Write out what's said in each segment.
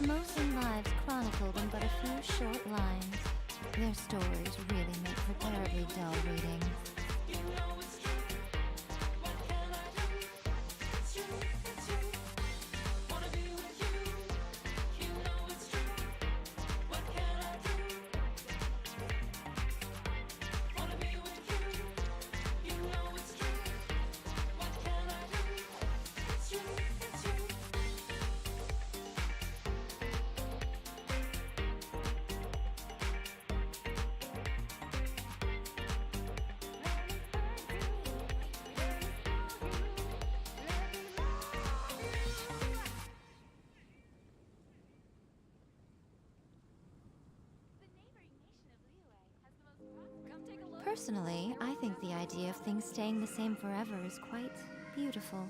Mostly lives chronicled in but a few short lines. Their stories really make for terribly dull reading. Personally, I think the idea of things staying the same forever is quite beautiful.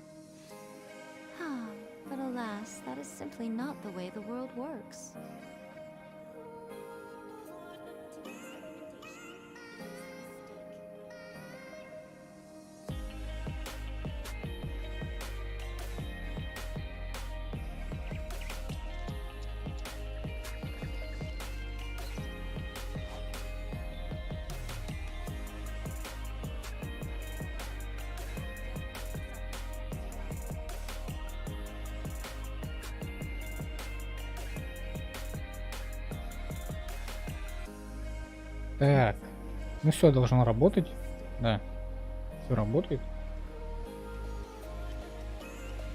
But alas, that is simply not the way the world works. Так, ну все должно работать. Да, все работает.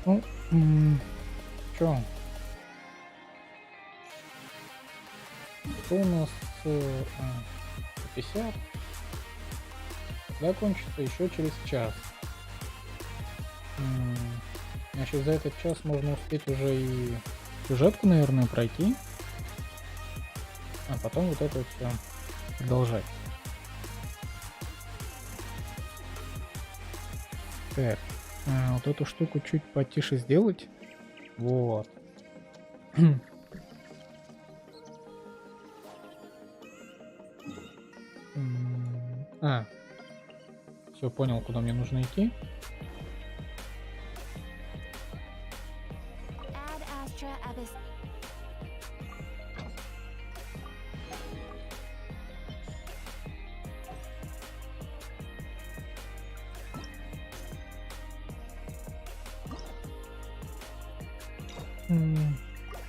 Ну, чё? Что у нас 50? Закончится еще через час. Значит, за этот час можно успеть уже и сюжетку, наверное, пройти. А потом вот это вот все продолжать. Так, вот эту штуку чуть потише сделать. Вот. Все, понял, куда мне нужно идти.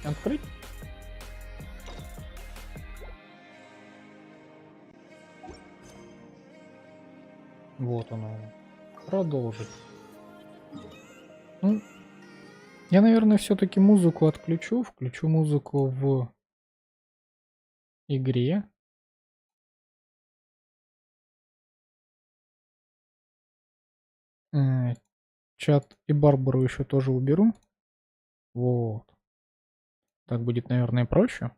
Открыть. Вот оно. Продолжить. Ну, я, наверное, все-таки музыку отключу. Включу музыку в игре. Чат и Барбару еще тоже уберу. Вот. Так будет, наверное, проще.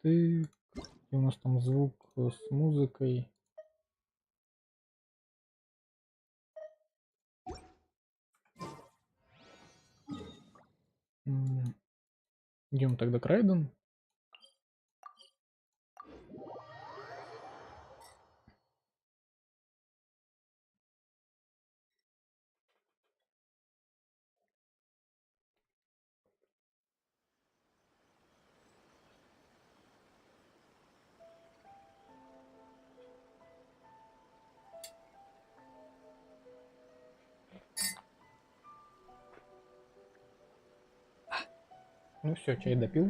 Ты... Где у нас там звук с музыкой? Идем тогда к Райден. Ну все, чай допил.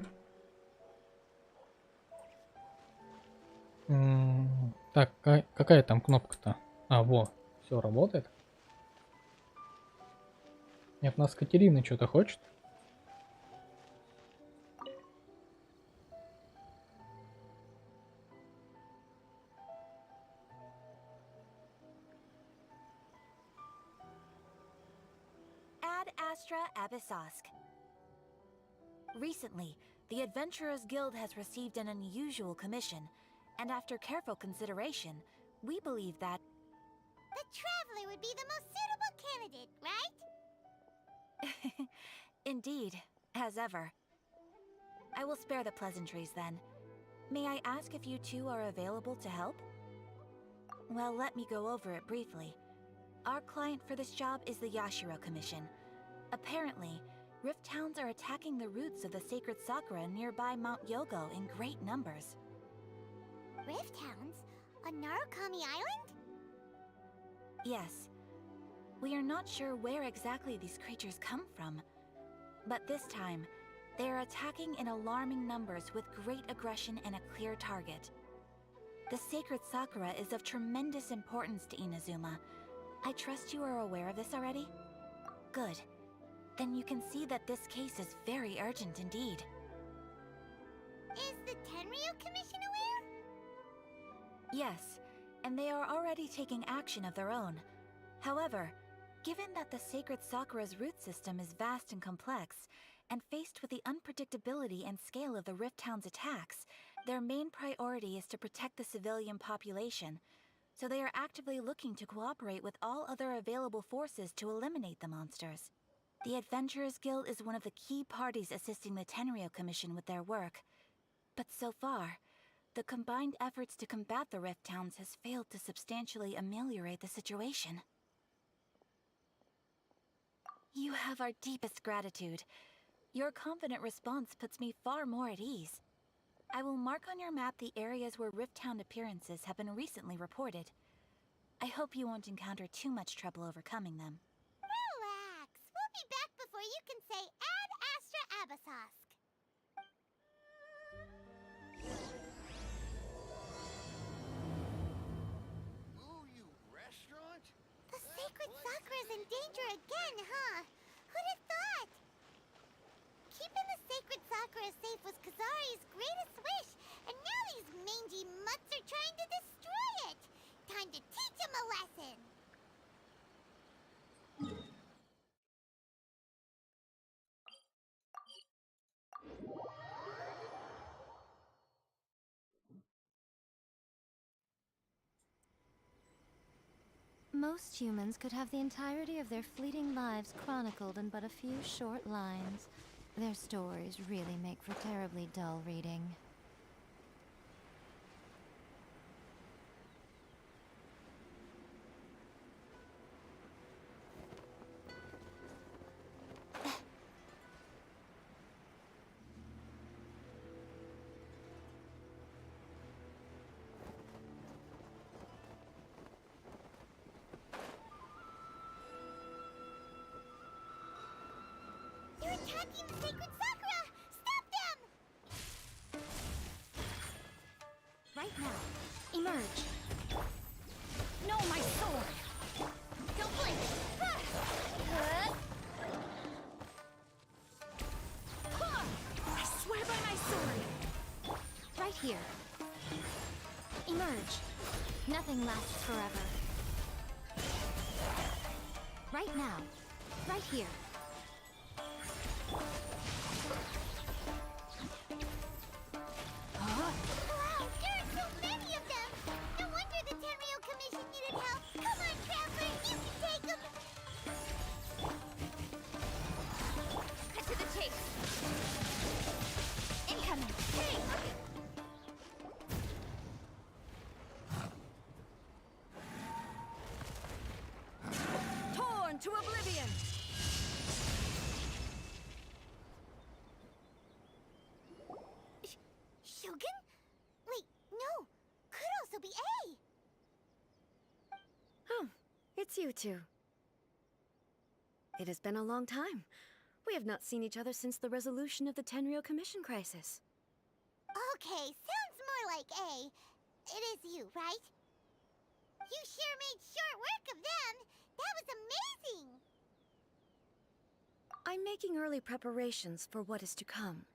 Так, какая там кнопка-то? А, во, все работает. Нет, нас Катерина что-то хочет. Recently, the Adventurers Guild has received an unusual commission, and after careful consideration, we believe that the Traveler would be the most suitable candidate, right? Indeed, as ever. I will spare the pleasantries then. May I ask if you two are available to help? Well, let me go over it briefly. Our client for this job is the Yashiro Commission. Apparently, Rift Hounds are attacking the roots of the sacred sakura nearby Mount Yogo in great numbers. Rift Hounds? On Narukami Island? Yes. We are not sure where exactly these creatures come from. But this time, they are attacking in alarming numbers with great aggression and a clear target. The sacred sakura is of tremendous importance to Inazuma. I trust you are aware of this already? Good. Then you can see that this case is very urgent indeed. Is the Tenryu Commission aware? Yes, and they are already taking action of their own. However, given that the sacred sakura's root system is vast and complex, and faced with the unpredictability and scale of the Rift Hound's attacks, their main priority is to protect the civilian population, so they are actively looking to cooperate with all other available forces to eliminate the monsters. The Adventurers Guild is one of the key parties assisting the Tenryu Commission with their work. But so far, the combined efforts to combat the Rift Hounds has failed to substantially ameliorate the situation. You have our deepest gratitude. Your confident response puts me far more at ease. I will mark on your map the areas where Rift Hound appearances have been recently reported. I hope you won't encounter too much trouble overcoming them. Relax. We'll be back before you can say Ad Astra Abyssosque. Ooh, you restaurant? The sacred sakura's in danger again, huh? Who'd have thought? Keeping the sacred sakura safe was Kazari's greatest wish, and now these mangy mutts are trying to destroy it! Time to teach him a lesson! Most humans could have the entirety of their fleeting lives chronicled in but a few short lines. Their stories really make for terribly dull reading. They're attacking the sacred sakura! Stop them! Right now, emerge. No, my sword! Don't blink! I swear by my sword! Right here. Emerge. Nothing lasts forever. Right now. Right here. Wow, there are so many of them! No wonder the Tenryu Commission needed help! Come on, Traveler, you can take them! Cut to the chase. Incoming. Hey! Torn to oblivion! Shogun? Wait, no! Could also be A! Oh, it's you two. It has been a long time. We have not seen each other since the resolution of the Tenryu Commission crisis. Okay, sounds more like A. It is you, right? You sure made short work of them! That was amazing! I'm making early preparations for what is to come.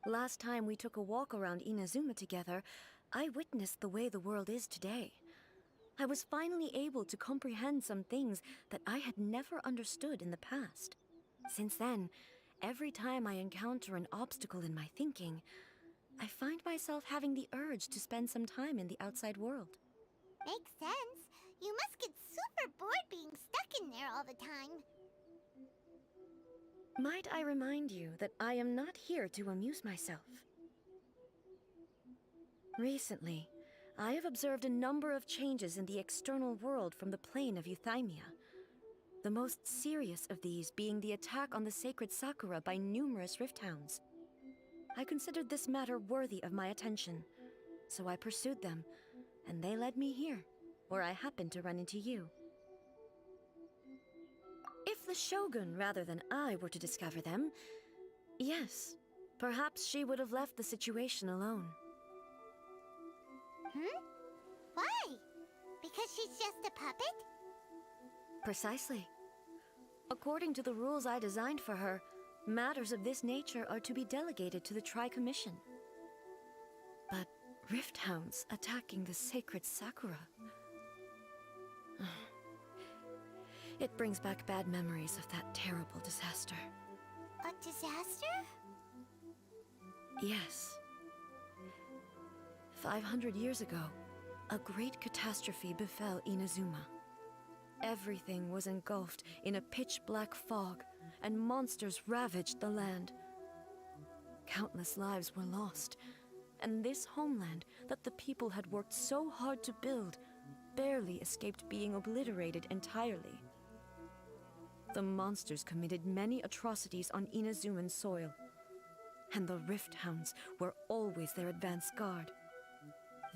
Last time we took a walk around Inazuma together, I witnessed the way the world is today. I was finally able to comprehend some things that I had never understood in the past. Since then, every time I encounter an obstacle in my thinking, I find myself having the urge to spend some time in the outside world. Makes sense. You must get super bored being stuck in there all the time. Might I remind you that I am not here to amuse myself? Recently, I have observed a number of changes in the external world from the plane of Euthymia. The most serious of these being the attack on the sacred Sakura by numerous rift hounds. I considered this matter worthy of my attention, so I pursued them, and they led me here, where I happened to run into you. If the Shogun rather than I were to discover them, yes, perhaps she would have left the situation alone. Why? Because she's just a puppet? Precisely. According to the rules I designed for her, matters of this nature are to be delegated to the Tri-Commission. But rift hounds attacking the sacred Sakura... It brings back bad memories of that terrible disaster. A disaster? Yes. 500 years ago, a great catastrophe befell Inazuma. Everything was engulfed in a pitch-black fog, and monsters ravaged the land. Countless lives were lost, and this homeland that the people had worked so hard to build barely escaped being obliterated entirely. The monsters committed many atrocities on Inazuman soil, and the Rift Hounds were always their advance guard.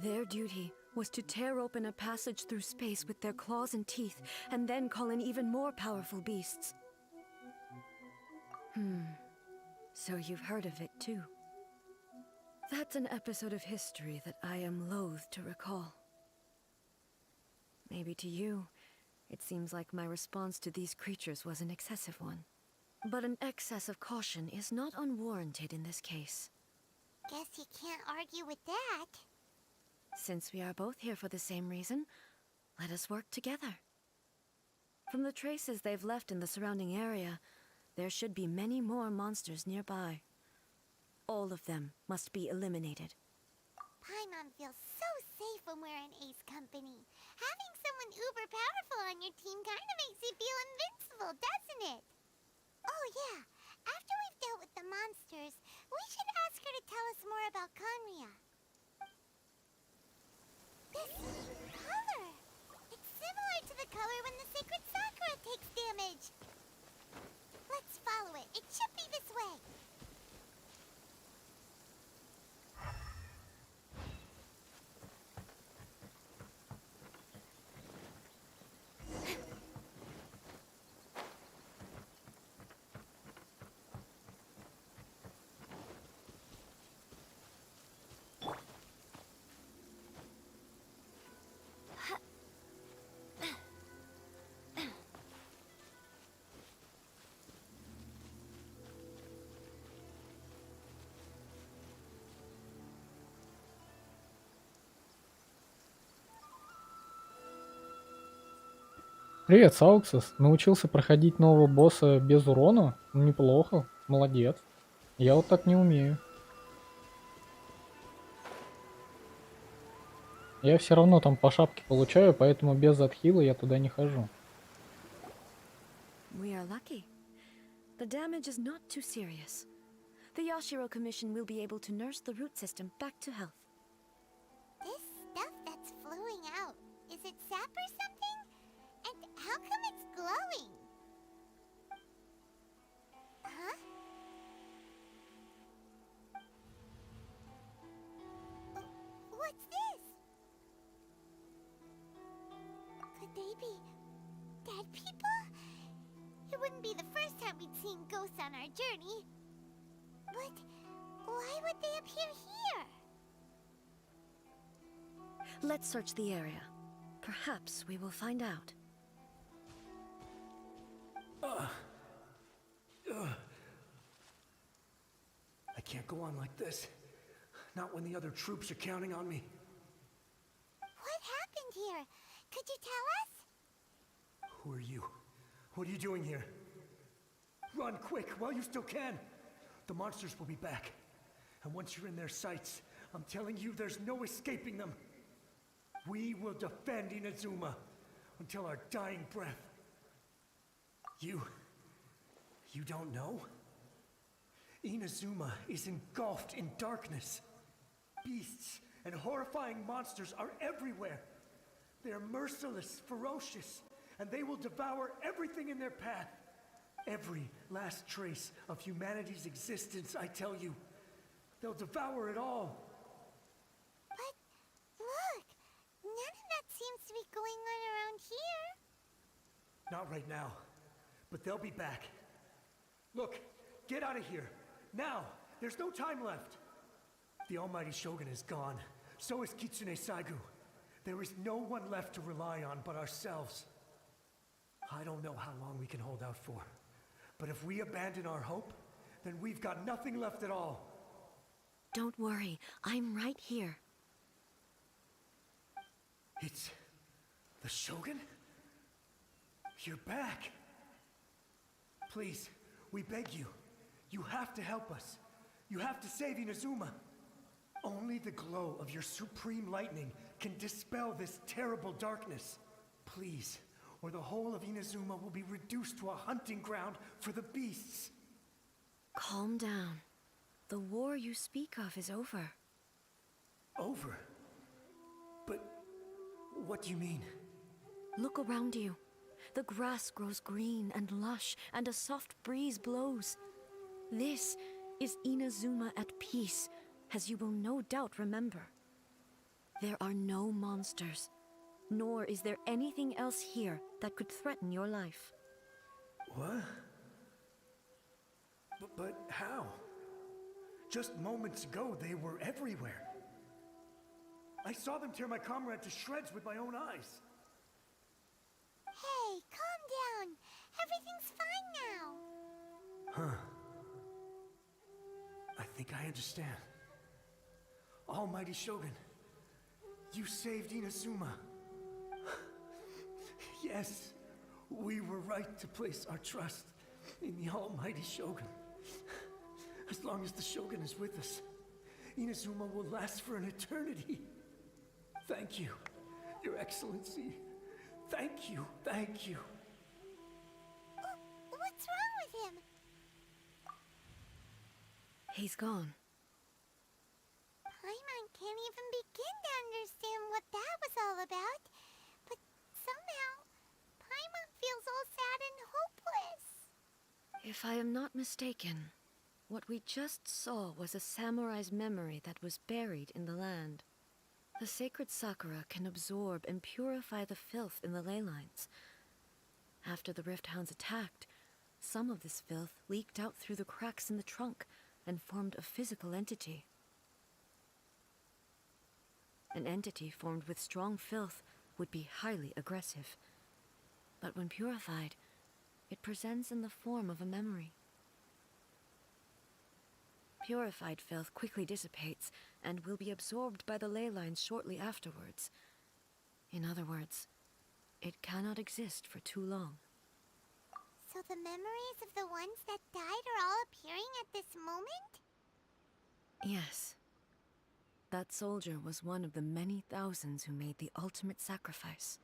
Their duty was to tear open a passage through space with their claws and teeth, and then call in even more powerful beasts. So you've heard of it too. That's an episode of history that I am loath to recall. Maybe to you, it seems like my response to these creatures was an excessive one. But an excess of caution is not unwarranted in this case. Guess you can't argue with that. Since we are both here for the same reason, let us work together. From the traces they've left in the surrounding area, there should be many more monsters nearby. All of them must be eliminated. Paimon feels so safe when we're in Ace Company. Having someone uber powerful on your team kinda makes you feel invincible, doesn't it? Oh yeah, after we've dealt with the monsters, we should ask her to tell us more about Conria. This color! It's similar to the color when the sacred Sakura takes damage. Let's follow it. It should be this way. Привет, Сауксис. Научился проходить нового босса без урона? Неплохо, молодец. Я вот так не умею. Я все равно там по шапке получаю, поэтому без отхила я туда не хожу. We are lucky. The damage is not too serious. The Yashiro Commission will be able to nurse the root system back to health. This stuff that's flowing out, is it sap or something? And how come it's glowing? Huh? What's this? Could they be dead people? It wouldn't be the first time we'd seen ghosts on our journey. But why would they appear here? Let's search the area. Perhaps we will find out. I can't go on like this. Not when the other troops are counting on me. What happened here? Could you tell us? Who are you? What are you doing here? Run quick while you still can. The monsters will be back. And once you're in their sights, I'm telling you there's no escaping them. We will defend Inazuma until our dying breath. You don't know? Inazuma is engulfed in darkness. Beasts and horrifying monsters are everywhere. They are merciless, ferocious, and they will devour everything in their path. Every last trace of humanity's existence, I tell you. They'll devour it all. But look, none of that seems to be going on around here. Not right now, but they'll be back. Look, get out of here. Now! There's no time left. The almighty Shogun is gone. So is Kitsune Saigu. There is no one left to rely on but ourselves. I don't know how long we can hold out for. But if we abandon our hope, then we've got nothing left at all. Don't worry, I'm right here. It's the Shogun? You're back. Please, we beg you. You have to help us. You have to save Inazuma. Only the glow of your supreme lightning can dispel this terrible darkness. Please, or the whole of Inazuma will be reduced to a hunting ground for the beasts. Calm down. The war you speak of is over. Over? But what do you mean? Look around you. The grass grows green and lush, and a soft breeze blows. This is Inazuma at peace, as you will no doubt remember. There are no monsters, nor is there anything else here that could threaten your life. What? But how? Just moments ago, they were everywhere. I saw them tear my comrade to shreds with my own eyes. Hey, calm down. Everything's fine now. Huh. I think I understand. Almighty Shogun, you saved Inazuma. Yes, we were right to place our trust in the Almighty Shogun. As long as the Shogun is with us, Inazuma will last for an eternity. Thank you, Your Excellency. Thank you, thank you. What's wrong with him? He's gone. Paimon can't even begin to understand what that was all about. But somehow, Paimon feels all sad and hopeless. If I am not mistaken, what we just saw was a samurai's memory that was buried in the land. The sacred sakura can absorb and purify the filth in the ley lines. After the Rift Hounds attacked, some of this filth leaked out through the cracks in the trunk and formed a physical entity. An entity formed with strong filth would be highly aggressive. But when purified, it presents in the form of a memory. Purified filth quickly dissipates and will be absorbed by the ley lines shortly afterwards. In other words, it cannot exist for too long. So the memories of the ones that died are all appearing at this moment? Yes. That soldier was one of the many thousands who made the ultimate sacrifice.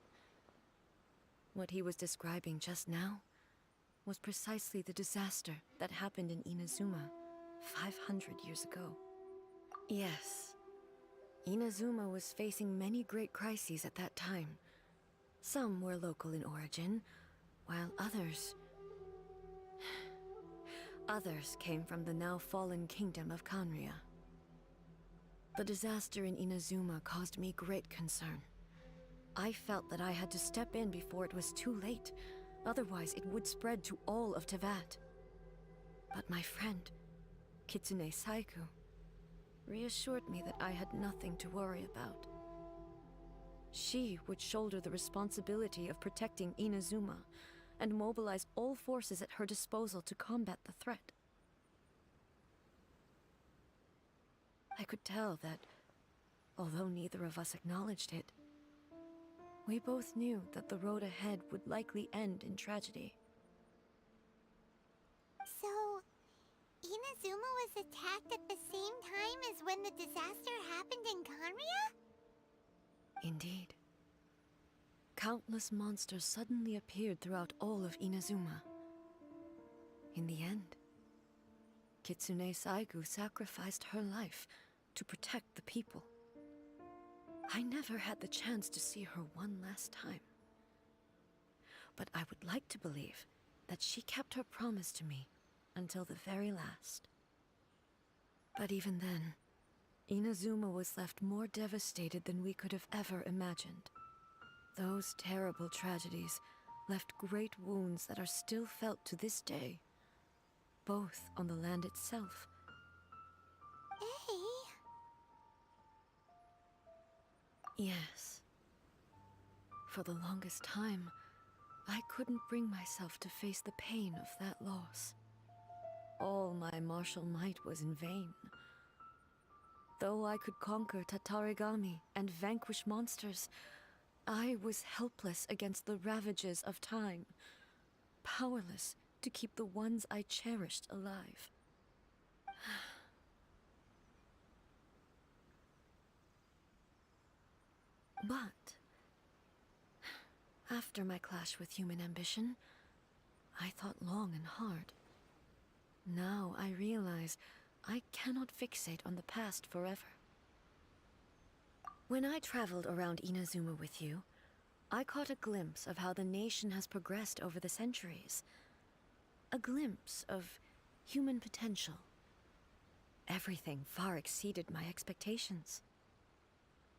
What he was describing just now was precisely the disaster that happened in Inazuma 500 years ago. Yes. Inazuma was facing many great crises at that time. Some were local in origin, while others came from the now fallen kingdom of Kanria. The disaster in Inazuma caused me great concern. I felt that I had to step in before it was too late, otherwise it would spread to all of Tevat. But my friend, Kitsune Saigu, reassured me that I had nothing to worry about. She would shoulder the responsibility of protecting Inazuma and mobilize all forces at her disposal to combat the threat. I could tell that, although neither of us acknowledged it, we both knew that the road ahead would likely end in tragedy. So, Inazuma was attacked at the same time as when the disaster happened in Kanria? Indeed. Countless monsters suddenly appeared throughout all of Inazuma. In the end, Kitsune Saigu sacrificed her life to protect the people. I never had the chance to see her one last time. but I would like to believe that she kept her promise to me until the very last. But even then, Inazuma was left more devastated than we could have ever imagined. Those terrible tragedies left great wounds that are still felt to this day, both on the land itself. Yes. For the longest time, I couldn't bring myself to face the pain of that loss. All my martial might was in vain. Though I could conquer Tatarigami and vanquish monsters, I was helpless against the ravages of time, powerless to keep the ones I cherished alive. But after my clash with human ambition, I thought long and hard. Now I realize I cannot fixate on the past forever. When I traveled around Inazuma with you, I caught a glimpse of how the nation has progressed over the centuries. A glimpse of human potential. Everything far exceeded my expectations.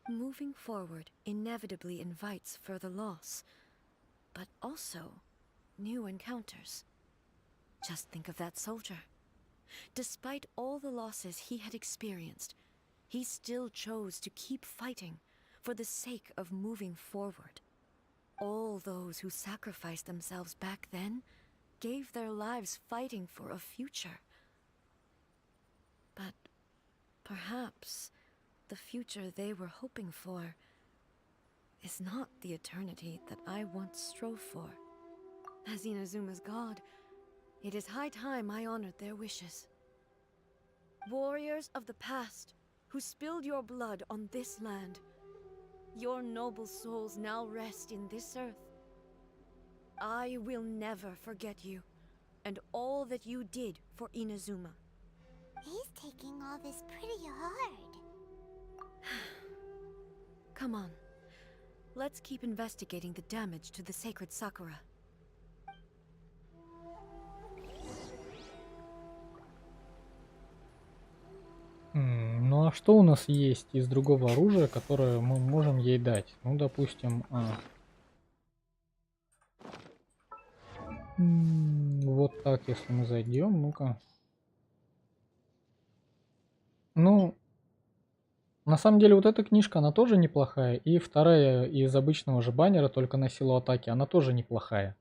Moving forward inevitably invites further loss, but also new encounters. Just think of that soldier. Despite all the losses he had experienced, he still chose to keep fighting for the sake of moving forward. All those who sacrificed themselves back then gave their lives fighting for a future. But perhaps the future they were hoping for is not the eternity that I once strove for. As Inazuma's god, it is high time I honored their wishes. Warriors of the past, who spilled your blood on this land, your noble souls now rest in this earth. I will never forget you, and all that you did for Inazuma. He's taking all this pretty hard. Come on. Let's keep investigating the damage to the sacred Sakura. Ну а что у нас есть из другого оружия, которое мы можем ей дать? Ну, допустим, вот так, если мы зайдем, ну-ка. Ну, на самом деле вот эта книжка, она тоже неплохая. И вторая из обычного же баннера, только на силу атаки, она тоже неплохая.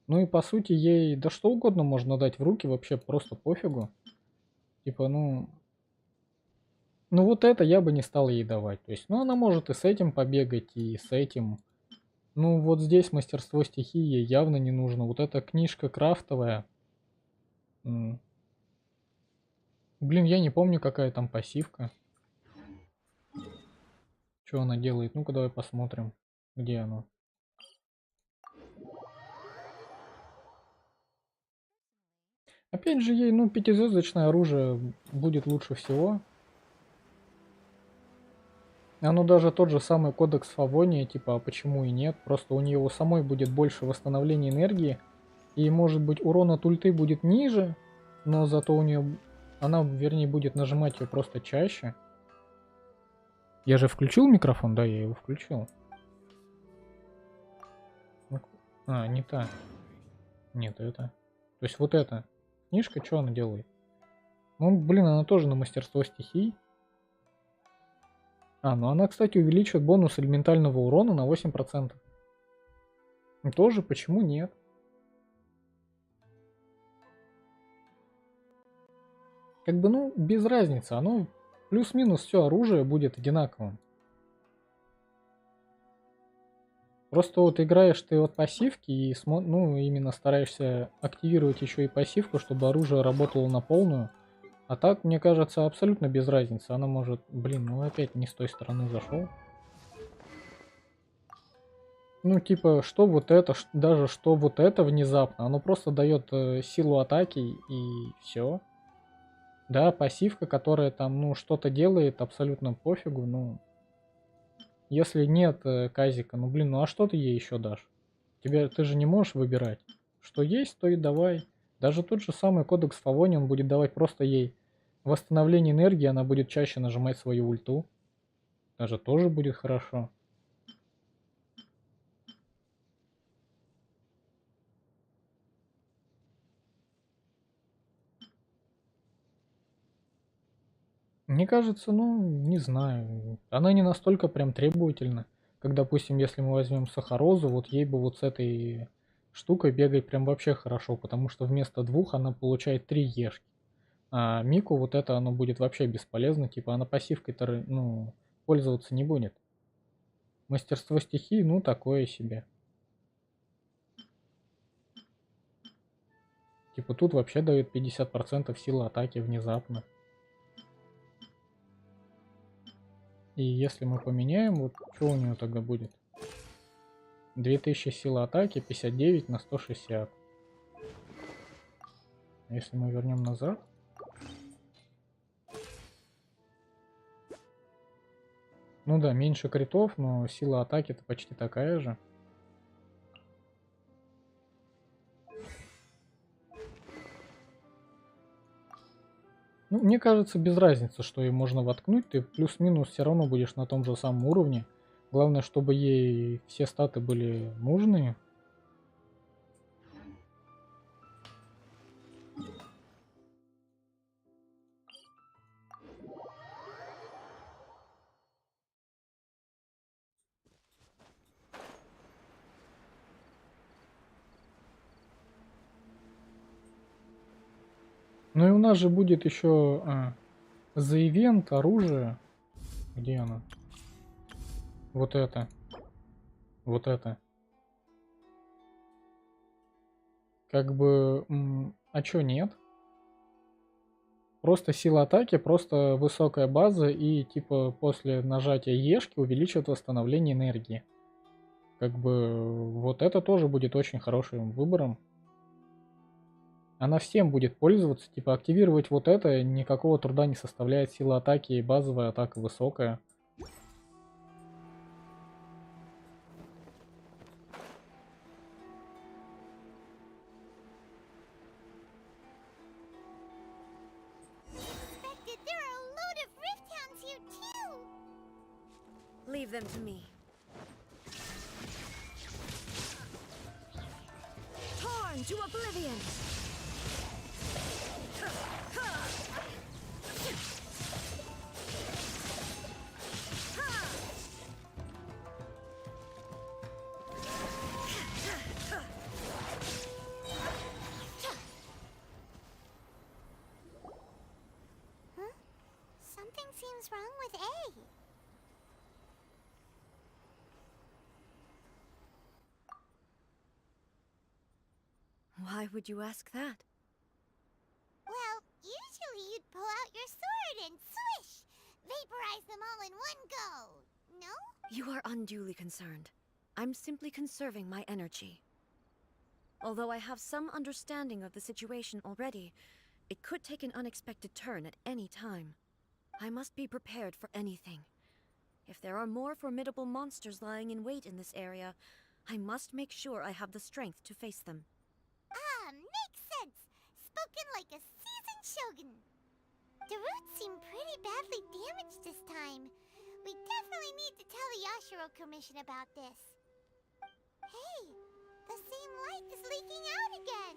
Ну и по сути ей да что угодно можно дать в руки, вообще просто пофигу. Типа, ну вот это я бы не стал ей давать. То есть, ну она может и с этим побегать, и с этим. Ну вот здесь мастерство стихии ей явно не нужно. Вот эта книжка крафтовая. Блин, я не помню, какая там пассивка. Что она делает? Ну-ка давай посмотрим. Где оно? Опять же ей, ну, 5-звездочное оружие будет лучше всего. Оно даже тот же самый кодекс Фавония, типа, а почему и нет? Просто у нее у самой будет больше восстановления энергии. И может быть урон от ульты будет ниже, но зато у нее она, вернее, будет нажимать ее просто чаще. Я же включил микрофон, да, я его включил. А, не та. Нет, это. То есть вот эта книжка, что она делает? Ну, блин, она тоже на мастерство стихий. А, ну она, кстати, увеличивает бонус элементального урона на 8%. И тоже, почему нет? Как бы, ну, без разницы. Оно плюс-минус все оружие будет одинаковым. Просто вот играешь ты от пассивки и ну, именно стараешься активировать еще и пассивку, чтобы оружие работало на полную. А так, мне кажется, абсолютно без разницы. Она может... Блин, ну опять не с той стороны зашел. Ну, типа, что вот это, даже что вот это внезапно, оно просто дает силу атаки и все. Да, пассивка, которая там, ну, что-то делает, абсолютно пофигу, ну... Если нет казика, ну, блин, ну а что ты ей еще дашь? Ты же не можешь выбирать. Что есть, то и давай. Даже тот же самый кодекс Фавони, он будет давать просто ей восстановление энергии, она будет чаще нажимать свою ульту. Даже тоже будет хорошо. Мне кажется, ну, не знаю. Она не настолько прям требовательна. Как, допустим, если мы возьмем Сахарозу, вот ей бы вот с этой штукой бегать прям вообще хорошо, потому что вместо 2 она получает 3 ешки. А Мику вот это оно будет вообще бесполезно, типа она пассивкой-то, ну, пользоваться не будет. Мастерство стихии, ну, такое себе. Типа тут вообще дает 50% силы атаки внезапно. И если мы поменяем, вот что у нее тогда будет? 2000 силы атаки, 59 на 160. Если мы вернем назад. Ну да, меньше критов, но сила атаки-то почти такая же. Ну, мне кажется, без разницы, что ей можно воткнуть, ты плюс-минус все равно будешь на том же самом уровне. Главное, чтобы ей все статы были нужные. Ну и у нас же будет еще за ивент оружие. Где оно? Вот это. Вот это. Как бы... а чё нет? Просто сила атаки, просто высокая база и типа после нажатия ешки увеличивает восстановление энергии. Как бы вот это тоже будет очень хорошим выбором. Она всем будет пользоваться, типа активировать вот это никакого труда не составляет, сила атаки и базовая атака высокая. Expected there are a load of rift hounds here too. Leave them to me. Torn to oblivion! Something seems wrong with A. Why would you ask that? Well, usually you'd pull out your sword and swish! Vaporize them all in one go, no? You are unduly concerned. I'm simply conserving my energy. Although I have some understanding of the situation already, it could take an unexpected turn at any time. I must be prepared for anything. If there are more formidable monsters lying in wait in this area, I must make sure I have the strength to face them. Ah, makes sense! Spoken like a seasoned shogun. The roots seem pretty badly damaged this time. We definitely need to tell the Yashiro Commission about this. Hey, the same light is leaking out again.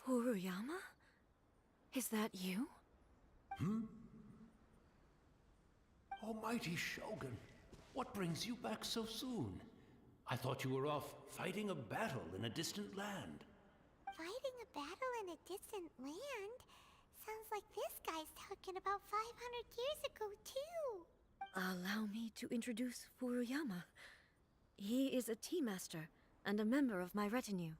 Furuyama? Is that you? Almighty Shogun, what brings you back so soon? I thought you were off fighting a battle in a distant land. Fighting a battle in a distant land? Sounds like this guy's talking about 500 years ago, too. Allow me to introduce Furuyama. He is a tea master and a member of my retinue.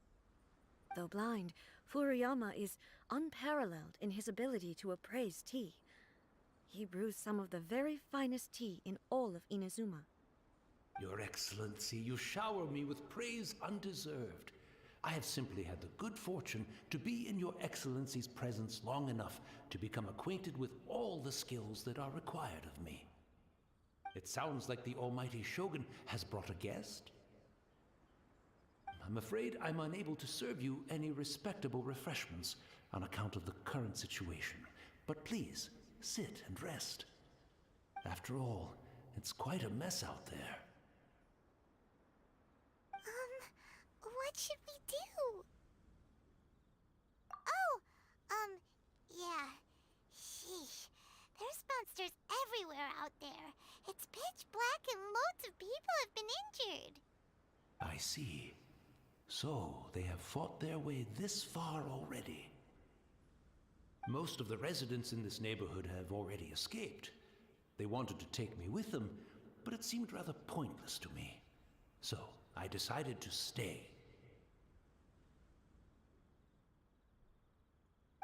Though blind, Furuyama is unparalleled in his ability to appraise tea. He brews some of the very finest tea in all of Inazuma. Your Excellency, you shower me with praise undeserved. I have simply had the good fortune to be in your Excellency's presence long enough to become acquainted with all the skills that are required of me. It sounds like the almighty Shogun has brought a guest. I'm afraid I'm unable to serve you any respectable refreshments on account of the current situation. But please, sit and rest. After all, it's quite a mess out there. What should we do? Oh, yeah. Sheesh. There's monsters everywhere out there. It's pitch black and loads of people have been injured. I see. So, they have fought their way this far already. Most of the residents in this neighborhood have already escaped. They wanted to take me with them, but it seemed rather pointless to me. So, I decided to stay.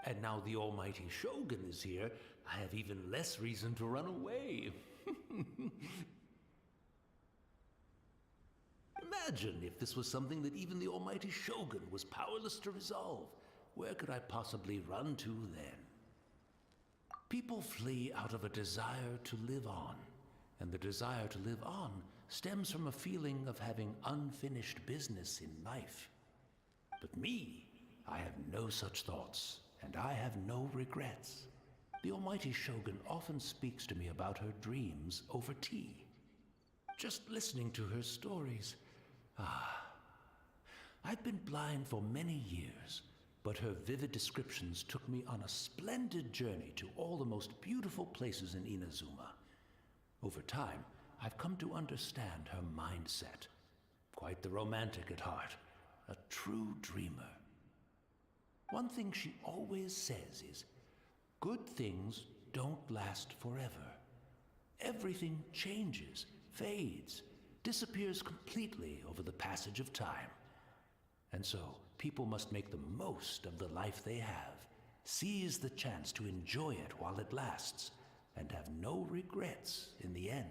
And now the almighty Shogun is here, I have even less reason to run away. Imagine if this was something that even the almighty Shogun was powerless to resolve. Where could I possibly run to then? People flee out of a desire to live on, and the desire to live on stems from a feeling of having unfinished business in life. But me, I have no such thoughts, and I have no regrets. The almighty Shogun often speaks to me about her dreams over tea. Just listening to her stories, I've been blind for many years, but her vivid descriptions took me on a splendid journey to all the most beautiful places in Inazuma. Over time, I've come to understand her mindset. Quite the romantic at heart, a true dreamer. One thing she always says is, good things don't last forever. Everything changes, fades, disappears completely over the passage of time. And so, people must make the most of the life they have, seize the chance to enjoy it while it lasts, and have no regrets in the end.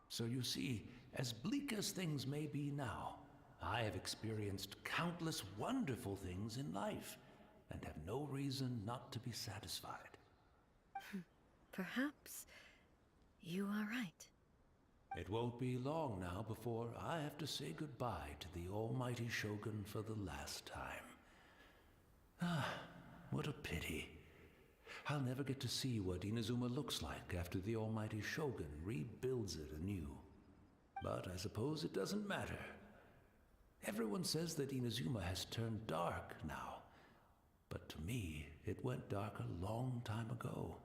So you see, as bleak as things may be now, I have experienced countless wonderful things in life, and have no reason not to be satisfied. Perhaps you are right. It won't be long now before I have to say goodbye to the almighty Shogun for the last time. What a pity. I'll never get to see what Inazuma looks like after the almighty Shogun rebuilds it anew. But I suppose it doesn't matter. Everyone says that Inazuma has turned dark now. But to me, it went dark a long time ago.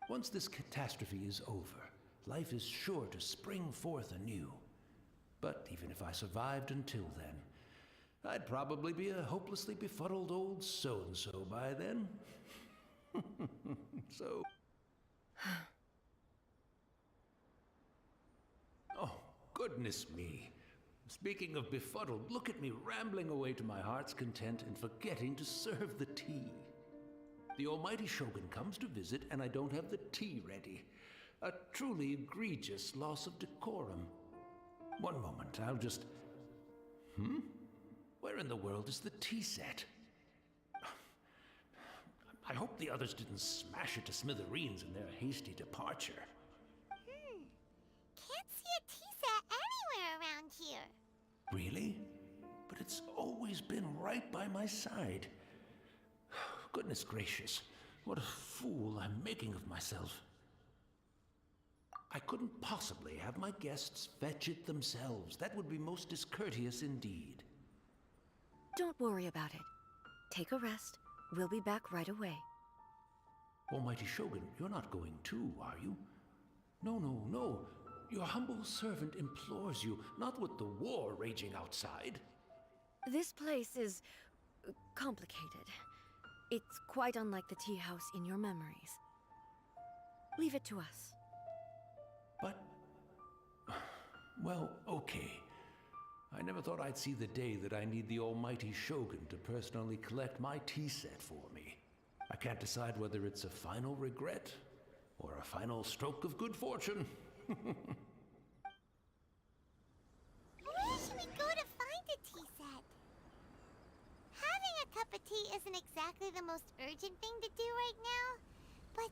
Once this catastrophe is over, life is sure to spring forth anew. But even if I survived until then, I'd probably be a hopelessly befuddled old so-and-so by then. So... Oh, goodness me. Speaking of befuddled, look at me rambling away to my heart's content and forgetting to serve the tea. The almighty Shogun comes to visit and I don't have the tea ready. A truly egregious loss of decorum. One moment, I'll just... Where in the world is the tea set? I hope the others didn't smash it to smithereens in their hasty departure. Can't see a tea set anywhere around here. Really? But it's always been right by my side. Goodness gracious, what a fool I'm making of myself. I couldn't possibly have my guests fetch it themselves. That would be most discourteous indeed. Don't worry about it. Take a rest. We'll be back right away. Almighty Shogun, you're not going too, are you? No, no, no. Your humble servant implores you, not with the war raging outside. This place is complicated. It's quite unlike the tea house in your memories. Leave it to us. But... well, okay. I never thought I'd see the day that I need the almighty Shogun to personally collect my tea set for me. I can't decide whether it's a final regret or a final stroke of good fortune. Where should we go to find a tea set? Having a cup of tea isn't exactly the most urgent thing to do right now, but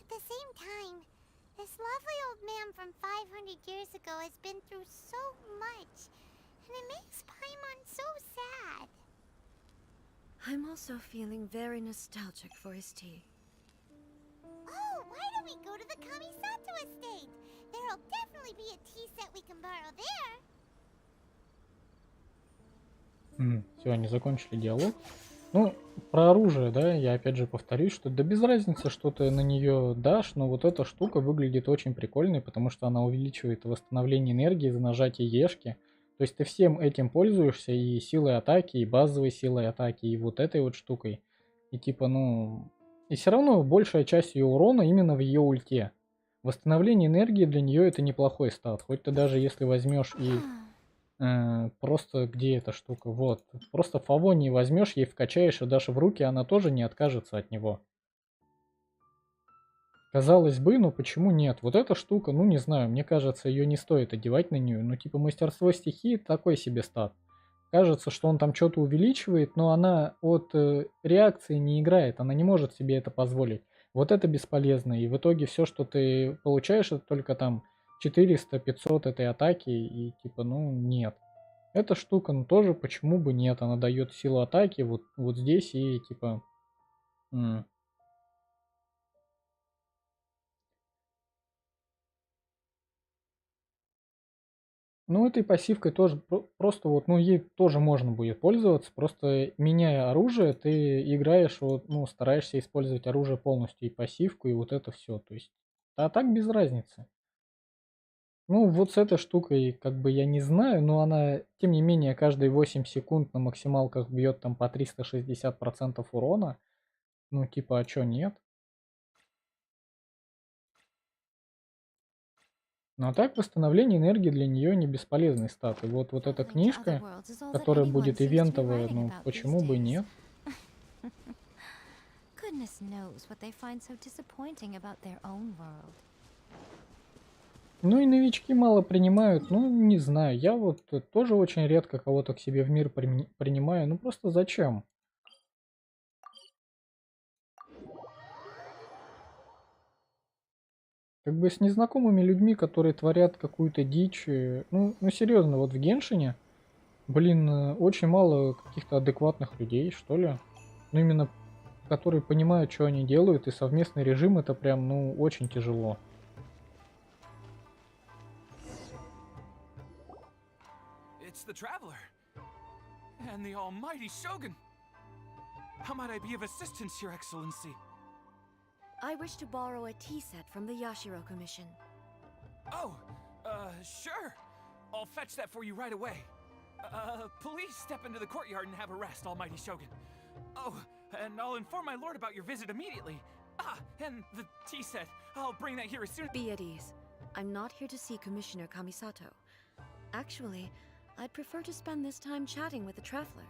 at the same time, this lovely old man from 500 years ago has been through so much, and it makes Paimon so sad. I'm also feeling very nostalgic for his tea. Oh, why don't we go to the Kamisato estate? There'll definitely be a tea set we can borrow there. Все, они закончили диалог. Ну, про оружие, да, я опять же повторюсь, что да без разницы, что ты на нее дашь, но вот эта штука выглядит очень прикольной, потому что она увеличивает восстановление энергии за нажатие Ешки. То есть ты всем этим пользуешься, и силой атаки, и базовой силой атаки, и вот этой вот штукой. И типа, ну... И все равно большая часть ее урона именно в ее ульте. Восстановление энергии для нее это неплохой стат. Хоть ты даже если возьмешь и... просто где эта штука? Вот. Просто Фавонии возьмешь, ей вкачаешь и дашь в руки, она тоже не откажется от него. Казалось бы, но почему нет? Вот эта штука, ну не знаю, мне кажется, ее не стоит одевать на нее. Ну типа мастерство стихии такой себе стат. Кажется, что он там что-то увеличивает, но она от реакции не играет, она не может себе это позволить. Вот это бесполезно, и в итоге все, что ты получаешь, это только там 400-500 этой атаки, и типа, ну нет. Эта штука, ну тоже почему бы нет, она дает силу атаки вот здесь и типа... Ну, этой пассивкой тоже просто вот, ну, ей тоже можно будет пользоваться, просто меняя оружие, ты играешь, вот, ну, стараешься использовать оружие полностью, и пассивку, и вот это все, то есть, а так без разницы. Ну, вот с этой штукой, как бы, я не знаю, но она, тем не менее, каждые 8 секунд на максималках бьет там по 360% урона, ну, типа, а чё нет? Ну, а так восстановление энергии для нее не бесполезный стат. И вот эта книжка, которая будет ивентовая, ну почему бы нет? Goodness knows what they find so disappointing about their own world. Ну и новички мало принимают, ну не знаю, я вот тоже очень редко кого-то к себе в мир принимаю, ну просто зачем? Как бы с незнакомыми людьми, которые творят какую-то дичь, ну серьезно, вот в Геншине, блин, очень мало каких-то адекватных людей, что ли. Ну именно, которые понимают, что они делают, и совместный режим это прям, ну, очень тяжело. It's the Traveler and the almighty Shogun. How might I be of assistance, Your Excellency? I wish to borrow a tea set from the Yashiro Commission. Oh, sure. I'll fetch that for you right away. Please step into the courtyard and have a rest, almighty Shogun. Oh, and I'll inform my lord about your visit immediately. Ah, and the tea set. I'll bring that here as soon. Be at ease. I'm not here to see Commissioner Kamisato. Actually, I'd prefer to spend this time chatting with the Traveler.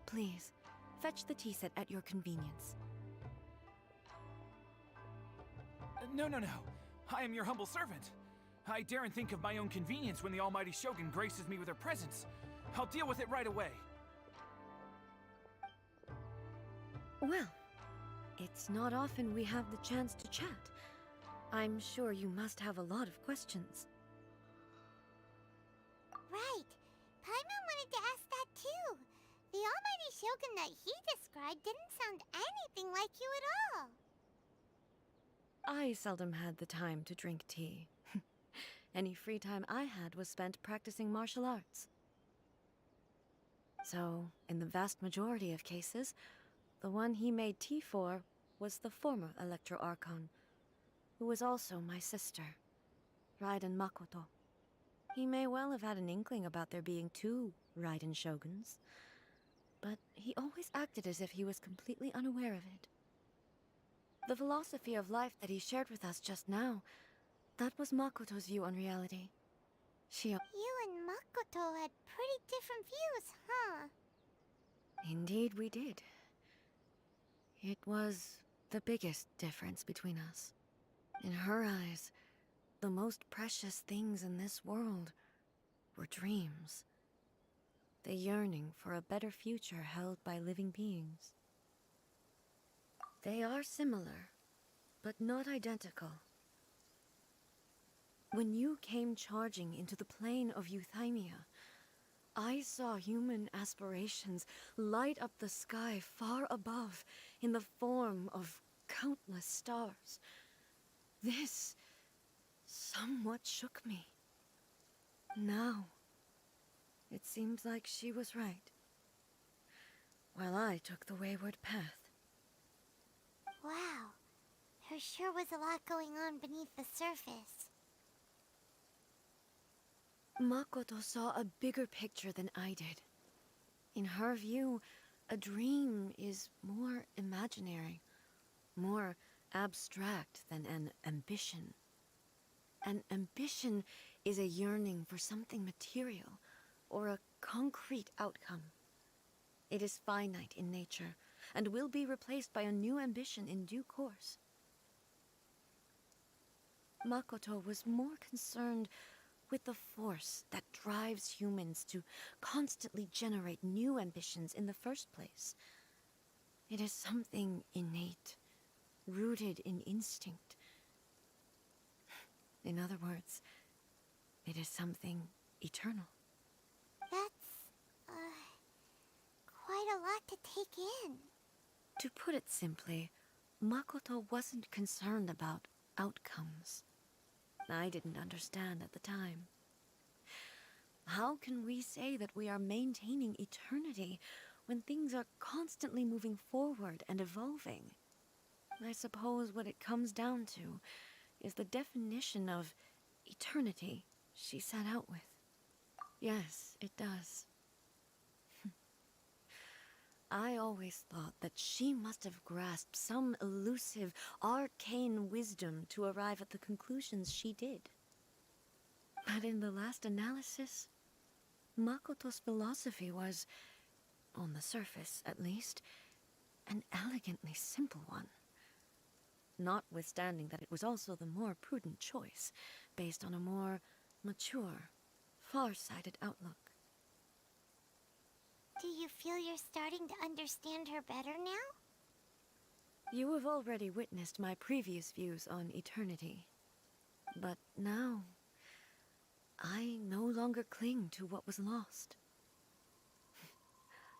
Please, fetch the tea set at your convenience. No. I am your humble servant. I daren't think of my own convenience when the almighty Shogun graces me with her presence. I'll deal with it right away. Well, it's not often we have the chance to chat. I'm sure you must have a lot of questions. Right. Paimon wanted to ask that too. The almighty Shogun that he described didn't sound anything like you at all. I seldom had the time to drink tea. Any free time I had was spent practicing martial arts. So, in the vast majority of cases, the one he made tea for was the former Electro Archon, who was also my sister, Raiden Makoto. He may well have had an inkling about there being two Raiden Shoguns, but he always acted as if he was completely unaware of it. The philosophy of life that he shared with us just now, that was Makoto's view on reality. You and Makoto had pretty different views, huh? Indeed we did. It was the biggest difference between us. In her eyes, the most precious things in this world were dreams. The yearning for a better future held by living beings. They are similar, but not identical. When you came charging into the plane of Euthymia, I saw human aspirations light up the sky far above in the form of countless stars. This somewhat shook me. Now, it seems like she was right, while I took the wayward path. Wow, there sure was a lot going on beneath the surface. Makoto saw a bigger picture than I did. In her view, a dream is more imaginary, more abstract than an ambition. An ambition is a yearning for something material or a concrete outcome. It is finite in nature and will be replaced by a new ambition in due course. Makoto was more concerned with the force that drives humans to constantly generate new ambitions in the first place. It is something innate, rooted in instinct. In other words, it is something eternal. That's, quite a lot to take in. To put it simply, Makoto wasn't concerned about outcomes. I didn't understand at the time. How can we say that we are maintaining eternity when things are constantly moving forward and evolving? I suppose what it comes down to is the definition of eternity she set out with. Yes, it does. I always thought that she must have grasped some elusive, arcane wisdom to arrive at the conclusions she did. But in the last analysis, Makoto's philosophy was, on the surface at least, an elegantly simple one. Notwithstanding that it was also the more prudent choice, based on a more mature, far-sighted outlook. Do you feel you're starting to understand her better now? You have already witnessed my previous views on eternity. But now, I no longer cling to what was lost.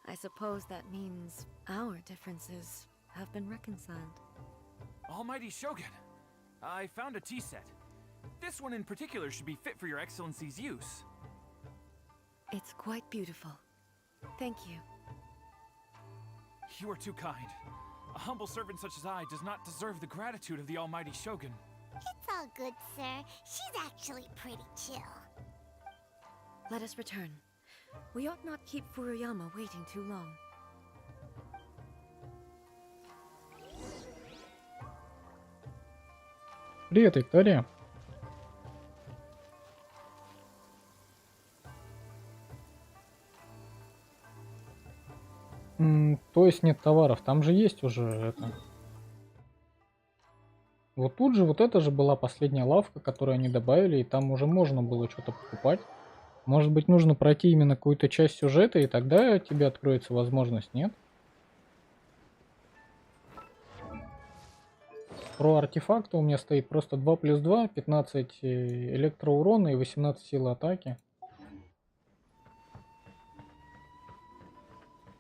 I suppose that means our differences have been reconciled. Almighty Shogun, I found a tea set. This one in particular should be fit for your excellency's use. It's quite beautiful. Thank you. You are too kind. A humble servant such as I does not deserve the gratitude of the Almighty Shogun. It's all good, sir. She's actually pretty chill. Let us return. We ought not keep Furuyama waiting too long. Привет, Виктория. То есть нет товаров, там же есть уже это. Вот тут же, вот это же была последняя лавка, которую они добавили, и там уже можно было что-то покупать. Может быть, нужно пройти именно какую-то часть сюжета, и тогда тебе откроется возможность, нет? Про артефакты у меня стоит просто 2+2, 15 электроурона и 18 силы атаки.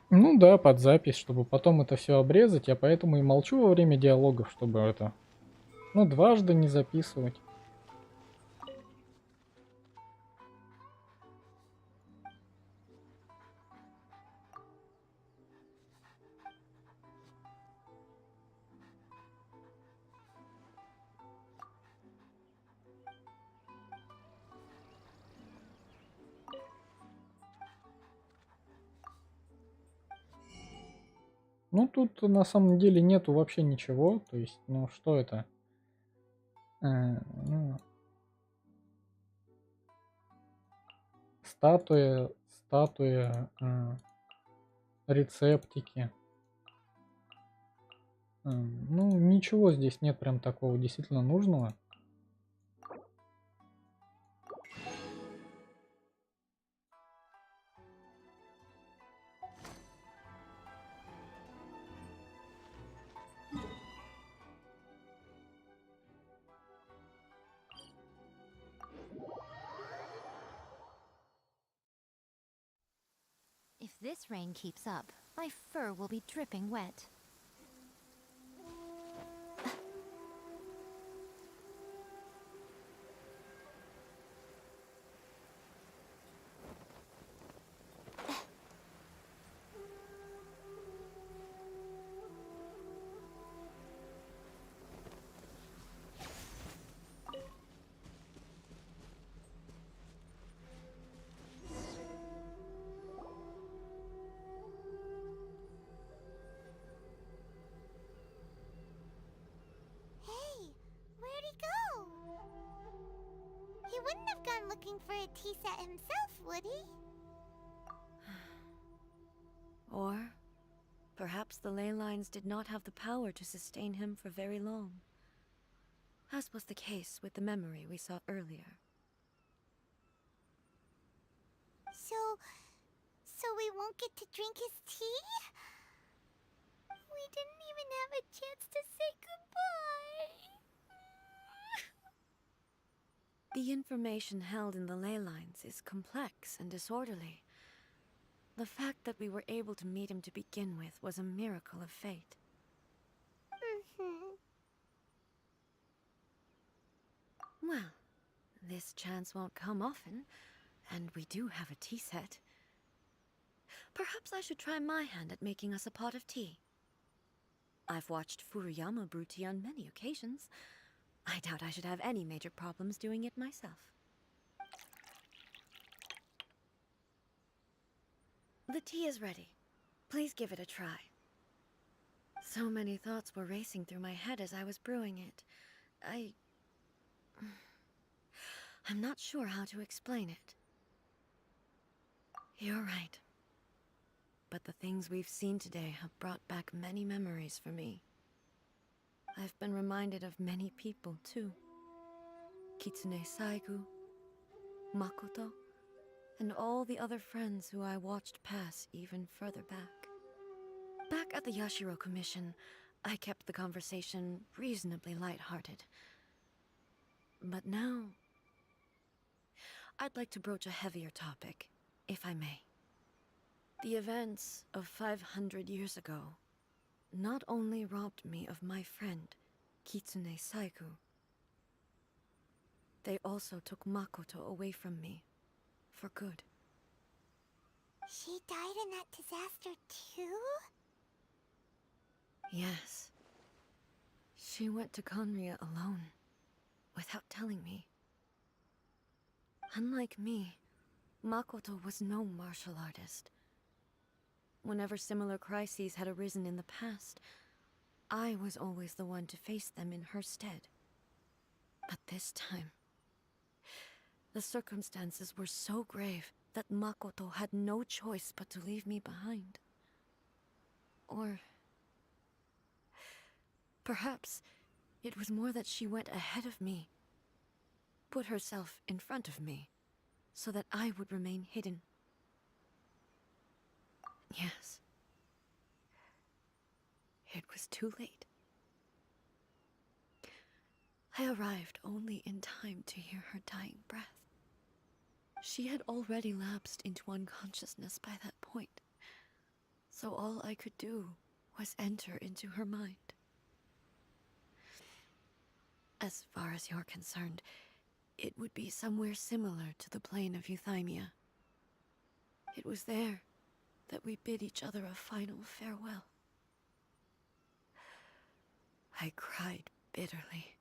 Ну да, под запись, чтобы потом это все обрезать, я поэтому и молчу во время диалогов, чтобы это, ну, дважды не записывать. Ну, тут на самом деле нету вообще ничего. То есть, ну, что это? Ну, статуя, рецептики. Ну, ничего здесь нет прям такого действительно нужного. If this rain keeps up, my fur will be dripping wet. Hey, where'd he go? He wouldn't have gone looking for a tea set himself, would he? Or perhaps the ley lines did not have the power to sustain him for very long, as was the case with the memory we saw earlier. So we won't get to drink his tea? We didn't even have a chance to say goodbye. The information held in the ley lines is complex and disorderly. The fact that we were able to meet him to begin with was a miracle of fate. Well, this chance won't come often, and we do have a tea set. Perhaps I should try my hand at making us a pot of tea. I've watched Furuyama brew tea on many occasions. I doubt I should have any major problems doing it myself. The tea is ready. Please give it a try. So many thoughts were racing through my head as I was brewing it. I'm not sure how to explain it. You're right. But the things we've seen today have brought back many memories for me. I've been reminded of many people, too. Kitsune Saigu, Makoto, and all the other friends who I watched pass even further back. Back at the Yashiro Commission, I kept the conversation reasonably lighthearted. But now, I'd like to broach a heavier topic, if I may. The events of 500 years ago not only robbed me of my friend, Kitsune Saigu, they also took Makoto away from me, for good. She died in that disaster too? Yes. She went to Conria alone, without telling me. Unlike me, Makoto was no martial artist. Whenever similar crises had arisen in the past, I was always the one to face them in her stead. But this time, the circumstances were so grave that Makoto had no choice but to leave me behind. Or perhaps it was more that she went ahead of me, put herself in front of me, so that I would remain hidden. Yes. It was too late. I arrived only in time to hear her dying breath. She had already lapsed into unconsciousness by that point, so all I could do was enter into her mind. As far as you're concerned, it would be somewhere similar to the plane of Euthymia. It was there that we bid each other a final farewell. I cried bitterly.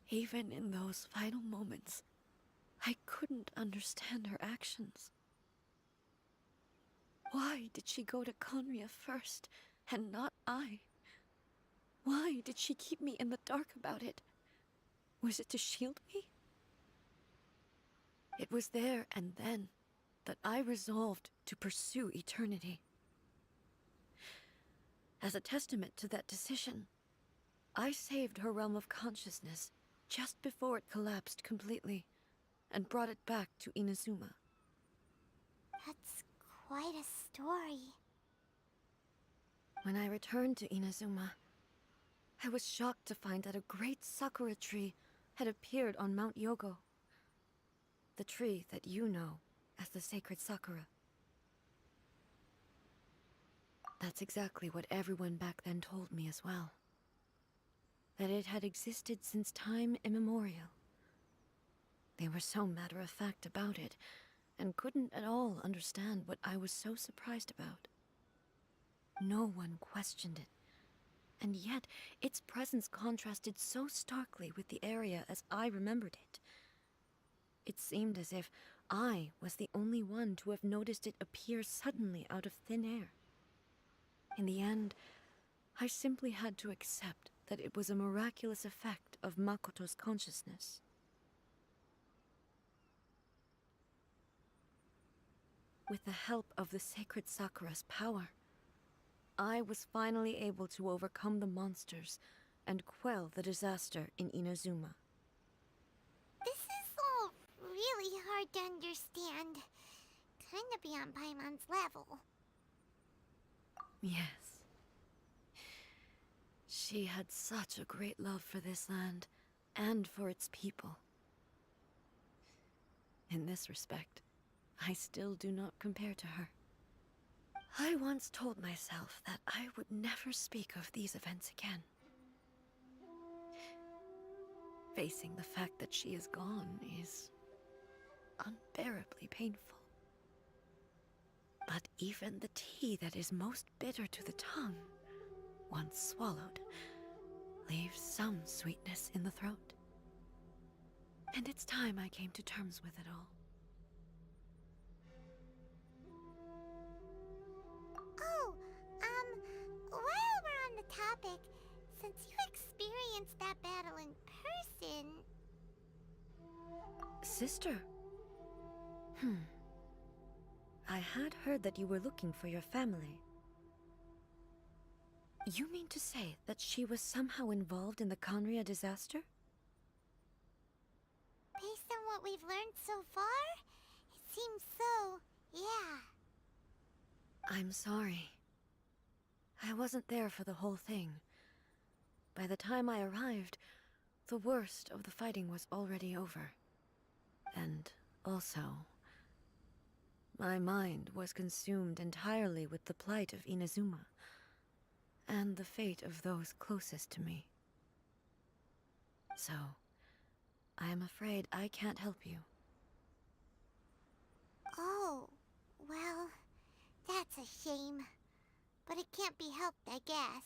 Even in those final moments, I couldn't understand her actions. Why did she go to Conria first, and not I? Why did she keep me in the dark about it? Was it to shield me? It was there and then that I resolved to pursue eternity. As a testament to that decision, I saved her realm of consciousness just before it collapsed completely, and brought it back to Inazuma. That's quite a story. When I returned to Inazuma, I was shocked to find that a great sakura tree had appeared on Mount Yogo. The tree that you know as the sacred sakura. That's exactly what everyone back then told me as well. That it had existed since time immemorial. They were so matter-of-fact about it, and couldn't at all understand what I was so surprised about. No one questioned it, and yet its presence contrasted so starkly with the area as I remembered it. It seemed as if I was the only one to have noticed it appear suddenly out of thin air. In the end, I simply had to accept that it was a miraculous effect of Makoto's consciousness. With the help of the sacred Sakura's power, I was finally able to overcome the monsters and quell the disaster in Inazuma. This is all really hard to understand. Kinda beyond Paimon's level. Yes. She had such a great love for this land, and for its people. In this respect, I still do not compare to her. I once told myself that I would never speak of these events again. Facing the fact that she is gone is unbearably painful. But even the tea that is most bitter to the tongue, once swallowed, leaves some sweetness in the throat. And it's time I came to terms with it all. Oh, while we're on the topic, since you experienced that battle in person... Sister? I had heard that you were looking for your family. You mean to say that she was somehow involved in the Conria disaster? Based on what we've learned so far, it seems so, yeah. I'm sorry. I wasn't there for the whole thing. By the time I arrived, the worst of the fighting was already over. And also, my mind was consumed entirely with the plight of Inazuma, and the fate of those closest to me. So, I am afraid I can't help you. Oh, well, that's a shame. But it can't be helped, I guess.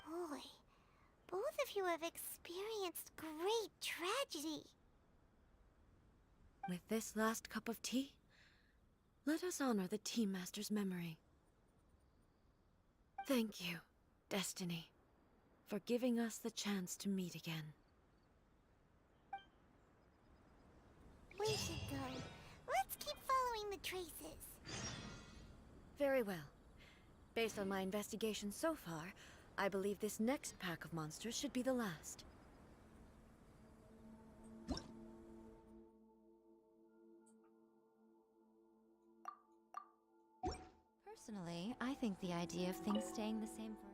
Boy, both of you have experienced great tragedy. With this last cup of tea, let us honor the Tea Master's memory. Thank you, Destiny, for giving us the chance to meet again. We should go. Let's keep following the traces. Very well. Based on my investigation so far, I believe this next pack of monsters should be the last. Personally, I think the idea of things staying the same for...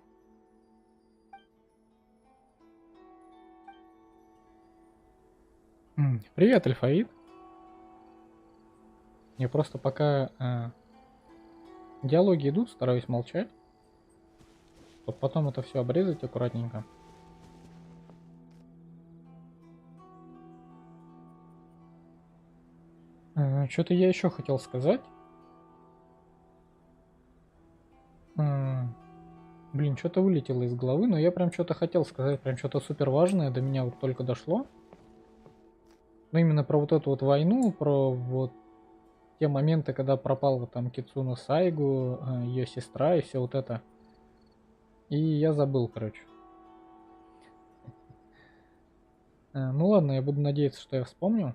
Привет, Альфаид. Я просто пока диалоги идут, стараюсь молчать, чтобы потом это все обрезать аккуратненько. Что-то я еще хотел сказать. Блин, что-то вылетело из головы, но я прям что-то хотел сказать, прям что-то супер важное, до меня вот только дошло. Ну, именно про вот эту вот войну, про вот те моменты, когда пропал вот там Кицуна Сайгу, ее сестра и все вот это. И я забыл, короче. Ну ладно, я буду надеяться, что я вспомню.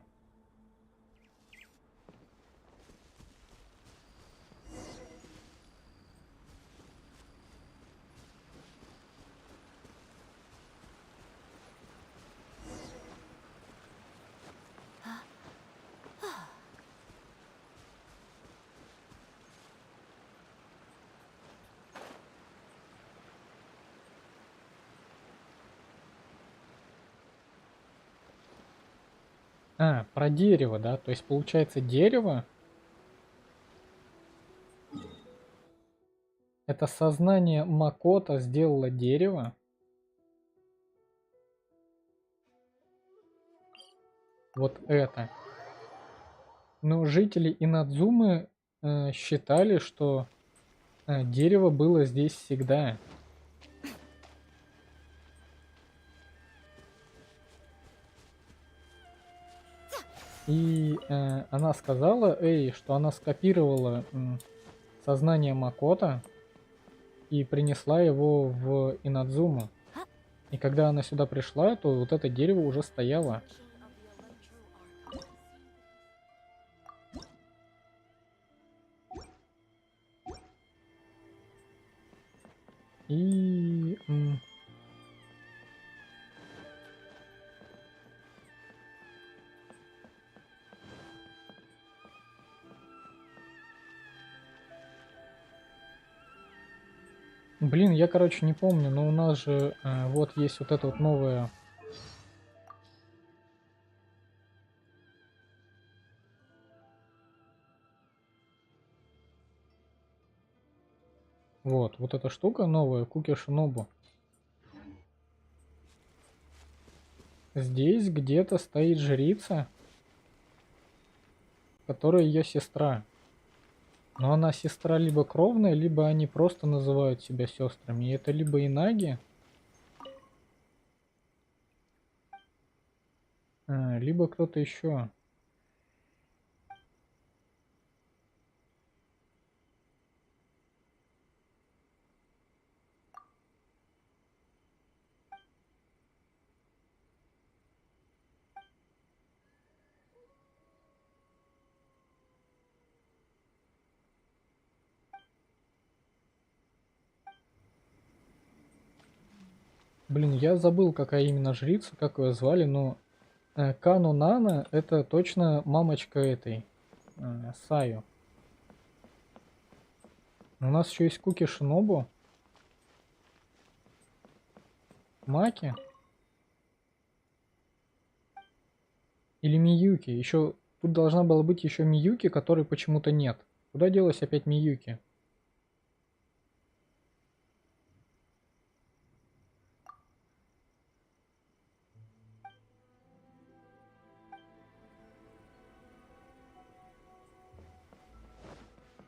А, про дерево, да? То есть получается дерево это сознание Макото сделало дерево. Вот это. Но жители Инадзумы считали, что дерево было здесь всегда. И она сказала Эй, что она скопировала сознание Макото и принесла его в Инадзуму. И когда она сюда пришла, то вот это дерево уже стояло. И... Блин, я, короче, не помню, но у нас же вот есть вот это вот новое... Вот эта штука новая, Куки Шинобу. Здесь где-то стоит жрица, которая ее сестра. Но она сестра либо кровная, либо они просто называют себя сестрами. И это либо Инаги, либо кто-то еще. Блин, я забыл, какая именно жрица, как ее звали, но Кану Нана это точно мамочка этой Саю. У нас еще есть Куки Шинобу. Маки. Или Миюки. Еще тут должна была быть еще Миюки, которой почему-то нет. Куда делась опять Миюки?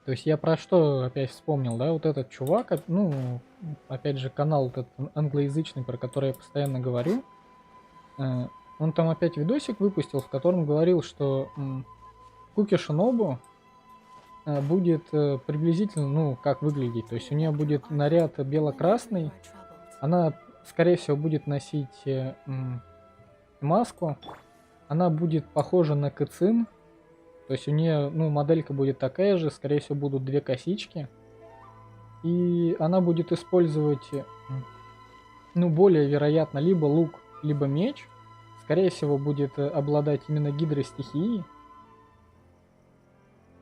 То есть я про что опять вспомнил, да? Вот этот чувак, ну, опять же, канал этот англоязычный, про который я постоянно говорю. Он там опять видосик выпустил, в котором говорил, что Куки Шинобу будет приблизительно, ну, как выглядеть. То есть у нее будет наряд бело-красный. Она, скорее всего, будет носить маску. Она будет похожа на Кэцин. То есть у нее, ну, моделька будет такая же. Скорее всего, будут две косички. И она будет использовать, ну, более вероятно, либо лук, либо меч. Скорее всего, будет обладать именно гидростихией.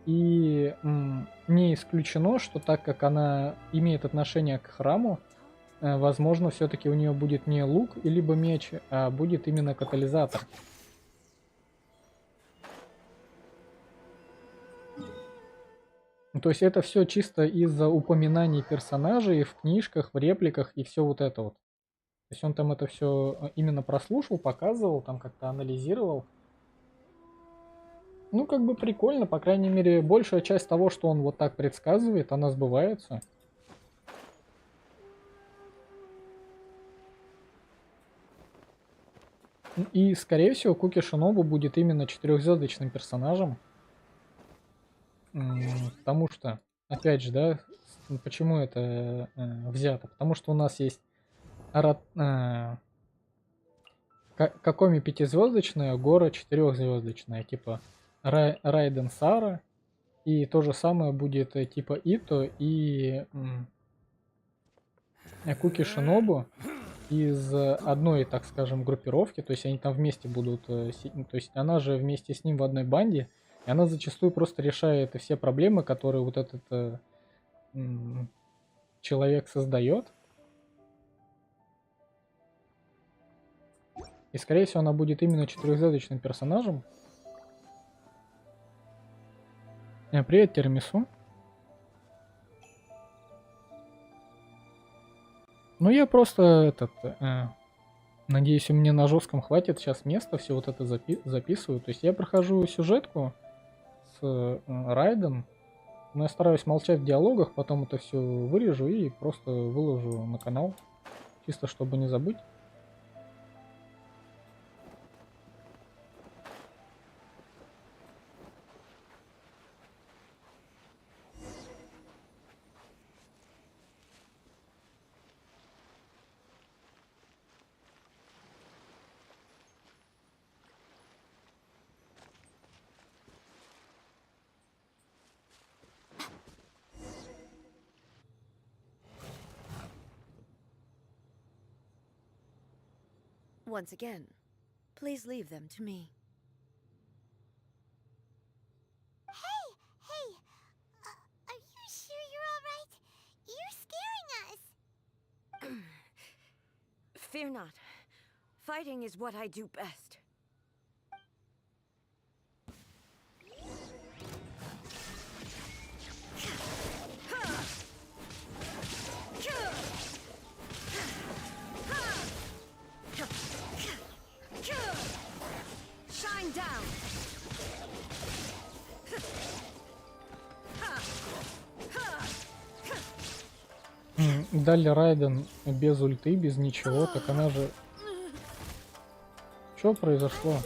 И не исключено, что так как она имеет отношение к храму, возможно, все-таки у нее будет не лук либо меч, а будет именно катализатор. То есть это все чисто из-за упоминаний персонажей в книжках, в репликах и все вот это вот. То есть он там это все именно прослушал, показывал, там как-то анализировал. Ну, как бы прикольно, по крайней мере, большая часть того, что он вот так предсказывает, она сбывается. И, скорее всего, Куки Шинобу будет именно четырехзвездочным персонажем. Потому что, опять же, да, почему это взято? Потому что у нас есть Какоми пятизвездочная, Гора четырехзвездочная, типа Райден Сара. И то же самое будет типа Ито и Куки Шинобу из одной, так скажем, группировки. То есть они там вместе будут, то есть она же вместе с ним в одной банде. И она зачастую просто решает все проблемы, которые вот этот человек создает. И скорее всего она будет именно четырехзвездочным персонажем. Привет, Термису. Ну я просто надеюсь, у меня на жестком хватит сейчас места, все вот это записываю. То есть я прохожу сюжетку с райдом, но я стараюсь молчать в диалогах, потом это все вырежу и просто выложу на канал, чисто чтобы не забыть. Once again, please leave them to me. Hey! Are you sure you're all right? You're scaring us! Fear not. Fighting is what I do best. Shine down. Дали Райден без ульты, без ничего, так она же... Что произошло?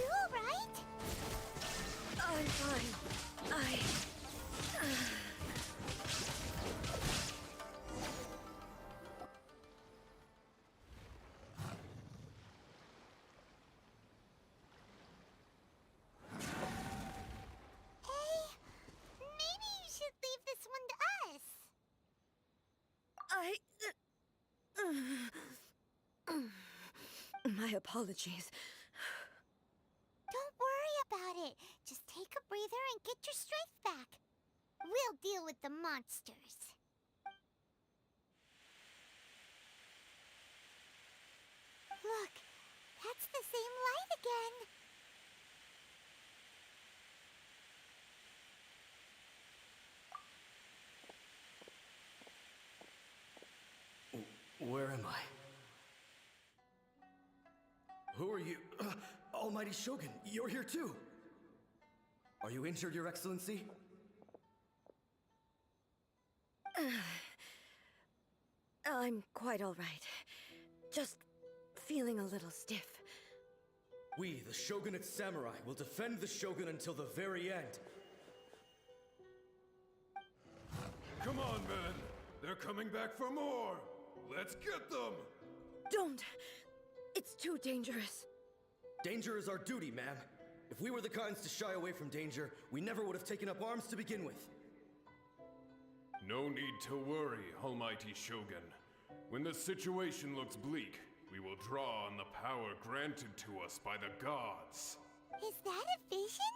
My apologies. Don't worry about it. Just take a breather and get your strength back. We'll deal with the monsters. Look, that's the same light again. Where am I? Who are you? Almighty Shogun, you're here too! Are you injured, Your Excellency? I'm quite all right. Just feeling a little stiff. We, the Shogunate Samurai, will defend the Shogun until the very end. Come on, men! They're coming back for more! Let's get them! Don't! It's too dangerous. Danger is our duty, ma'am. If we were the kinds to shy away from danger, we never would have taken up arms to begin with. No need to worry, Almighty Shogun. When the situation looks bleak, we will draw on the power granted to us by the gods. Is that a vision?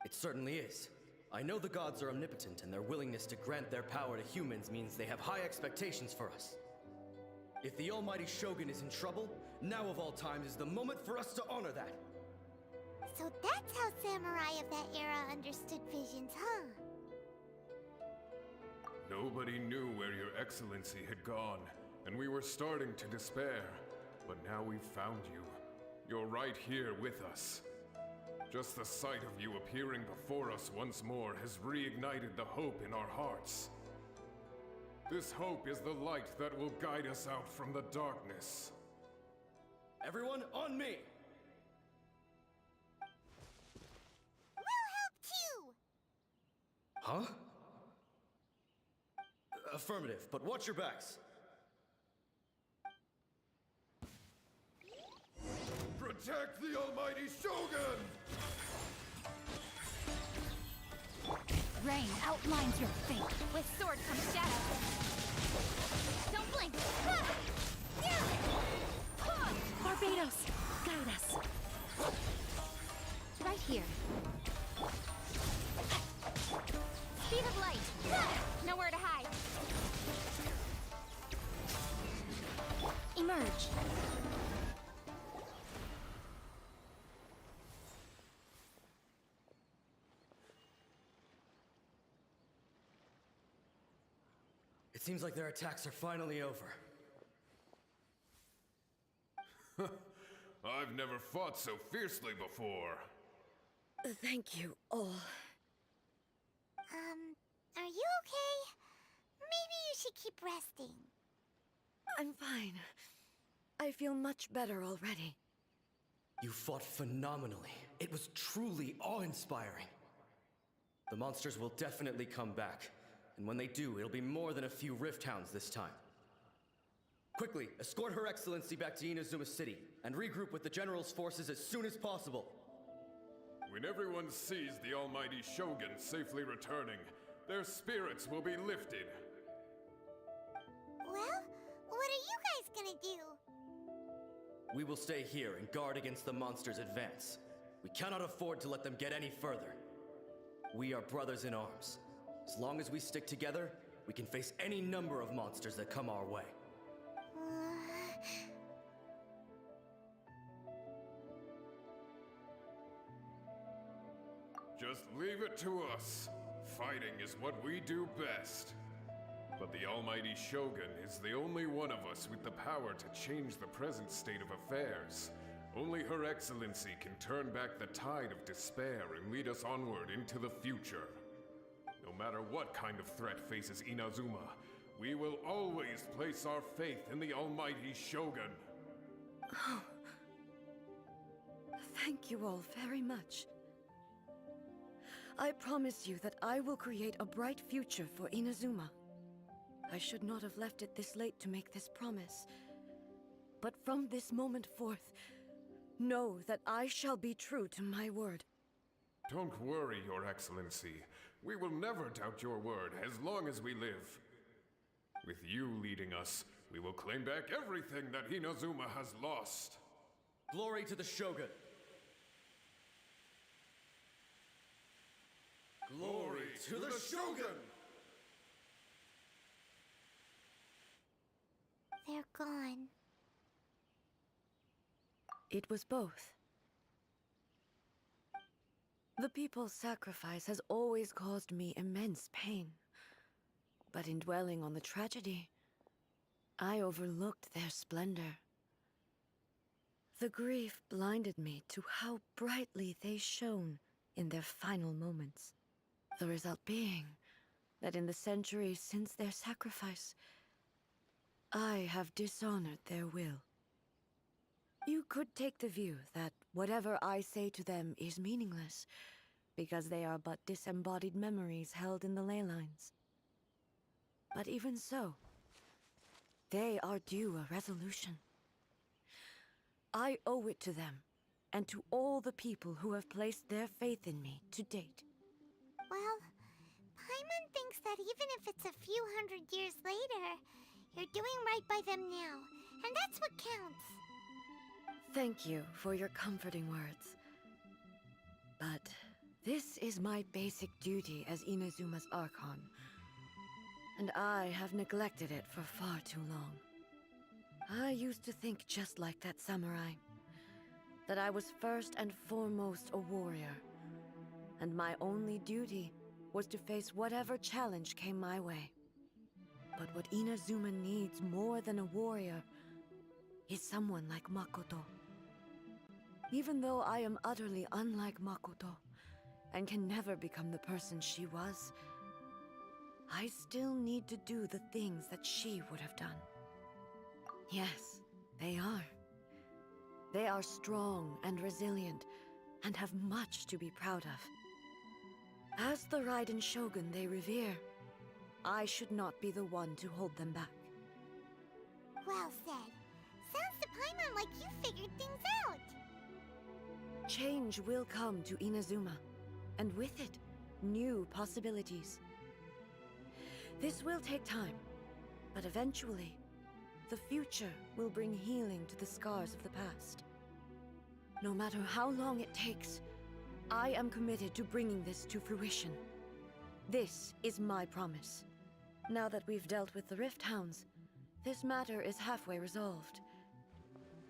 It certainly is. I know the gods are omnipotent, and their willingness to grant their power to humans means they have high expectations for us. If the Almighty Shogun is in trouble, now of all times is the moment for us to honor that. So that's how samurai of that era understood visions, huh? Nobody knew where Your Excellency had gone, and we were starting to despair. But now we've found you. You're right here with us. Just the sight of you appearing before us once more has reignited the hope in our hearts. This hope is the light that will guide us out from the darkness. Everyone, on me! We'll help too! Huh? Affirmative, but watch your backs. Protect the Almighty Shogun! Rain outlines your fate. With sword comes shadow. Don't blink. Barbados, guide us. Right here. Speed of light. Nowhere to hide. Emerge. It seems like their attacks are finally over. I've never fought so fiercely before. Thank you all. Are you okay? Maybe you should keep resting. I'm fine. I feel much better already. You fought phenomenally. It was truly awe-inspiring. The monsters will definitely come back. And when they do, it'll be more than a few Rift Hounds this time. Quickly, escort Her Excellency back to Inazuma City, and regroup with the General's forces as soon as possible. When everyone sees the almighty Shogun safely returning, their spirits will be lifted. Well, what are you guys gonna do? We will stay here and guard against the monsters' advance. We cannot afford to let them get any further. We are brothers in arms. As long as we stick together, we can face any number of monsters that come our way. Just leave it to us. Fighting is what we do best. But the almighty Shogun is the only one of us with the power to change the present state of affairs. Only Her Excellency can turn back the tide of despair and lead us onward into the future. No matter what kind of threat faces Inazuma, we will always place our faith in the almighty Shogun. Oh. Thank you all very much. I promise you that I will create a bright future for Inazuma. I should not have left it this late to make this promise. But from this moment forth, know that I shall be true to my word. Don't worry, Your Excellency. We will never doubt your word as long as we live. With you leading us, we will claim back everything that Inazuma has lost. Glory to the Shogun! Glory to the Shogun! They're gone. It was both. The people's sacrifice has always caused me immense pain. But in dwelling on the tragedy, I overlooked their splendor. The grief blinded me to how brightly they shone in their final moments. The result being that in the centuries since their sacrifice, I have dishonored their will. You could take the view that whatever I say to them is meaningless, because they are but disembodied memories held in the ley lines. But even so, they are due a resolution. I owe it to them, and to all the people who have placed their faith in me to date. Well, Paimon thinks that even if it's a few hundred years later, you're doing right by them now, and that's what counts. Thank you for your comforting words. But this is my basic duty as Inazuma's Archon, and I have neglected it for far too long. I used to think just like that samurai, that I was first and foremost a warrior, and my only duty was to face whatever challenge came my way. But what Inazuma needs more than a warrior is someone like Makoto. Even though I am utterly unlike Makoto, and can never become the person she was, I still need to do the things that she would have done. Yes, they are. They are strong and resilient, and have much to be proud of. As the Raiden Shogun they revere, I should not be the one to hold them back. Well said. Sounds to Paimon like you figured things out. Change will come to Inazuma, and with it, new possibilities. This will take time, but eventually, the future will bring healing to the scars of the past. No matter how long it takes, I am committed to bringing this to fruition. This is my promise. Now that we've dealt with the Rift Hounds, this matter is halfway resolved.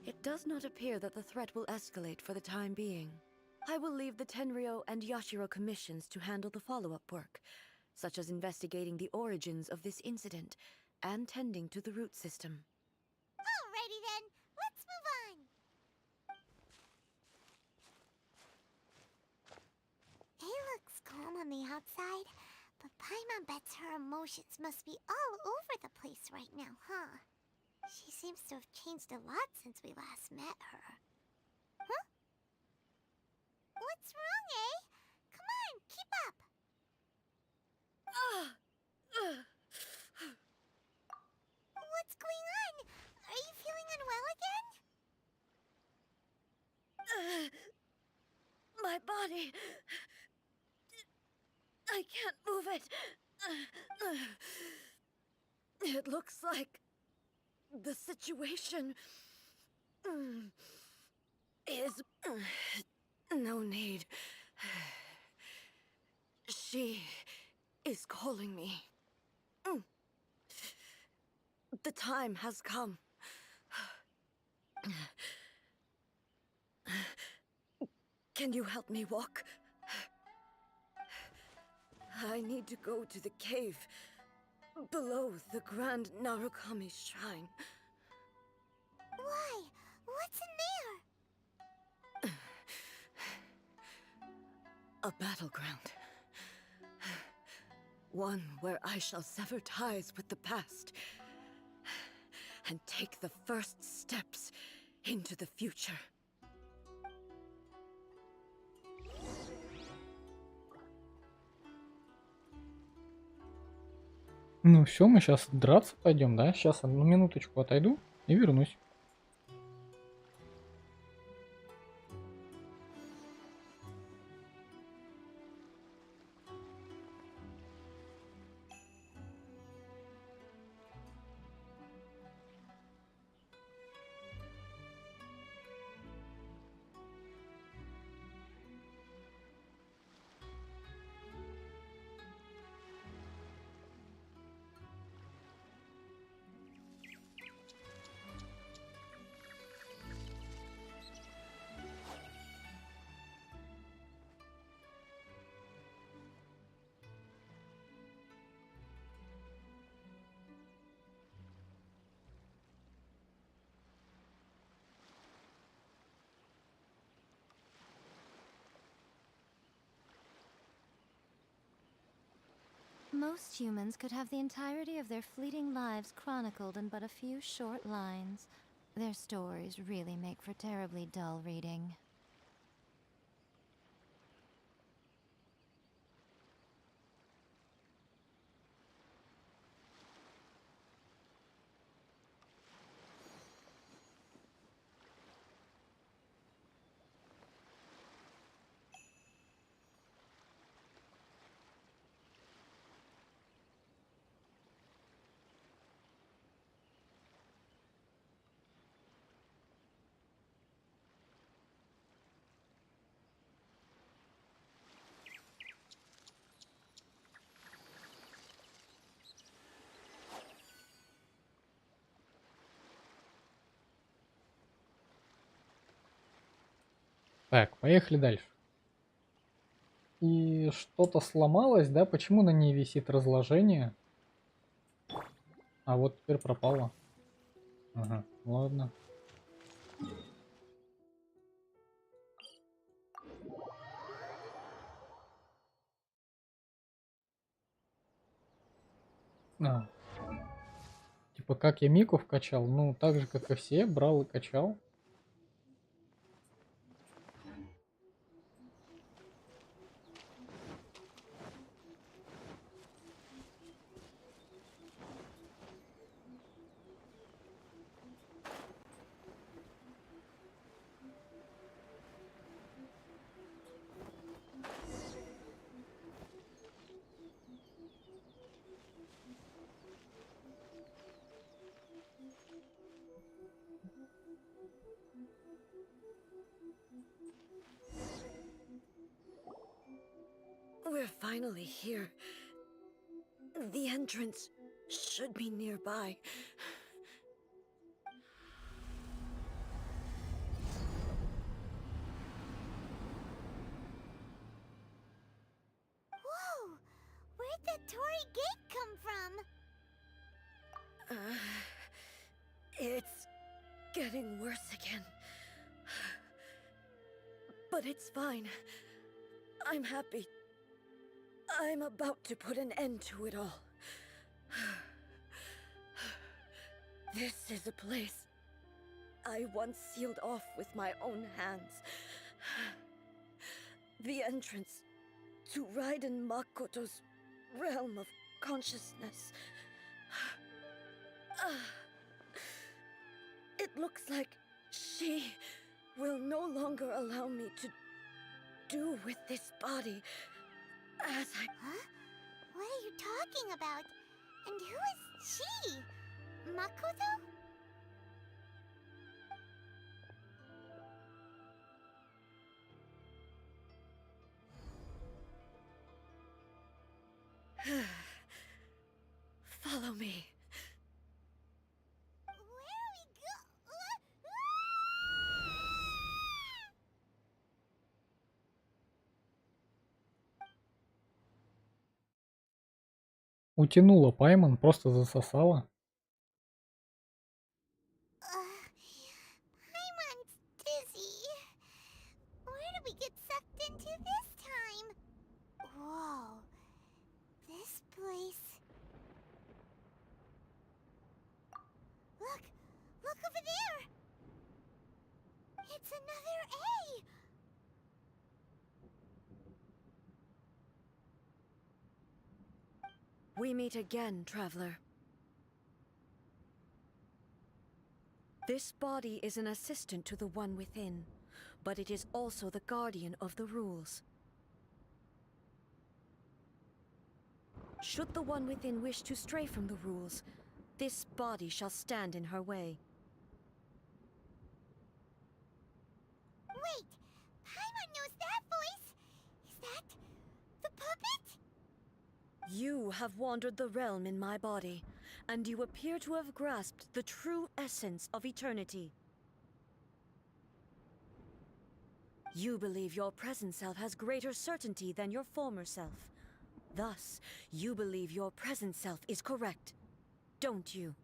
It does not appear that the threat will escalate for the time being. I will leave the Tenryo and Yashiro commissions to handle the follow-up work, such as investigating the origins of this incident and tending to the root system. Alrighty then, let's move on. It looks calm on the outside, but Paimon bets her emotions must be all over the place right now, huh? She seems to have changed a lot since we last met her. Huh? What's wrong, eh? Come on, keep up! What's going on? Are you feeling unwell again? My body... I can't move it. It looks like the situation is no need. She is calling me. The time has come. Can you help me walk? I need to go to the cave below the Grand Narukami Shrine. Why? What's in there? A battleground. One where I shall sever ties with the past and take the first steps into the future. Ну все, мы сейчас драться пойдем, да? Сейчас одну минуточку отойду и вернусь. Most humans could have the entirety of their fleeting lives chronicled in but a few short lines. Their stories really make for terribly dull reading. Так, поехали дальше. И что-то сломалось, да? Почему на ней висит разложение? А вот теперь пропало. Ага, ладно. А. Типа как я Мику вкачал? Ну, так же, как и все, брал и качал. We're finally here. The entrance should be nearby. Whoa! Where'd that Torii gate come from? It's getting worse again. But it's fine. I'm happy. I'm about to put an end to it all. This is a place I once sealed off with my own hands. The entrance to Raiden Makoto's realm of consciousness. It looks like she will no longer allow me to do with this body as I... Huh? What are you talking about? And who is she? Makoto? Follow me. Where are we go? Утянула Пайман, просто засосала. Paimon's dizzy. Where did we get sucked into this time? Whoa. This place... Look! Look over there! It's another A! We meet again, traveler. This body is an assistant to the one within, but it is also the guardian of the rules. Should the one within wish to stray from the rules, this body shall stand in her way. Wait! Paimon knows that voice! Is that... the puppet? You have wandered the realm in my body, and you appear to have grasped the true essence of eternity. You believe your present self has greater certainty than your former self. Thus, you believe your present self is correct, don't you?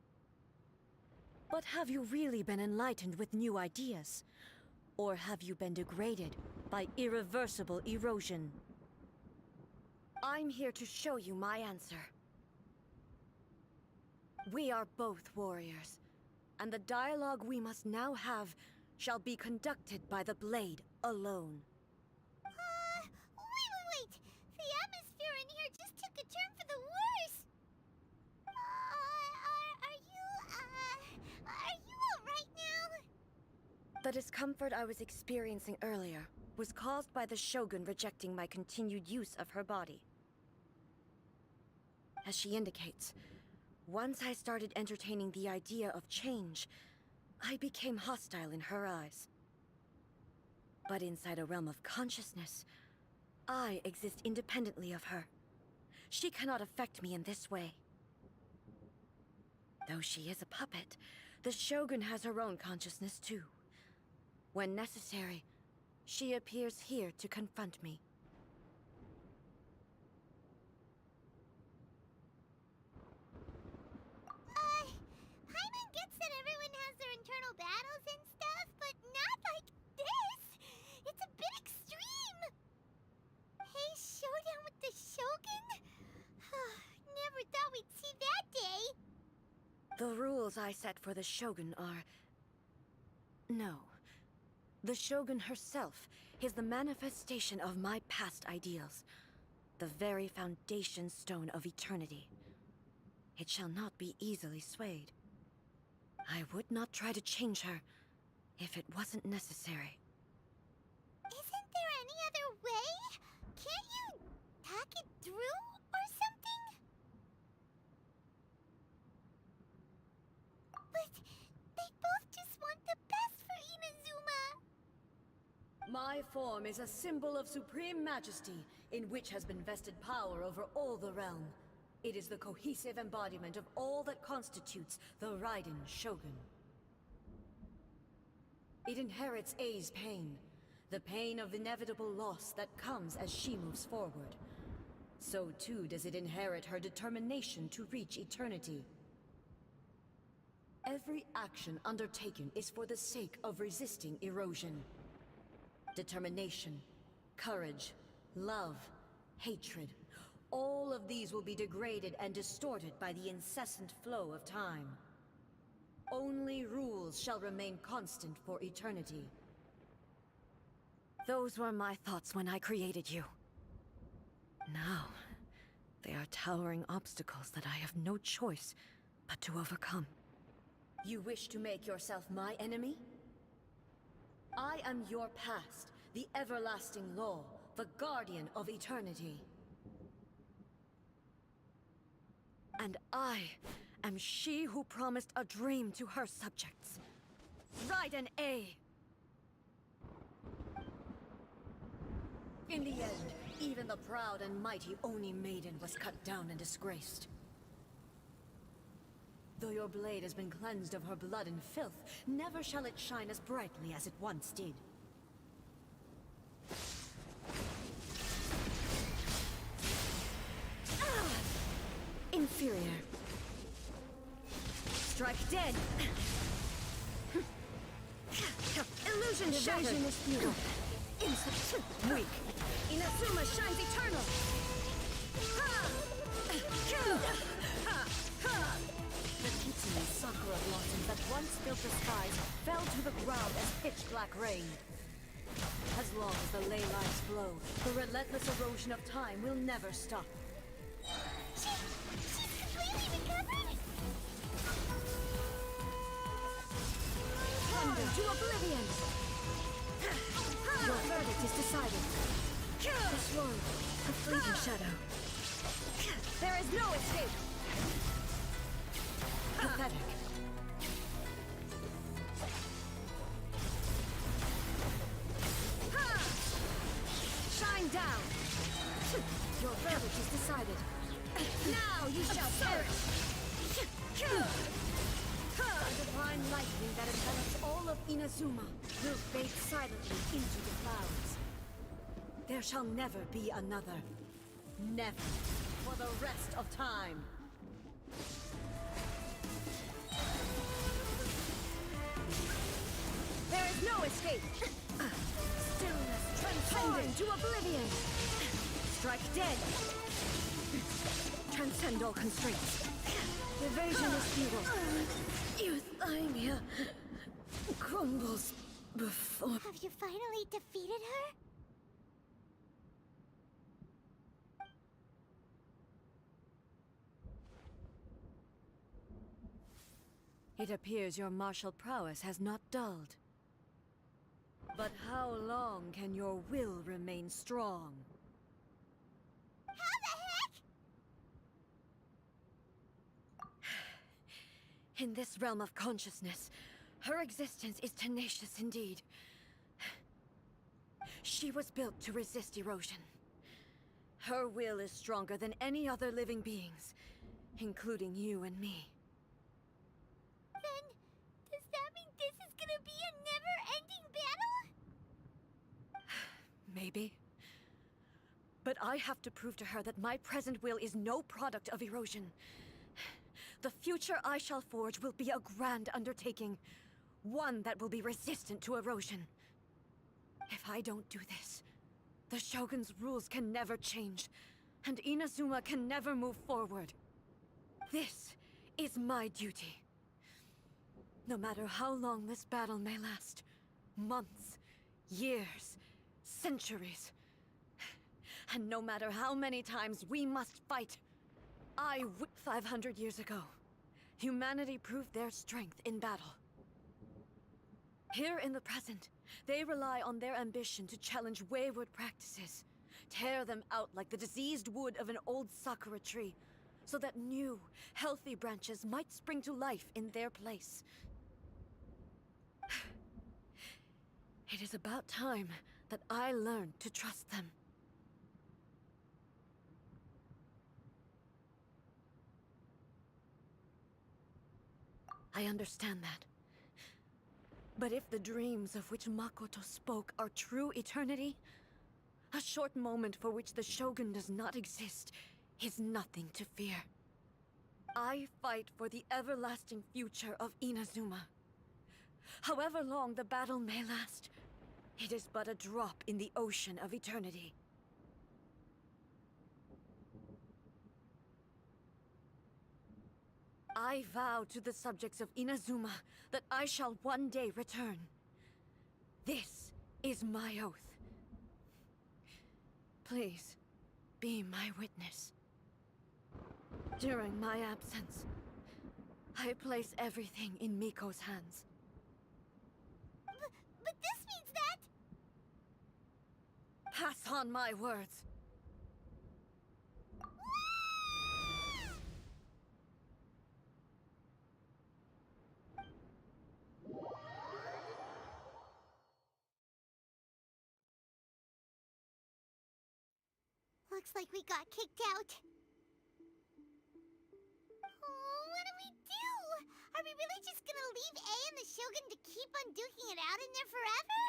But have you really been enlightened with new ideas? Or have you been degraded by irreversible erosion? I'm here to show you my answer. We are both warriors, and the dialogue we must now have shall be conducted by the blade alone. Wait! The atmosphere in here just took a turn for the worse! Are you alright now? The discomfort I was experiencing earlier was caused by the Shogun rejecting my continued use of her body. As she indicates, once I started entertaining the idea of change, I became hostile in her eyes. But inside a realm of consciousness, I exist independently of her. She cannot affect me in this way. Though she is a puppet, the Shogun has her own consciousness too. When necessary, she appears here to confront me. Paimon gets that everyone has their internal battles and stuff, but not like this! It's a bit extreme! Hey, showdown with the Shogun? Never thought we'd see that day! The rules I set for the Shogun are... No. The Shogun herself is the manifestation of my past ideals. The very foundation stone of eternity. It shall not be easily swayed. I would not try to change her if it wasn't necessary. Isn't there any other way? Can't you talk it through or something? But they both just want the best for Inazuma. My form is a symbol of supreme majesty, in which has been vested power over all the realm. It is the cohesive embodiment of all that constitutes the Raiden Shogun. It inherits Ei's pain, the pain of inevitable loss that comes as she moves forward. So too does it inherit her determination to reach eternity. Every action undertaken is for the sake of resisting erosion. Determination, courage, love, hatred. All of these will be degraded and distorted by the incessant flow of time. Only rules shall remain constant for eternity. Those were my thoughts when I created you. Now, they are towering obstacles that I have no choice but to overcome. You wish to make yourself my enemy? I am your past, the everlasting law, the guardian of eternity. And I am she who promised a dream to her subjects. Raiden Ei! In the end, even the proud and mighty Oni Maiden was cut down and disgraced. Though your blade has been cleansed of her blood and filth, never shall it shine as brightly as it once did. Inferior. Strike dead! Illusion shattered! Is futile. Instant. Weak. Inazuma shines eternal! The Kitsune Sakura blossoms that once filled the skies fell to the ground as pitch-black rain. As long as the ley lines flow, the relentless erosion of time will never stop. She's completely recovered? Thunder to oblivion! Your verdict is decided. This world, a fleeting shadow. There is no escape! Pathetic. Shine down! Your verdict is decided. Now you shall perish! The divine lightning that envelops all of Inazuma will fade silently into the clouds. There shall never be another. Never. For the rest of time. There is no escape! Stillness transcending to oblivion! Strike dead! Transcend all constraints. Evasion is futile. Euthymia crumbles before... Have you finally defeated her? It appears your martial prowess has not dulled. But how long can your will remain strong? How the heck? In this realm of consciousness, her existence is tenacious indeed. She was built to resist erosion. Her will is stronger than any other living beings, including you and me. Then, does that mean this is gonna be a never-ending battle? Maybe. But I have to prove to her that my present will is no product of erosion. The future I shall forge will be a grand undertaking. One that will be resistant to erosion. If I don't do this, the Shogun's rules can never change, and Inazuma can never move forward. This is my duty. No matter how long this battle may last, months, years, centuries, and no matter how many times we must fight, 500 years ago, humanity proved their strength in battle. Here in the present, they rely on their ambition to challenge wayward practices, tear them out like the diseased wood of an old sakura tree, so that new, healthy branches might spring to life in their place. It is about time that I learned to trust them. I understand that. But if the dreams of which Makoto spoke are true eternity, a short moment for which the Shogun does not exist is nothing to fear. I fight for the everlasting future of Inazuma. However long the battle may last, it is but a drop in the ocean of eternity. I vow to the subjects of Inazuma that I shall one day return. This is my oath. Please, be my witness. During my absence, I place everything in Miko's hands. But this means that... Pass on my words. Looks like we got kicked out. Oh, what do we do? Are we really just gonna leave A and the Shogun to keep on duking it out in there forever?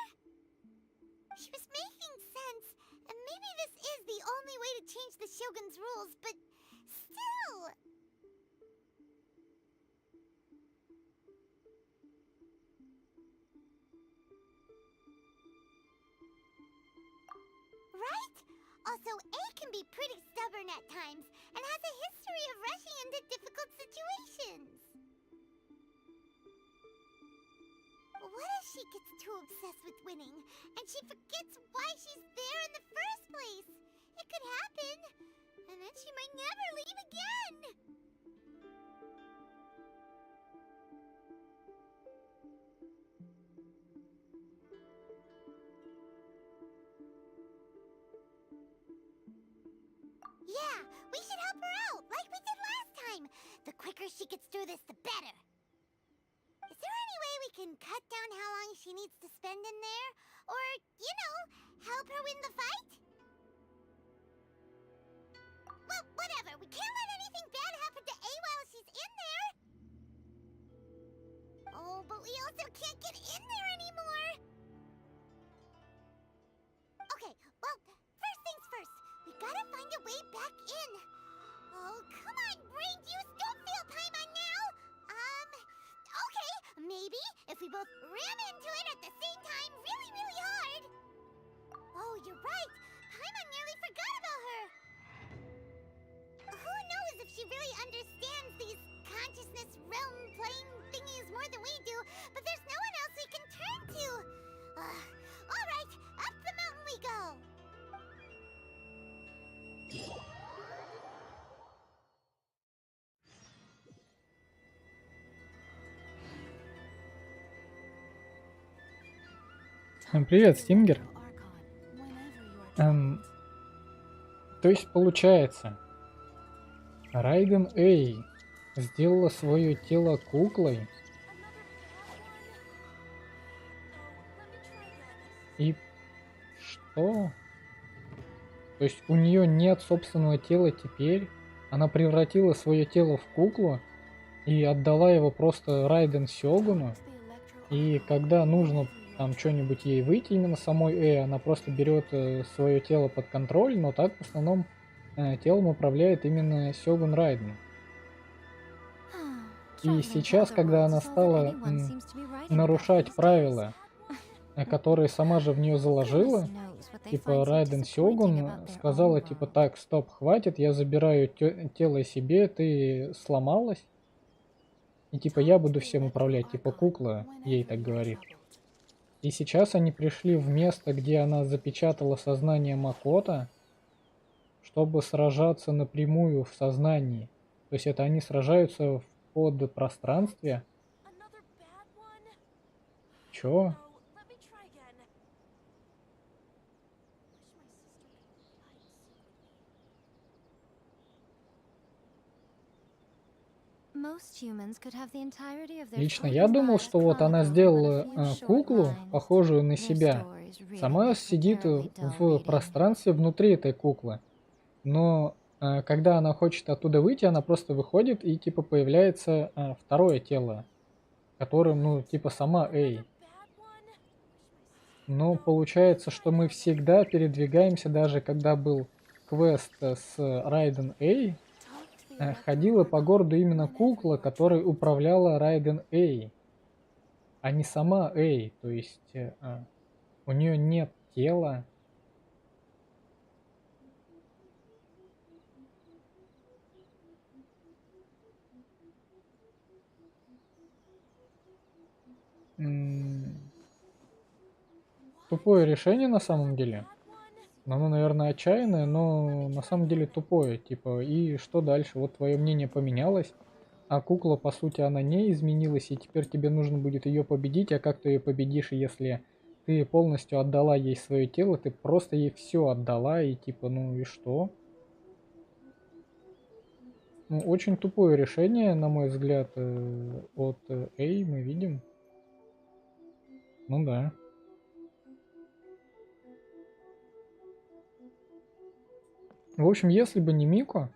She was making sense, and maybe this is the only way to change the Shogun's rules, but still... Right? Also, A can be pretty stubborn at times, and has a history of rushing into difficult situations. What if she gets too obsessed with winning, and she forgets why she's there in the first place? It could happen, and then she might never leave again. Yeah, we should help her out, like we did last time. The quicker she gets through this, the better. Is there any way we can cut down how long she needs to spend in there? Or, you know, help her win the fight? Well, whatever. We can't let anything bad happen to A while she's in there. Oh, but we also can't get in there anymore. Okay, well, first things first. We gotta find a way back in. Oh, come on, brain juice. Don't feel Paimon now. Okay, maybe if we both ram into it at the same time really, really hard. Oh, you're right. Paimon nearly forgot about her. Who knows if she really understands these consciousness realm playing thingies more than we do, but there's no one else we can turn to. All right, up the mountain we go. Привет, Стингер. То есть получается, Райден Эи сделала свое тело куклой и что? То есть у нее нет собственного тела теперь, она превратила свое тело в куклу и отдала его просто Райден Сёгуну, и когда нужно там что-нибудь ей выйти именно самой Эй, она просто берет свое тело под контроль, но так в основном телом управляет именно Сёгун Райден. И сейчас, когда она стала нарушать правила, которые сама же в нее заложила, типа Райден Сёгун сказала типа так, стоп, хватит, я забираю тело себе, ты сломалась, и типа я буду всем управлять, типа кукла ей так говорит. И сейчас они пришли в место, где она запечатала сознание Макото, чтобы сражаться напрямую в сознании. То есть это они сражаются в подпространстве. Чё? Лично я думал, что вот она сделала куклу, похожую на себя, сама сидит в пространстве внутри этой куклы. Но когда она хочет оттуда выйти, она просто выходит и типа появляется второе тело, которым, ну, типа сама Эй. Но получается, что мы всегда передвигаемся, даже когда был квест с Райден Эй, ходила по городу именно кукла, которой управляла Райден Эй, а не сама Эй. То есть у нее нет тела. Тупое решение на самом деле. Оно, наверное, отчаянное, но на самом деле тупое. Типа, и что дальше? Вот твое мнение поменялось, а кукла, по сути, она не изменилась, и теперь тебе нужно будет ее победить. А как ты ее победишь, если ты полностью отдала ей свое тело, ты просто ей все отдала, и типа, ну и что? Ну, очень тупое решение, на мой взгляд, от Эй мы видим. Ну да. В общем, если бы не Мико,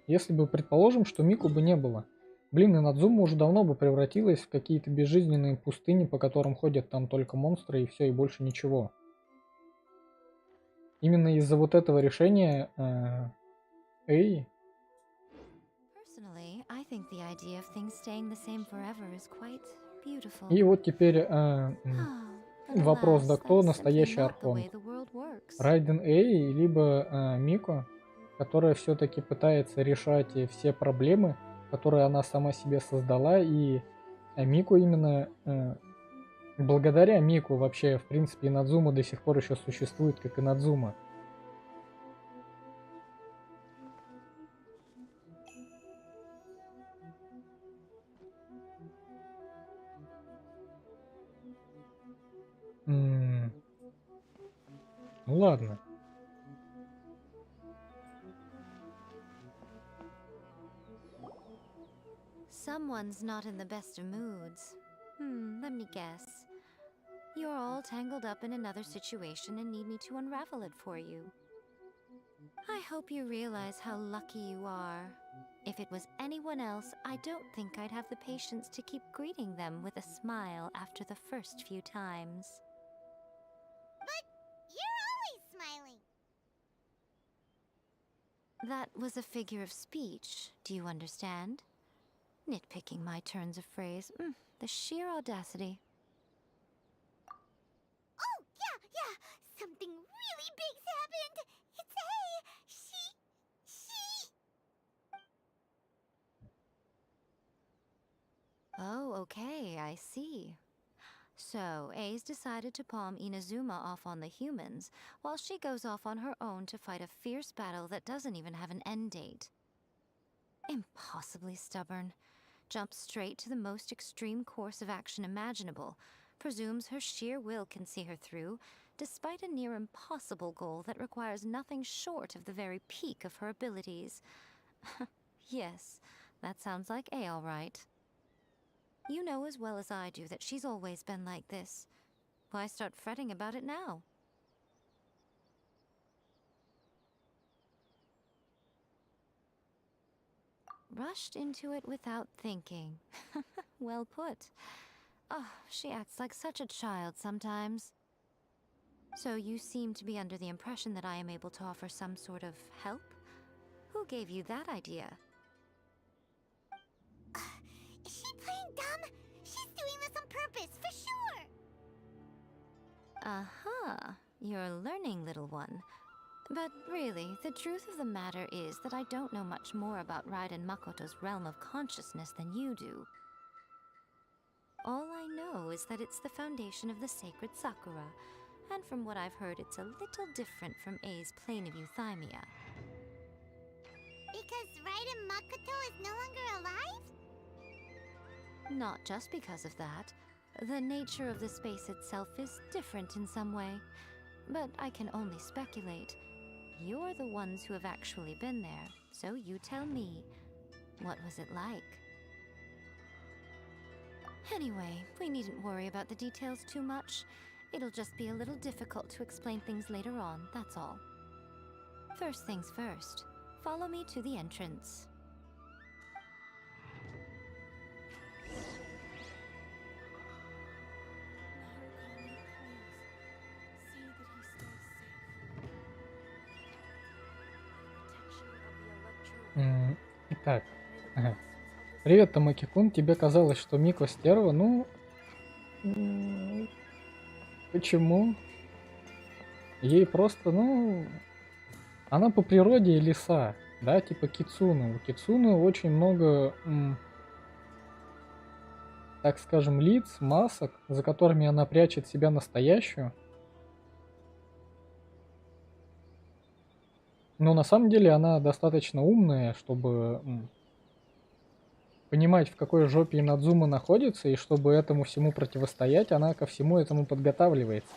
если бы, предположим, что Мику бы не было, блин, Инадзума уже давно бы превратилась в какие-то безжизненные пустыни, по которым ходят там только монстры и все, и больше ничего. Именно из-за вот этого решения Эй. Personally, I think the idea of things staying the same forever is quite beautiful. И вот теперь вопрос, да Alas, кто that's simply настоящий not the way Архонт? the world works. Райден Эй, либо Мико, которая все-таки пытается решать все проблемы, которые она сама себе создала, и Мику именно благодаря Мику вообще, в принципе, Инадзума до сих пор еще существует как Инадзума. Ну ладно. Someone's not in the best of moods. Let me guess. You're all tangled up in another situation and need me to unravel it for you. I hope you realize how lucky you are. If it was anyone else, I don't think I'd have the patience to keep greeting them with a smile after the first few times. But you're always smiling. That was a figure of speech, do you understand? Nitpicking my turns of phrase. The sheer audacity. Oh, yeah. Something really big's happened. It's Hey. She. Oh, okay, I see. So, A's decided to palm Inazuma off on the humans, while she goes off on her own to fight a fierce battle that doesn't even have an end date. Impossibly stubborn. Jumps straight to the most extreme course of action imaginable, presumes her sheer will can see her through, despite a near impossible goal that requires nothing short of the very peak of her abilities. Yes, that sounds like A all right. You know as well as I do that she's always been like this. Why start fretting about it now? Rushed into it without thinking. Well put. Oh, she acts like such a child sometimes. So you seem to be under the impression that I am able to offer some sort of help? Who gave you that idea? Is she playing dumb? She's doing this on purpose, for sure. Aha, you're learning, little one. But really, the truth of the matter is that I don't know much more about Raiden Makoto's realm of consciousness than you do. All I know is that it's the foundation of the sacred Sakura, and from what I've heard, it's a little different from A's plane of euthymia. Because Raiden Makoto is no longer alive? Not just because of that. The nature of the space itself is different in some way. But I can only speculate. You're the ones who have actually been there, so you tell me. What was it like? Anyway, we needn't worry about the details too much. It'll just be a little difficult to explain things later on, that's all. First things first, follow me to the entrance. Итак. Ага. Привет, Тамаки-кун. Тебе казалось, что Мико стерва? Ну... Почему? Ей просто, ну... Она по природе лиса, да, типа кицуны. У кицуны очень много, так скажем, лиц, масок, за которыми она прячет себя настоящую. Но на самом деле она достаточно умная, чтобы понимать, в какой жопе Инадзума находится, и чтобы этому всему противостоять, она ко всему этому подготавливается.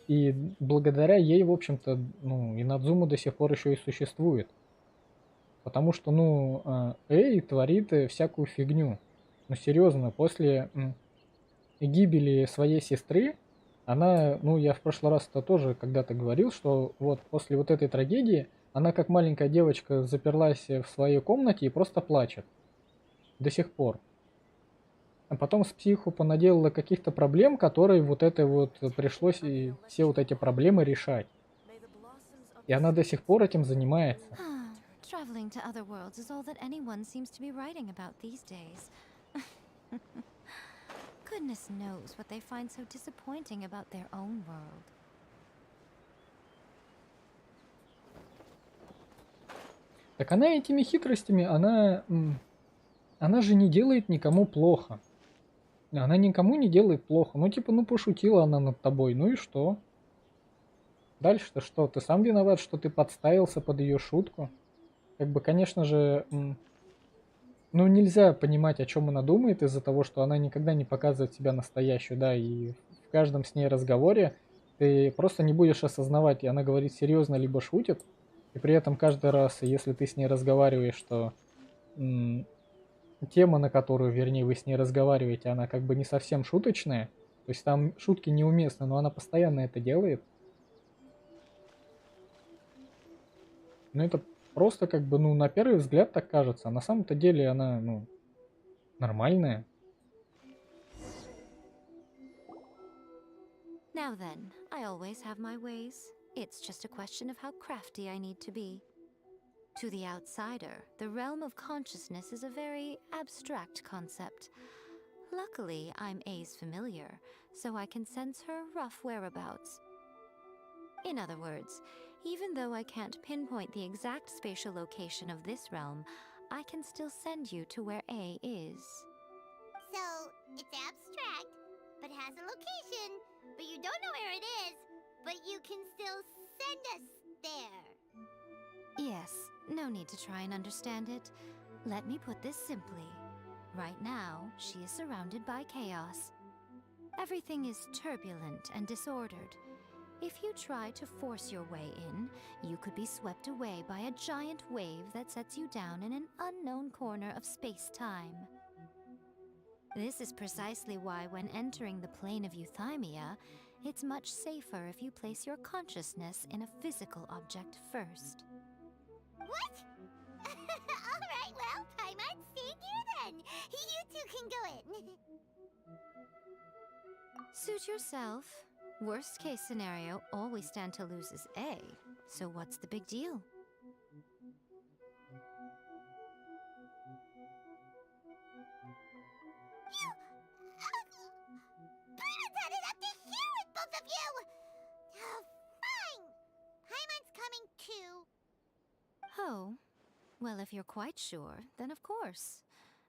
И благодаря ей, в общем-то, ну, Инадзума до сих пор еще и существует. Потому что, ну, Эй творит всякую фигню. Ну, серьезно, после гибели своей сестры, она, ну, я в прошлый раз это тоже когда-то говорил, что вот после вот этой трагедии она как маленькая девочка заперлась в своей комнате и просто плачет. До сих пор. А потом с психу понаделала каких-то проблем, которые вот это вот пришлось и все вот эти проблемы решать. И она до сих пор этим занимается. Traveling to other worlds is all that anyone seems to be writing about these days. Goodness knows what they find so disappointing about their own world. Так она этими хитростями, она же не делает никому плохо. Она никому не делает плохо. Ну, типа, ну, пошутила она над тобой, ну и что? Дальше-то что? Ты сам виноват, что ты подставился под ее шутку? Как бы, конечно же, ну, нельзя понимать, о чем она думает из-за того, что она никогда не показывает себя настоящую, да, и в каждом с ней разговоре ты просто не будешь осознавать, и она говорит серьезно, либо шутит, и при этом каждый раз, если ты с ней разговариваешь, что тема, на которую, вернее, вы с ней разговариваете, она как бы не совсем шуточная, то есть там шутки неуместны, но она постоянно это делает. Ну, это просто как бы, ну, на первый взгляд так кажется, а на самом-то деле она, ну, нормальная. Now then, I always have my ways. It's just a question of how crafty I need to be. To the outsider, the realm of consciousness is a very abstract concept. Luckily, I'm A's familiar, so I can sense her rough whereabouts. In other words, even though I can't pinpoint the exact spatial location of this realm, I can still send you to where A is. So, it's abstract, but has a location, but you don't know where it is, but you can still send us there. Yes, no need to try and understand it. Let me put this simply. Right now, she is surrounded by chaos. Everything is turbulent and disordered. If you try to force your way in, you could be swept away by a giant wave that sets you down in an unknown corner of space-time. This is precisely why when entering the plane of euthymia, it's much safer if you place your consciousness in a physical object first. What? Alright, well, I'm seeing you then. You two can go in. Suit yourself. Worst case scenario, all we stand to lose is A. So what's the big deal? Paimon had it up to here with both of you! Oh, fine! Paimon's coming too. Oh, well, if you're quite sure, then of course.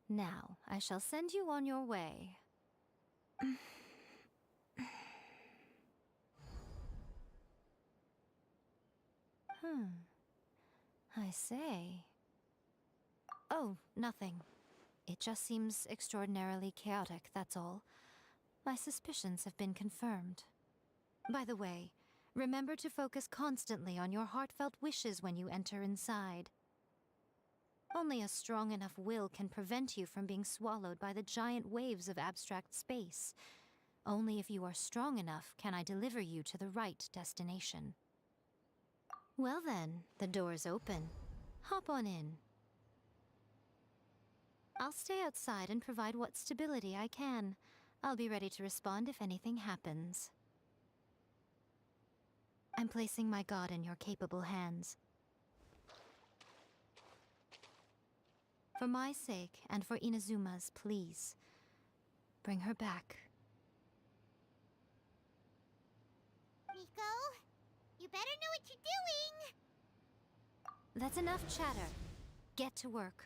Now, I shall send you on your way. I say. Oh, nothing. It just seems extraordinarily chaotic, that's all. My suspicions have been confirmed. By the way, remember to focus constantly on your heartfelt wishes when you enter inside. Only a strong enough will can prevent you from being swallowed by the giant waves of abstract space. Only if you are strong enough can I deliver you to the right destination. Well then, the door's open. Hop on in. I'll stay outside and provide what stability I can. I'll be ready to respond if anything happens. I'm placing my god in your capable hands. For my sake and for Inazuma's, please. Bring her back. Miko, you better know what you're doing! That's enough chatter. Get to work.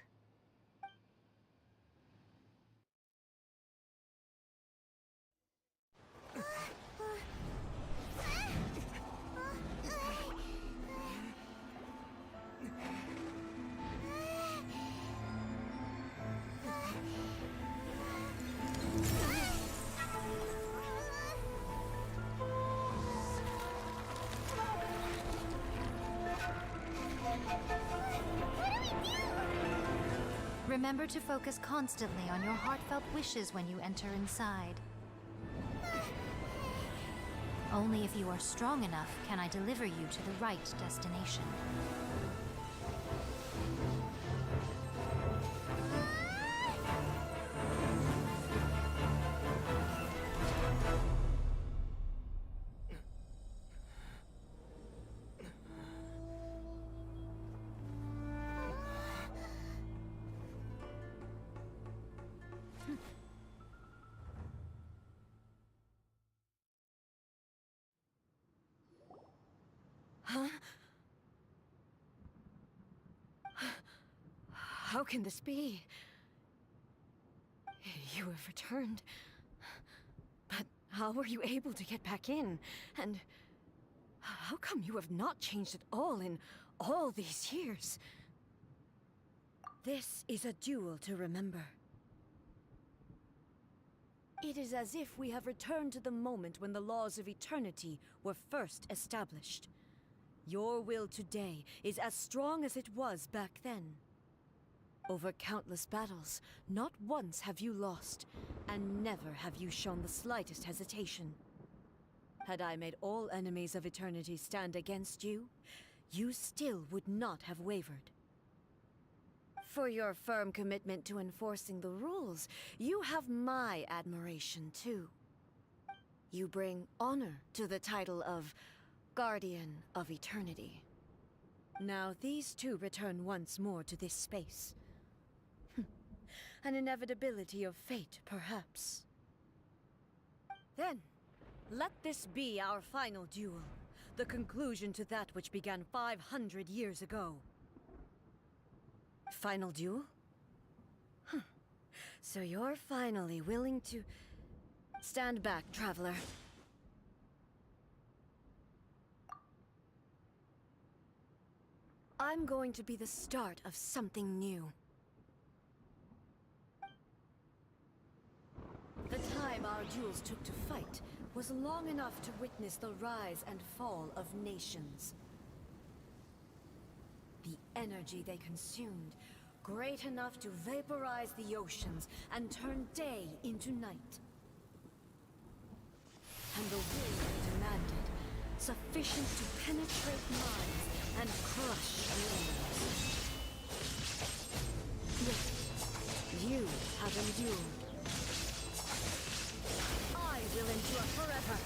Remember to focus constantly on your heartfelt wishes when you enter inside. Only if you are strong enough can I deliver you to the right destination. Huh? How can this be? You have returned. But how were you able to get back in? And how come you have not changed at all in all these years? This is a duel to remember. It is as if we have returned to the moment when the laws of eternity were first established. Your will today is as strong as it was back then. Over countless battles, not once have you lost, and never have you shown the slightest hesitation. Had I made all enemies of eternity stand against you, you still would not have wavered. For your firm commitment to enforcing the rules, you have my admiration too. You bring honor to the title of Guardian of Eternity. Now these two return once more to this space. An inevitability of fate, perhaps. Then, let this be our final duel, the conclusion to that which began 500 years ago. Final duel? Huh. So you're finally willing to... Stand back, traveler. I'm going to be the start of something new. The time our duels took to fight was long enough to witness the rise and fall of nations. The energy they consumed, great enough to vaporize the oceans and turn day into night. And the will they demanded, sufficient to penetrate minds and crush dreams. Yet, you have endured. I will endure forever.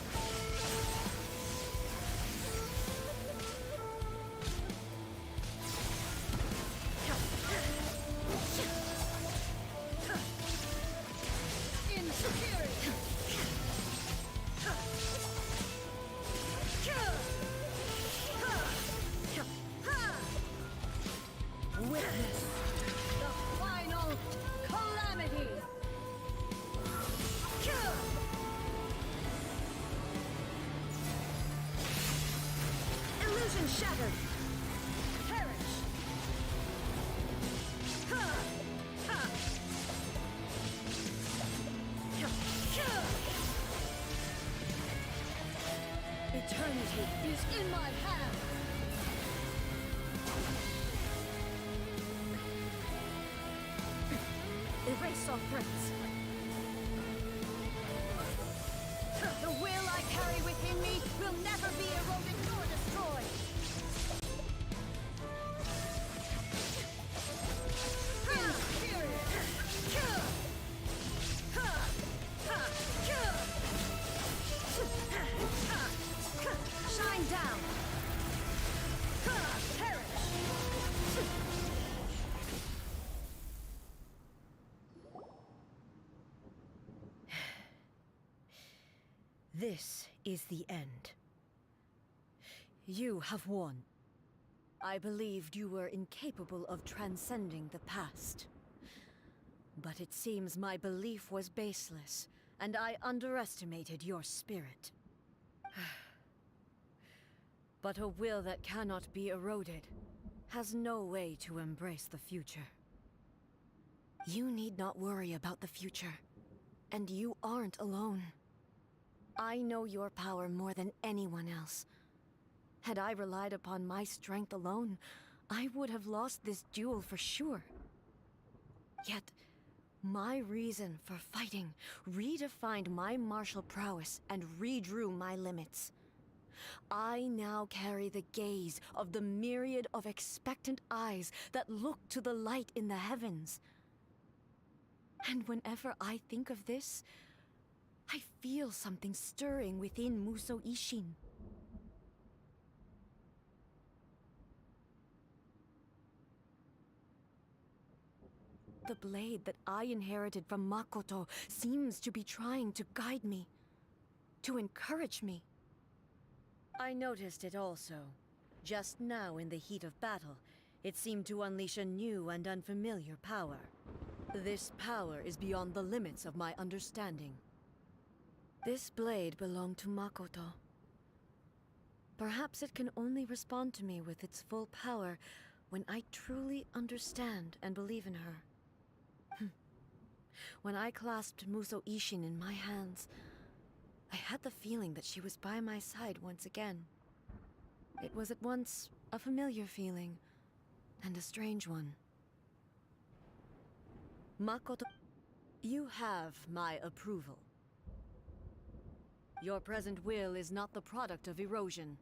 Witness the final calamity! Illusion shattered! Perish! Eternity is in my hand! Erase all threats. The will I carry within me will never be eroded nor destroyed. Shine down. Perish. This is the end. You have won. I believed you were incapable of transcending the past. But it seems my belief was baseless, and I underestimated your spirit. But a will that cannot be eroded has no way to embrace the future. You need not worry about the future, and you aren't alone. I know your power more than anyone else. Had I relied upon my strength alone, I would have lost this duel for sure. Yet, my reason for fighting redefined my martial prowess and redrew my limits. I now carry the gaze of the myriad of expectant eyes that look to the light in the heavens. And whenever I think of this, I feel something stirring within Musou Ishin. The blade that I inherited from Makoto seems to be trying to guide me, to encourage me. I noticed it also. Just now in the heat of battle, it seemed to unleash a new and unfamiliar power. This power is beyond the limits of my understanding. This blade belonged to Makoto. Perhaps it can only respond to me with its full power when I truly understand and believe in her. When I clasped Musou Ishin in my hands, I had the feeling that she was by my side once again. It was at once a familiar feeling and a strange one. Makoto, you have my approval. Your present will is not the product of erosion.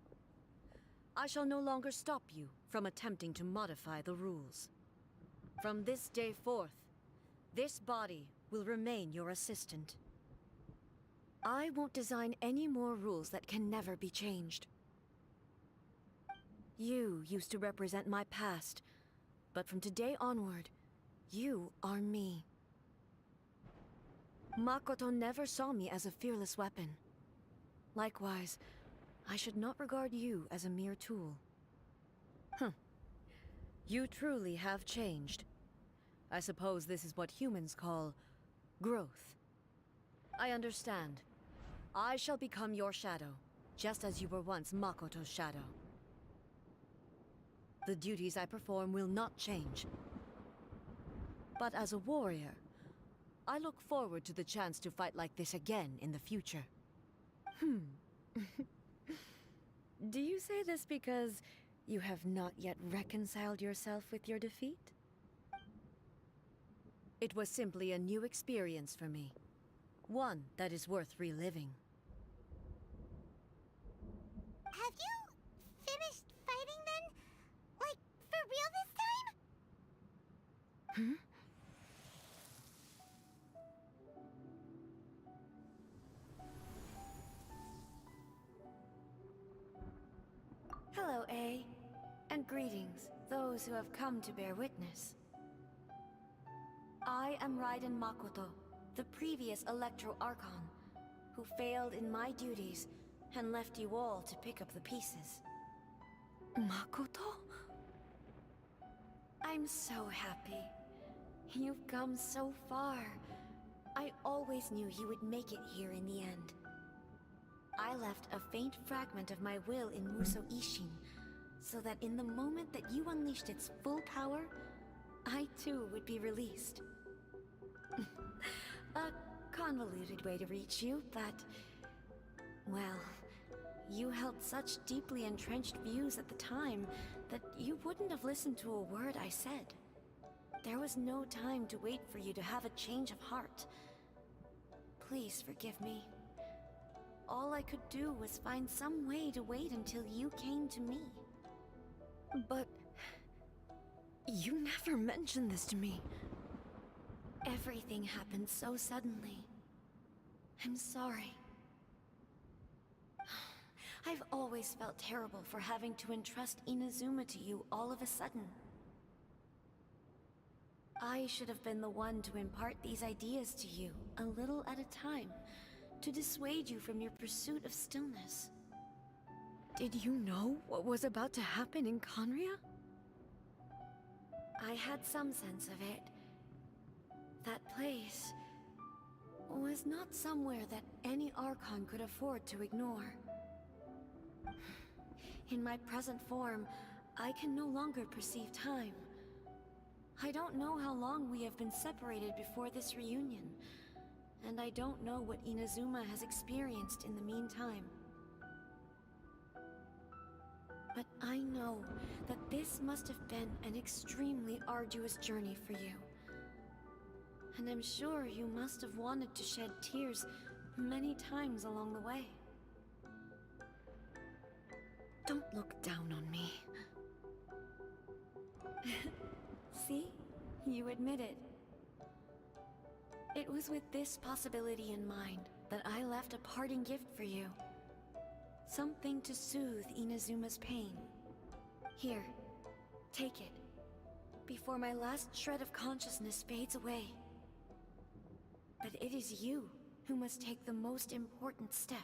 I shall no longer stop you from attempting to modify the rules. From this day forth, this body will remain your assistant. I won't design any more rules that can never be changed. You used to represent my past, but from today onward, you are me. Makoto never saw me as a fearless weapon. Likewise, I should not regard you as a mere tool. You truly have changed. I suppose this is what humans call growth. I understand. I shall become your shadow, just as you were once Makoto's shadow. The duties I perform will not change. But as a warrior, I look forward to the chance to fight like this again in the future. Do you say this because you have not yet reconciled yourself with your defeat? It was simply a new experience for me. One that is worth reliving. Have you finished fighting then? Like, for real this time? Hello, A. And greetings, those who have come to bear witness. I am Raiden Makoto, the previous Electro Archon, who failed in my duties and left you all to pick up the pieces. Makoto? I'm so happy. You've come so far. I always knew you would make it here in the end. I left a faint fragment of my will in Musou Ishin, so that in the moment that you unleashed its full power, I too would be released. A convoluted way to reach you, but... well, you held such deeply entrenched views at the time that you wouldn't have listened to a word I said. There was no time to wait for you to have a change of heart. Please forgive me. All I could do was find some way to wait until you came to me. But... you never mentioned this to me. Everything happened so suddenly. I'm sorry. I've always felt terrible for having to entrust Inazuma to you all of a sudden. I should have been the one to impart these ideas to you, a little at a time, to dissuade you from your pursuit of stillness. Did you know what was about to happen in Conria? I had some sense of it. That place was not somewhere that any Archon could afford to ignore. In my present form, I can no longer perceive time. I don't know how long we have been separated before this reunion, and I don't know what Inazuma has experienced in the meantime. But I know that this must have been an extremely arduous journey for you. And I'm sure you must have wanted to shed tears many times along the way. Don't look down on me. See? You admit it. It was with this possibility in mind that I left a parting gift for you. Something to soothe Inazuma's pain. Here, take it, before my last shred of consciousness fades away. But it is you who must take the most important step.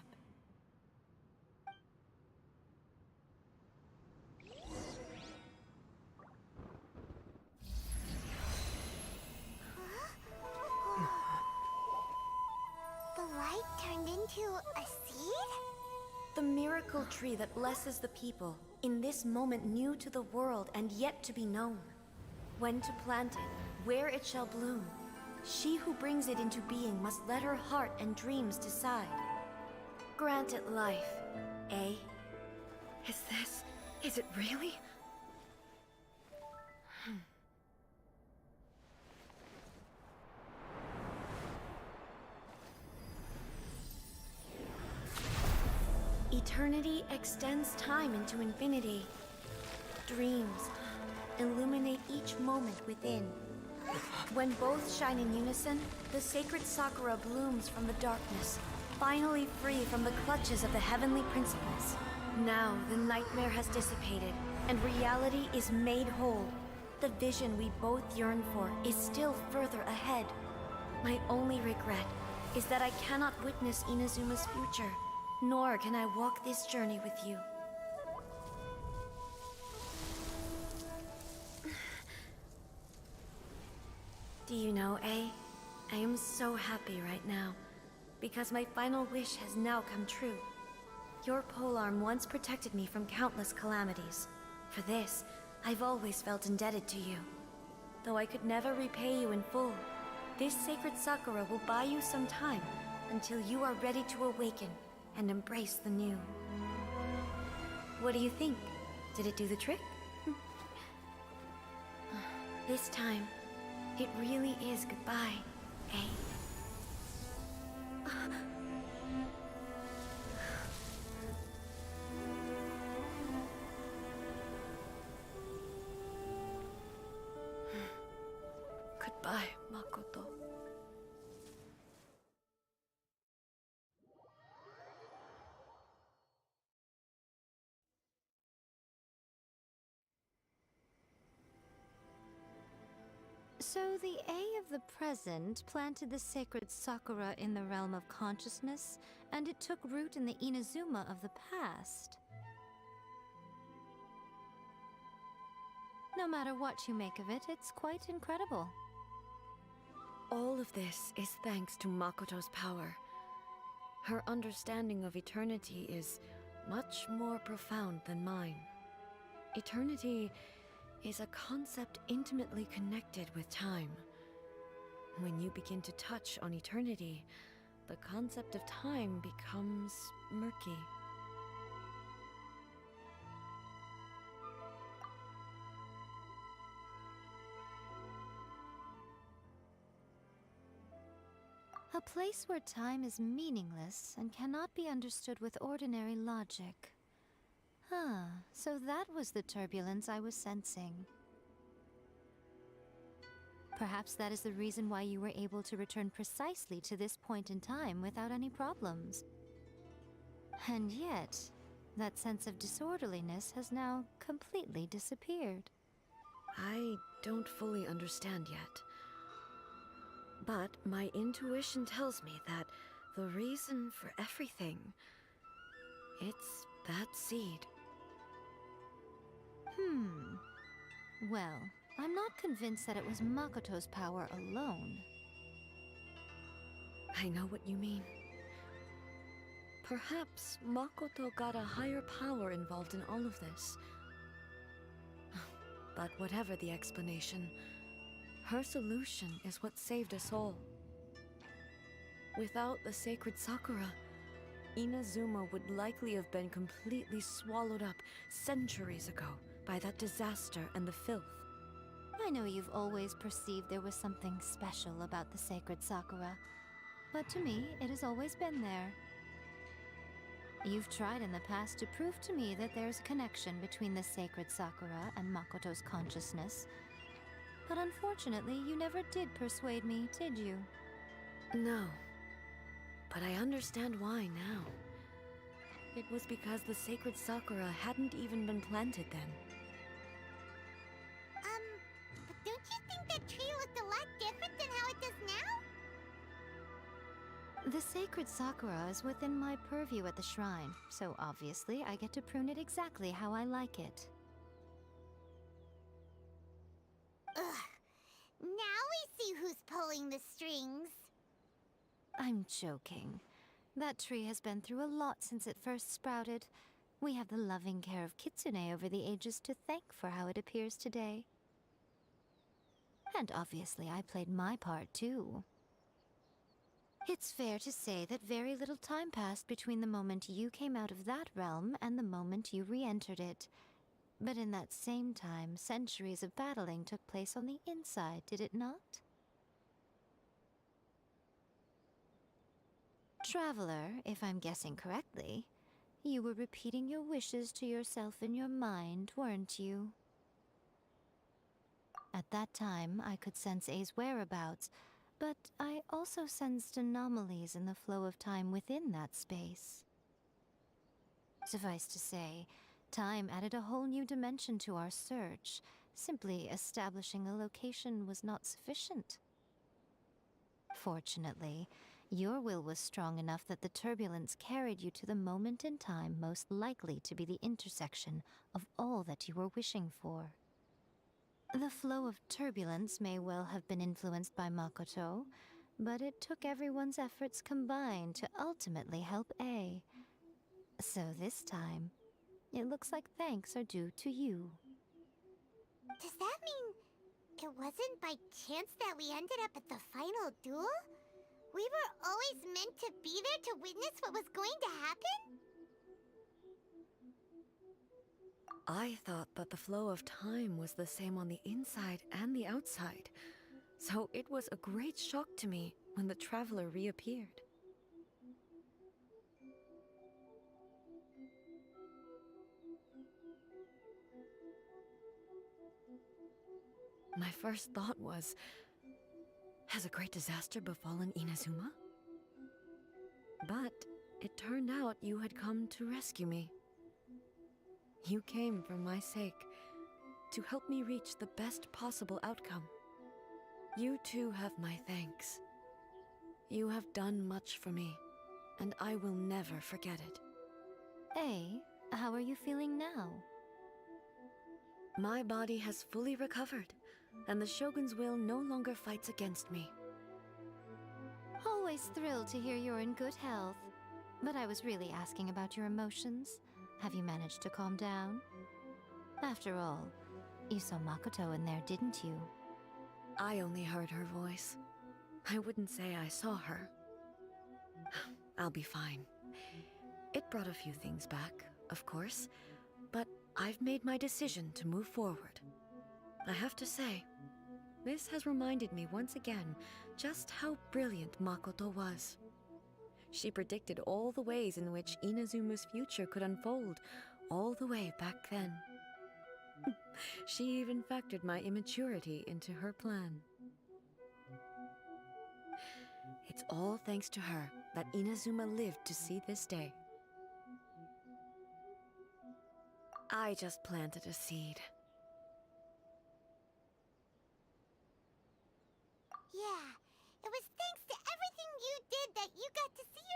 The light turned into a seed? The miracle tree that blesses the people, in this moment new to the world and yet to be known. When to plant it, where it shall bloom. She who brings it into being must let her heart and dreams decide. Grant it life, eh? Is it really? Eternity extends time into infinity. Dreams illuminate each moment within. When both shine in unison, the sacred Sakura blooms from the darkness, finally free from the clutches of the heavenly principles. Now the nightmare has dissipated, and reality is made whole. The vision we both yearn for is still further ahead. My only regret is that I cannot witness Inazuma's future, nor can I walk this journey with you. Do you know, A? I am so happy right now, because my final wish has now come true. Your polearm once protected me from countless calamities. For this, I've always felt indebted to you. Though I could never repay you in full, this sacred Sakura will buy you some time until you are ready to awaken and embrace the new. What do you think? Did it do the trick? This time, it really is goodbye, eh? Goodbye, Makoto. So the A of the present planted the sacred Sakura in the realm of consciousness, and it took root in the Inazuma of the past. No matter what you make of it, it's quite incredible. All of this is thanks to Makoto's power. Her understanding of eternity is much more profound than mine. Eternity is a concept intimately connected with time. When you begin to touch on eternity, the concept of time becomes murky. A place where time is meaningless and cannot be understood with ordinary logic. So that was the turbulence I was sensing. Perhaps that is the reason why you were able to return precisely to this point in time without any problems. And yet, that sense of disorderliness has now completely disappeared. I don't fully understand yet. But my intuition tells me that the reason for everything. It's that seed. Well, I'm not convinced that it was Makoto's power alone. I know what you mean. Perhaps Makoto got a higher power involved in all of this. But whatever the explanation, her solution is what saved us all. Without the sacred Sakura, Inazuma would likely have been completely swallowed up centuries ago by that disaster and the filth. I know you've always perceived there was something special about the sacred Sakura, but to me, it has always been there. You've tried in the past to prove to me that there's a connection between the sacred Sakura and Makoto's consciousness, but unfortunately, you never did persuade me, did you? No. But I understand why now. It was because the sacred Sakura hadn't even been planted then. But don't you think that tree looked a lot different than how it does now? The sacred Sakura is within my purview at the shrine, so obviously I get to prune it exactly how I like it. Ugh. Now we see who's pulling the strings. I'm joking. That tree has been through a lot since it first sprouted. We have the loving care of Kitsune over the ages to thank for how it appears today. And obviously I played my part too. It's fair to say that very little time passed between the moment you came out of that realm and the moment you re-entered it. But in that same time, centuries of battling took place on the inside, did it not? Traveler, if I'm guessing correctly, you were repeating your wishes to yourself in your mind, weren't you? At that time, I could sense Ei's whereabouts, but I also sensed anomalies in the flow of time within that space. Suffice to say, time added a whole new dimension to our search. Simply establishing a location was not sufficient. Fortunately, your will was strong enough that the turbulence carried you to the moment in time most likely to be the intersection of all that you were wishing for. The flow of turbulence may well have been influenced by Makoto, but it took everyone's efforts combined to ultimately help Ei. So this time, it looks like thanks are due to you. Does that mean it wasn't by chance that we ended up at the final duel? We were always meant to be there to witness what was going to happen? I thought that the flow of time was the same on the inside and the outside, so it was a great shock to me when the traveler reappeared. My first thought was, has a great disaster befallen Inazuma? But it turned out you had come to rescue me. You came for my sake, to help me reach the best possible outcome. You too have my thanks. You have done much for me, and I will never forget it. Ei, how are you feeling now? My body has fully recovered, and the Shogun's will no longer fights against me. Always thrilled to hear you're in good health. But I was really asking about your emotions. Have you managed to calm down? After all, you saw Makoto in there, didn't you? I only heard her voice. I wouldn't say I saw her. I'll be fine. It brought a few things back, of course, but I've made my decision to move forward. I have to say, this has reminded me once again just how brilliant Makoto was. She predicted all the ways in which Inazuma's future could unfold, all the way back then. She even factored my immaturity into her plan. It's all thanks to her that Inazuma lived to see this day. I just planted a seed. Yeah, it was thanks to everything you did that you got to see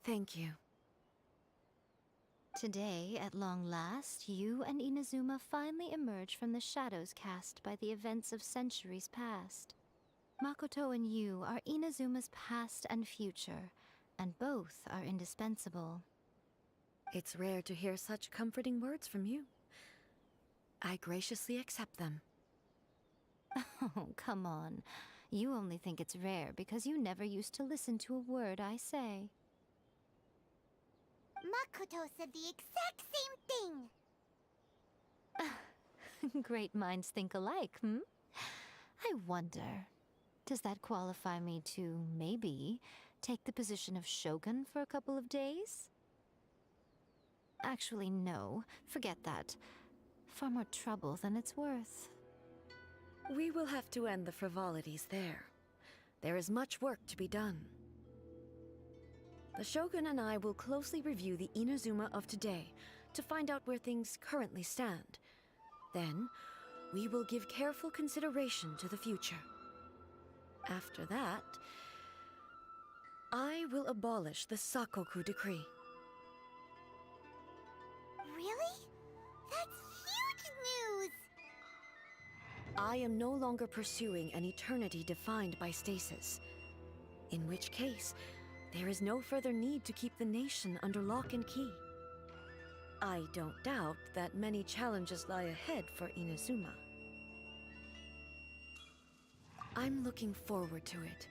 Thank you. Today, at long last, you and Inazuma finally emerge from the shadows cast by the events of centuries past. Makoto and you are Inazuma's past and future, and both are indispensable. It's rare to hear such comforting words from you. I graciously accept them. Oh, come on. You only think it's rare because you never used to listen to a word I say. Makoto said the exact same thing! Great minds think alike, hmm? I wonder, does that qualify me to, maybe, take the position of shogun for a couple of days? Actually, no. Forget that. Far more trouble than it's worth. We will have to end the frivolities there. There is much work to be done. The Shogun and I will closely review the Inazuma of today to find out where things currently stand. Then, we will give careful consideration to the future. After that, I will abolish the Sakoku decree. Really? That's huge news! I am no longer pursuing an eternity defined by stasis. In which case, there is no further need to keep the nation under lock and key. I don't doubt that many challenges lie ahead for Inazuma. I'm looking forward to it.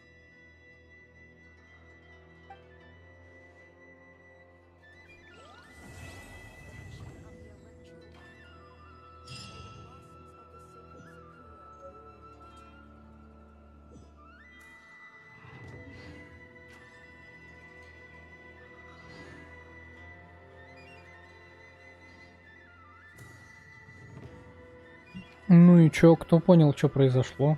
Ну и чё, кто понял, что произошло?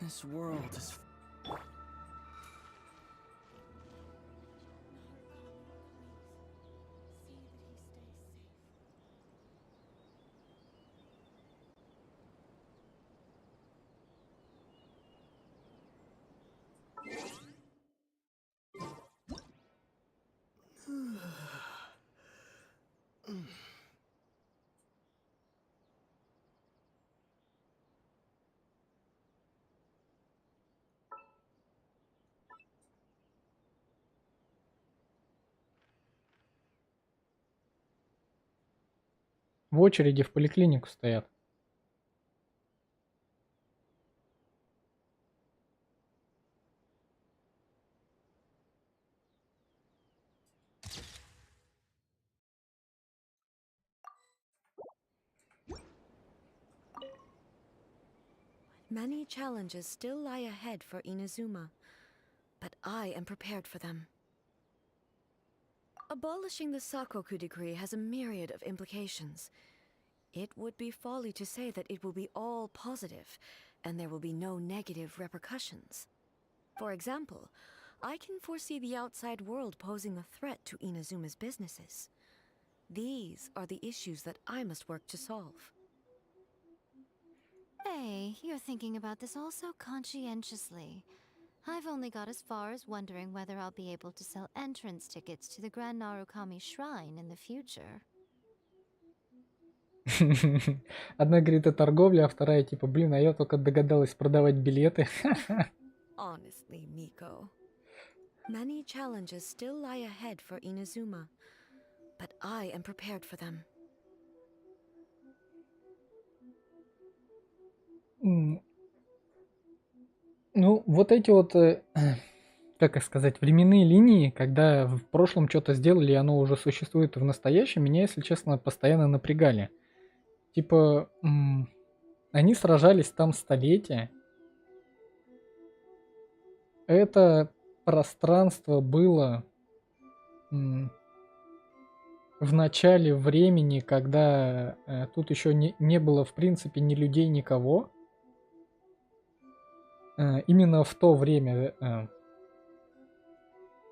This world is... В очереди в поликлинику стоят. Many challenges still lie ahead for Inazuma, but I am prepared for them. Abolishing the Sakoku decree has a myriad of implications. It would be folly to say that it will be all positive, and there will be no negative repercussions. For example, I can foresee the outside world posing a threat to Inazuma's businesses. These are the issues that I must work to solve. Hey, you're thinking about this all so conscientiously. I've only got as far as wondering whether I'll be able to sell entrance tickets to the Grand Narukami Shrine in the future. Одна говорит о торговле, а вторая типа, блин, а я только догадалась продавать билеты. Honestly, Miko. Many challenges still lie ahead for Inazuma, but I am prepared for them. Ну, вот эти вот, как сказать, временные линии, когда в прошлом что-то сделали, и оно уже существует в настоящем, меня, если честно, постоянно напрягали. Типа, они сражались там столетия. Это пространство было в начале времени, когда тут еще не было, в принципе, ни людей, никого. Именно в то время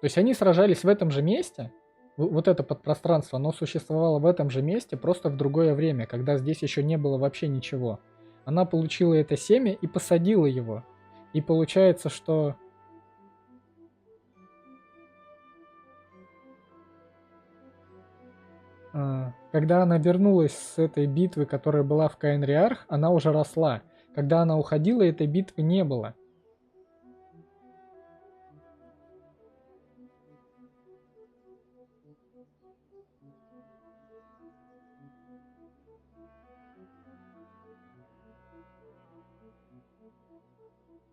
То есть они сражались в этом же месте. Вот это подпространство, оно существовало в этом же месте, просто в другое время, когда здесь еще не было вообще ничего. Она получила это семя и посадила его. И получается, что... Когда она вернулась с этой битвы, которая была в Каэнриарх, она уже росла. Когда она уходила, этой битвы не было.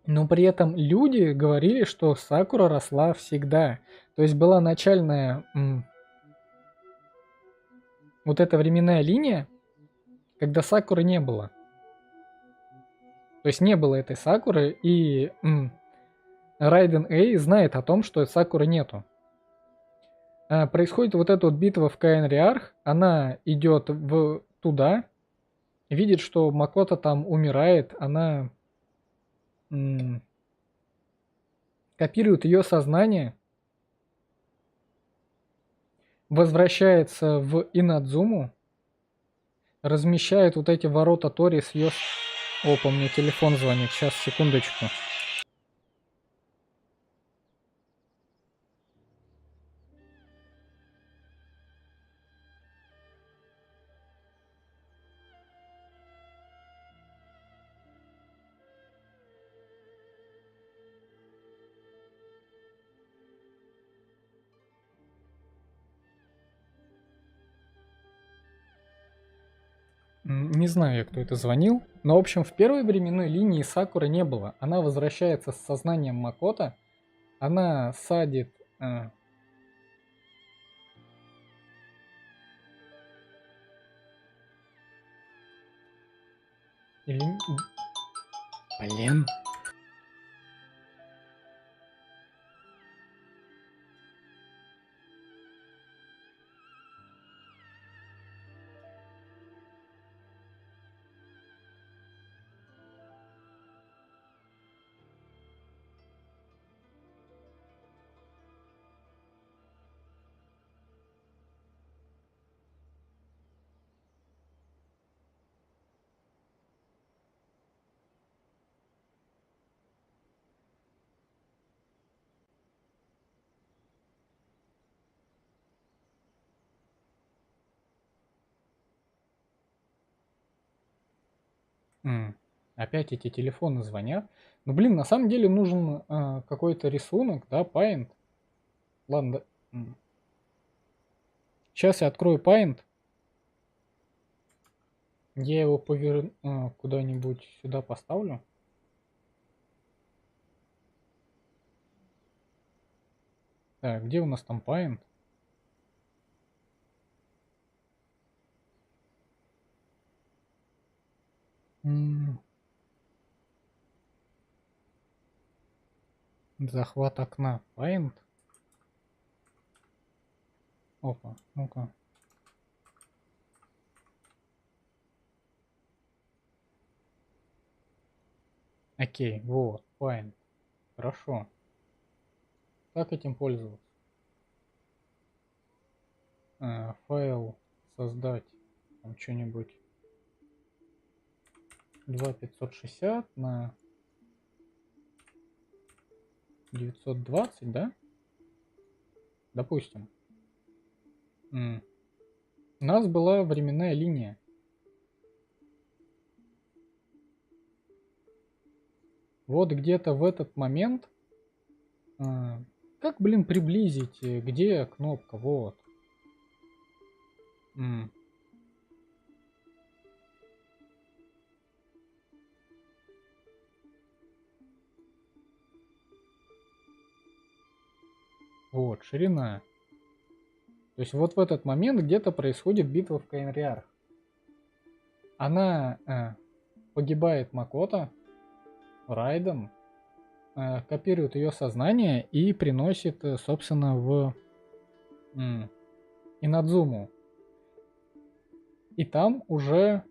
Но при этом люди говорили, что Сакура росла всегда. То есть была начальная вот эта временная линия, когда Сакуры не было. То есть не было этой Сакуры, и Райден Эй знает о том, что Сакуры нету. Происходит вот эта вот битва в Каэнриарх, она идет туда, видит, что Макото там умирает, она копирует ее сознание, возвращается в Инадзуму, размещает вот эти ворота Тори с ее... Опа, мне телефон звонит, сейчас, секундочку. Не знаю я, кто это звонил, но, в общем, в первой временной линии Сакуры не было. Она возвращается с сознанием Макото, она садит... Или... Блин. Опять эти телефоны звонят. Ну, блин, на самом деле нужен какой-то рисунок, да, Paint. Ладно, сейчас я открою Paint. Я его куда-нибудь сюда поставлю. Так, где у нас там Paint? Захват окна. Paint. Опа, ну-ка. Окей, вот, Paint. Хорошо. Как этим пользоваться? Файл создать. Там что-нибудь. 2560 на 920, да? Допустим. У нас была временная линия. Вот где-то в этот момент... как, блин, приблизить? Где кнопка? Вот. Вот, ширина. То есть вот в этот момент где-то происходит битва в Каэнриарх. Она погибает Макото, Райден, копирует ее сознание и приносит, собственно, в Инадзуму. И там уже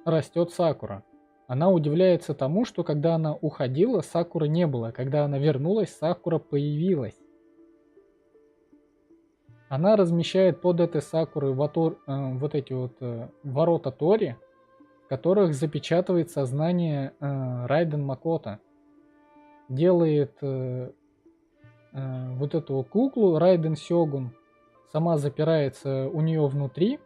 растет Сакура. Она удивляется тому, что когда она уходила, Сакуры не было. Когда она вернулась, Сакура появилась. Она размещает под этой Сакурой вот эти вот ворота Тори, в которых запечатывает сознание Райден Макото. Делает вот эту куклу Райден Сёгун. Сама запирается у нее внутри.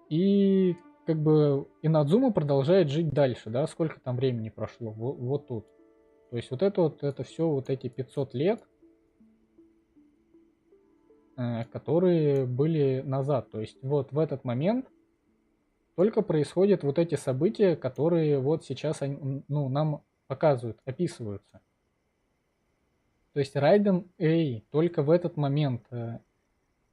И как бы Инадзума продолжает жить дальше, да, сколько там времени прошло, вот тут. То есть вот это все, вот эти 500 лет, которые были назад. То есть вот в этот момент только происходят вот эти события, которые вот сейчас нам показывают, описываются. То есть Райден Эи только в этот момент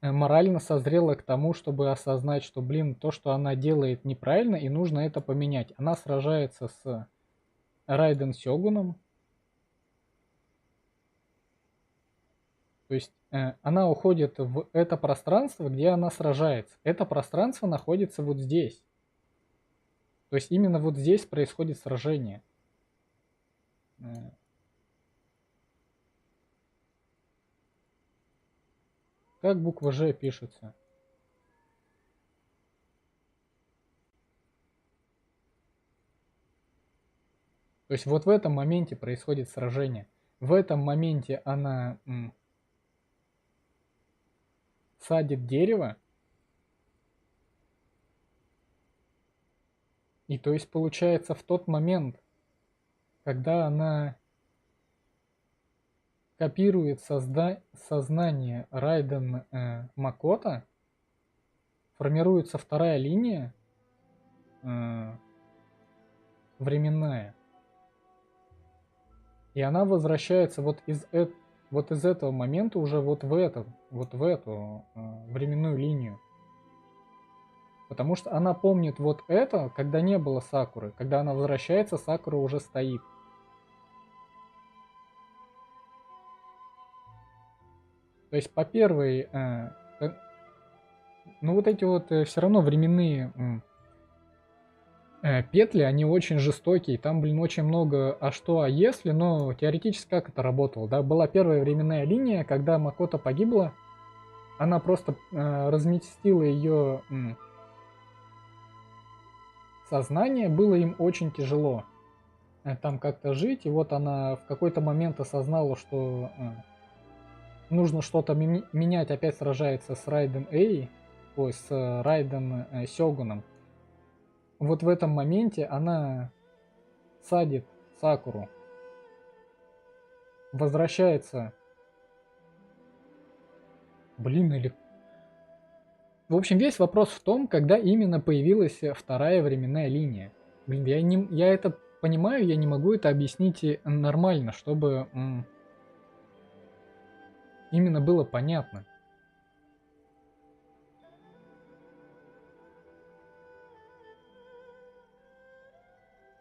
морально созрела к тому, чтобы осознать, что, блин, то, что она делает, неправильно, и нужно это поменять. Она сражается с Райден Сёгуном. То есть она уходит в это пространство, где она сражается. Это пространство находится вот здесь. То есть именно вот здесь происходит сражение. Как буква Ж пишется? То есть вот в этом моменте происходит сражение. В этом моменте она садит дерево. И то есть получается в тот момент, когда она копирует сознание Райден Макото, формируется вторая линия временная. И она возвращается вот из этого момента уже вот в эту временную линию. Потому что она помнит вот это, когда не было Сакуры. Когда она возвращается, Сакура уже стоит. То есть по первой... ну вот эти вот все равно временные петли, они очень жестокие. Там, блин, очень много «а что, а если?», но теоретически как это работало, да? Была первая временная линия, когда Макото погибла. Она просто разместила ее сознание. Было им очень тяжело там как-то жить. И вот она в какой-то момент осознала, что нужно что-то менять. Опять сражается с Райден Эи, с Райден Сёгуном. Вот в этом моменте она садит Сакуру, возвращается. Блин, или... В общем, весь вопрос в том, когда именно появилась вторая временная линия. Блин, я это понимаю, я не могу это объяснить нормально, чтобы именно было понятно.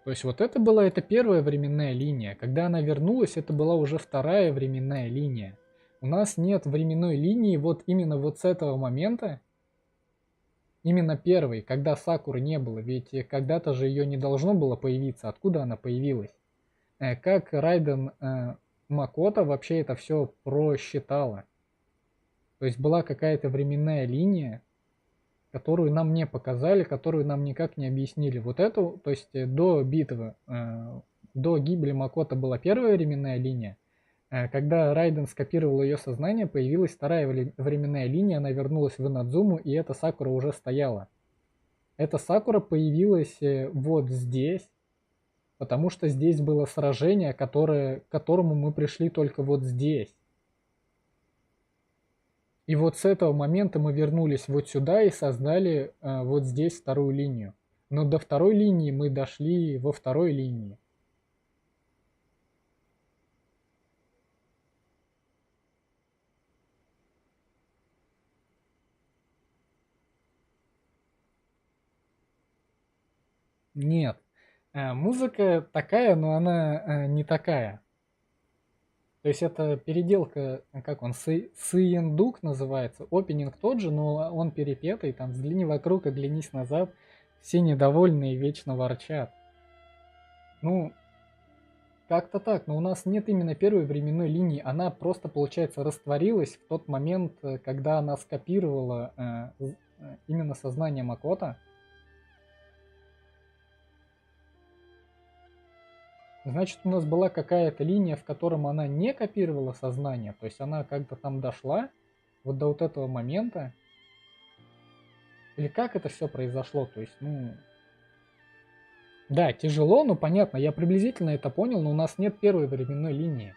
То есть вот это была первая временная линия. Когда она вернулась, это была уже вторая временная линия. У нас нет временной линии вот именно вот с этого момента. Именно первой, когда Сакуры не было. Ведь когда-то же ее не должно было появиться. Откуда она появилась? Как Райден Макото вообще это все просчитала? То есть была какая-то временная линия, которую нам не показали, которую нам никак не объяснили. Вот эту, то есть до битвы, до гибели Макото была первая временная линия. Когда Райден скопировал ее сознание, появилась вторая временная линия, она вернулась в Инадзуму, и эта Сакура уже стояла. Эта Сакура появилась вот здесь, потому что здесь было сражение, к которому мы пришли только вот здесь. И вот с этого момента мы вернулись вот сюда и создали вот здесь вторую линию. Но до второй линии мы дошли во второй линии. Нет. Музыка такая, но она не такая. То есть это переделка, как он, Сыендук называется. Опенинг тот же, но он перепетый, там «Взгляни вокруг, оглянись назад». Все недовольны и вечно ворчат. Ну, как-то так, но у нас нет именно первой временной линии, она просто, получается, растворилась в тот момент, когда она скопировала именно сознание Макото. Значит, у нас была какая-то линия, в котором она не копировала сознание, то есть она как-то там дошла вот до вот этого момента. Или как это все произошло, то есть, ну... Да, тяжело, но понятно, я приблизительно это понял, но у нас нет первой временной линии.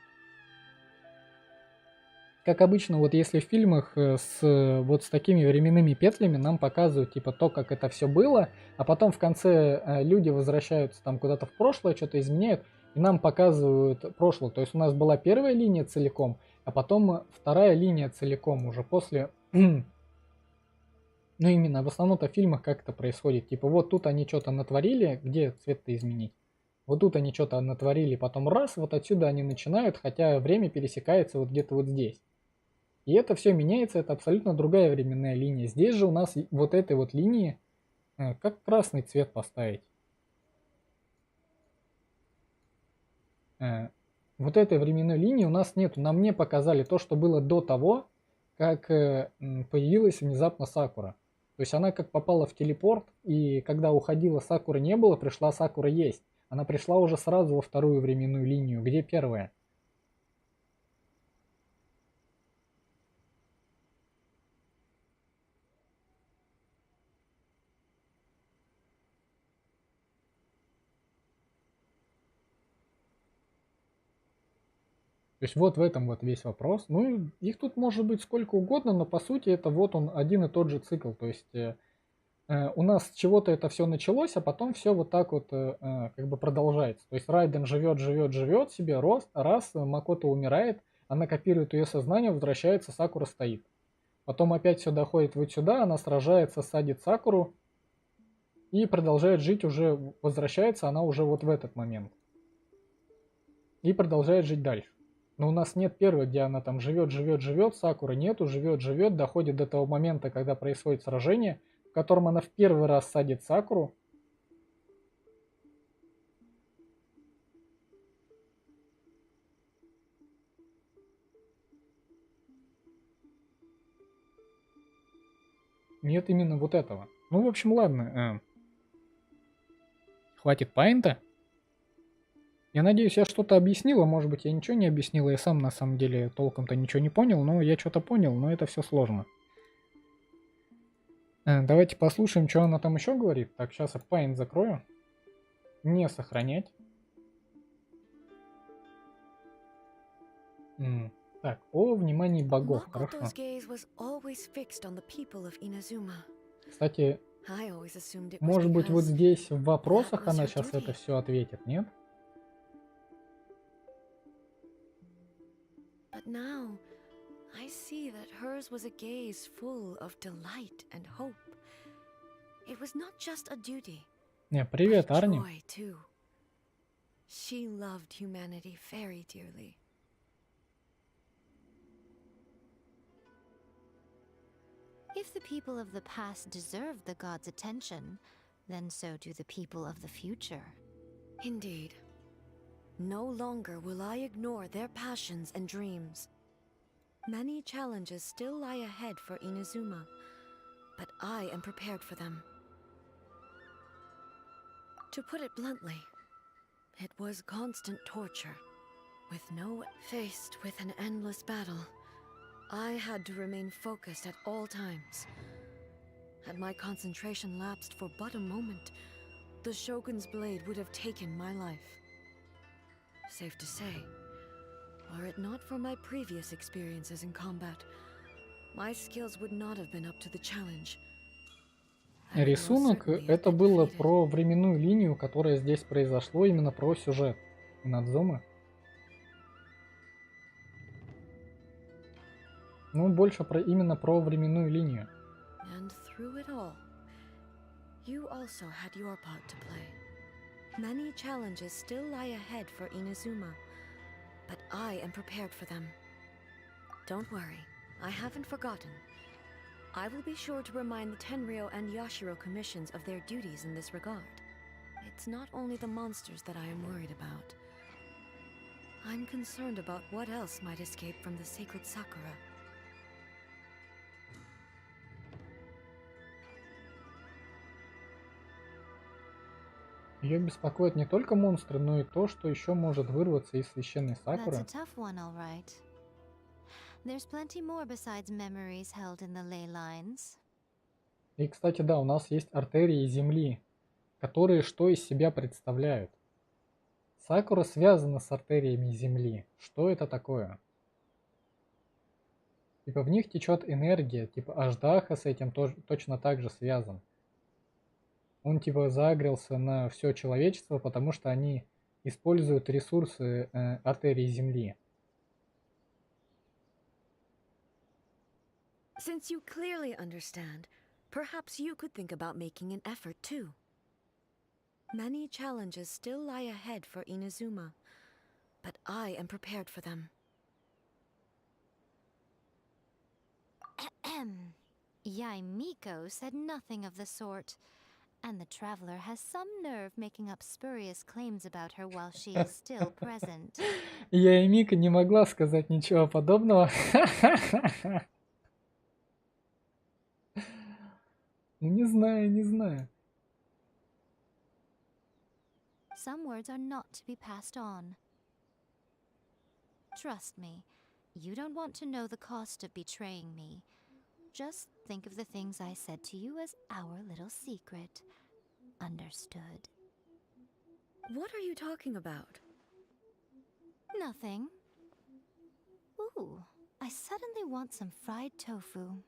Как обычно, вот если в фильмах вот с такими временными петлями нам показывают типа то, как это все было, а потом в конце люди возвращаются там куда-то в прошлое, что-то изменяют, и нам показывают прошлое. То есть у нас была первая линия целиком, а потом вторая линия целиком уже после... Ну именно, в основном-то в фильмах как это происходит. Типа вот тут они что-то натворили, где цвет-то изменить? Вот тут они что-то натворили, потом раз, вот отсюда они начинают, хотя время пересекается вот где-то вот здесь. И это все меняется, это абсолютно другая временная линия. Здесь же у нас вот этой вот линии, как красный цвет поставить? Вот этой временной линии у нас нету. Нам не показали то, что было до того, как появилась внезапно Сакура. То есть она как попала в телепорт, и когда уходила Сакуры не было, пришла Сакура есть. Она пришла уже сразу во вторую временную линию. Где первая? То есть вот в этом вот весь вопрос. Ну, их тут может быть сколько угодно, но по сути это вот он один и тот же цикл. То есть у нас с чего-то это все началось, а потом все вот так вот как бы продолжается. То есть Райден живет себе, раз, Макото умирает, она копирует ее сознание, возвращается, Сакура стоит. Потом опять все доходит вот сюда, она сражается, садит Сакуру и продолжает жить уже, возвращается она уже вот в этот момент. И продолжает жить дальше. Но у нас нет первой, где она там живет, Сакуры нету, живет, доходит до того момента, когда происходит сражение, в котором она в первый раз садит Сакуру. Нет именно вот этого. Ну, в общем, ладно. Хватит пайнта. Я надеюсь, я что-то объяснила. Может быть, я ничего не объяснила. Я сам, на самом деле, толком-то ничего не понял. Но я что-то понял, но это все сложно. Давайте послушаем, что она там еще говорит. Так, сейчас я пайнт закрою. Не сохранять. Так, о внимании богов, хорошо. Кстати, может быть, вот здесь в вопросах она сейчас это все ответит, нет? But now, I see that hers was a gaze full of delight and hope. It was not just a duty, Не, привет, but Арни. joy too. She loved humanity very dearly. If the people of the past deserve the gods' attention, then so do the people of the future. Indeed. No longer will I ignore their passions and dreams. Many challenges still lie ahead for Inazuma, but I am prepared for them. To put it bluntly, it was constant torture. Faced with an endless battle, I had to remain focused at all times. Had my concentration lapsed for but a moment, the Shogun's blade would have taken my life. Safe to say, were it not for my previous experiences in combat, my skills would not have been up to the challenge. Рисунок это было про временную линию, которая здесь произошло, именно про сюжет Инадзумы. Ну, больше именно про временную линию. And through it all, you also had your part to play. Many challenges still lie ahead for Inazuma, but I am prepared for them. Don't worry, I haven't forgotten. I will be sure to remind the Tenryou and Yashiro commissions of their duties in this regard. It's not only the monsters that I am worried about. I'm concerned about what else might escape from the sacred Sakura. Ее беспокоят не только монстры, но и то, что еще может вырваться из священной Сакуры. That's a tough one, all right. There's plenty more besides memories held in the ley lines. И, кстати, да, у нас есть артерии Земли, которые что из себя представляют. Сакура связана с артериями Земли. Что это такое? Типа в них течет энергия, типа Аждаха с этим тоже, точно так же связан. Он типа загрелся на все человечество, потому что они используют ресурсы артерий Земли. Since you clearly understand, perhaps you could think about making an effort too. Many challenges still lie ahead for Inazuma, but I am prepared for them. Yaimiko said nothing of the sort, and the traveler has some nerve making up spurious claims about her while she is still present. Я и Мика не могла сказать ничего подобного. Ну не знаю, не знаю. Some words are not to be passed on. Trust me, you don't want to know the cost of betraying me. Just think of the things I said to you as our little secret. Understood? What are you talking about? Nothing. Ooh, I suddenly want some fried tofu.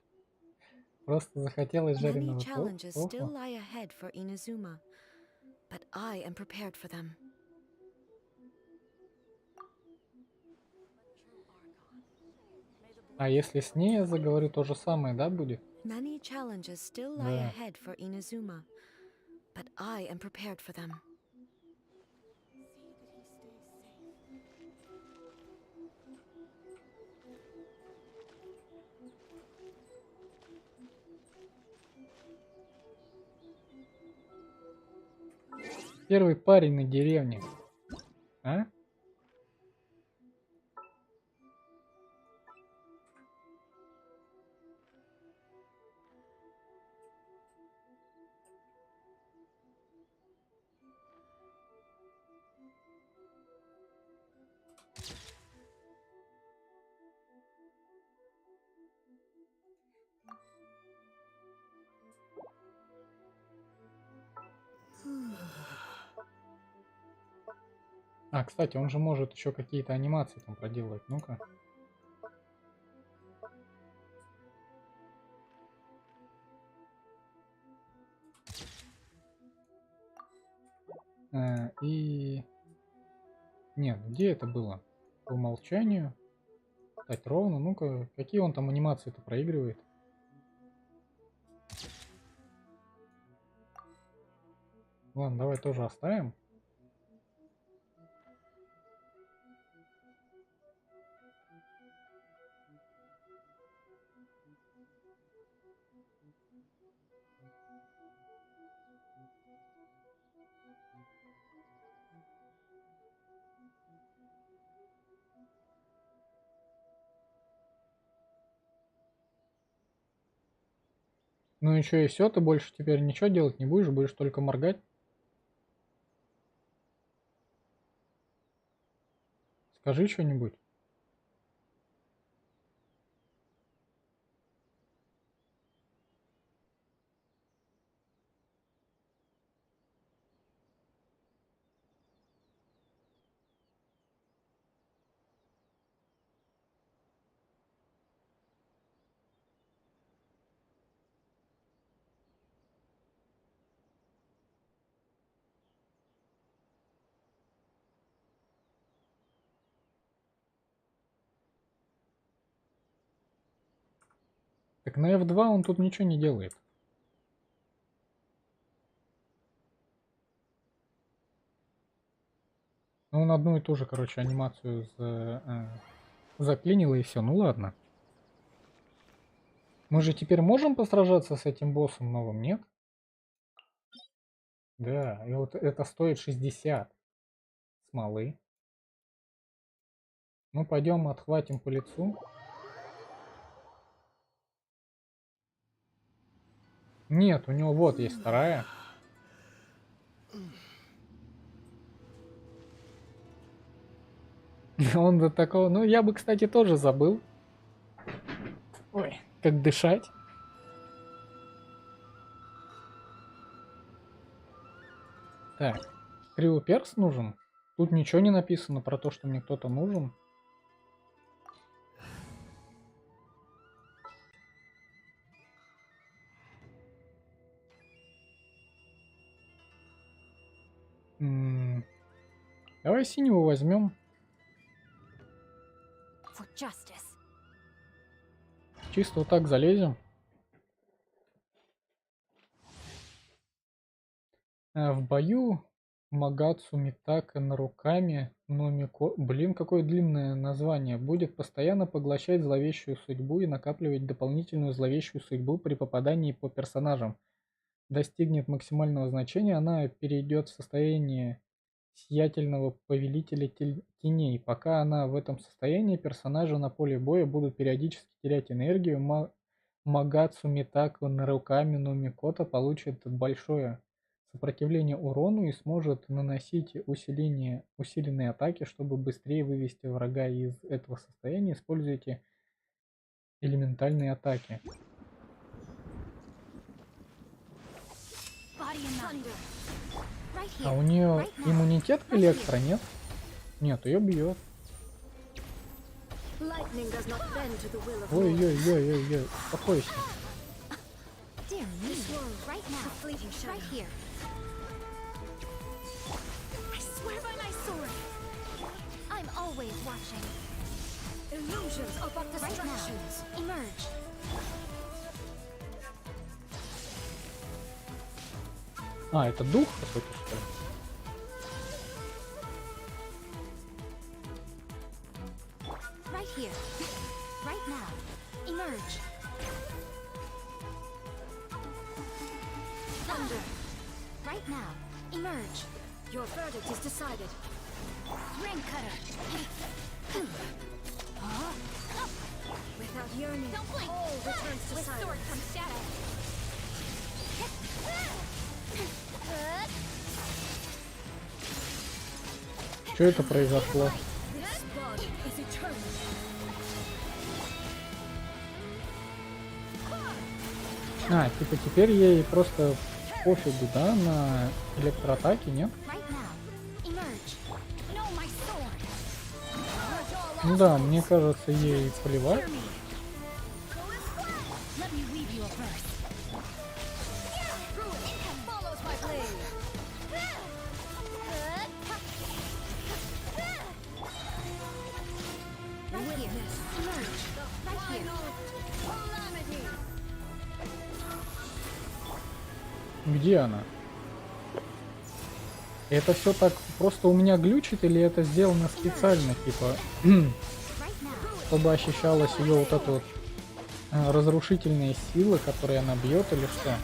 Просто захотелось Many жареного challenges still тофу. lie ahead for Inazuma, but I am prepared for them. А если с ней я заговорю, то же самое, да, будет? Many challenges still lie Да. ahead for Inazuma, but I am prepared for them. Первый парень на деревне. А? А, кстати, он же может еще какие-то анимации там проделать. Ну-ка. И... Нет, где это было? По умолчанию. Стать ровно. Ну-ка, какие он там анимации-то проигрывает? Ладно, давай тоже оставим. Ну и что, и все, ты больше теперь ничего делать не будешь, будешь только моргать? Скажи что-нибудь. Так на F2 он тут ничего не делает. Ну, он одну и ту же, короче, анимацию заклинил и все. Ну ладно. Мы же теперь можем посражаться с этим боссом новым, нет? Да, и вот это стоит 60 смолы. Ну, пойдем отхватим по лицу. Нет, у него вот есть вторая. Он до такого... Ну, я бы, кстати, тоже забыл. Ой, как дышать. Так, кривоперс нужен. Тут ничего не написано про то, что мне кто-то нужен. Давай синего возьмем. For justice. Чисто вот так залезем. В бою Магацу Митака на руками Номико... Блин, какое длинное название. Будет постоянно поглощать зловещую судьбу и накапливать дополнительную зловещую судьбу при попадании по персонажам. Достигнет максимального значения, она перейдет в состояние сиятельного повелителя теней. Пока она в этом состоянии, персонажи на поле боя будут периодически терять энергию. Магацу Митака на руками Номикота получит большое сопротивление урону и сможет наносить усиленные атаки. Чтобы быстрее вывести врага из этого состояния, используйте элементальные атаки. А у нее иммунитет к электро, нет? Нет, ее бьет. Ой-ой-ой-ой-ой, успокойся. А, это дух какой-то, что ли? Right here. Right now. Emerge. Thunder. Right now. Emerge. Your verdict is decided. Ring cutter. Without yearning, all returns to silence. Sword from shadow. Что это произошло? А, типа теперь ей просто пофигу, да, на электроатаки, нет? Ну да, мне кажется, ей плевать. Где она? Это все так просто у меня глючит или это сделано специально, типа, чтобы ощущалась ее вот эта вот разрушительная сила, которой она бьет, или что?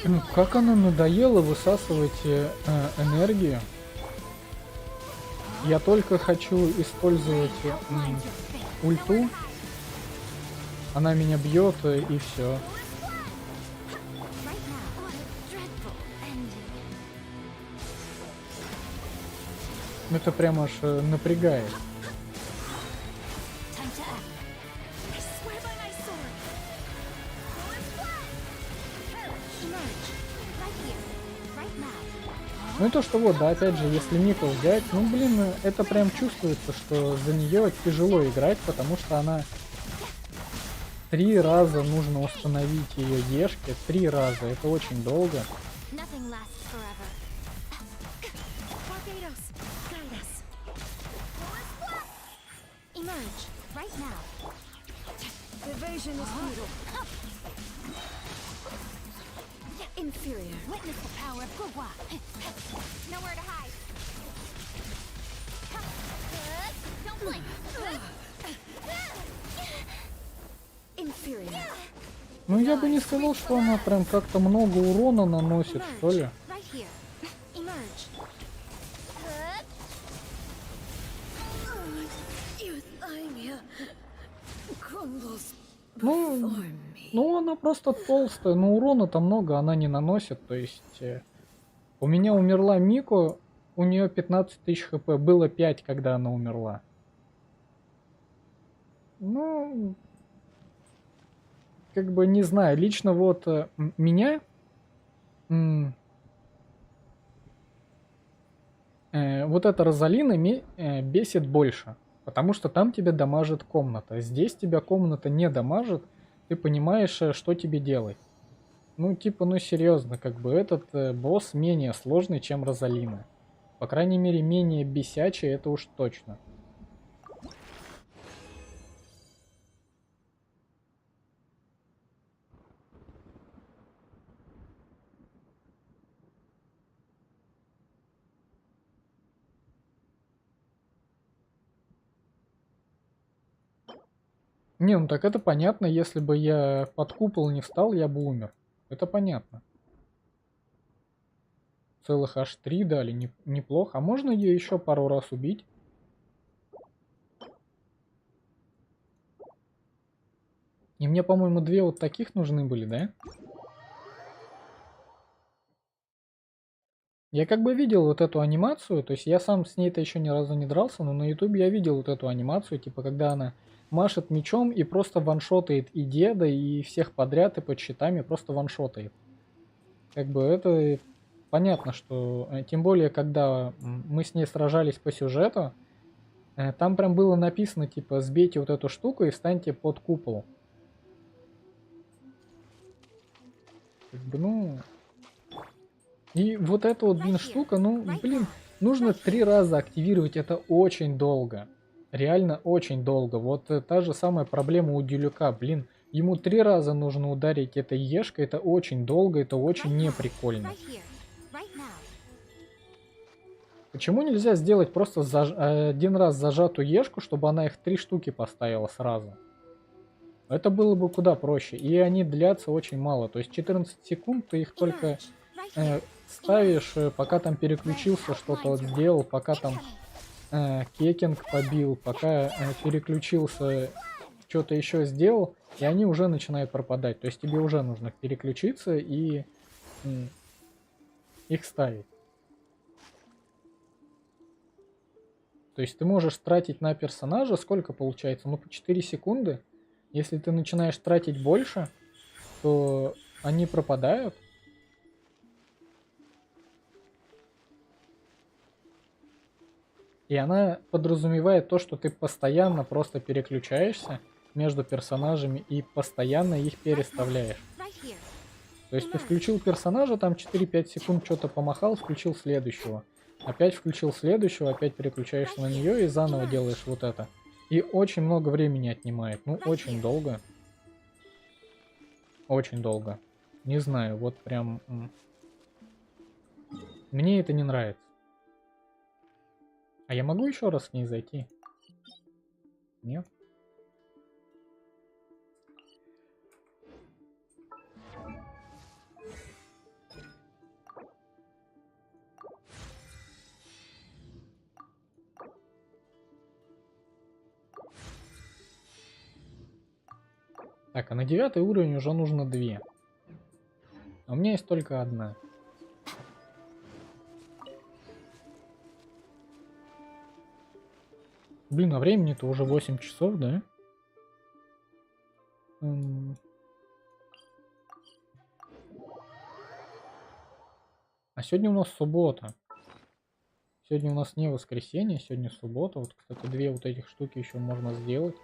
Ну, как она надоела высасывать энергию. Я только хочу использовать ульту. Она меня бьет и все. Это прям аж напрягает. Ну и то, что вот, да, опять же, если Мику взять, ну блин, это прям чувствуется, что за нее тяжело играть, потому что она 3 раза нужно установить ее ешки, 3 раза, это очень долго. Inferior. Witness the power of Gurwa. Nowhere to hide. Don't blink. Inferior. Ну, я бы не сказал, что она прям как-то много урона наносит, что ли. Right here. Emerge. Your thymia crumbles Ну, before me. ну, она просто толстая, но урона-то много она не наносит. То есть, у меня умерла Мико, у нее 15 тысяч хп, было 5, когда она умерла. Ну, как бы не знаю, лично вот меня вот эта Розалина бесит больше, потому что там тебя дамажит комната. Здесь тебя комната не дамажит, ты понимаешь, что тебе делать. Ну, типа, ну серьезно, как бы этот босс менее сложный, чем Розалина. По крайней мере, менее бесячий, это уж точно. Не, ну так это понятно, если бы я под купол не встал, я бы умер. Это понятно. Целых аж 3 дали, неплохо. А можно ее еще пару раз убить? И мне, по-моему, 2 вот таких нужны были, да? Я как бы видел вот эту анимацию, то есть я сам с ней-то еще ни разу не дрался, но на ютубе я видел вот эту анимацию, типа когда она машет мечом и просто ваншотает и деда, и всех подряд, и под щитами просто ваншотает. Как бы это понятно, что тем более, когда мы с ней сражались по сюжету, там прям было написано, типа, сбейте вот эту штуку и встаньте под купол. Как бы, ну... И вот эта вот, блин, штука, ну, блин, нужно 3 раза активировать, это очень долго. Реально очень долго. Вот та же самая проблема у Дюлюка, блин. Ему 3 раза нужно ударить этой ешкой, это очень долго, это очень неприкольно. Почему нельзя сделать просто один раз зажатую ешку, чтобы она их 3 штуки поставила сразу? Это было бы куда проще. И они длятся очень мало. То есть 14 секунд ты их только ставишь, пока там переключился, что-то вот сделал, пока там кекинг побил, пока переключился, что-то еще сделал, и они уже начинают пропадать. То есть тебе уже нужно переключиться и их ставить. То есть ты можешь тратить на персонажа, сколько получается? Ну, по 4 секунды. Если ты начинаешь тратить больше, то они пропадают. И она подразумевает то, что ты постоянно просто переключаешься между персонажами и постоянно их переставляешь. То есть ты включил персонажа, там 4-5 секунд что-то помахал, включил следующего. Опять включил следующего, опять переключаешься на нее и заново делаешь вот это. И очень много времени отнимает. Ну, очень долго. Очень долго. Не знаю, вот прям... Мне это не нравится. А я могу еще раз к ней зайти? Нет? Так, а на 9 уровень уже нужно 2. А у меня есть только одна. Блин, а времени-то уже 8 часов, да? А сегодня у нас суббота. Сегодня у нас не воскресенье, сегодня суббота. Вот, кстати, 2 вот этих штуки еще можно сделать.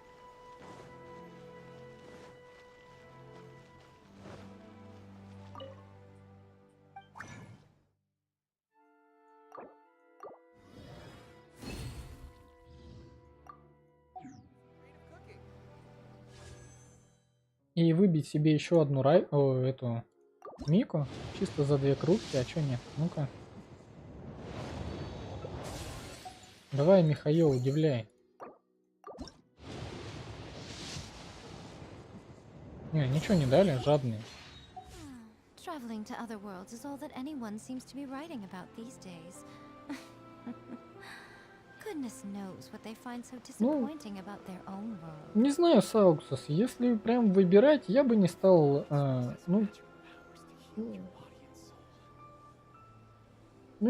И выбить себе еще одну эту Мику? Чисто за 2 крутки, а чё нет? Ну-ка. Давай, Михаил, удивляй. Не, ничего не дали, жадные. Traveling to other worlds is all that anyone seems to be writing about these days. Goodness knows what they find so disappointing about their own world. Не знаю, Сауксус, если прям выбирать, я бы не стал, ну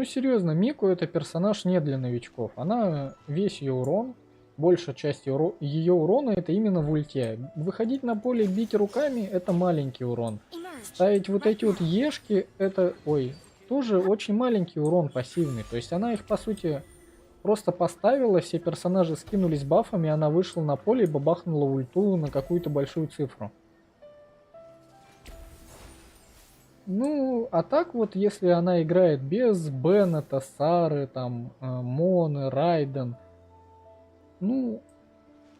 серьезно, Мику это персонаж не для новичков. Она весь ее урон, большая часть ее урона это именно в ульте. Выходить на поле бить руками это маленький урон. Ставить вот эти вот ешки это, ой, тоже очень маленький урон пассивный. То есть она их по сути просто поставила, все персонажи скинулись бафами, она вышла на поле и бабахнула ульту на какую-то большую цифру. Ну, а так вот, если она играет без Беннета, Сары, там, Моны, Райден, ну,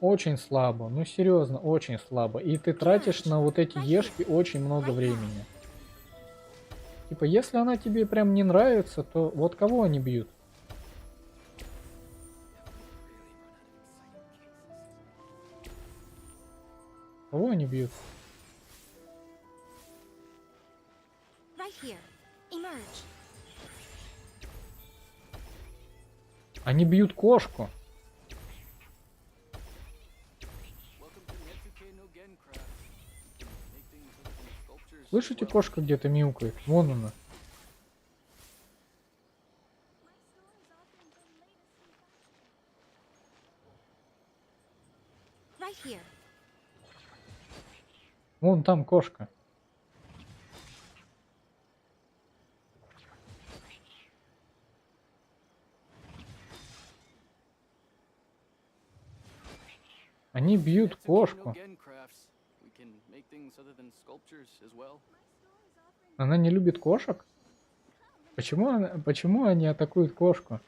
очень слабо, ну серьезно, очень слабо. И ты тратишь на вот эти ешки очень много времени. Типа, если она тебе прям не нравится, то вот кого они бьют? Кого они бьют? Они бьют кошку. Слышите, кошка где-то мяукает? Вон она. Вон там кошка. Они бьют кошку. Она не любит кошек? Почему они атакуют кошку?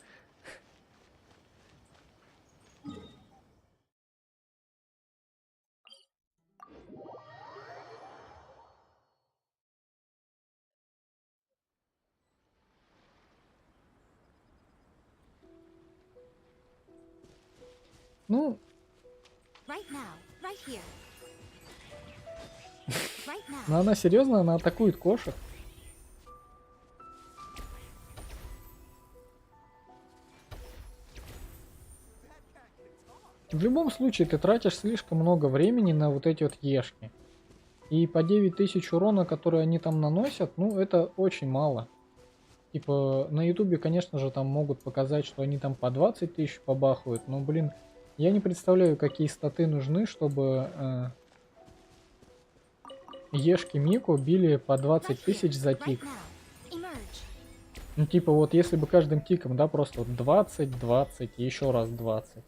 Ну, но она серьезно, она атакует кошек. В любом случае ты тратишь слишком много времени на вот эти вот ешки. И по 9000 урона, которые они там наносят, ну это очень мало. Типа на ютубе, конечно же, там могут показать, что они там по 20 тысяч побахивают. Но, блин, я не представляю, какие статы нужны, чтобы ешки Мику били по 20 тысяч за тик. Ну типа вот если бы каждым тиком, да, просто вот 20, 20 и еще раз 20.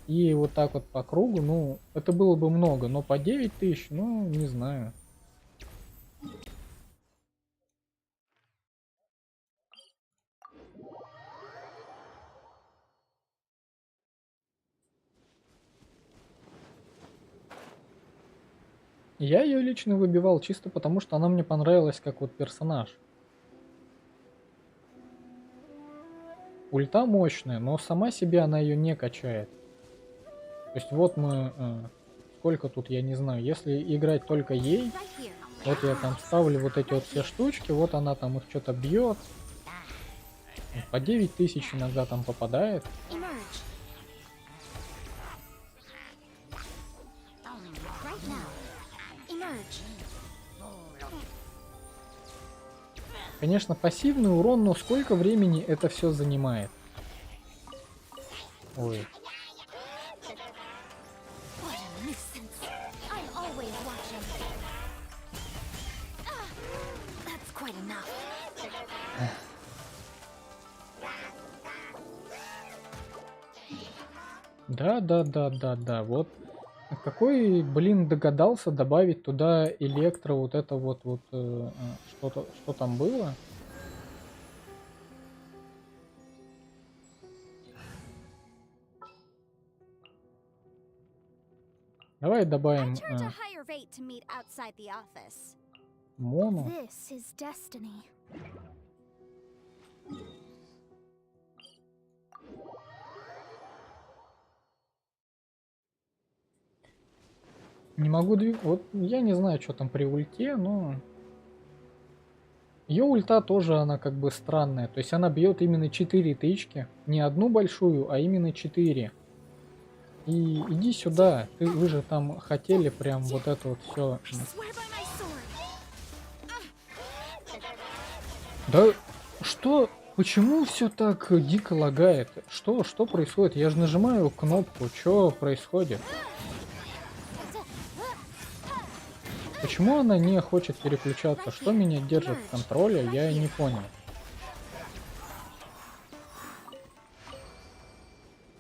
И вот так вот по кругу, ну, это было бы много, но по 9 тысяч, ну, не знаю. Я ее лично выбивал чисто потому, что она мне понравилась как вот персонаж. Ульта мощная, но сама себе она ее не качает. То есть вот мы... сколько тут, я не знаю. Если играть только ей, вот я там ставлю вот эти вот все штучки, вот она там их что-то бьет. По 9 тысяч иногда там попадает. Конечно, пассивный урон, но сколько времени это все занимает? Ой. Да, вот. Какой, блин, догадался добавить туда электро, вот это вот что-то, что там было? Давай добавим... Моно. This is destiny. Не могу двигаться. Вот я не знаю, что там при ульте, но... Ее ульта тоже, она как бы странная. То есть она бьет именно 4 тычки. Не одну большую, а именно 4. И иди сюда. Вы же там хотели прям вот это вот все. Да что? Почему все так дико лагает? Что происходит? Я же нажимаю кнопку. Что происходит? Почему она не хочет переключаться? Что меня держит в контроле? Я не понял.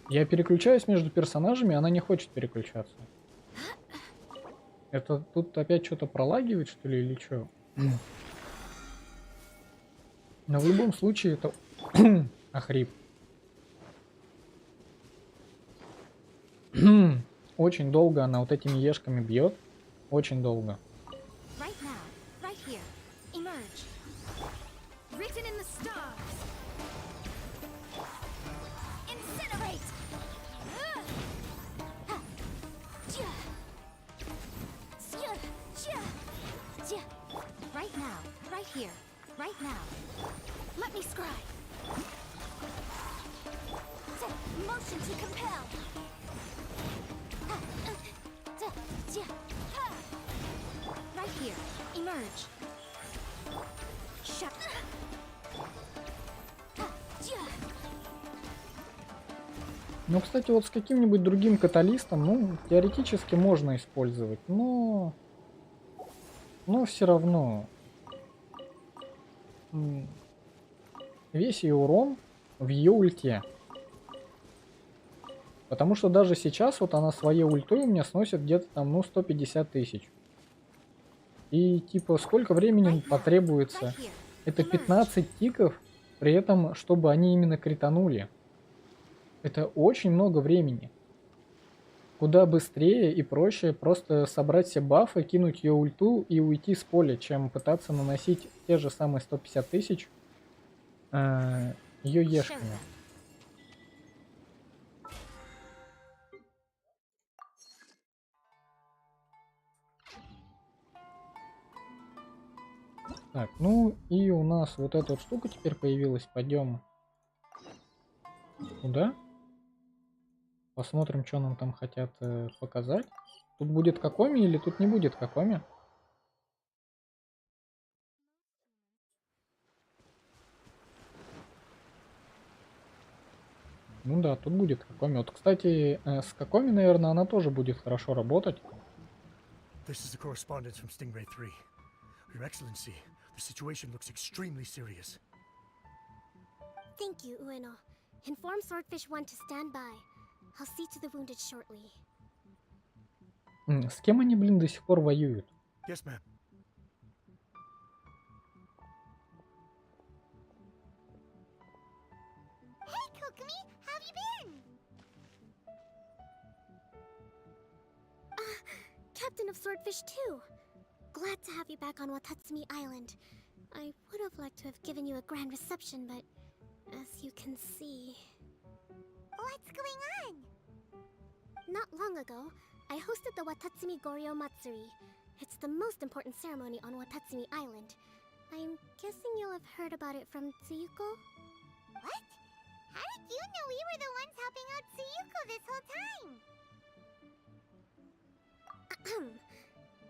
Я переключаюсь между персонажами, она не хочет переключаться. Это тут опять что-то пролагивает, что ли, или что? Но в любом случае это охрип. Очень долго она вот этими ешками бьет. Очень долго. Ну, кстати, вот с каким-нибудь другим каталистом, ну, теоретически можно использовать, но все равно весь ее урон в ее ульте. Потому что даже сейчас вот она своей ультой у меня сносит где-то там, ну, 150 тысяч. И типа сколько времени потребуется? Это 15 тиков, при этом, чтобы они именно кританули. Это очень много времени. Куда быстрее и проще просто собрать все бафы, кинуть ее ульту и уйти с поля, чем пытаться наносить те же самые 150 тысяч ее ешками. Так, ну и у нас вот эта вот штука теперь появилась. Пойдем туда. Посмотрим, что нам там хотят показать. Тут будет какоми или тут не будет какоми? Ну да, тут будет какоми. Вот, кстати, с какоми, наверное, она тоже будет хорошо работать. This is the correspondence from Stingray 3. Your Excellency, the situation looks extremely serious. Thank you, Ueno. Inform Swordfish 1 to stand by. I'll see to the wounded shortly. С кем они, блин, до сих пор воюют? Yes, ma'am. Hey, Kokomi, how have you been? Captain of Swordfish 2. Glad to have you back on Watatsumi Island. I would have liked to have given you a grand reception, but as you can see... What's going on? Not long ago, I hosted the Watatsumi Goryo Matsuri. It's the most important ceremony on Watatsumi Island. I'm guessing you'll have heard about it from Tsuyuko? What? How did you know we were the ones helping out Tsuyuko this whole time?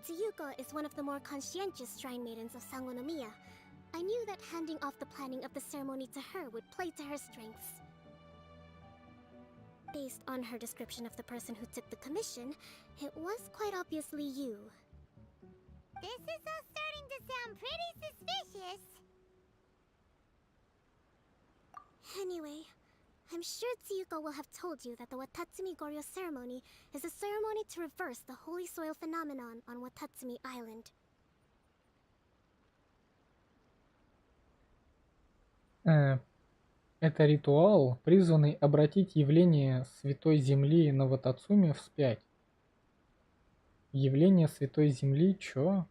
Tsuyuko is one of the more conscientious shrine maidens of Sangonomiya. I knew that handing off the planning of the ceremony to her would play to her strengths. Based on her description of the person who took the commission, it was quite obviously you. This is all starting to sound pretty suspicious. Anyway, I'm sure Tsuyuko will have told you that the Watatsumi Goryo ceremony is a ceremony to reverse the holy soil phenomenon on Watatsumi Island. Это ритуал, призванный обратить явление Святой Земли на Ватацуме вспять. Явление Святой Земли, чё?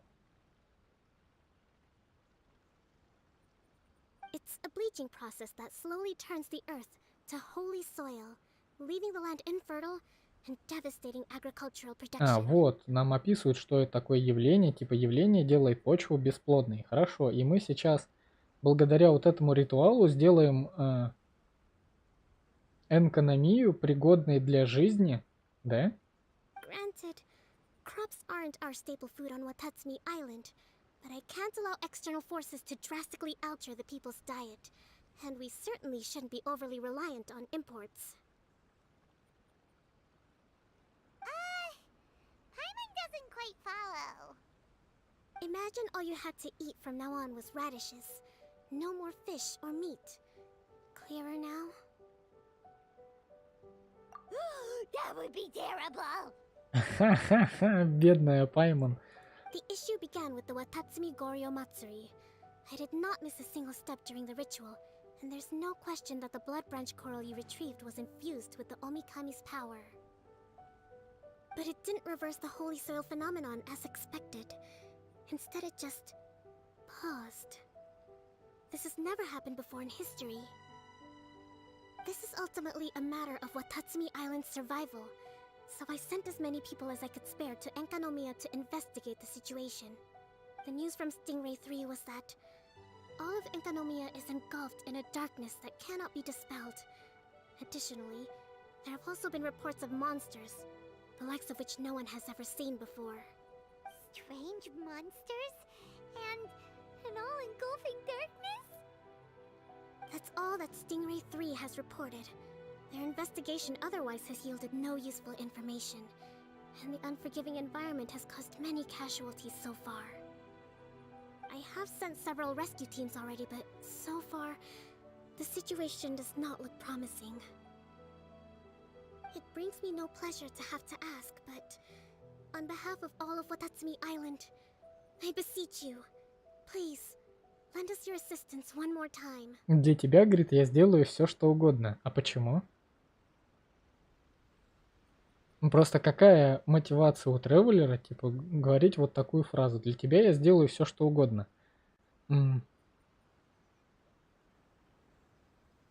bleaching process that slowly turns the earth to holy soil, leaving the land infertile and devastating agricultural А, production. вот, нам описывают, что это такое явление, типа явление делает почву бесплодной. Хорошо, и мы сейчас, благодаря вот этому ритуалу, сделаем экономию, пригодной для жизни, да? Granted, crops aren't our staple food on Watatsumi Island, but I can't allow external forces to drastically alter the people's diet, and we certainly shouldn't be overly reliant on imports. Paimon doesn't quite follow. Imagine all you had to eat from now on was radishes. No more fish or meat. Clearer now? That would be terrible. Ха-ха-ха, бедная Паймон. The issue began with the Watatsumi Goryo Matsuri. I did not miss a single step during the ritual, and there's no question that the blood branch coral you retrieved was infused with the Omikami's power. But it didn't reverse the holy soil phenomenon as expected. Instead, it just paused. This has never happened before in history. This is ultimately a matter of Watatsumi Island's survival, so I sent as many people as I could spare to Enkanomiya to investigate the situation. The news from Stingray 3 was that all of Enkanomiya is engulfed in a darkness that cannot be dispelled. Additionally, there have also been reports of monsters, the likes of which no one has ever seen before. Strange monsters and an all-engulfing darkness? That's all that Stingray 3 has reported. Their investigation otherwise has yielded no useful information, and the unforgiving environment has caused many casualties so far. I have sent several rescue teams already, but so far, the situation does not look promising. It brings me no pleasure to have to ask, but on behalf of all of Watatsumi Island, I beseech you, please, lend us your assistance one more time. Для тебя, говорит, я сделаю все, что угодно. А почему? Ну, просто какая мотивация у тревелера, типа, говорить вот такую фразу? Для тебя я сделаю все, что угодно.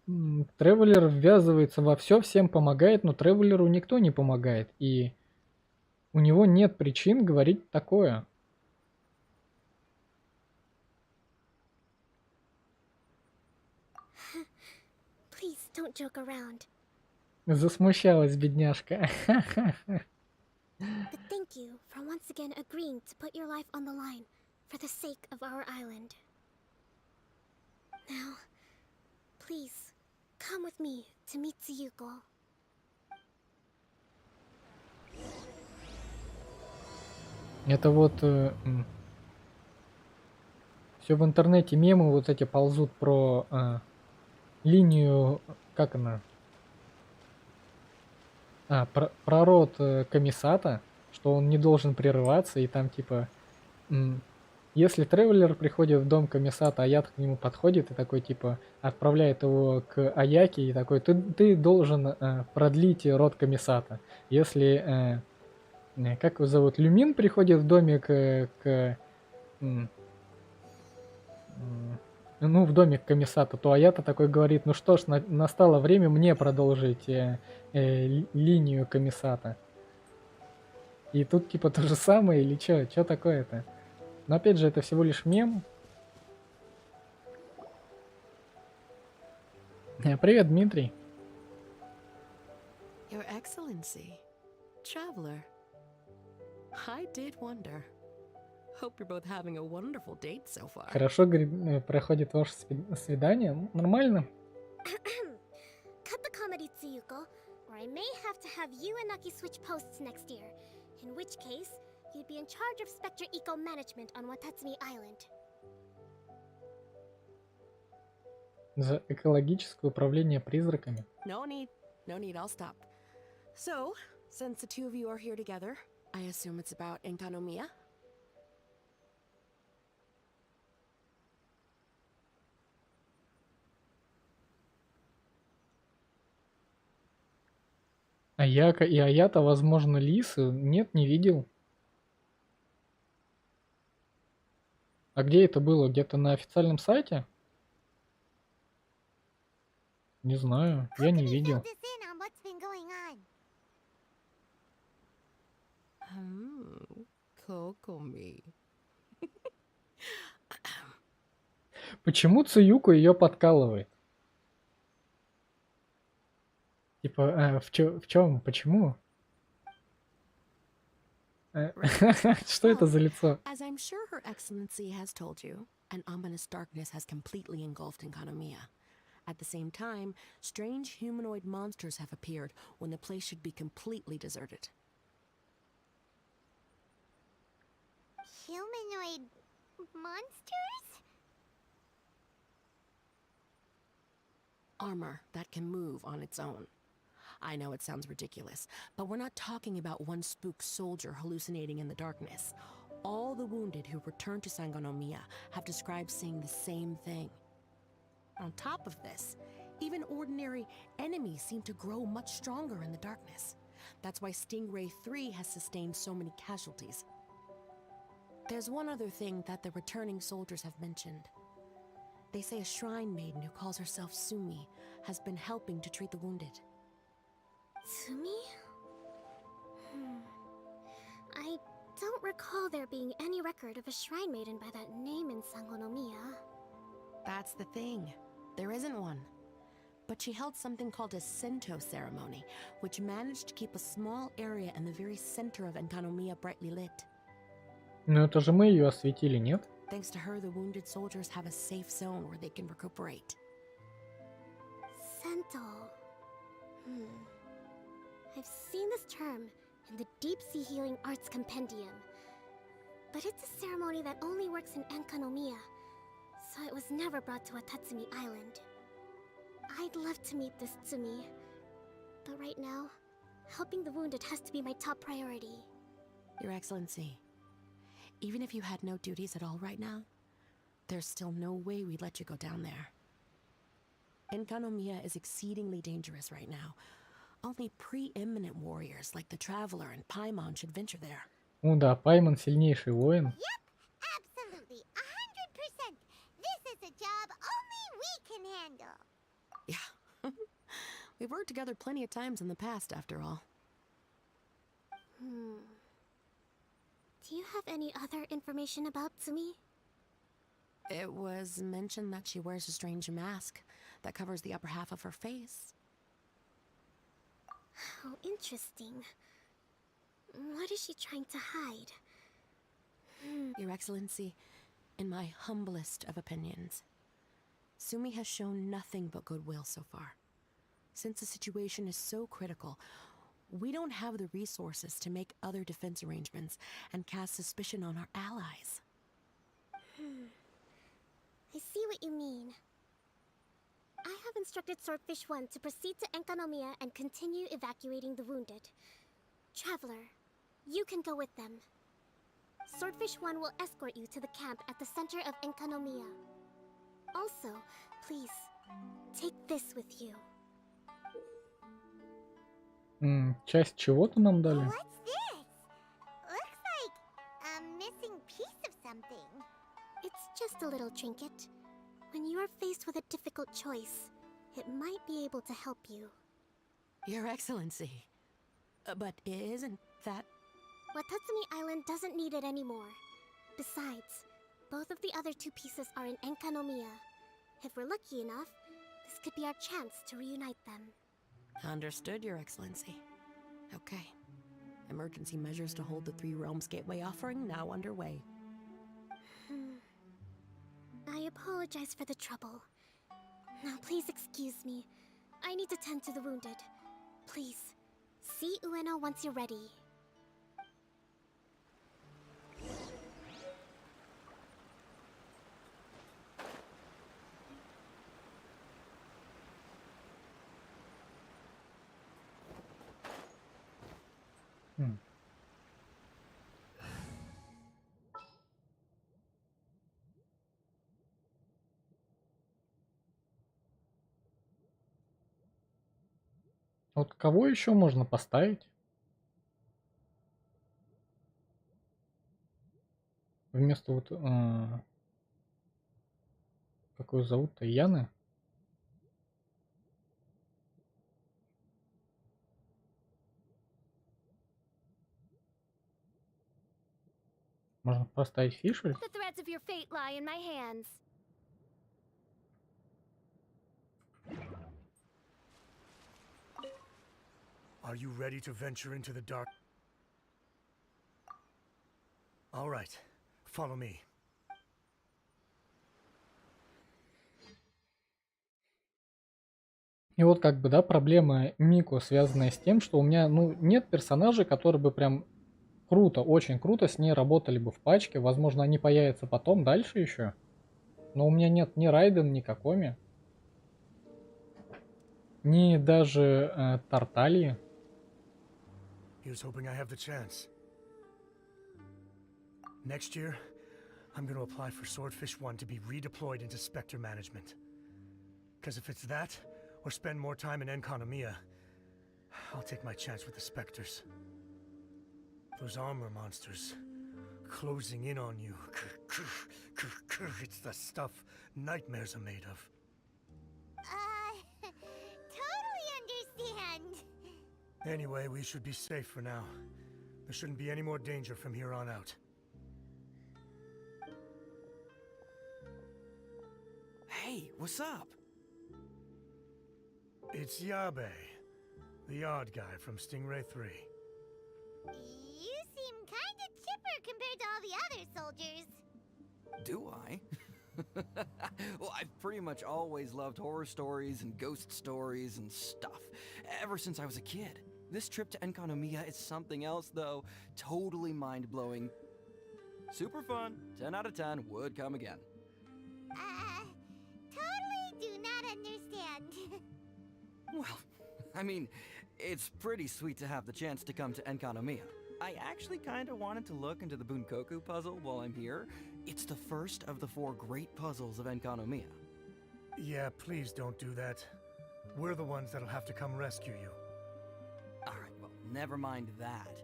Тревелер ввязывается во все, всем помогает, но тревелеру никто не помогает. И у него нет причин говорить такое. Please don't joke around. Засмущалась бедняжка. But thank you for once again agreeing to put your life on the line for the sake of our island. Now, please, come with me to meet Tsuyuko. Это вот все в интернете мемы вот эти ползут про линию, как она? Про род комиссата, что он не должен прерываться, и там типа, если тревелер приходит в дом комиссата, Аят к нему подходит и такой типа отправляет его к Аяке и такой, ты должен продлить род комиссата. Если, как его зовут, Люмин приходит в домик в домик комиссата, то Аята такой говорит, ну что ж, настало время мне продолжить линию комиссата. И тут типа то же самое или что такое-то? Но опять же, это всего лишь мем. Привет, Дмитрий. Your Excellency, traveler. I did wonder. Hope you're both having a wonderful date so far. Хорошо, говорит, проходит ваше свидание. Нормально. Cut the comedy, Tsuyuko, or I may have to have you and Naki switch posts next year. In which case, you'd be in charge of Spectre Eco Management on Watatsumi Island. За экологическое управление призраками. No need, I'll stop. So, since the two of you are here together, I assume it's about Enkanomiya? Аяка и Аята, возможно, лисы? Нет, не видел. А где это было? Где-то на официальном сайте? Не знаю, How я can не you fill видел. this in on what's been going on? Kokomi. Почему Цуюку ее подкалывает? Типа, в чем, почему? Что это за лицо? As I'm sure Her Excellency has told you, an ominous darkness has completely engulfed Enkanomiya. At the same time, strange humanoid monsters have appeared when the place should be completely deserted. Humanoid monsters? Armor that can move on its own. I know it sounds ridiculous, but we're not talking about one spook soldier hallucinating in the darkness. All the wounded who returned to Sangonomiya have described seeing the same thing. On top of this, even ordinary enemies seem to grow much stronger in the darkness. That's why Stingray 3 has sustained so many casualties. There's one other thing that the returning soldiers have mentioned. They say a shrine maiden who calls herself Sumi has been helping to treat the wounded. Sumi? I don't recall there being any record of a shrine maiden by that name in Sangonomiya. That's the thing. There isn't one. But she held something called a Sento ceremony, which managed to keep a small area in the very center of Enkanomiya brightly lit. Ну это же мы ее осветили, нет? Thanks to her, the wounded soldiers have a safe zone where they can recuperate. Sento. I've seen this term in the Deep Sea Healing Arts Compendium. But it's a ceremony that only works in Enkanomiya, so it was never brought to Watatsumi Island. I'd love to meet this Tsumi, but right now, helping the wounded has to be my top priority. Your Excellency, even if you had no duties at all right now, there's still no way we'd let you go down there. Enkanomiya is exceedingly dangerous right now. Only preeminent warriors like the Traveler and Paimon should venture there. Ну да, Паймон сильнейший воин. Yep, absolutely, 100%. This is a job only we can handle. Yeah. We've worked together plenty of times in the past, after all. Do you have any other information about Tsumi? It was mentioned that she wears a strange mask that covers the upper half of her face. How interesting. What is she trying to hide? Your Excellency, in my humblest of opinions, Sumi has shown nothing but goodwill so far. Since the situation is so critical, we don't have the resources to make other defense arrangements and cast suspicion on our allies. I see what you mean. I have instructed Swordfish 1 to proceed to Enkanomiya and continue evacuating the wounded. Traveler, you can go with them. Swordfish 1 will escort you to the camp at the center of Enkanomiya. Also, please, take this with you. Часть чего-то нам дали? What's this? Looks like a missing piece of something. It's just a little trinket. When you are faced with a difficult choice, it might be able to help you. Your Excellency. But isn't that... Watatsumi Island doesn't need it anymore. Besides, both of the other two pieces are in Enkanomiya. If we're lucky enough, this could be our chance to reunite them. Understood, Your Excellency. Okay. Emergency measures to hold the Three Realms Gateway offering now underway. I apologize for the trouble. Now please excuse me. I need to tend to the wounded. Please, see Ueno once you're ready. Вот кого еще можно поставить? Вместо вот... как ее зовут-то? Яны? Можно поставить фишель. The threads of your fate lie in my hands. Are you ready to venture into the dark? All right, follow me. И вот как бы, да, проблема Мико, связанная с тем, что у меня, ну, нет персонажей, которые бы прям круто, очень круто с ней работали бы в пачке. Возможно, они появятся потом, дальше еще. Но у меня нет ни Райден, ни Какоми, ни даже Тартальи. Here's hoping I have the chance. Next year, I'm going to apply for Swordfish 1 to be redeployed into Spectre management. Because if it's that, or spend more time in Enconomia, I'll take my chance with the Spectres. Those armor monsters, closing in on you. It's the stuff nightmares are made of. Totally understand. Anyway, we should be safe for now. There shouldn't be any more danger from here on out. Hey, what's up? It's Yabe, the odd guy from Stingray 3. You seem kinda chipper compared to all the other soldiers. Do I? Well, I've pretty much always loved horror stories and ghost stories and stuff, ever since I was a kid. This trip to Enconomia is something else, though. Totally mind-blowing. Super fun. 10 out of 10 would come again. Totally do not understand. Well, I mean, it's pretty sweet to have the chance to come to Enconomia. I actually kind of wanted to look into the Bunkoku puzzle while I'm here. It's the first of the 4 great puzzles of Enconomia. Yeah, please don't do that. We're the ones that'll have to come rescue you. Alright, well, never mind that.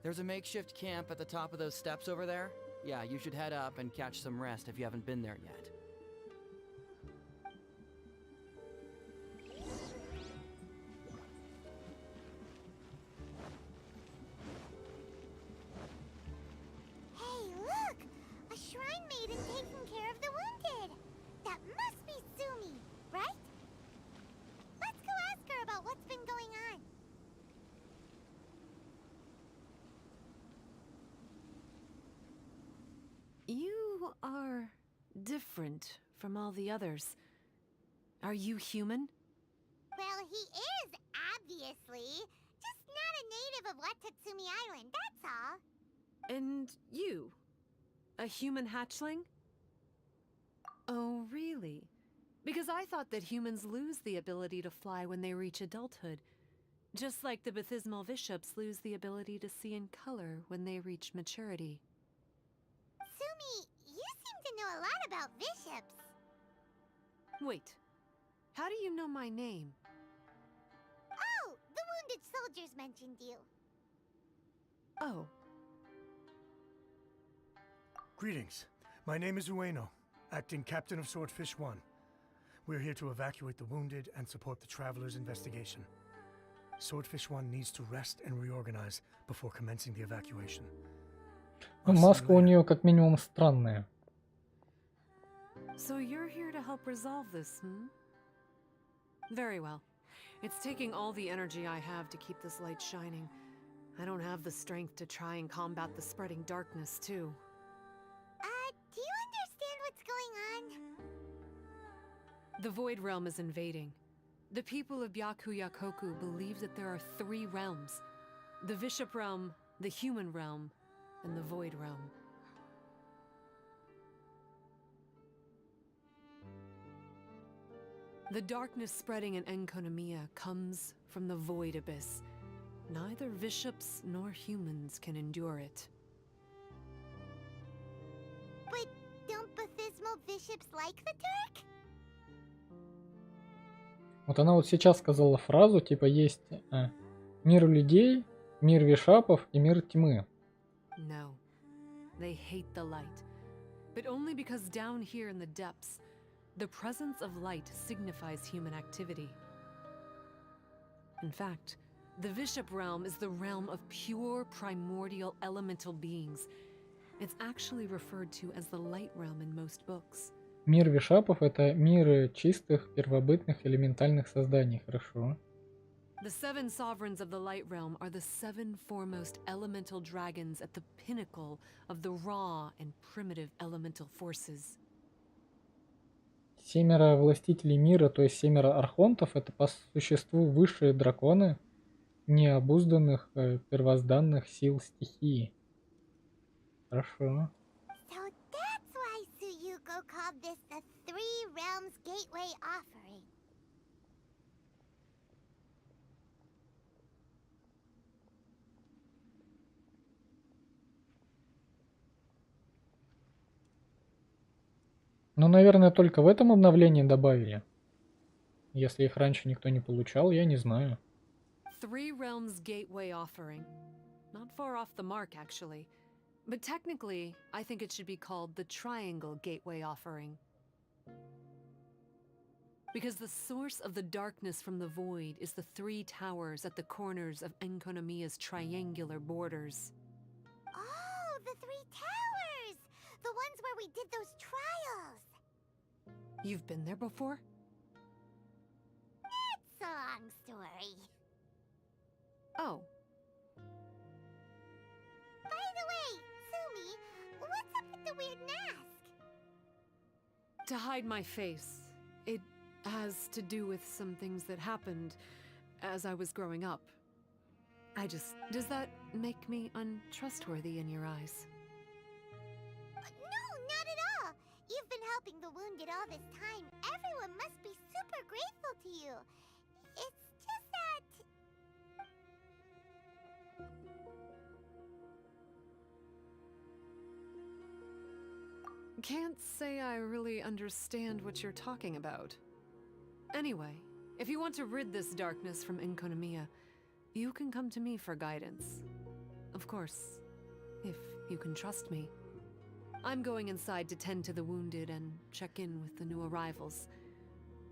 There's a makeshift camp at the top of those steps over there. Yeah, you should head up and catch some rest if you haven't been there yet. Hey, look! A shrine maiden taking care of the wounded. That must be Sumi, right? Let's go ask her about what's been going on. You are different from all the others. Are you human? Well, he is, obviously. Just not a native of Watatsumi Island, that's all. And you? A human hatchling? Oh, really? Because I thought that humans lose the ability to fly when they reach adulthood. Just like the baptismal bishops lose the ability to see in color when they reach maturity. Sumi, you seem to know a lot about bishops. Wait, how do you know my name? Oh, the wounded soldiers mentioned you. Oh. Greetings. My name is Ueno, acting captain of Swordfish 1. We're here to evacuate the wounded and support the traveler's investigation. Swordfish 1 needs to rest and reorganize before commencing the evacuation. Ну, маска у нее как минимум странная. So you're here to help resolve this, hmm? Very well. It's taking all the energy I have to keep this light shining. I don't have the strength to try and combat the spreading darkness, too. Do you understand what's going on? The Void Realm is invading. The people of Byakuyakoku believe that there are 3 realms. The Bishop Realm, the Human Realm, and the Void Realm. The darkness spreading in Enconomia comes from the Void Abyss. Neither bishops nor humans can endure it. But don't baptismal bishops like the dark? Вот она вот сейчас сказала фразу, типа есть мир людей, мир вишапов и мир тьмы. No, they hate the light, but only because down here in the depths, the presence of light signifies human activity. In fact, the Bishop realm is the realm of pure primordial elemental beings, It's actually referred to as the light realm in most books. Мир вишапов — это мир чистых, первобытных, элементальных созданий. Хорошо. The seven sovereigns of the light realm are the seven foremost elemental dragons at the pinnacle of the raw and primitive elemental forces. Семеро властителей мира, то есть семеро архонтов, это по существу высшие драконы необузданных первозданных сил стихии. Хорошо. So that's why Suyuko called this the Three Realms Gateway Offering. Ну, наверное, только в этом обновлении добавили. Если их раньше никто не получал, я не знаю. Three Realms Gateway Offering. Not far off the mark, actually. But technically, I think it should be called the Triangle Gateway Offering. Because the source of the darkness from the void is the three towers at the corners of Enkonomiya's triangular borders. Oh, the three towers! The ones where we did those trials! You've been there before? It's a long story. Oh. By the way, Sumi, what's up with the weird mask? To hide my face. It has to do with some things that happened as I was growing up. Does that make me untrustworthy in your eyes? No, not at all. You've been helping the wounded all this time. Everyone must be super grateful to you. It's just that... Can't say I really understand what you're talking about. Anyway, if you want to rid this darkness from Enkonomiya, you can come to me for guidance. Of course, if you can trust me. I'm going inside to tend to the wounded and check in with the new arrivals.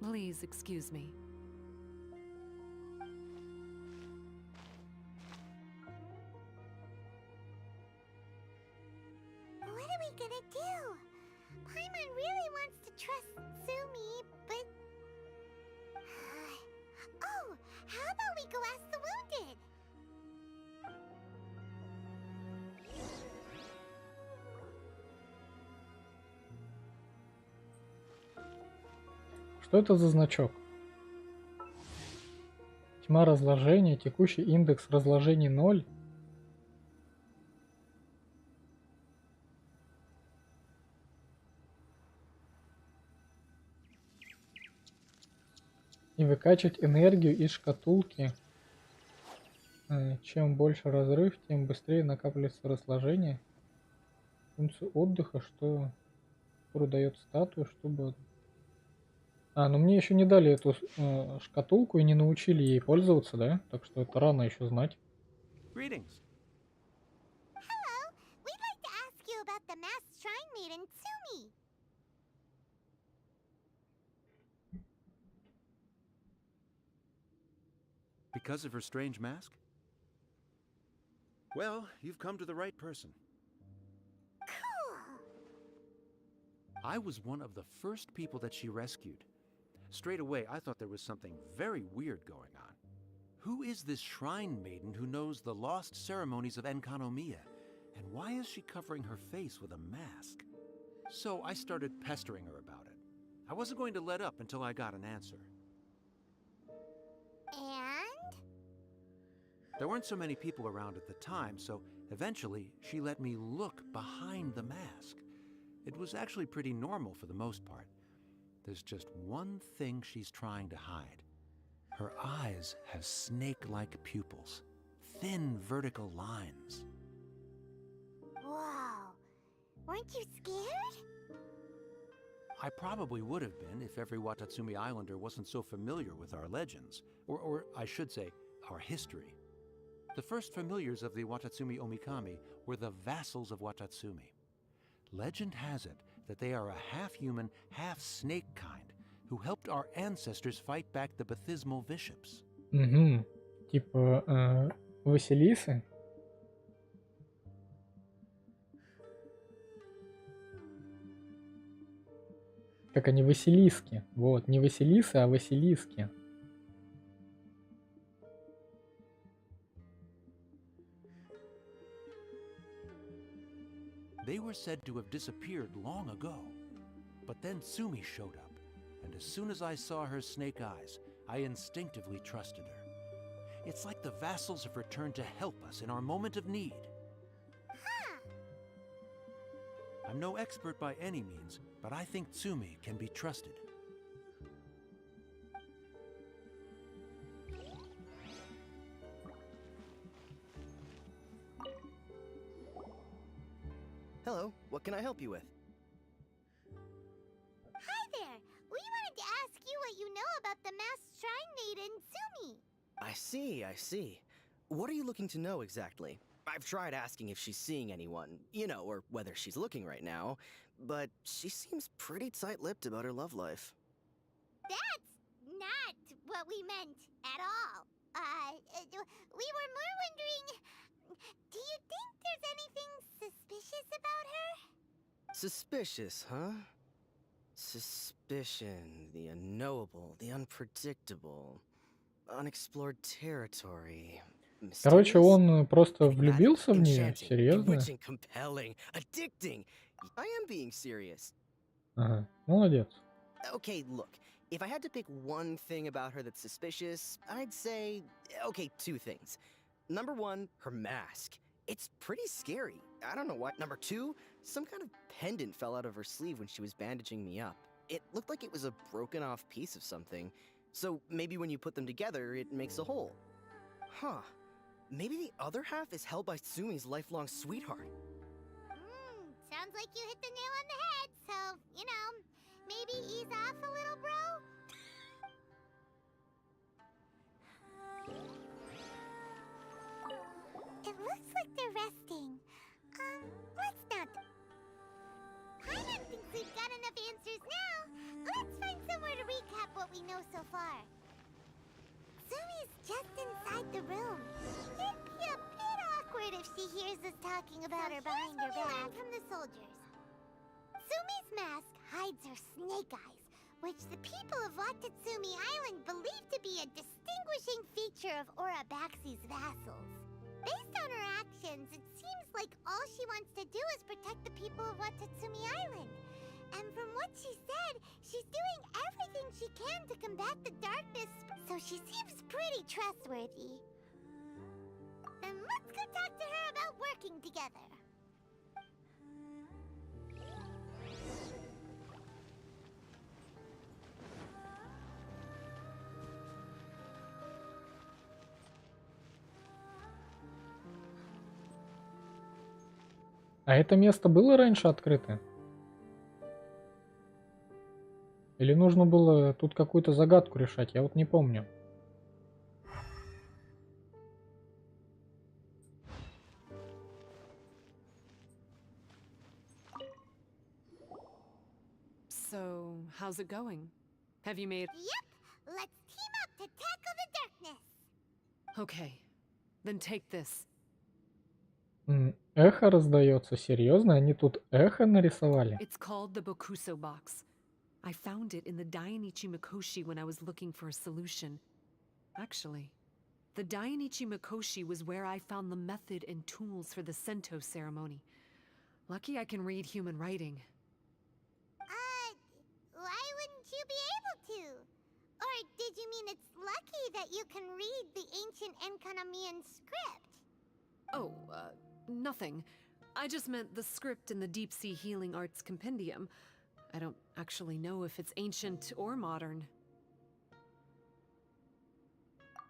Please excuse me. What are we gonna do? Paimon really wants to trust Sumi, but... Oh, how about we go ask the wounded? Что это за значок? Тьма разложения, текущий индекс разложений 0. И выкачивать энергию из шкатулки. Чем больше разрыв, тем быстрее накапливается разложение. Функцию отдыха, что дает статую, чтобы... ну мне еще не дали эту шкатулку и не научили ей пользоваться, да? Так что это рано еще знать. Greetings. Hello, we'd like to ask you about the masked shrine maiden, Sumi. Because of her strange mask? Well, you've come to the right person. Cool. I was one of the first people that she rescued. Straight away, I thought there was something very weird going on. Who is this shrine maiden who knows the lost ceremonies of Enkanomiya? And why is she covering her face with a mask? So I started pestering her about it. I wasn't going to let up until I got an answer. And? There weren't so many people around at the time, so eventually she let me look behind the mask. It was actually pretty normal for the most part. There's just one thing she's trying to hide. Her eyes have snake-like pupils, thin vertical lines. Whoa. Weren't you scared? I probably would have been if every Watatsumi Islander wasn't so familiar with our legends, or I should say, our history. The first familiars of the Watatsumi Omikami were the vassals of Watatsumi. Legend has it that they are a half-human, half-snake kind who helped our ancestors fight back the Bathismal bishops. Угу. Типа Василисы? Как они, Василиски. Вот, не Василисы, а Василиски. They were said to have disappeared long ago. But then Sumi showed up, and as soon as I saw her snake eyes, I instinctively trusted her. It's like the vassals have returned to help us in our moment of need. I'm no expert by any means, but I think Tsumi can be trusted. Hello, what can I help you with? Hi there! We wanted to ask you what you know about the masked shrine maiden, Sumi. I see. What are you looking to know exactly? I've tried asking if she's seeing anyone, or whether she's looking right now, but she seems pretty tight-lipped about her love life. That's not what we meant at all. We were more wondering, do you think there's anything suspicious about her? Suspicious, huh? Suspicion, the unknowable, the unpredictable, unexplored territory. Короче, Mysterious? он просто Enigmatic, влюбился в нее? enchanting, Серьезно? enriching, compelling, addicting. I am being serious. Ага, молодец. Okay, look, if I had to pick one thing about her that's suspicious, I'd say, okay, two things. Number one, her mask. It's pretty scary. I don't know why. Number two, some kind of pendant fell out of her sleeve when she was bandaging me up. It looked like it was a broken off piece of something. So maybe when you put them together, it makes a whole. Huh. Maybe the other half is held by Sumi's lifelong sweetheart. Sounds like you hit the nail on the head, so, maybe ease off a little, bro? It looks like they're resting. Let's not... Paimon thinks we've got enough answers now. Let's find somewhere to recap what we know so far. Sumi's just inside the room. It'd be a bit awkward if she hears us talking about her behind her back. From the soldiers. Sumi's mask hides her snake eyes, which the people of Watatsumi Island believe to be a distinguishing feature of Orabaxi's vassals. Based on her actions, it seems like all she wants to do is protect the people of Watatsumi Island. And from what she said, she's doing everything she can to combat the darkness, so she seems pretty trustworthy. Then let's go talk to her about working together. А это место было раньше открыто? Или нужно было тут какую-то загадку решать? Я вот не помню. So, how's it going? Have you made... Yep! Let's team up to tackle the darkness! Okay, then take this. Эхо раздается. Серьезно? Они тут эхо нарисовали? It's called the Bokuso box. I found it in the Dainichi Mikoshi when I was looking for a solution. Actually, the Dainichi Mikoshi was where I found the method and tools for the Sento ceremony. Lucky I can read human writing. Why wouldn't you be able to? Or did you mean it's lucky that you can read the ancient Enkanamian script? Oh, nothing. I just meant the script in the Deep Sea Healing Arts Compendium. I don't actually know if it's ancient or modern.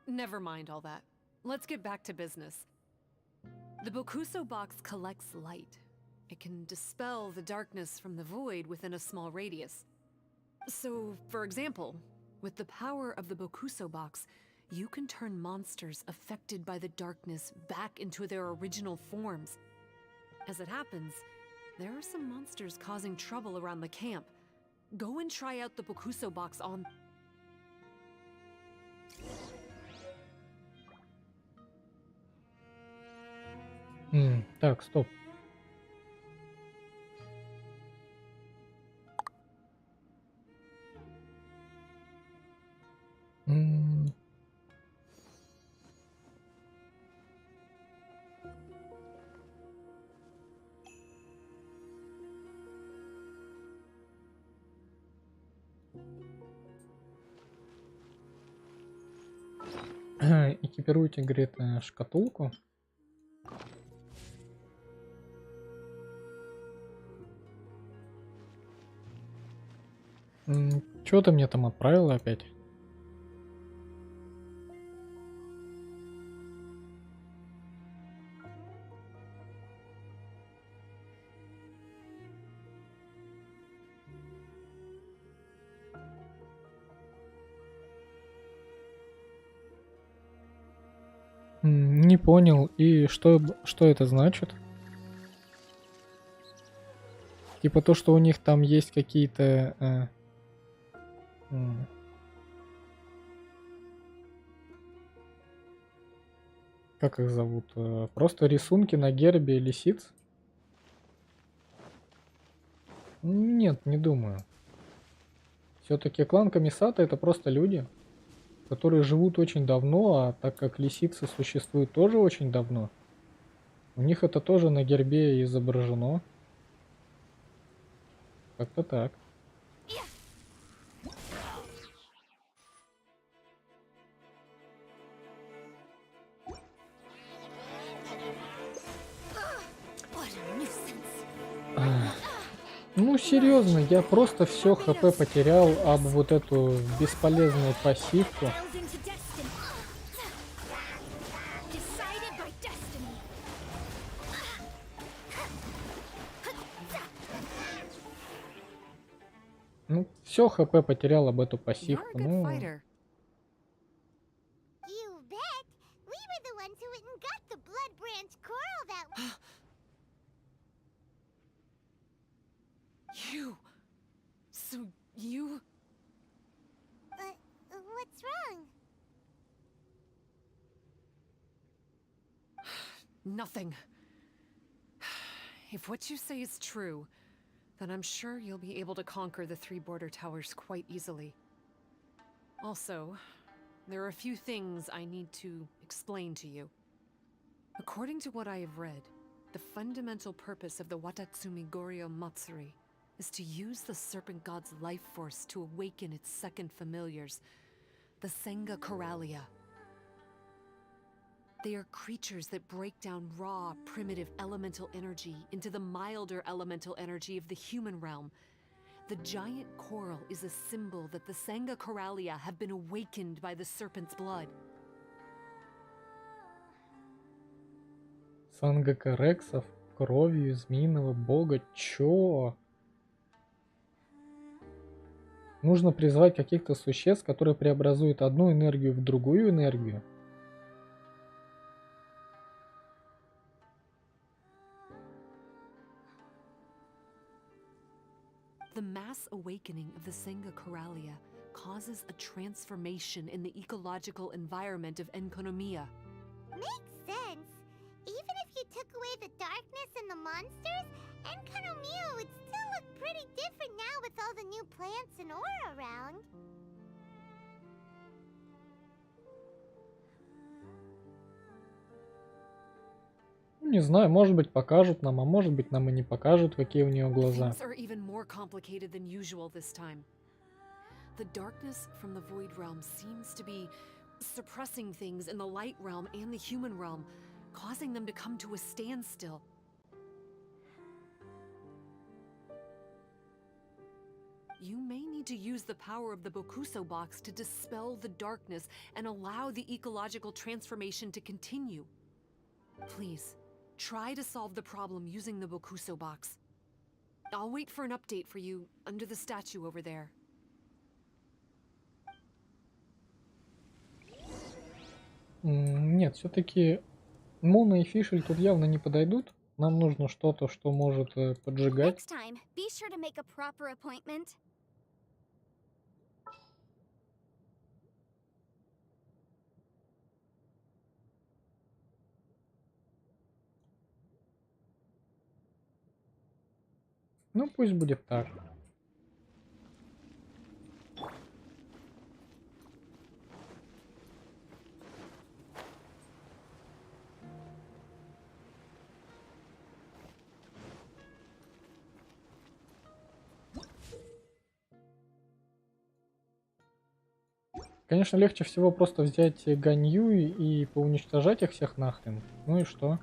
Never mind all that. Let's get back to business. The Bokuso box collects light. It can dispel the darkness from the void within a small radius. So, for example, with the power of the Bokuso box, you can turn monsters affected by the darkness back into their original forms. As it happens, there are some monsters causing trouble around the camp. Go and try out the Bokuso box on... Так, стоп. экипируйте, говорит, шкатулку. Чё ты мне там отправила опять? Не понял. И что это значит? Типа то, что у них там есть какие-то... как их зовут? Просто рисунки на гербе лисиц? Нет, не думаю. Все-таки клан Камисата это просто люди, которые живут очень давно, а так как лисицы существуют тоже очень давно, у них это тоже на гербе изображено. Как-то так. Ну серьезно, я просто все хп потерял об вот эту бесполезную пассивку. Ну, все хп потерял об эту пассивку. Ну, You. So you. What's wrong? Nothing. If what you say is true, then I'm sure you'll be able to conquer the 3 border towers quite easily. Also, there are a few things I need to explain to you. According to what I have read, the fundamental purpose of the Watatsumi Goryo Matsuri is to use the serpent god's life force to awaken its second familiars, the Senga Coralia. They are creatures that break down raw, primitive elemental energy into the milder elemental energy of the human realm. The giant coral is a symbol that the Senga Coralia have been awakened by the serpent's blood. Сангакарексов кровью змеиного бога. Чё? Нужно призвать каких-то существ, которые преобразуют одну энергию в другую энергию. The mass awakening of the Senga Coralia causes a transformation in the ecological environment of Enkonomiya. Makes sense. Even if you took away the darkness and the monsters, Enkonomiya would still look pretty different now with all the new plants and aura around. Не знаю, может быть покажут нам, а может быть нам и не покажут, какие у нее глаза. Things are even more complicated than usual this time. The darkness from the Void Realm seems to be suppressing things in the Light Realm and the human realm, causing them to come to a standstill. You may need to use the power of the Bokuso box to dispel the darkness and allow the ecological transformation to continue. Please, try to solve the problem using the Bokuso box. I'll wait for an update for you under the statue over there. Нет, все-таки Муна и Фишель тут явно не подойдут. Нам нужно что-то, что может поджигать. Next time, be sure to make a proper appointment. Ну, пусть будет так. Конечно, легче всего просто взять Ганью и поуничтожать их всех нахрен. Ну и что?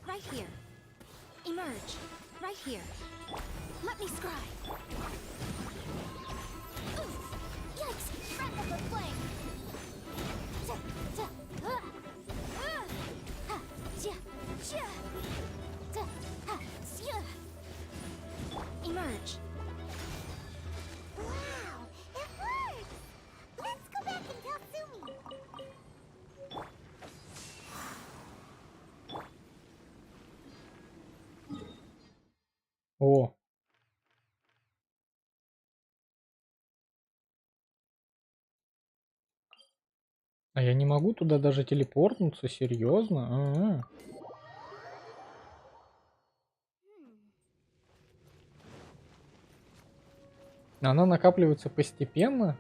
Right here. Emerge. Right here. Let me scry. Yikes! Wrap up the flame! Emerge. Wow! It works! Let's go back and tell Sumi! О. А я не могу туда даже телепортнуться, серьезно? Она накапливается постепенно?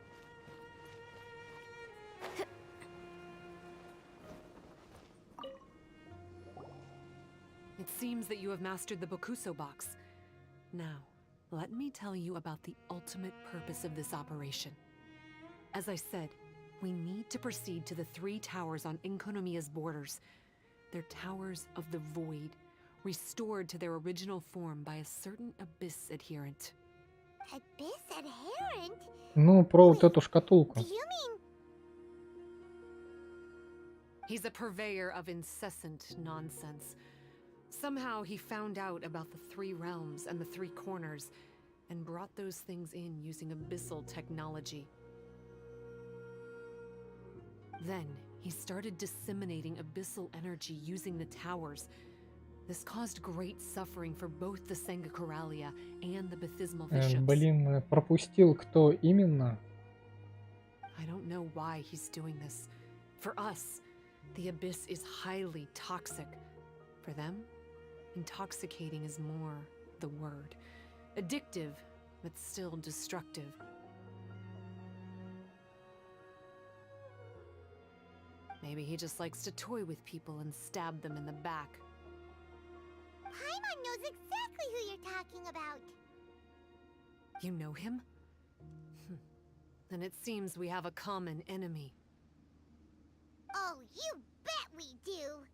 It seems that you have mastered the Bokuso box. Now, let me tell you about the ultimate purpose of this operation. As I said, we need to proceed to the 3 towers on Inkonomiya's borders. They're towers of the void, restored to their original form by a certain abyss adherent. Abyss adherent? Ну, про вот эту шкатулку. Do you mean... He's a purveyor of incessant nonsense. Somehow he found out about the 3 realms and the 3 corners, and brought those things in using abyssal technology. Then, he started disseminating abyssal energy using the towers. This caused great suffering for both the Sangakuralia and the Bathismal bishops. Блин, пропустил, кто именно. I don't know why he's doing this. For us, the abyss is highly toxic. For them, intoxicating is more the word. Addictive, but still destructive. Maybe he just likes to toy with people and stab them in the back. Paimon knows exactly who you're talking about. You know him? Then it seems we have a common enemy. Oh, you bet we do!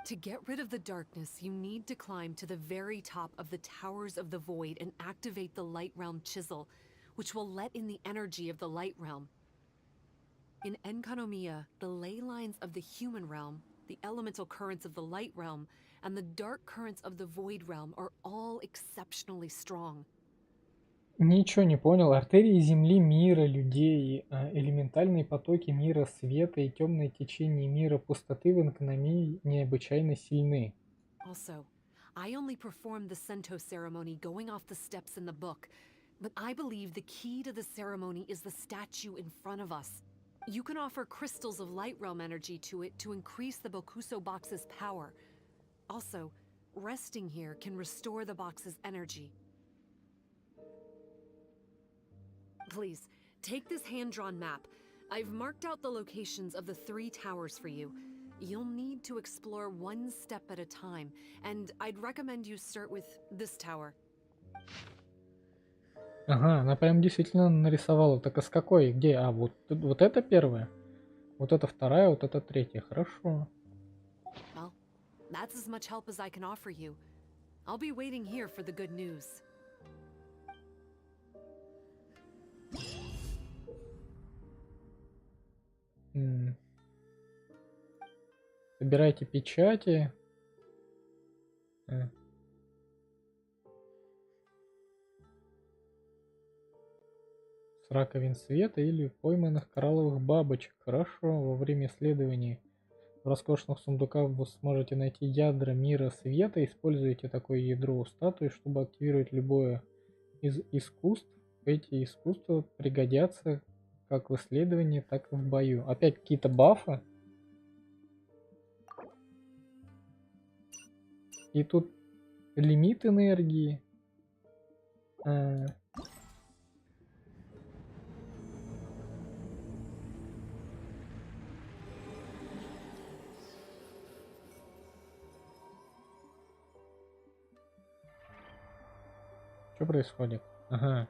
To get rid of the darkness, you need to climb to the very top of the Towers of the Void and activate the Light Realm Chisel, which will let in the energy of the Light Realm. In Enkanomiya, the ley lines of the human realm, the elemental currents of the Light Realm, and the dark currents of the Void Realm are all exceptionally strong. Ничего не понял. Артерии Земли, мира, людей, элементальные потоки мира света и темные течения мира пустоты в Инкономии необычайно сильны. Also, I only performed the Sento ceremony going off the steps in the book, but I believe the key to the ceremony is the statue in front of us. You can offer crystals of Light Realm energy to it to increase the Bokuso box's power. Also, resting here can restore the box's energy. Please, take this hand-drawn map. I've marked out the locations of the 3 towers for you. You'll need to explore one step at a time, and I'd recommend you start with this tower. Ага, она прям действительно нарисовала. Так а с какой? Где? А, вот это первая? Вот это вторая, вот это третья. Хорошо. Well, that's as much help as I can offer you. I'll be waiting here for the good news. Собирайте печати. С раковин света или пойманных коралловых бабочек. Хорошо, во время исследований в роскошных сундуках вы сможете найти ядра мира света. Используйте такое ядро у статуи, чтобы активировать любое из искусств. Эти искусства пригодятся как в исследовании, так и в бою. Опять какие-то бафы. И тут лимит энергии. Что происходит? Ага.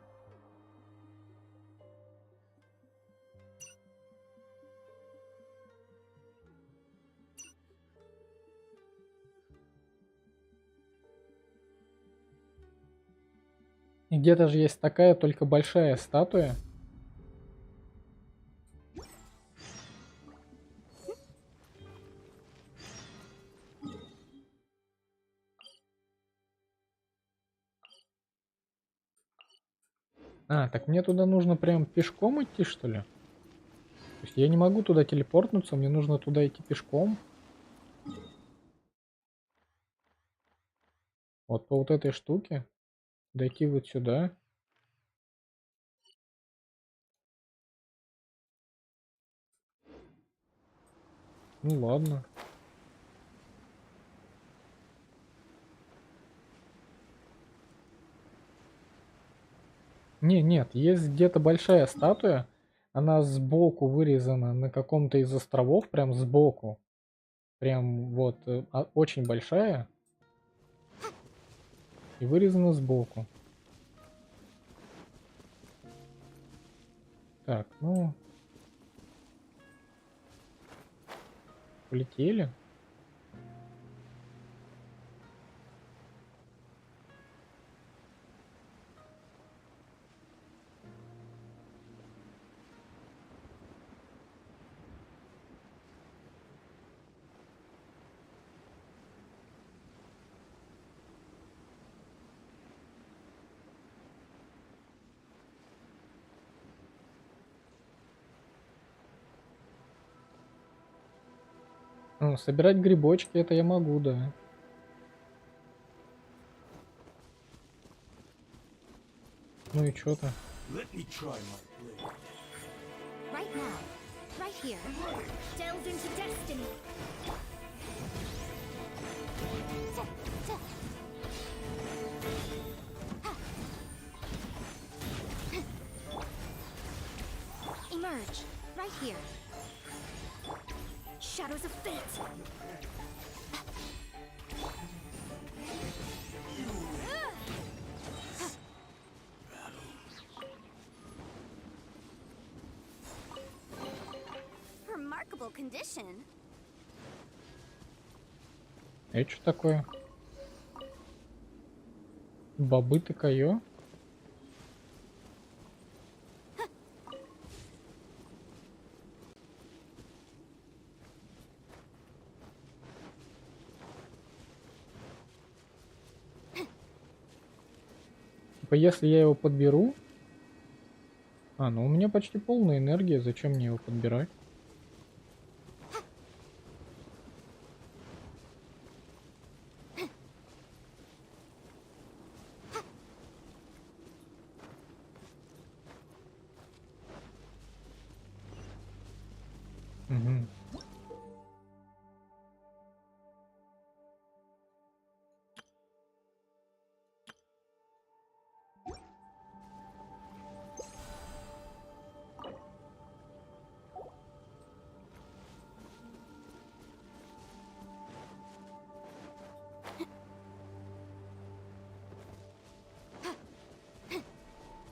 И где-то же есть такая, только большая статуя. А, так мне туда нужно прям пешком идти, что ли? То есть я не могу туда телепортнуться, мне нужно туда идти пешком. Вот по вот этой штуке. Дойти вот сюда. Ну ладно. Нет, есть где-то большая статуя. Она сбоку вырезана на каком-то из островов, прям сбоку. Прям вот очень большая. И вырезана сбоку. Так, ну... Полетели. Ну, собирать грибочки это я могу, да. Ну и чё-то. Right now. Right here. Delve into destiny. Emerge. Right here. Shadows of fate. Remarkable condition. Это что такое? Бобы ты кайо? Типа если я его подберу... А, ну у меня почти полная энергия, зачем мне его подбирать? Угу.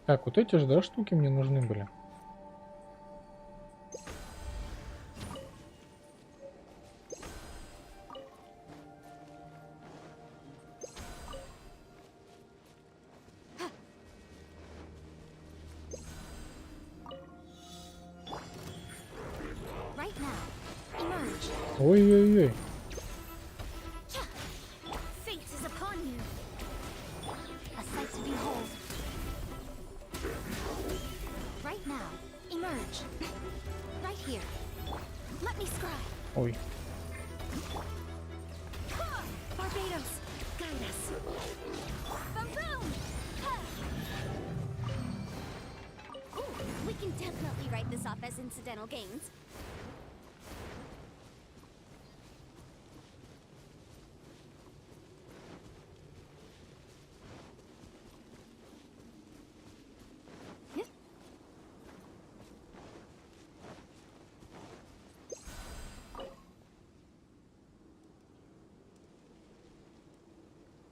Так, вот эти же, да, штуки мне нужны были. Right now. Emerge. Ой-ой-ой. Fate is upon you. A sight to behold. Right now. Emerge. Right here. Let me scry. Ой. Barbados, guide us. Boom! Ooh, we can definitely write this off as incidental gains.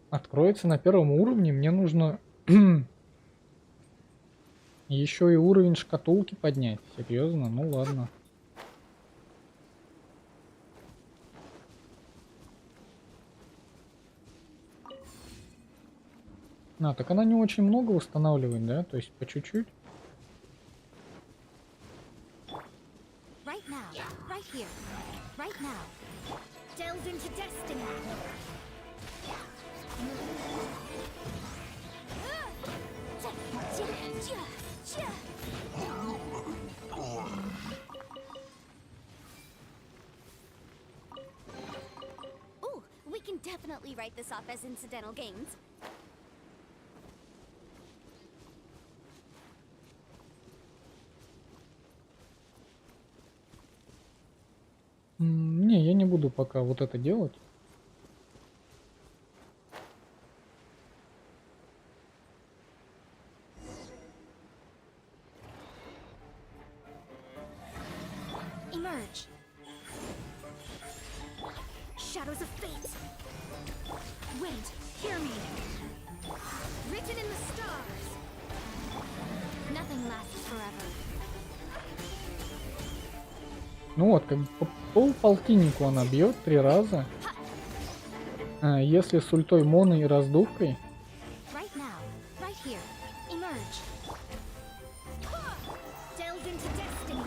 Откроется на первом уровне, мне нужно Еще и уровень шкатулки поднять. Серьезно? Ну ладно. А, так она не очень много восстанавливает, да? То есть по чуть-чуть. Right now, right here, right now. Delve into destiny. Ooh, we can definitely write this off as incidental gains. Не, я не буду пока вот это делать. Emerge. Shadows of fate. Wait, hear me. Written in the stars. Nothing lasts forever. Ну вот, как бы по полтиннику она бьет 3 раза. Если с ультой моно и раздувкой. Right now, right here. Emerge. Delve into destiny.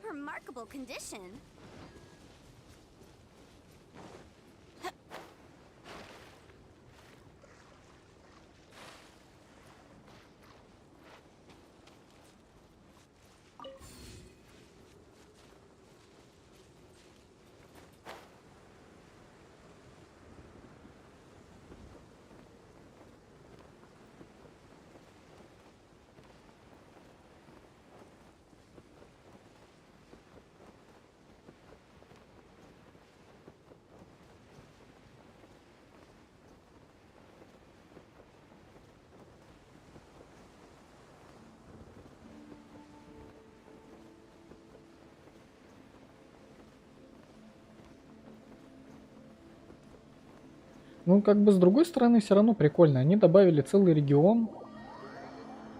Remarkable condition. Ну, как бы с другой стороны, все равно прикольно. Они добавили целый регион,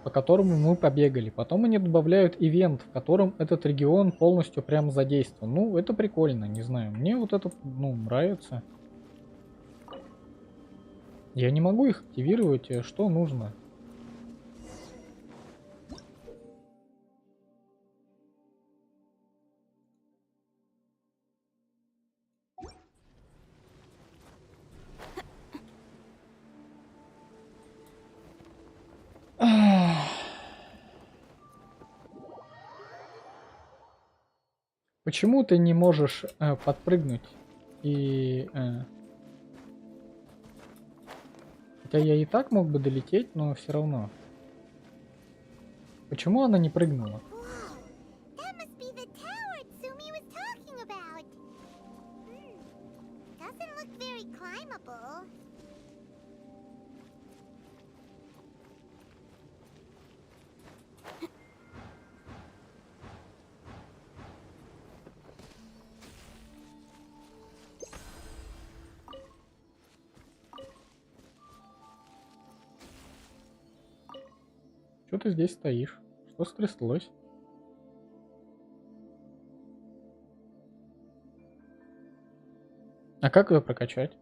по которому мы побегали. Потом они добавляют ивент, в котором этот регион полностью прям задействован. Ну, это прикольно, не знаю. Мне вот это, ну, нравится. Я не могу их активировать, что нужно. Почему ты не можешь подпрыгнуть и... Хотя я и так мог бы долететь, но все равно. Почему она не прыгнула? That must be the tower Tsumi was talking about. Doesn't look very climbable. Что ты здесь стоишь? Что стряслось? А как ее прокачать?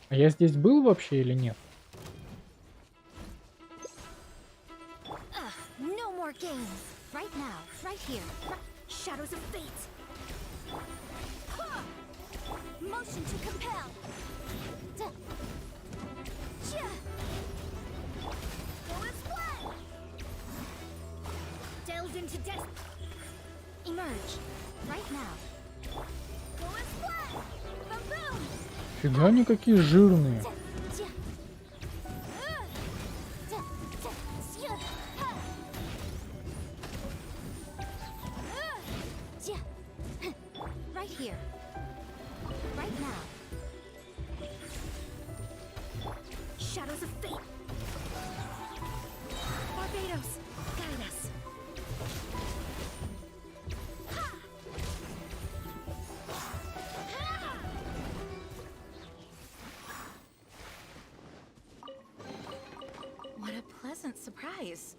А я здесь был вообще или нет? No more games. Right now, right here. Shadows of fate. Motion to compel. Go and play. Delve into destiny. Emerge. Right now. Go and play. Boom. Фига они какие жирные. surprise.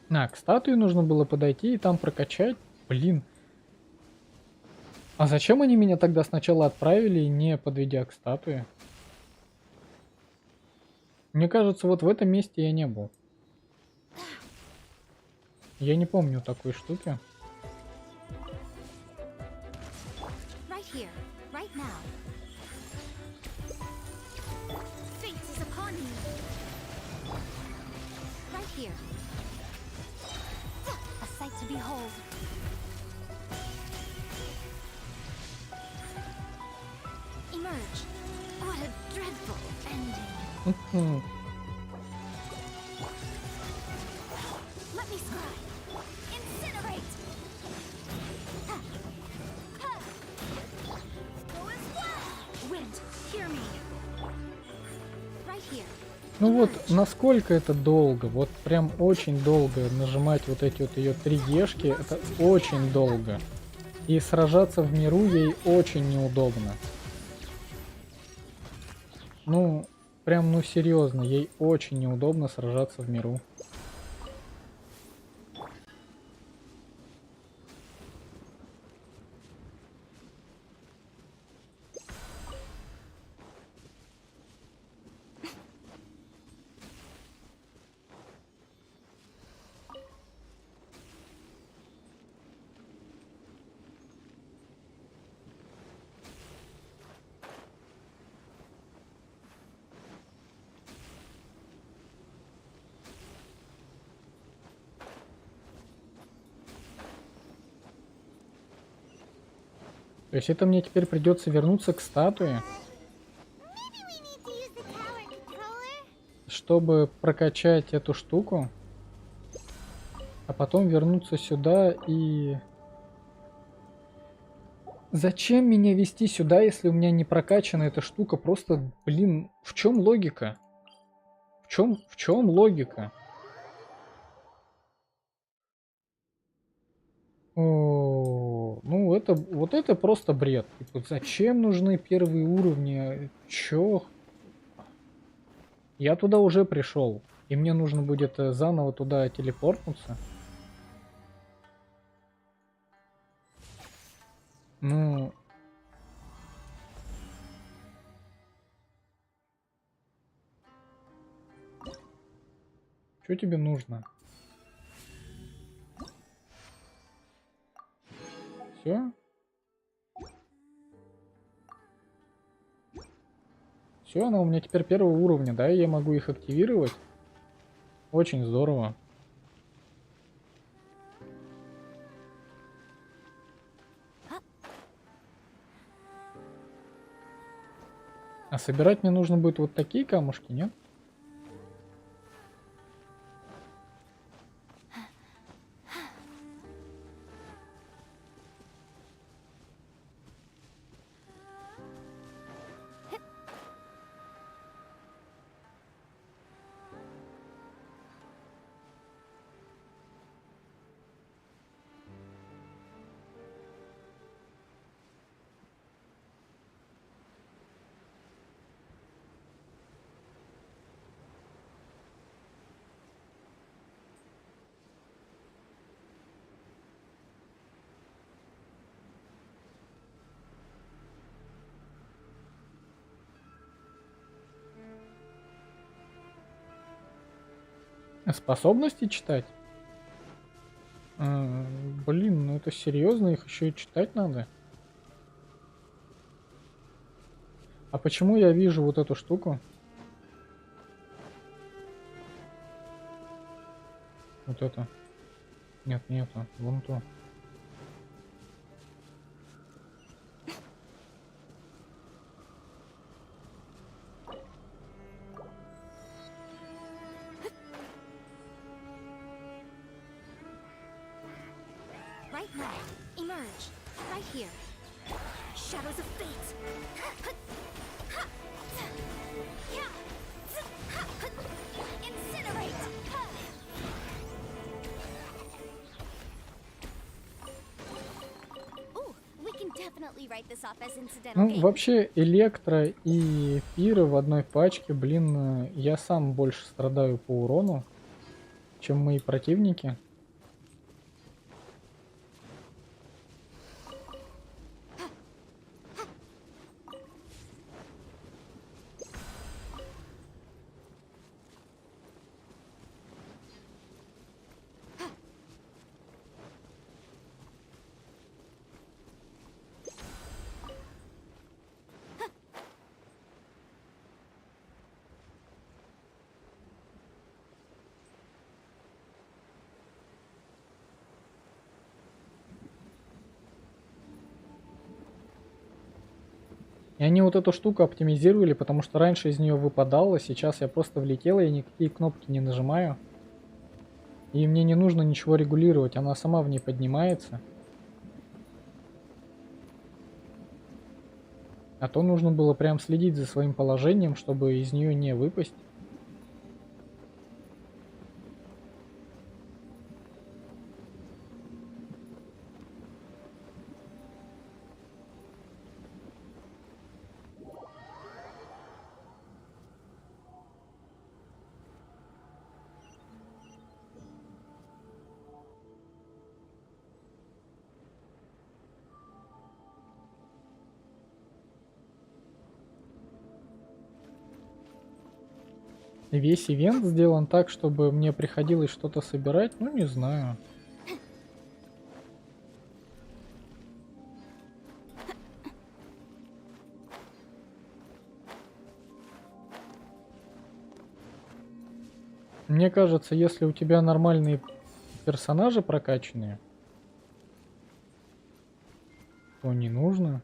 К статуе нужно было подойти и там прокачать. Блин. А зачем они меня тогда сначала отправили, не подведя к статуе? Мне кажется, вот в этом месте я не был. Я не помню такой штуки. Right here, right now. Fate is upon you. Right here. A sight to behold. Emerge. What a dreadful ending. Let me scry. Incinerate. Wind, hear me. Right here. Ну вот, насколько это долго, вот прям очень долго нажимать вот эти вот ее 3 ешки, это очень долго. И сражаться в миру ей очень неудобно. Ну, прям, ну серьезно, ей очень неудобно сражаться в миру. То есть это мне теперь придется вернуться к статуе, чтобы прокачать эту штуку, а потом вернуться сюда и... Зачем меня вести сюда, если у меня не прокачана эта штука? Просто, блин, в чем логика? В чем логика? О, ну это, вот это просто бред. Типа, зачем нужны первые уровни? Чё? Я туда уже пришел, и мне нужно будет заново туда телепортнуться. Ну... Что тебе нужно? Все? Все, она у меня теперь первого уровня, да, и я могу их активировать. Очень здорово. А собирать мне нужно будет вот такие камушки, нет? Способности читать? Блин, ну это серьезно, их еще и читать надо. А почему я вижу вот эту штуку? Вот это. Нет, нету. Вон то. Right now. Emerge. Right here. Shadows of fate. Incinerate. Ooh, we can definitely definitely write this off as incidental Ну, gain. вообще, Электро и Пиры в одной пачке, блин, я сам больше страдаю по урону, чем мои противники. И они вот эту штуку оптимизировали, потому что раньше из нее выпадало, сейчас я просто влетела и никакие кнопки не нажимаю. И мне не нужно ничего регулировать, она сама в ней поднимается. А то нужно было прям следить за своим положением, чтобы из нее не выпасть. Весь ивент сделан так, чтобы мне приходилось что-то собирать, ну не знаю. Мне кажется, если у тебя нормальные персонажи прокачанные, то не нужно.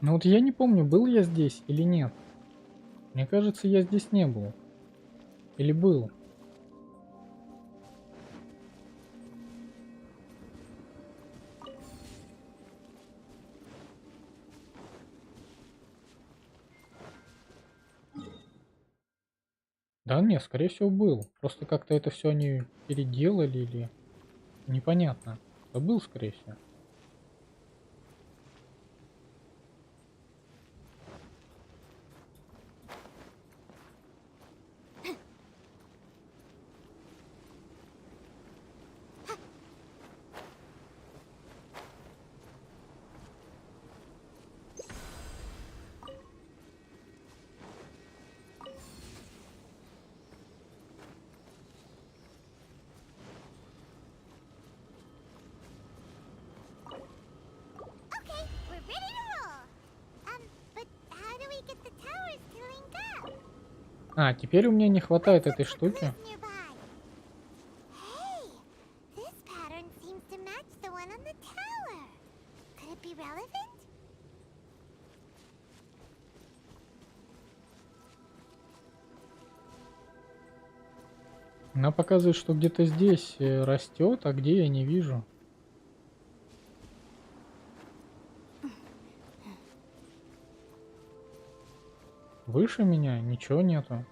Ну вот я не помню, был я здесь или нет. Мне кажется, я здесь не был. Или был. Да нет, скорее всего был. Просто как-то это все они переделали или... Непонятно. Да был, скорее всего. Okay, we're ready to roll. But how do we get the towers to link up? А, теперь у меня не хватает этой штуки. Nearby. Hey, this pattern seems to match the one on the tower. Could it be relevant? Она показывает, что где-то здесь растет, а где я не вижу. Выше меня ничего нету.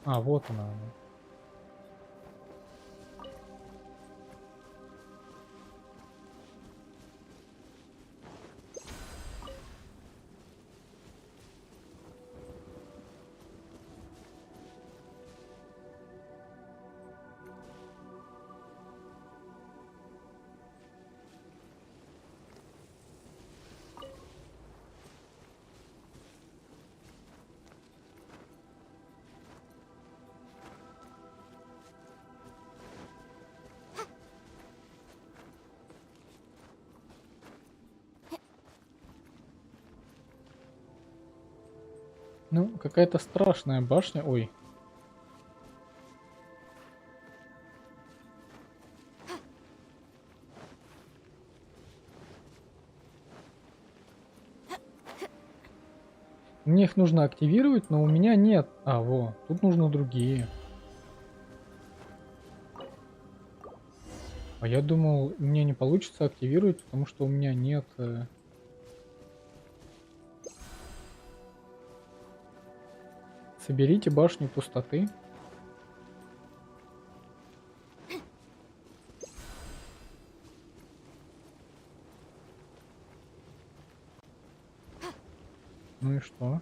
А, вот она. Ну, какая-то страшная башня. Ой. Мне их нужно активировать, но у меня нет. А, во, тут нужно другие. А я думал, мне не получится активировать, потому что у меня нет... Соберите башню пустоты. Ну и что?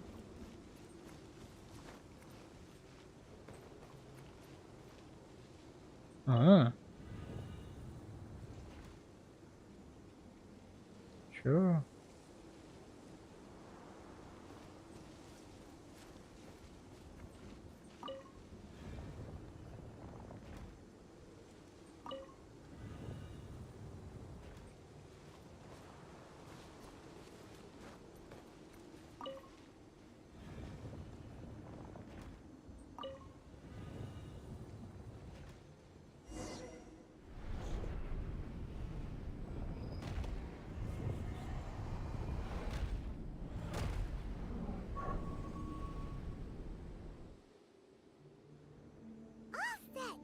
А. Чё? All set.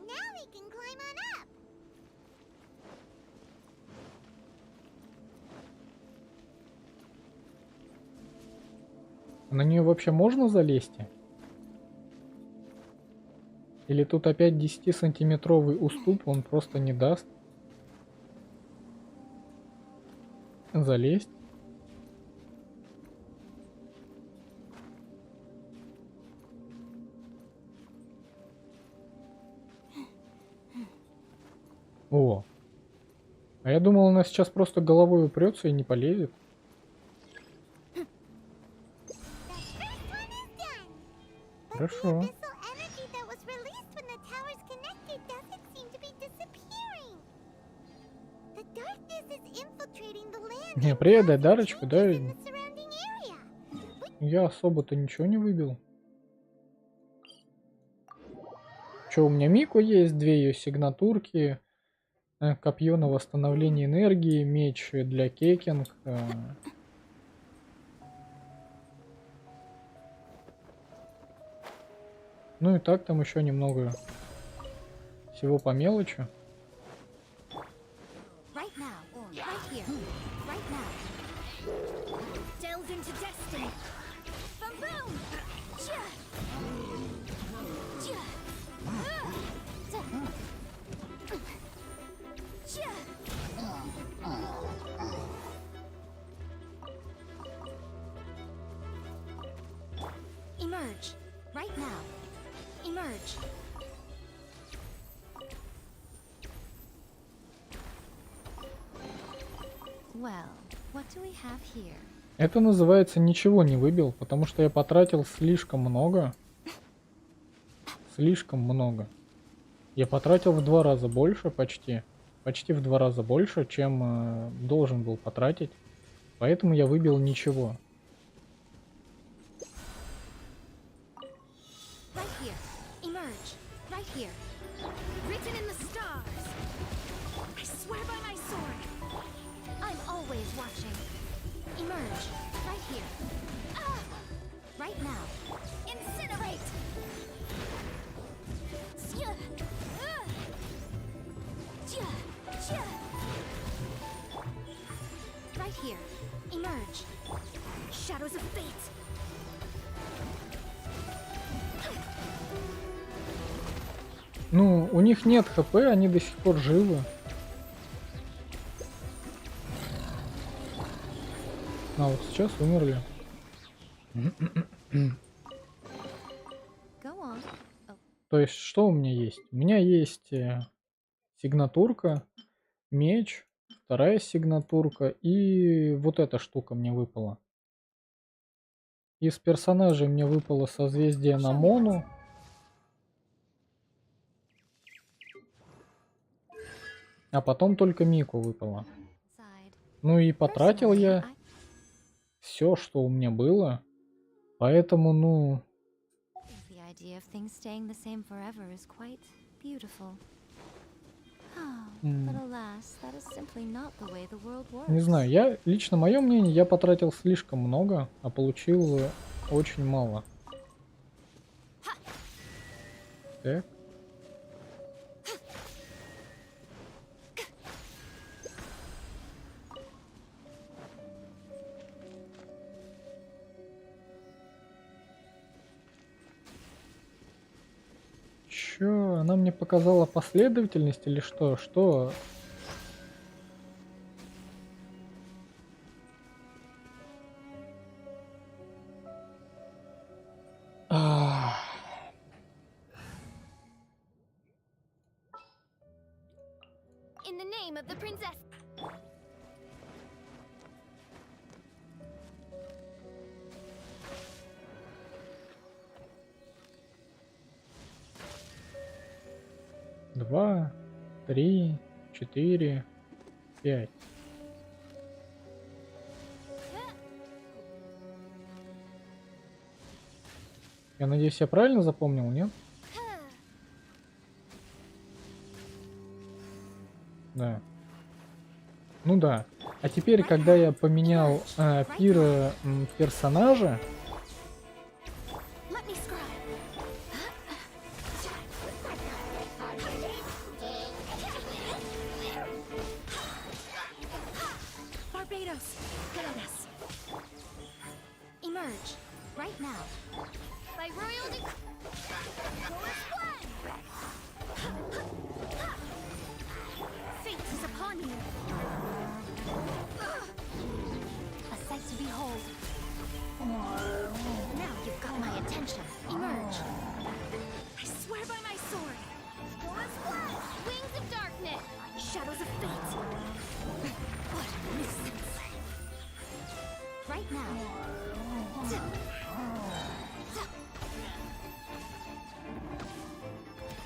Now we can climb on up. На нее вообще можно залезть? Или тут опять 10-сантиметровый уступ, он просто не даст залезть? О. А я думал, она сейчас просто головой упрется и не полезет. Хорошо. Abyssal energy that was released when the towers connected doesn't seem to be disappearing. The darkness is infiltrating the land. Не, привет, дай дарочку, да? In the surrounding area. Я особо-то ничего не выбил. Что, у меня Мику есть, 2 ее сигнатурки, копье на восстановление энергии, меч для кейкинг. Ну и так там еще немного всего по мелочи. Right now, right here, right now. Delve into destiny. Boom, boom. Chia. Chia. Chia. Emerge. Right now. Emerge. Well, what do we have here? Это называется ничего не выбил, потому что я потратил слишком много. Слишком много. Я потратил в 2 раза больше почти. Почти в 2 раза больше, чем должен был потратить. Поэтому я выбил ничего. Right here. Emerge. Right here. Written in the stars. I swear by my sword. I'm always watching. Emerge. Right here. Ah! Right now. Incinerate. Sia. Ah! Chia. Chia. Right here. Emerge. Shadows of fate. Ну, у них нет хп, они до сих пор живы. А вот сейчас умерли. Go on. Oh, То есть, что у меня есть? У меня есть сигнатурка, меч, вторая сигнатурка и вот эта штука мне выпала. Из персонажей мне выпало созвездие на Мону. А потом только Мику выпало. side. Ну и потратил Personally, я I все, что у меня было. Поэтому, ну, think the idea of things staying the same forever is quite beautiful. But alas, that is simply not the way the world works. Не знаю, лично мое мнение, я потратил слишком много, а получил очень мало. Так. Чё, она мне показала последовательность или что? Что? In the name of the princess. Два, 3, 4, 5. Я надеюсь, я правильно запомнил, нет? Да. Ну да. А теперь, когда я поменял персонажа, Emerge right now. By royal fate is upon you. A sight to behold. Now you've got my attention. Emerge. I swear by my sword. Wings of darkness. Shadows of fate. What nuisance. Right now.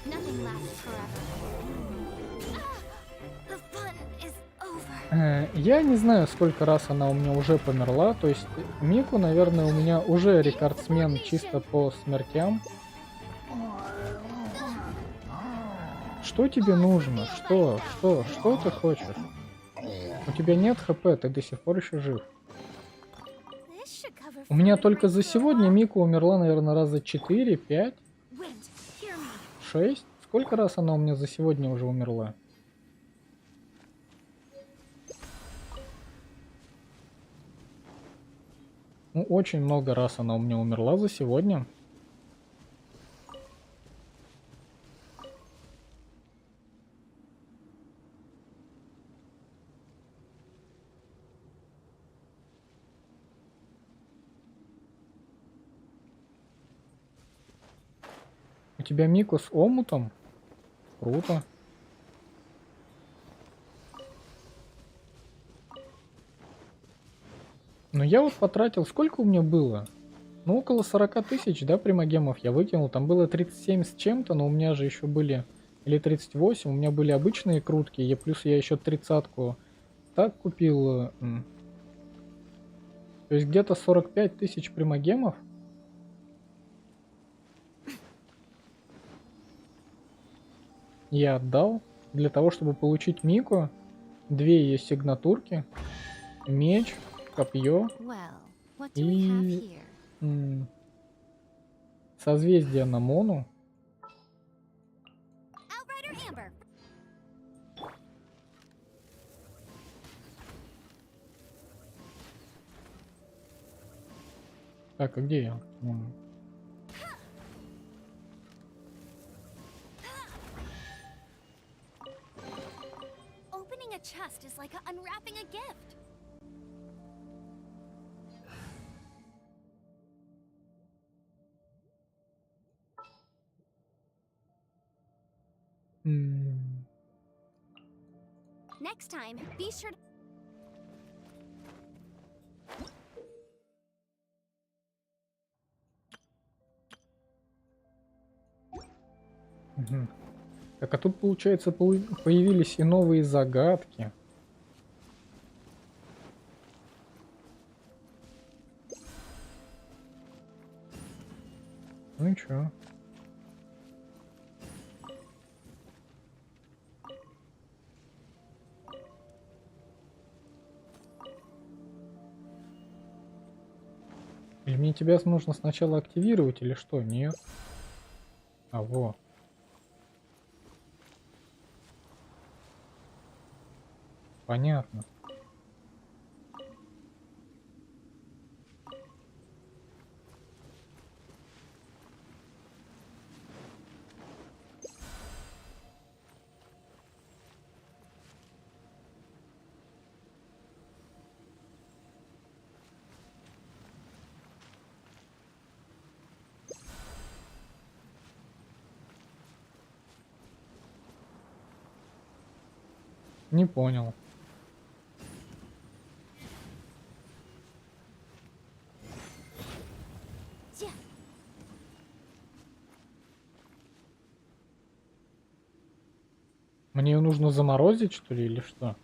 Nothing lasts forever. The fun is over. я не знаю, сколько раз она у меня уже померла. То есть Мику, наверное, у меня уже рекордсмен чисто по смертям. Что тебе нужно? Что ты хочешь? У тебя нет хп, ты до сих пор еще жив. У меня только за сегодня Мику умерла, наверное, раза 4, 5, 6. Сколько раз она у меня за сегодня уже умерла? Ну, очень много раз она у меня умерла за сегодня. У тебя Мику с омутом? Круто. Но я вот потратил, сколько у меня было? Ну, около 40 тысяч, да, примагемов я выкинул. Там было 37 с чем-то, но у меня же еще были... Или 38, у меня были обычные крутки, и плюс я еще 30-ку так купил. То есть где-то 45 тысяч примагемов. Я отдал для того, чтобы получить Мику, 2 ее сигнатурки, меч, копье и созвездие на Мону. Так, а где я? Opening a chest is like unwrapping a gift. Next time, be sure to... Угу. Так, а тут, получается, появились и новые загадки. Ну и чё? Или мне тебя нужно сначала активировать, или что? Нет. А, во. Понятно. Не понял. Мне ее нужно заморозить, что ли, или что?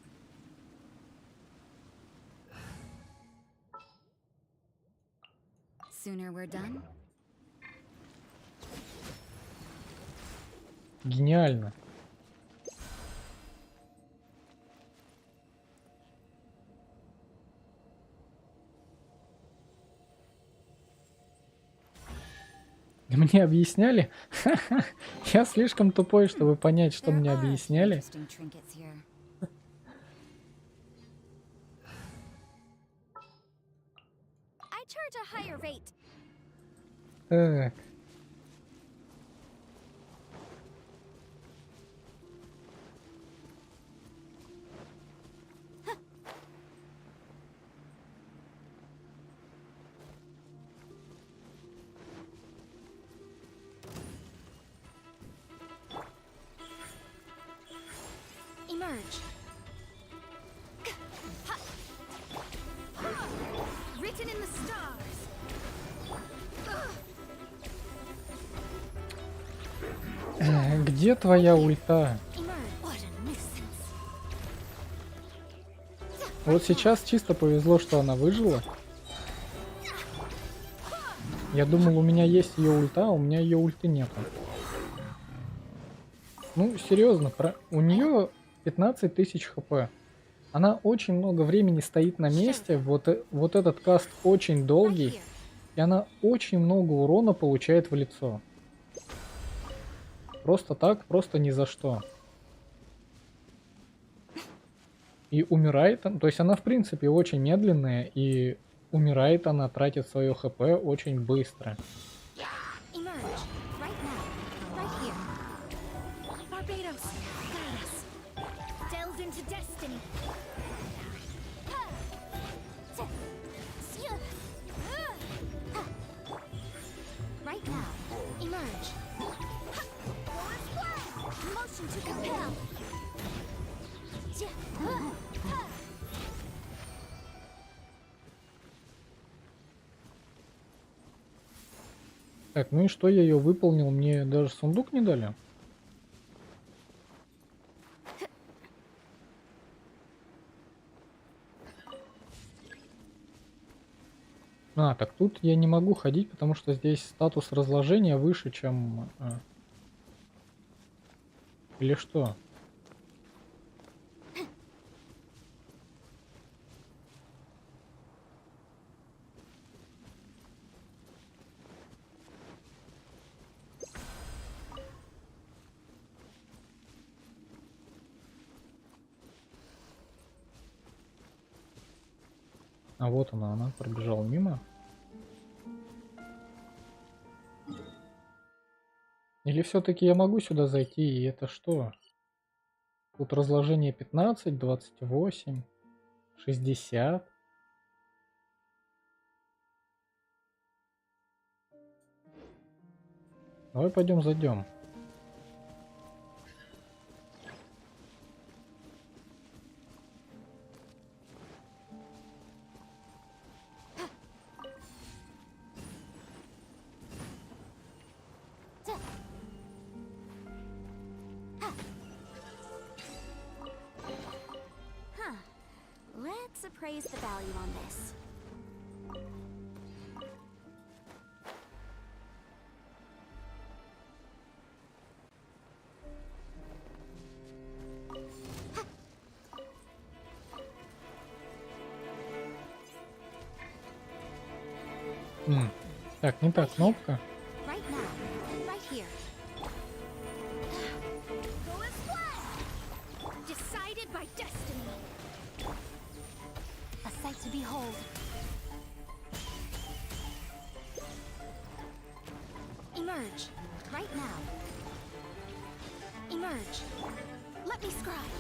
Sooner we're done. Гениально. Мне объясняли? Я слишком тупой, чтобы понять, что мне объясняли. Interesting trinkets here. I charge a higher rate. Так. Emerge. Written in the stars. Где твоя ульта? Вот сейчас чисто повезло, что она выжила. Я думал, у меня есть ее ульта, а у меня ее ульты нету. Ну, серьезно, у нее 15 тысяч хп. Она очень много времени стоит на месте. Вот этот каст очень долгий. И она очень много урона получает в лицо. Просто так, просто ни за что. И умирает, то есть она в принципе очень медленная, и умирает она, тратит свое хп очень быстро. Так, ну и что я ее выполнил? Мне даже сундук не дали? А, так тут я не могу ходить, потому что здесь статус разложения выше, чем... Или что? А вот она пробежала мимо. Или все-таки я могу сюда зайти, и это что? Тут разложение 15, 28, 60. Давай пойдем зайдем. Let's appraise the value on this. Так, не та кнопка. Right now, right here. Go as one! Decided by destiny. A sight to behold. Emerge. Right now. Emerge. Let me scribe.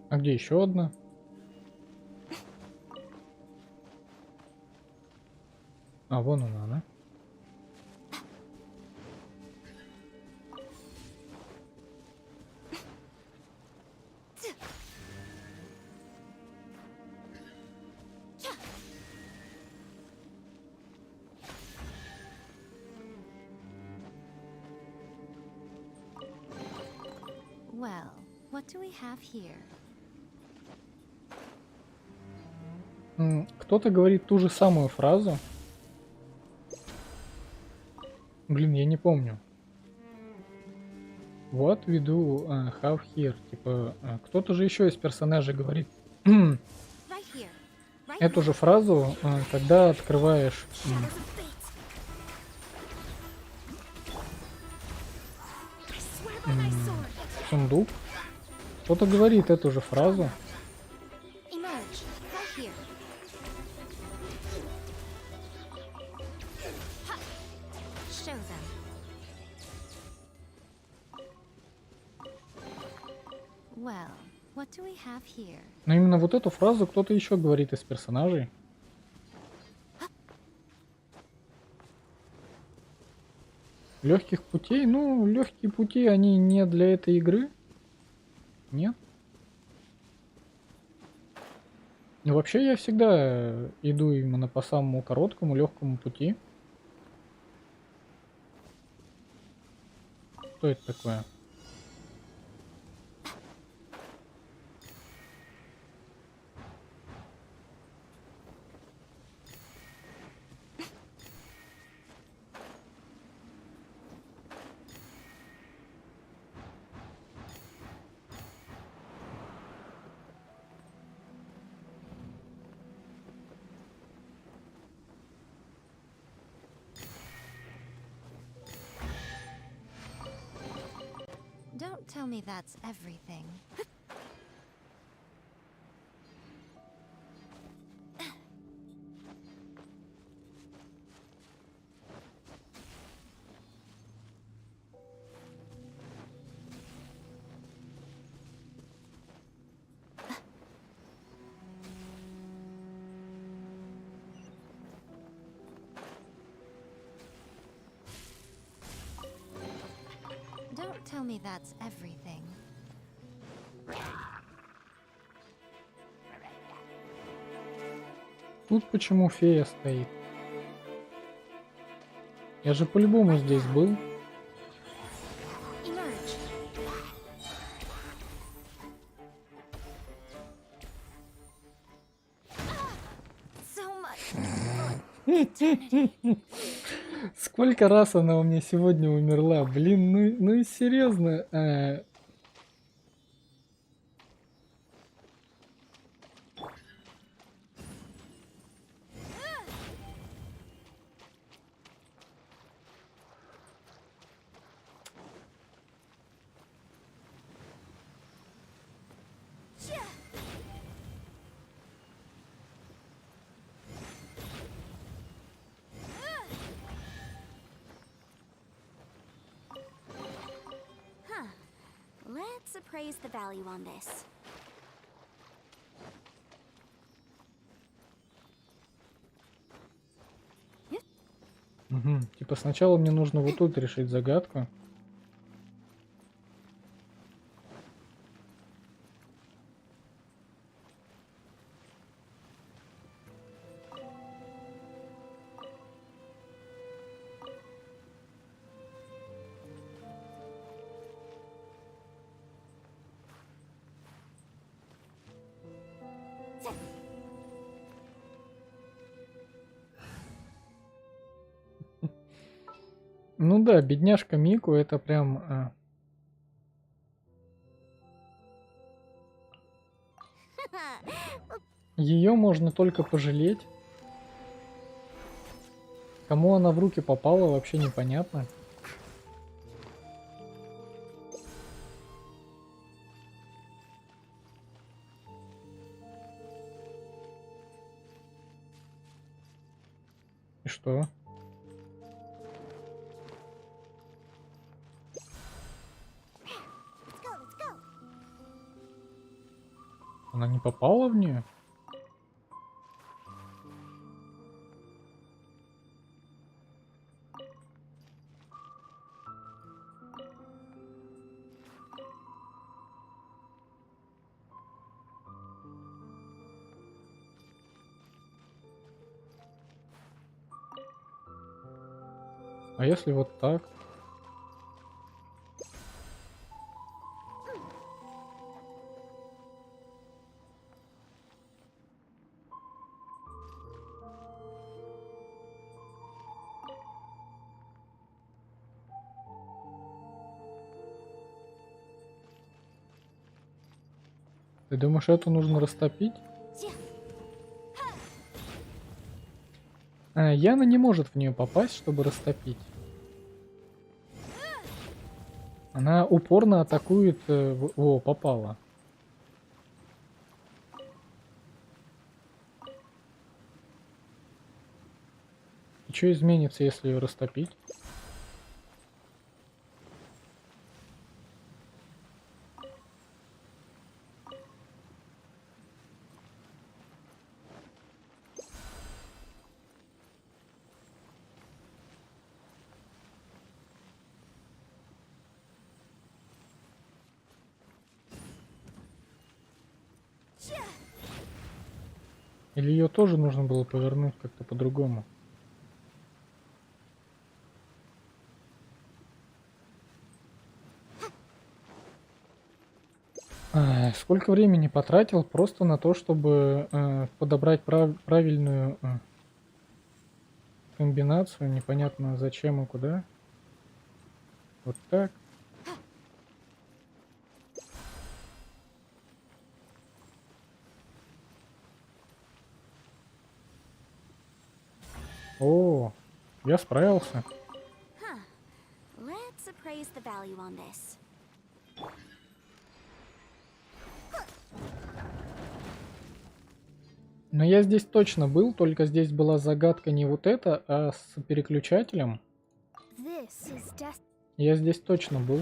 А где еще одна? А, вон она. Well, what do we have here? Кто-то говорит ту же самую фразу. Блин, я не помню. What we do have here. Типа, кто-то же еще из персонажей говорит Right here. Right эту now. же фразу, когда открываешь сундук. Кто-то говорит эту же фразу. Emerge. Right here. Ha! Show them. Well, what do we have here? Но именно вот эту фразу кто-то еще говорит из персонажей. Легких путей? Ну, легкие пути, они не для этой игры. Нет. Ну, вообще, я всегда иду именно по самому короткому, легкому пути. Что это такое? Don't tell me that's everything. Don't tell me that's everything. Тут почему фея стоит? Я же по-любому здесь был. Emerge. So much. Сколько раз она у меня сегодня умерла? Блин, ну и серьезно. appraise the value on this. Угу. Типа сначала мне нужно вот тут решить загадку. Ну да, бедняжка Мику, это прям... Ее можно только пожалеть. Кому она в руки попала, вообще непонятно. И что? Она не попала в нее? А если вот так? Ты думаешь, это нужно растопить? Яна не может в нее попасть, чтобы растопить. Она упорно атакует... О, попала. И что изменится, если ее растопить? Или ее тоже нужно было повернуть как-то по-другому? Сколько времени потратил просто на то, чтобы подобрать правильную комбинацию, непонятно зачем и куда. Вот так. О, я справился. Let's appraise the value on this. Но я здесь точно был, только здесь была загадка не вот эта, а с переключателем. Я здесь точно был.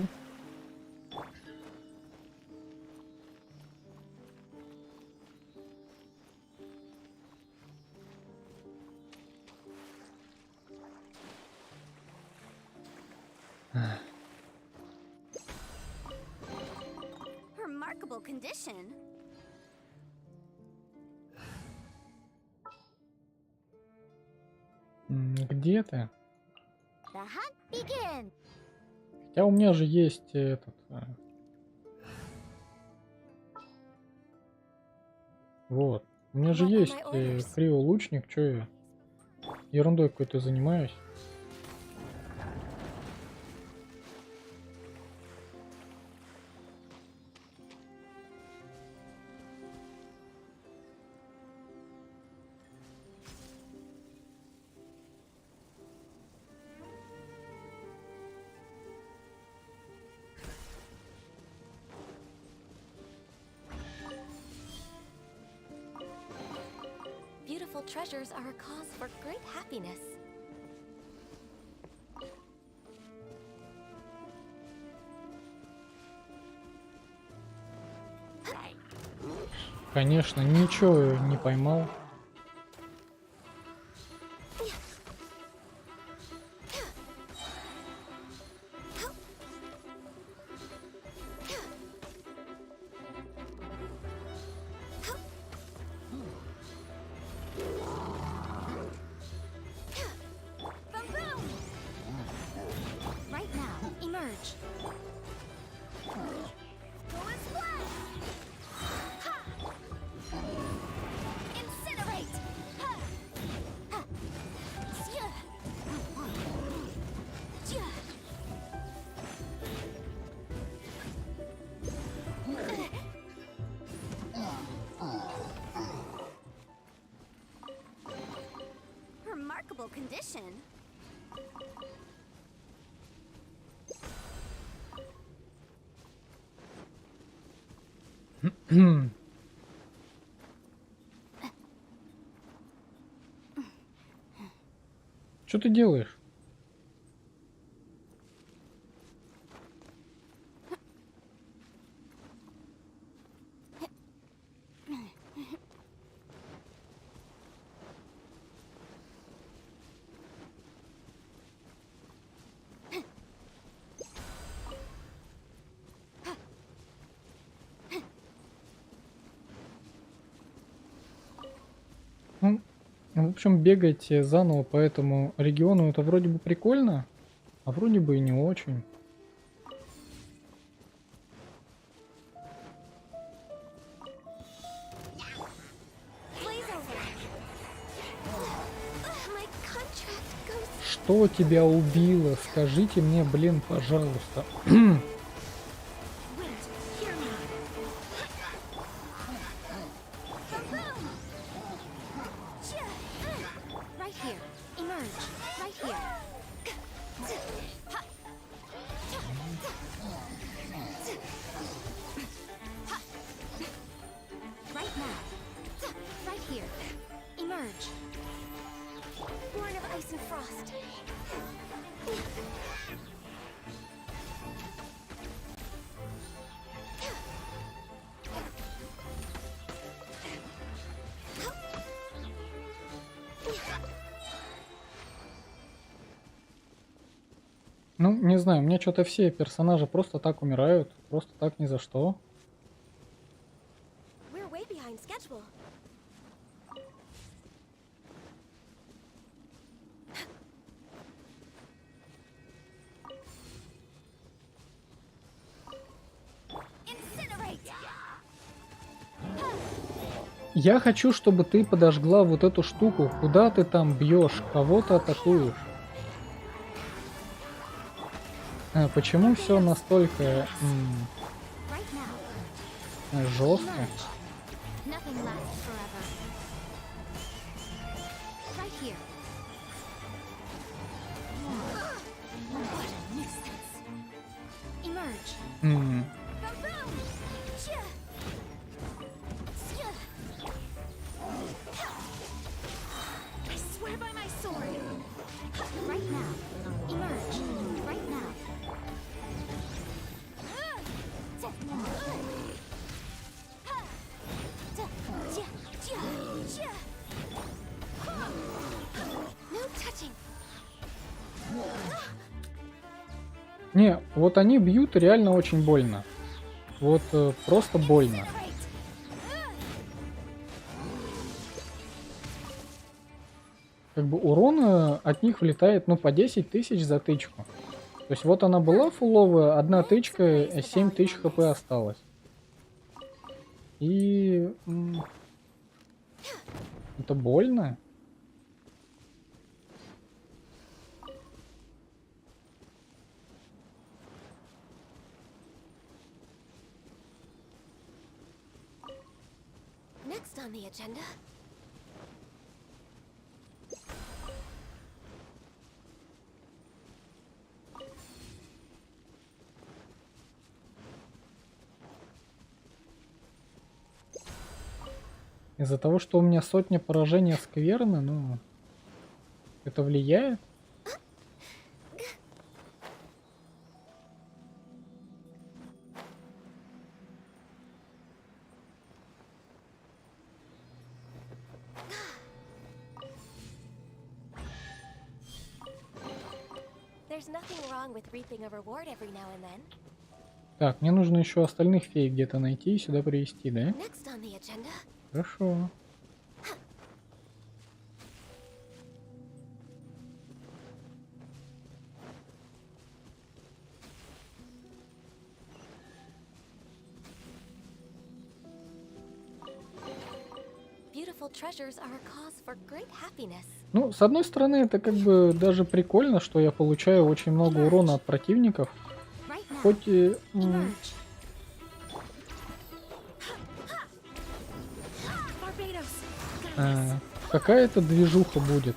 Remarkable condition. Где ты? The hunt begins. Хотя у меня же есть этот... Вот. У меня же есть криво-лучник, чё я ерундой какой-то занимаюсь. Beautiful treasures are a cause for great happiness. Конечно, ничего не поймал. Right now, emerge. Incinerate! Remarkable condition. Что ты делаешь? Ну, в общем, бегать заново по этому региону это вроде бы прикольно, а вроде бы и не очень. Что тебя убило? Скажите мне, блин, пожалуйста. Right here. Emerge. Right here. Right now. Right here. Emerge. Born of ice and frost. Ну, не знаю, мне что-то все персонажи просто так умирают, просто так ни за что. We're way behind schedule. Я хочу, чтобы ты подожгла вот эту штуку. Куда ты там бьешь? Кого ты атакуешь? Почему все настолько жестко? Nothing lasts forever. Right here. What a nuisance. Emerge. I swear by my sword. Right now. Emerge. Right now. No touching. Не, вот они бьют реально очень больно. Вот просто больно. Как бы урон от них влетает, ну, по 10 тысяч за тычку. То есть вот она была фуловая, одна тычка, 7 тысяч хп осталось. И... это больно. Next on the agenda. Из-за того, что у меня сотня поражения скверны, ну, это влияет? There's nothing wrong with reaping a reward every now and then. Так, мне нужно еще остальных фей где-то найти и сюда привести, да? Next on the agenda. Хорошо. Beautiful treasures are a cause for great happiness. Ну, с одной стороны, это как бы даже прикольно, что я получаю очень много урона от противников. Хоть и... какая-то движуха будет.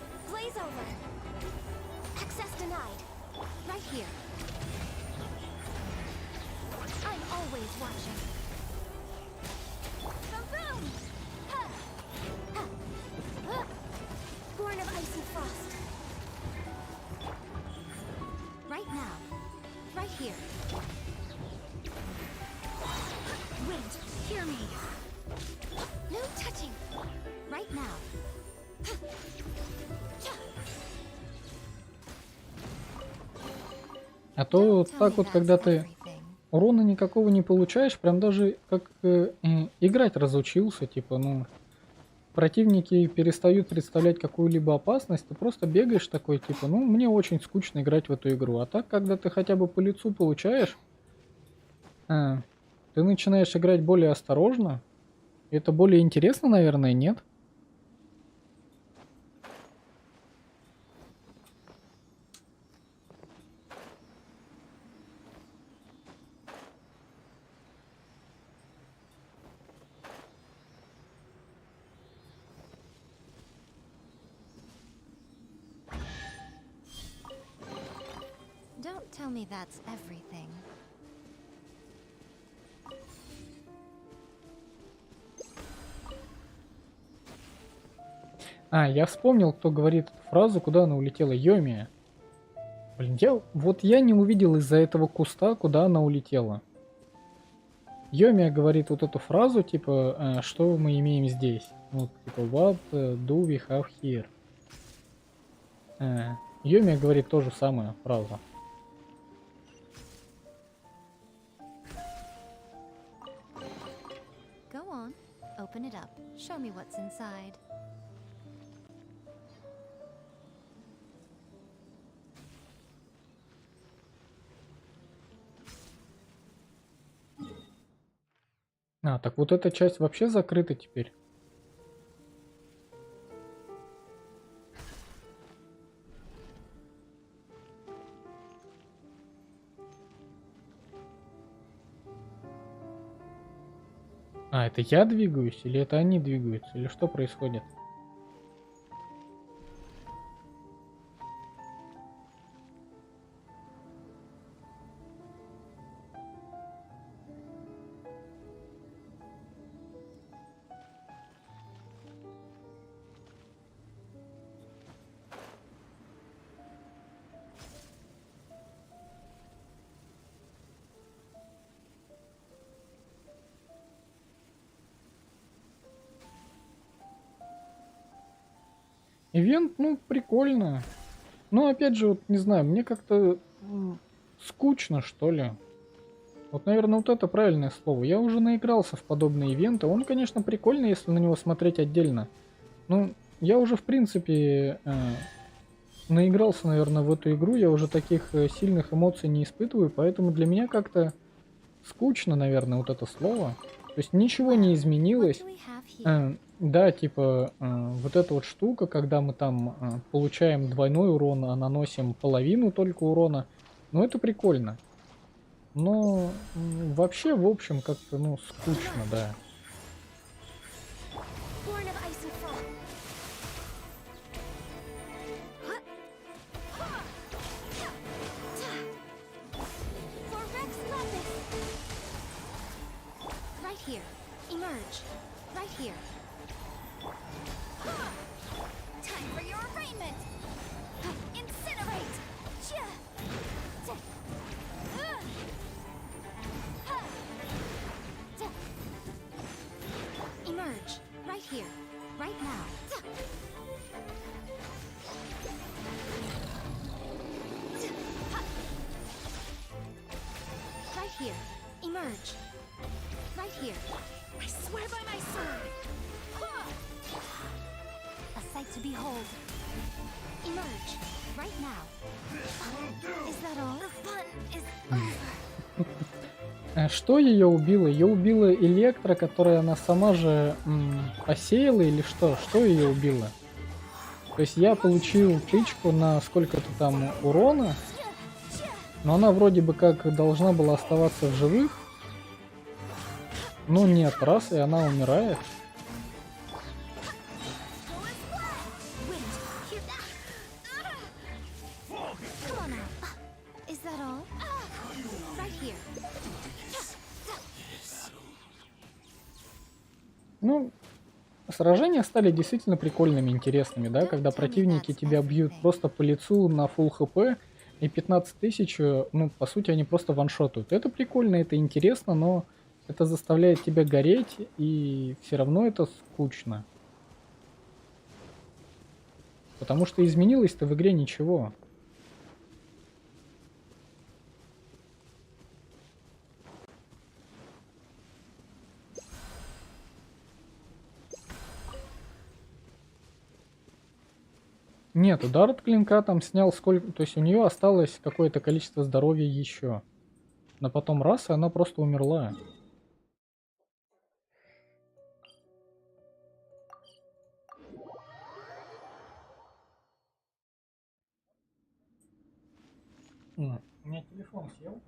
А то так вот, когда ты урона никакого не получаешь, прям даже как играть разучился, типа, ну, противники перестают представлять какую-либо опасность, ты просто бегаешь такой, типа, ну, мне очень скучно играть в эту игру. А так, когда ты хотя бы по лицу получаешь, ты начинаешь играть более осторожно. Это более интересно, наверное, нет? Don't tell me that's everything. Я вспомнил, кто говорит эту фразу, куда она улетела. Йоми. Блин, я не увидел из-за этого куста, куда она улетела. Йоми говорит вот эту фразу, типа, что мы имеем здесь. Вот, типа, what do we have here? Йоми говорит ту же самую фразу. Go on, open it up. Show me what's inside. Так вот эта часть вообще закрыта теперь. Это я двигаюсь, или это они двигаются, или что происходит? Ивент, ну, прикольно. Но опять же, вот не знаю, мне как-то скучно, что ли. Вот, наверное, вот это правильное слово. Я уже наигрался в подобные ивенты. Он, конечно, прикольный, если на него смотреть отдельно. Ну, я уже, в принципе, наигрался, наверное, в эту игру. Я уже таких сильных эмоций не испытываю. Поэтому для меня как-то скучно, наверное, вот это слово. То есть ничего не изменилось. Да, типа, вот эта вот штука, когда мы там получаем двойной урон, а наносим половину только урона. Ну, это прикольно. Но вообще, в общем, как-то, ну, скучно, да. Behold. Emerge. Right now. Is that all? The fun is over. Что ее убило? Ее убила электро, которая она сама же посеяла или что? Что ее убило? То есть я получил тычку на сколько-то там урона, но она вроде бы как должна была оставаться в живых. Но нет, раз, и она умирает. Ну, сражения стали действительно прикольными, интересными, да, когда противники тебя бьют просто по лицу на full хп и 15 тысяч, ну, по сути, они просто ваншотают. Это прикольно, это интересно, но это заставляет тебя гореть, и все равно это скучно. Потому что изменилось-то в игре ничего. Нет, удар от клинка там снял сколько... То есть у нее осталось какое-то количество здоровья еще. Но потом раз, и она просто умерла. У меня телефон сел.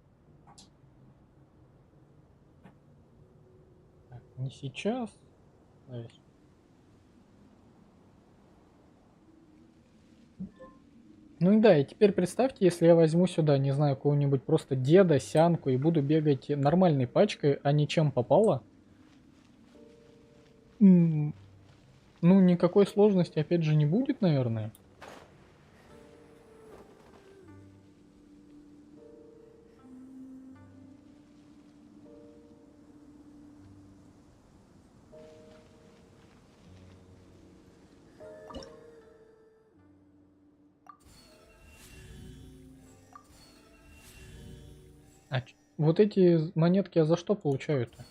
Так, не сейчас. Дальше. Ну и да, и теперь представьте, если я возьму сюда, не знаю, какого-нибудь просто деда, сянку и буду бегать нормальной пачкой, а не чем попало. Ну, никакой сложности опять же не будет, наверное. Вот эти монетки я за что получаю-то?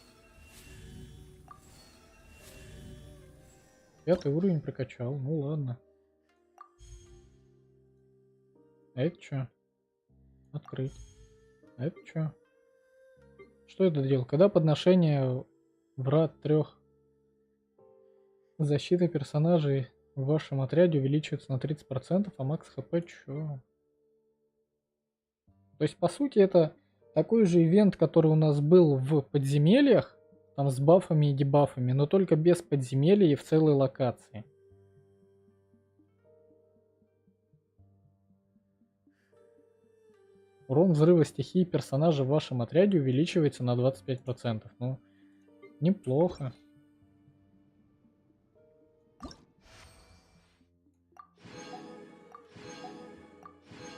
5-й уровень прокачал, ну ладно. А это что? Открыть. А это что? Что это делал? Когда подношение врат 3 защиты персонажей в вашем отряде увеличивается на 30%, а макс хп чё? То есть, по сути, это такой же ивент, который у нас был в подземельях, там с бафами и дебафами, но только без подземелья и в целой локации. Урон взрыва стихии персонажа в вашем отряде увеличивается на 25%. Ну, неплохо.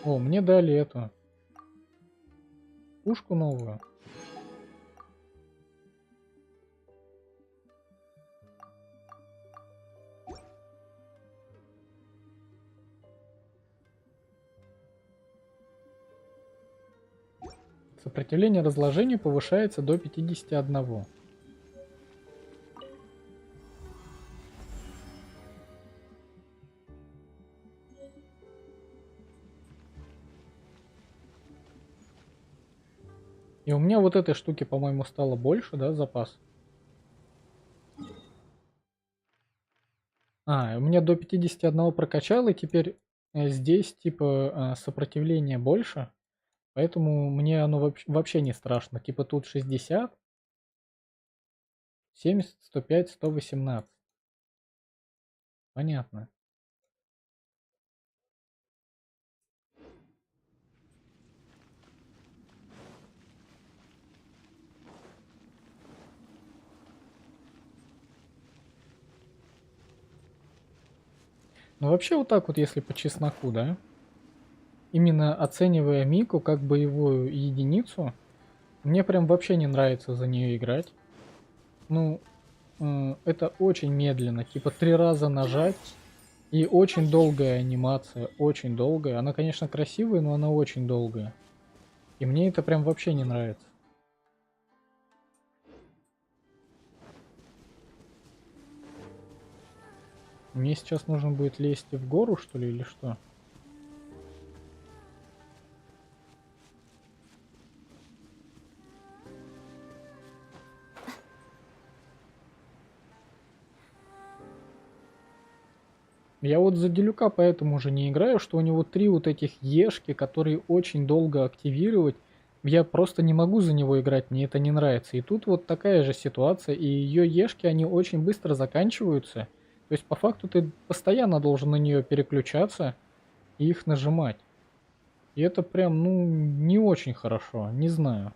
О, мне дали эту пушку новую. Сопротивление разложению повышается до 51. И у меня вот этой штуки, по-моему, стало больше, да, запас? У меня до 51 прокачал, и теперь здесь, типа, сопротивление больше. Поэтому мне оно вообще не страшно. Типа тут 60, 70, 105, 118. Понятно. Ну вообще вот так вот, если по чесноку, да? Именно оценивая Мику как боевую единицу, мне прям вообще не нравится за нее играть. Ну, это очень медленно, типа 3 раза нажать, и очень долгая анимация, очень долгая. Она, конечно, красивая, но она очень долгая. И мне это прям вообще не нравится. Мне сейчас нужно будет лезть в гору, что ли, или что? Я вот за Делюка поэтому уже не играю, что у него 3 вот этих ешки, которые очень долго активировать. Я просто не могу за него играть, мне это не нравится. И тут вот такая же ситуация, и ее ешки, они очень быстро заканчиваются. То есть по факту ты постоянно должен на нее переключаться и их нажимать. И это прям, ну, не очень хорошо, не знаю.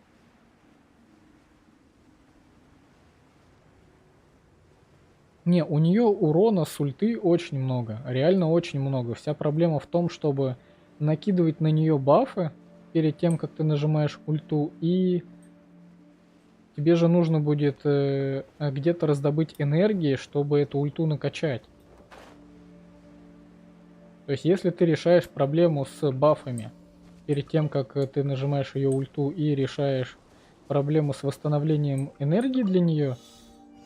Не, у нее урона с ульты очень много, реально очень много. Вся проблема в том, чтобы накидывать на нее бафы перед тем, как ты нажимаешь ульту, и тебе же нужно будет где-то раздобыть энергии, чтобы эту ульту накачать. То есть, если ты решаешь проблему с бафами перед тем, как ты нажимаешь ее ульту и решаешь проблему с восстановлением энергии для нее,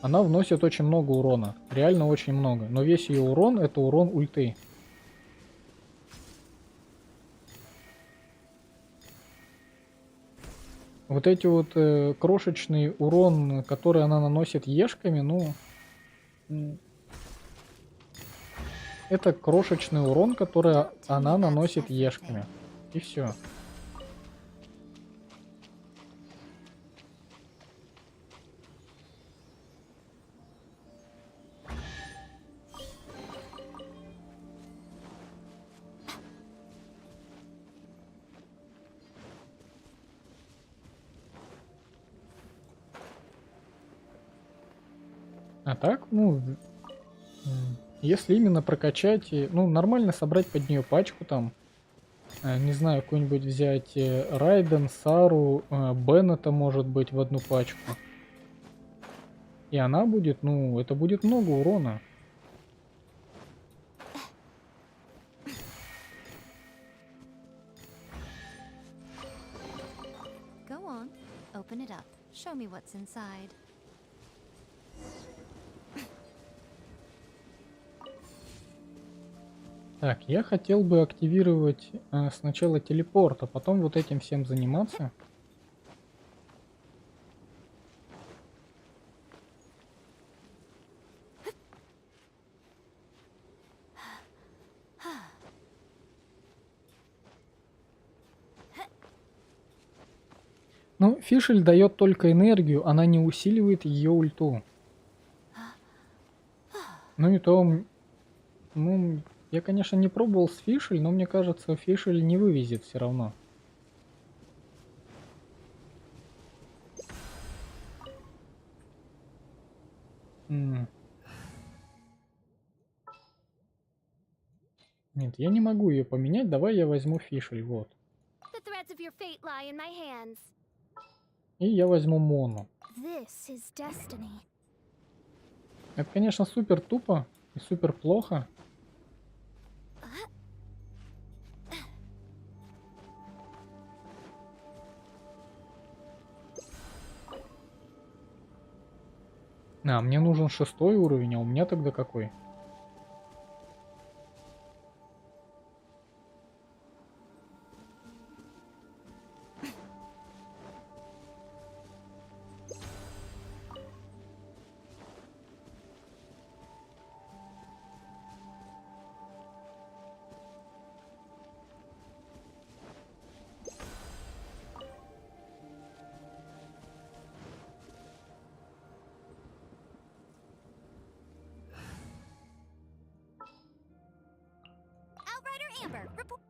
она вносит очень много урона. Реально очень много. Но весь ее урон — это урон ульты. Вот эти вот крошечный урон, который она наносит ешками, ну... Это крошечный урон, который она наносит ешками. И все. А так, ну, если именно прокачать, ну, нормально собрать под нее пачку там, не знаю, какой-нибудь взять Райден, Сару, Беннета, может быть, в одну пачку. И она будет, ну, это будет много урона. Go on, open it up. Show me what's inside. Так, я хотел бы активировать сначала телепорт, а потом вот этим всем заниматься. Ну, Фишель дает только энергию, она не усиливает ее ульту. Ну и то, ну, я, конечно, не пробовал с Фишель, но мне кажется, Фишель не вывезет все равно. Нет, я не могу ее поменять, давай я возьму Фишель, вот. The threads of your fate lie in my hands. И я возьму Мону. This is destiny. Это, конечно, супер тупо и супер плохо. А, мне нужен 6-й уровень, а у меня тогда какой? Outrider Amber, report.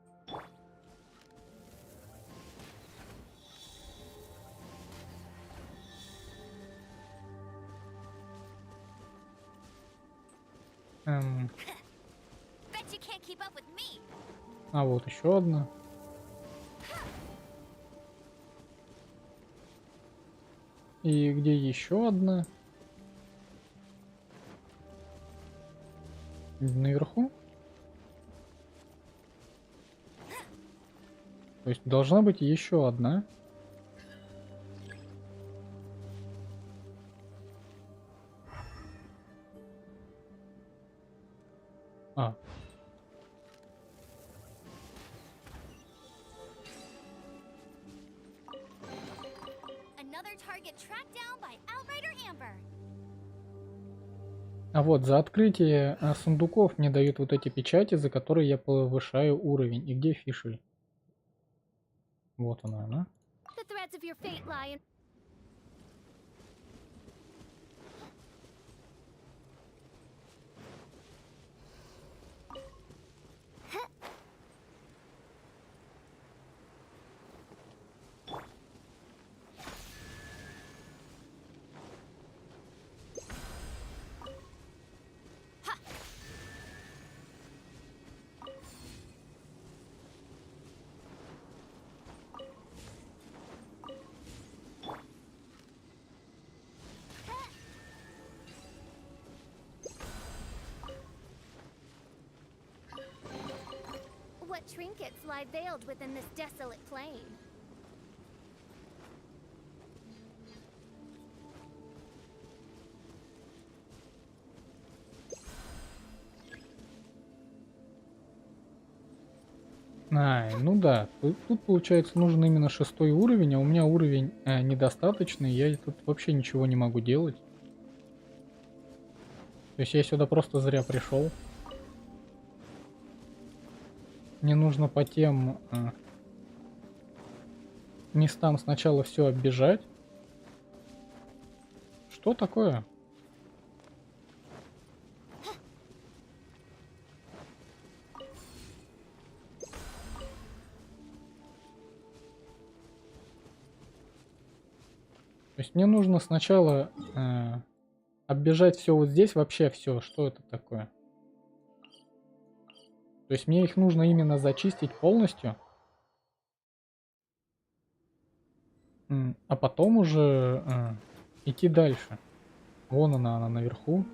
Bet you can't keep up with me. А вот еще одна. И где еще одна? Наверху? То есть должна быть еще одна. Target tracked down by Outrider Amber. А вот за открытие сундуков мне дают вот эти печати, за которые я повышаю уровень. И где фишель? Вот она. The threads of your fate lie in. What trinkets lie veiled within this desolate plain? Ну да, тут получается нужен именно 6-й уровень, а у меня уровень недостаточный, я тут вообще ничего не могу делать. То есть я сюда просто зря пришел. Мне нужно по тем местам сначала все оббежать. Что такое? То есть мне нужно сначала оббежать все вот здесь, вообще все. Что это такое? То есть мне их нужно именно зачистить полностью. А потом уже идти дальше. Вон она наверху.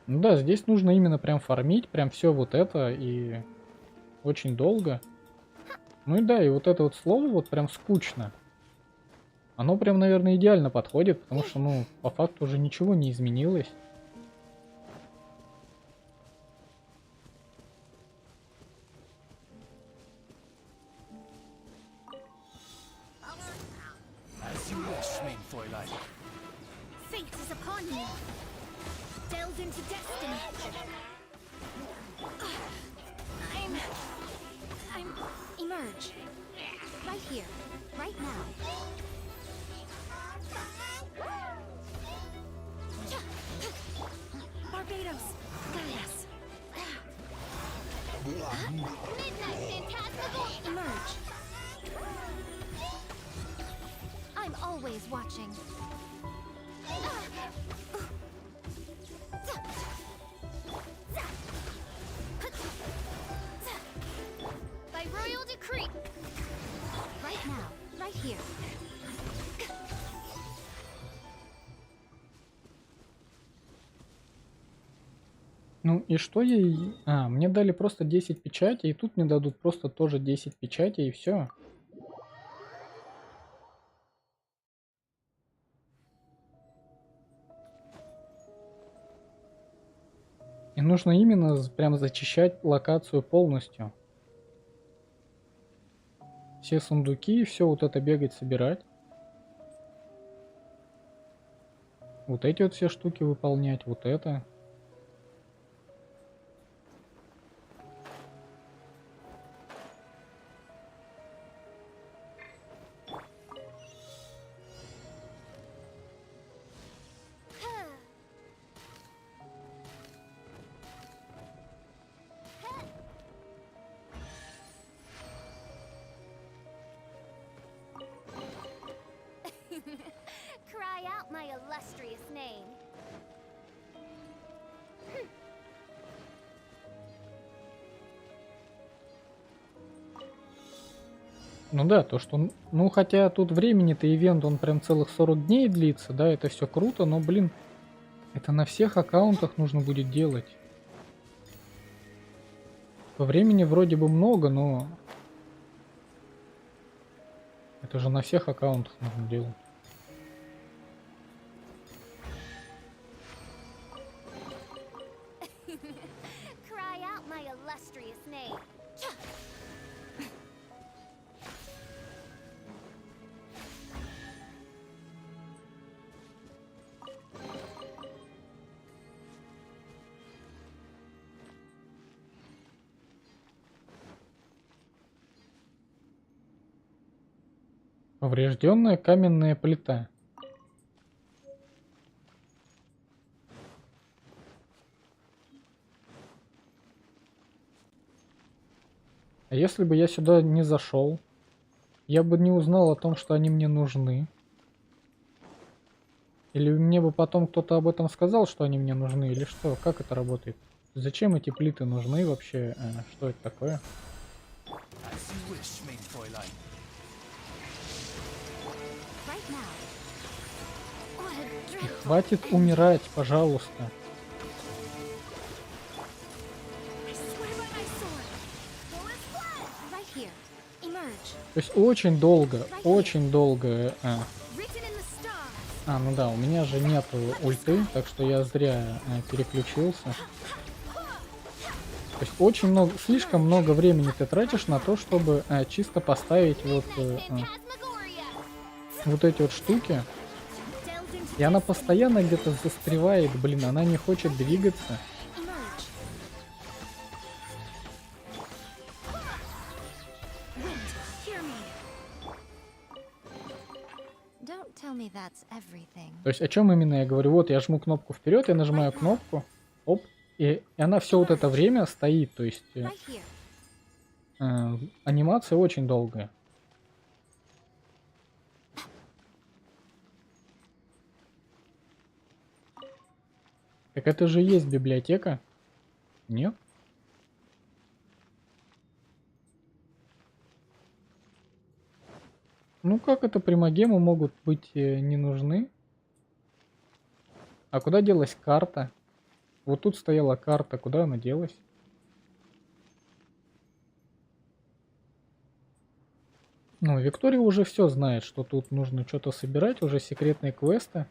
Ну да, здесь нужно именно прям фармить, прям все вот это и очень долго. Ну и да, и вот это вот слово вот прям скучно. Оно прям, наверное, идеально подходит, потому что, ну, по факту уже ничего не изменилось. As you wish, mein Fräulein. Fate is upon you. Delve into destiny. I'm Emerge. Right here. Right now. Barbados. Gaius. Midnight Phantasmagoria. Emerge. I'm always watching. By royal decree. Right now. Right here. Ну и что ей... мне дали просто 10 печатей, и тут мне дадут просто тоже 10 печатей, и все. И нужно именно прям зачищать локацию полностью. Все сундуки, все вот это бегать, собирать. Вот эти вот все штуки выполнять, вот это. Cry out my illustrious name. Ну да, то что... Ну хотя тут времени-то ивент, он прям целых 40 дней длится, да, это все круто, но, блин, это на всех аккаунтах нужно будет делать. По времени вроде бы много, но... Это же на всех аккаунтах нужно делать. Cry out my illustrious name. Поврежденная каменная плита. А если бы я сюда не зашел, я бы не узнал о том, что они мне нужны. Или мне бы потом кто-то об этом сказал, что они мне нужны, или что? Как это работает? Зачем эти плиты нужны вообще? Что это такое? И хватит умирать, пожалуйста. То есть очень долго, очень долго. Ну да, у меня же нету ульты, так что я зря переключился. То есть очень много, слишком много времени ты тратишь на то, чтобы чисто поставить вот эти вот штуки. И она постоянно где-то застревает, блин, она не хочет двигаться. То есть о чем именно я говорю? Вот я жму кнопку вперед, я нажимаю кнопку, оп, и она все вот это время стоит. То есть анимация очень долгая. Так это же есть библиотека? Нет? Ну как это примагемы могут быть не нужны? А куда делась карта? Вот тут стояла карта, куда она делась? Ну, Виктория уже все знает, что тут нужно что-то собирать, уже секретные квесты.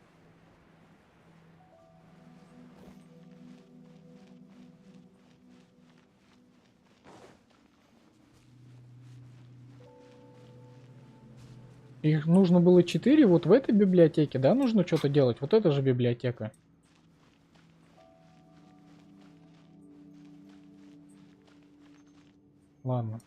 Их нужно было 4 вот в этой библиотеке, да, нужно что-то делать? Вот это же библиотека. Ладно.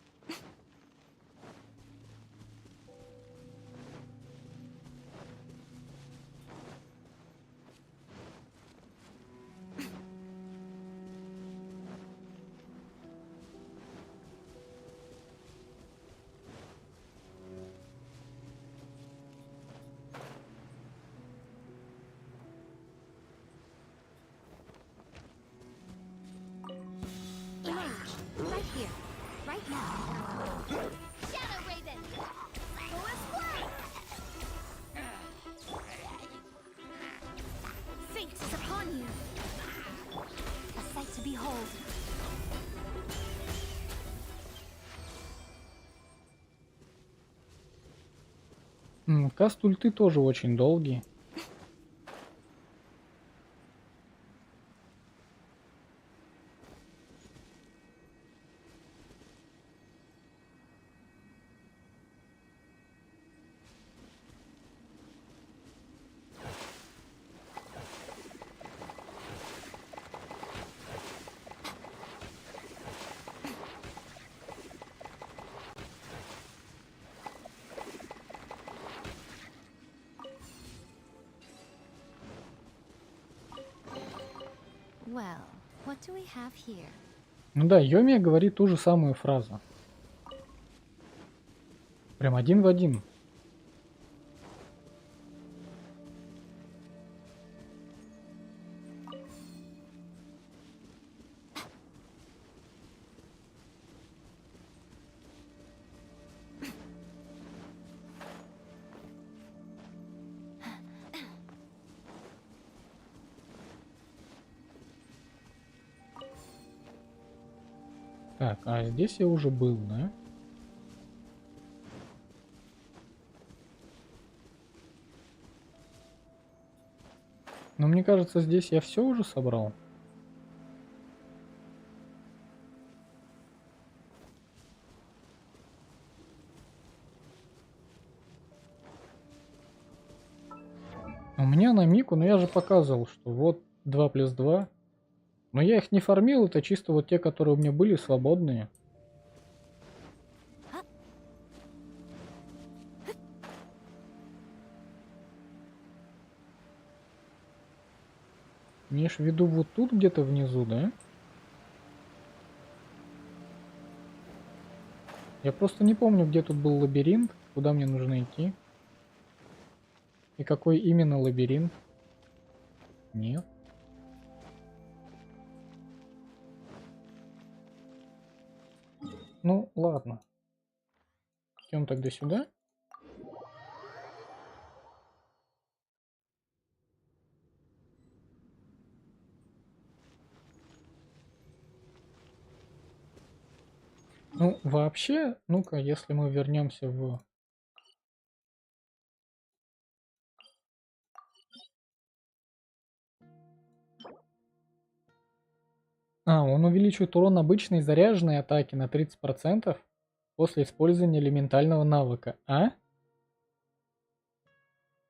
Каст ульты тоже очень долгий. Ну да, Йоми говорит ту же самую фразу. Прям один в один. Так, а здесь я уже был, да? Но мне кажется, здесь я все уже собрал. У меня на Мику, но я же показывал, что вот 2 плюс 2. Но я их не фармил, это чисто вот те, которые у меня были свободные. Имеешь в виду вот тут где-то внизу, да? Я просто не помню, где тут был лабиринт, куда мне нужно идти. И какой именно лабиринт. Нет. Ну, ладно. Идем тогда сюда. Ну, вообще, ну-ка, если мы вернемся в... Он увеличивает урон обычной заряженной атаки на 30% после использования элементального навыка.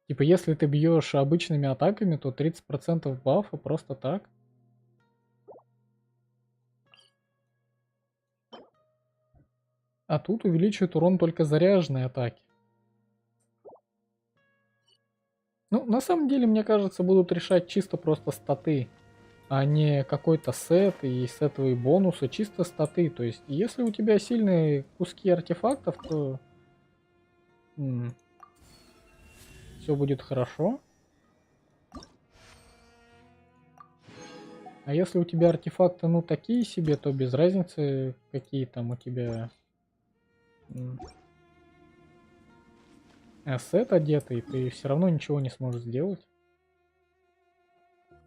Типа, если ты бьешь обычными атаками, то 30% бафа просто так. А тут увеличивает урон только заряженной атаки. Ну, на самом деле, мне кажется, будут решать чисто просто статы, а не какой-то сет и сетовые бонусы, чисто статы. То есть, если у тебя сильные куски артефактов, то все будет хорошо. А если у тебя артефакты, ну, такие себе, то без разницы, какие там у тебя сет одетый, ты все равно ничего не сможешь сделать.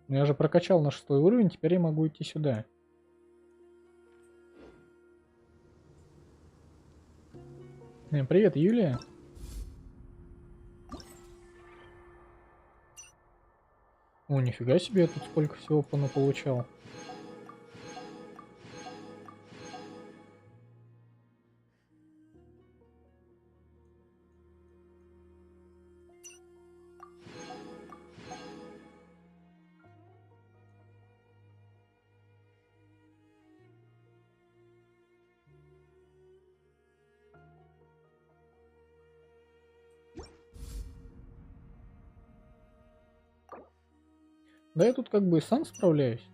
Но я же прокачал на 6 уровень, теперь я могу идти сюда. Привет, Юлия. О, нифига себе, я тут сколько всего понаполучал. Да я тут как бы и сам справляюсь.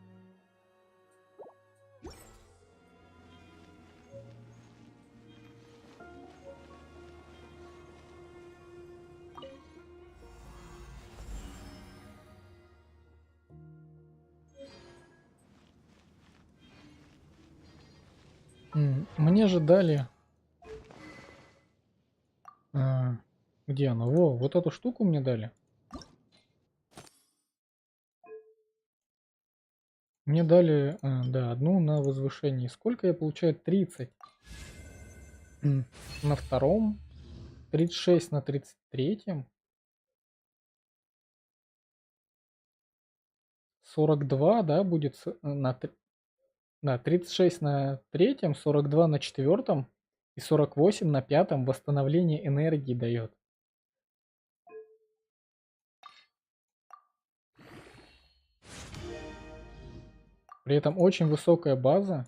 Мне же дали... где оно? Во, вот эту штуку мне дали. Мне дали, да, одну на возвышении. Сколько я получаю? 30. На втором. 36 на 33-м. 42, да, будет да, 36 на третьем, 42 на четвертом и 48 на пятом восстановление энергии дает. При этом очень высокая база.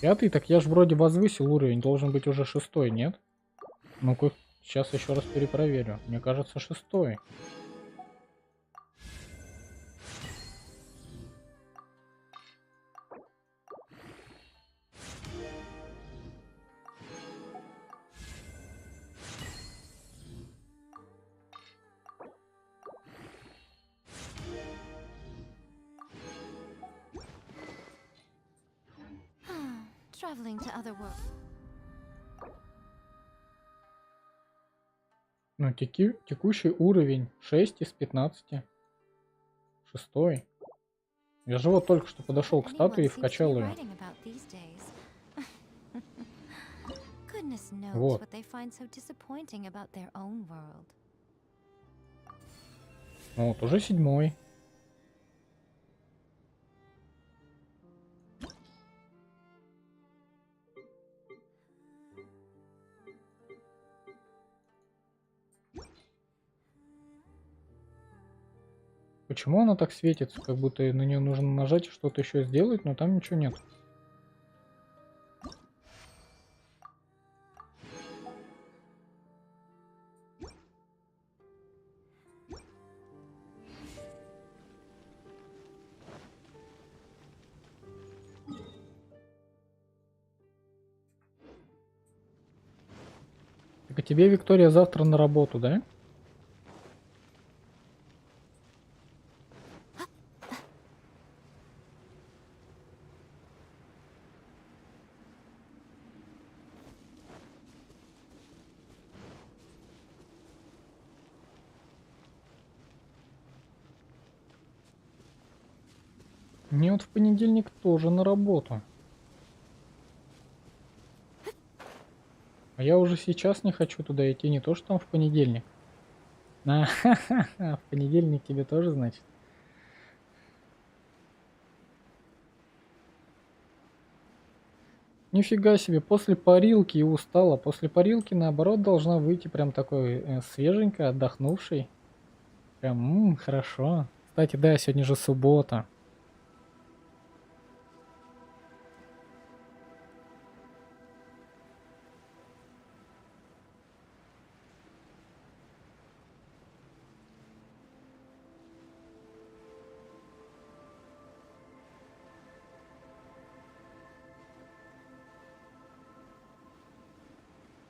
Пятый, так я же вроде возвысил уровень, должен быть уже 6, нет? Ну-ка, сейчас еще раз перепроверю. Мне кажется, 6. Traveling to other worlds. Ну, текущий уровень 6 из 15. 6. Я же вот только что подошел к статуе и вкачал ее. Goodness knows Вот. what they find so disappointing about their own world. Вот, уже 7. Почему она так светится? Как будто на нее нужно нажать и что-то еще сделать, но там ничего нет. Так а тебе, Виктория, завтра на работу, да? Мне вот в понедельник тоже на работу. А я уже сейчас не хочу туда идти, не то что там в понедельник. В понедельник тебе тоже, значит? Нифига себе, после парилки и устала. После парилки, наоборот, должна выйти прям такой свеженькой, отдохнувший. Прям, хорошо. Кстати, да, сегодня же суббота.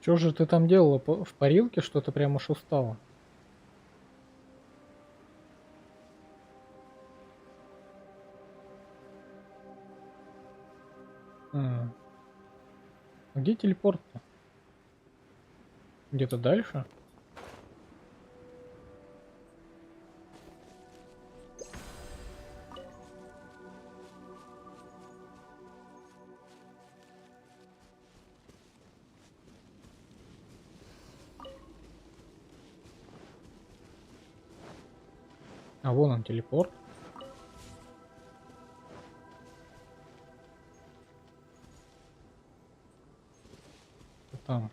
Чё же ты там делала в парилке? Что-то прям уж устала. А где телепорт-то? Где-то дальше? А вон он, телепорт. Там.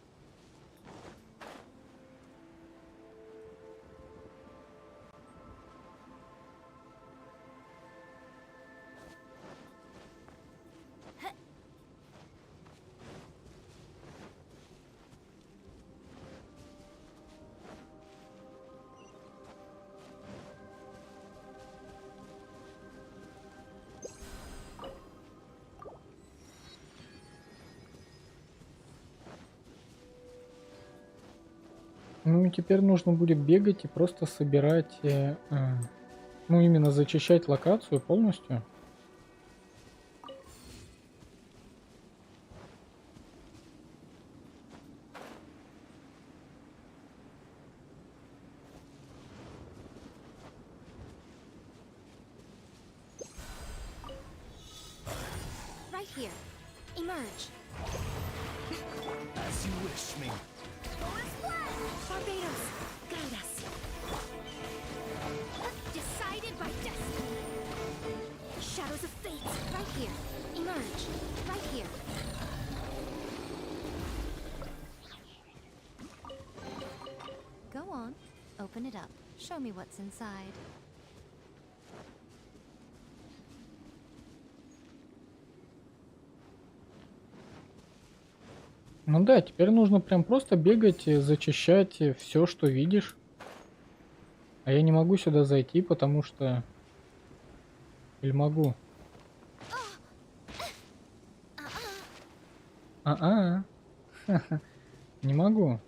Ну и теперь нужно будет бегать и просто собирать, ну именно зачищать локацию полностью. Right here. Emerge. As you wish, me. Barbados, guide us. Decided by destiny. Shadows of fate. Right here. Emerge. Right here. Go on. Open it up. Show me what's inside. Ну да, теперь нужно прям просто бегать и зачищать все, что видишь. А я не могу сюда зайти, потому что... Или могу? Не могу.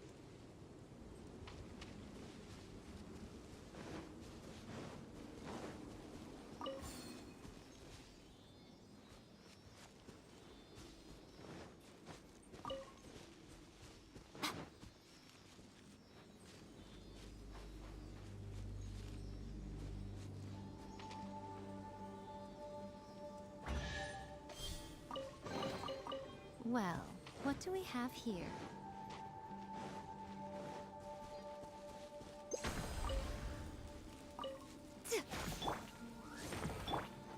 Well, what do we have here?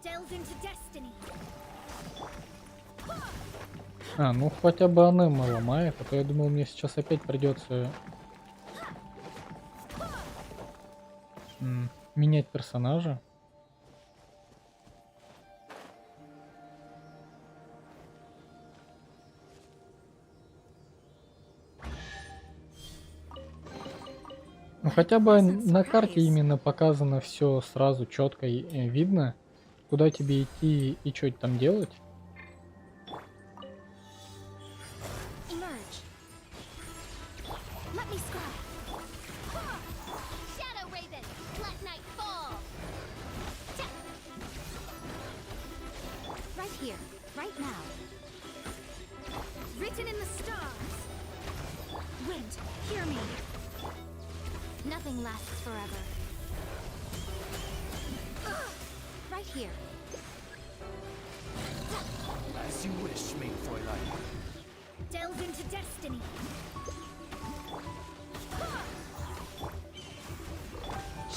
Delve into destiny. А, ну хотя бы она ломает, а то я думал, мне сейчас опять придется менять персонажа. хотя бы на карте именно показано все сразу четко и видно, куда тебе идти и что там делать. Written in the stars. Wind, hear me. Nothing lasts forever. Right here. As you wish, main Fräulein. Delve into destiny.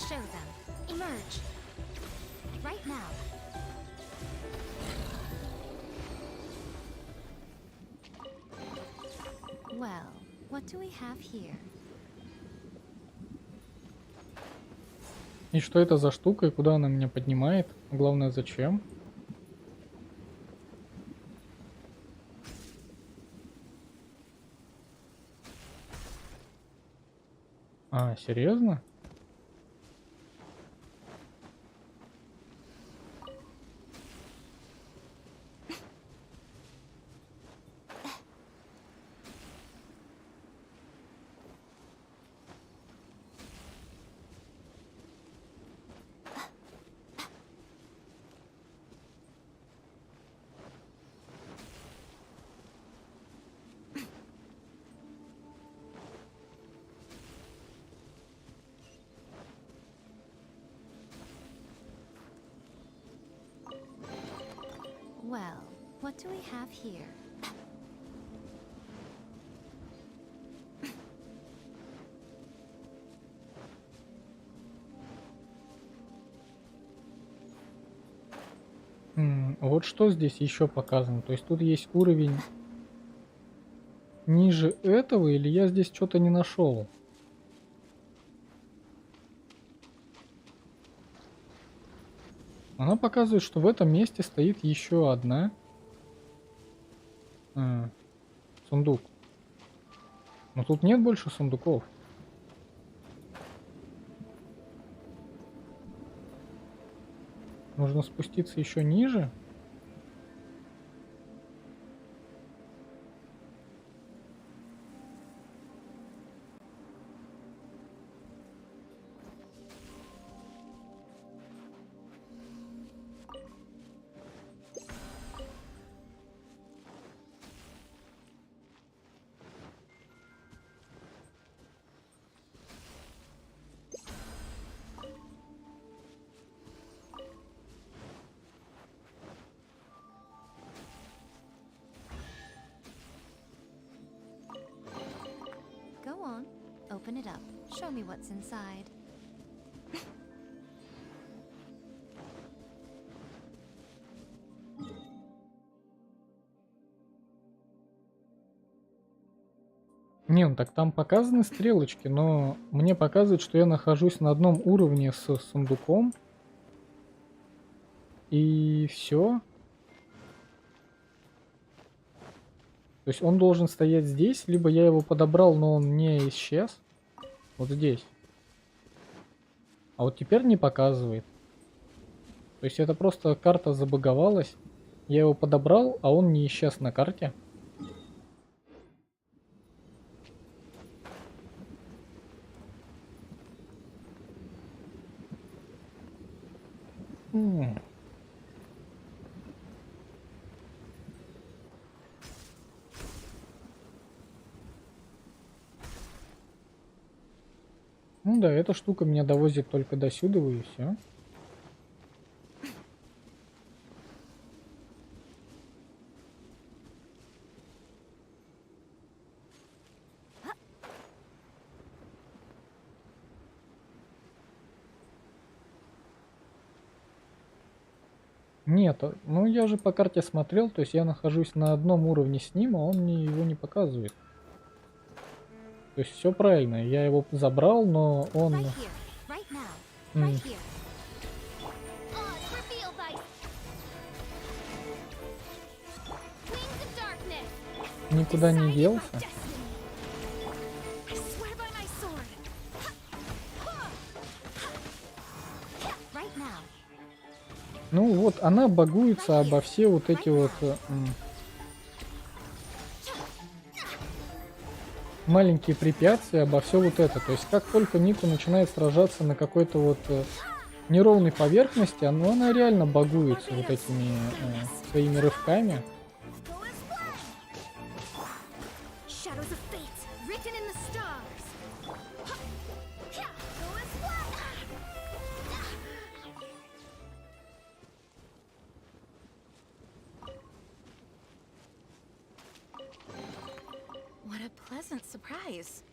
Show them. Emerge. Right now. Well, what do we have here? И что это за штука, и куда она меня поднимает? Главное, зачем? А, серьезно? Well, what do we have here? Вот что здесь еще показано. То есть тут есть уровень ниже этого, или я здесь что-то не нашел? Она показывает, что в этом месте стоит еще одна сундук. Но тут нет больше сундуков. Нужно спуститься еще ниже. Go on, open it up. Show me what's inside. Не, ну так там показаны стрелочки, но мне показывает, что я нахожусь на одном уровне с сундуком. И все. То есть он должен стоять здесь, либо я его подобрал, но он не исчез. Вот здесь. А вот теперь не показывает. То есть это просто карта забаговалась. Я его подобрал, а он не исчез на карте. Ну да, эта штука меня довозит только до сюда, и все. Нет, ну я же по карте смотрел, то есть я нахожусь на одном уровне с ним, а он мне его не показывает. То есть все правильно, я его забрал, но он... Никуда не делся. Ну вот, она багуется обо все вот эти вот маленькие препятствия, обо все вот это. То есть как только Мику начинает сражаться на какой-то вот неровной поверхности, она реально багуется вот этими своими рывками. What a pleasant surprise.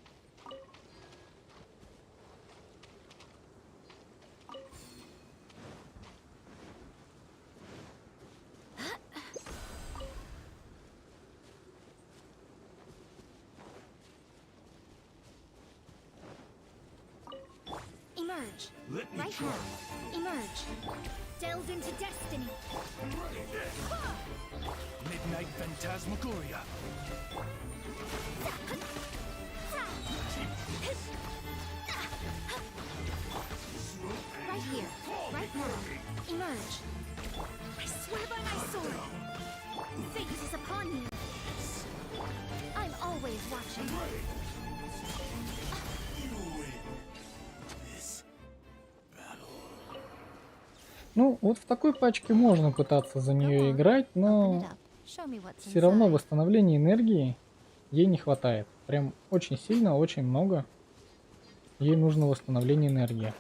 Emerge. Right now. Emerge. Delve into destiny. Midnight Phantasmagoria. Right here. Right now. Emerge. I swear by my sword. Fate is upon you. I'm always watching. Ну, вот в такой пачке можно пытаться за нее играть, но все равно восстановления энергии ей не хватает. Прям очень сильно, очень много. Ей нужно восстановление энергии.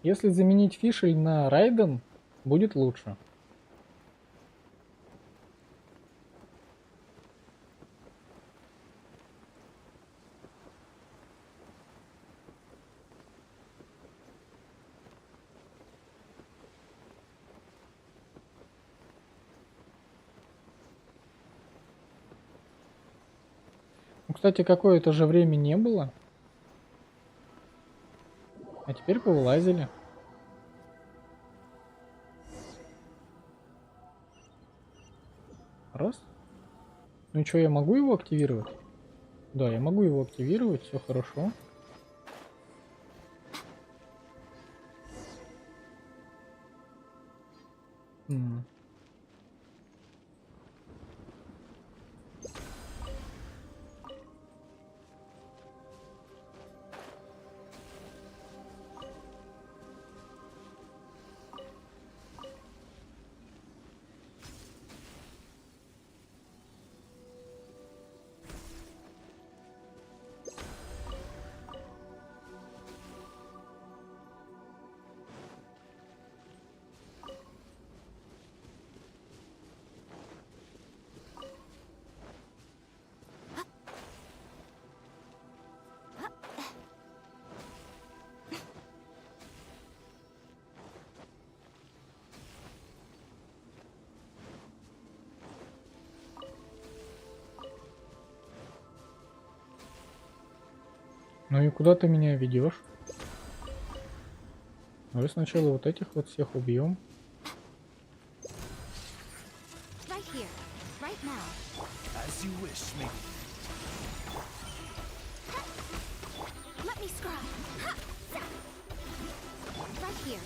Если заменить Фишель на Райден, будет лучше. Ну, кстати, какое-то же время не было. А теперь повылазили. Раз. Ну и что, я могу его активировать? Да, я могу его активировать, все хорошо. Ну и куда ты меня ведешь? Давай сначала вот этих вот всех убьем. As you wish, maybe. Let me scry. Right here.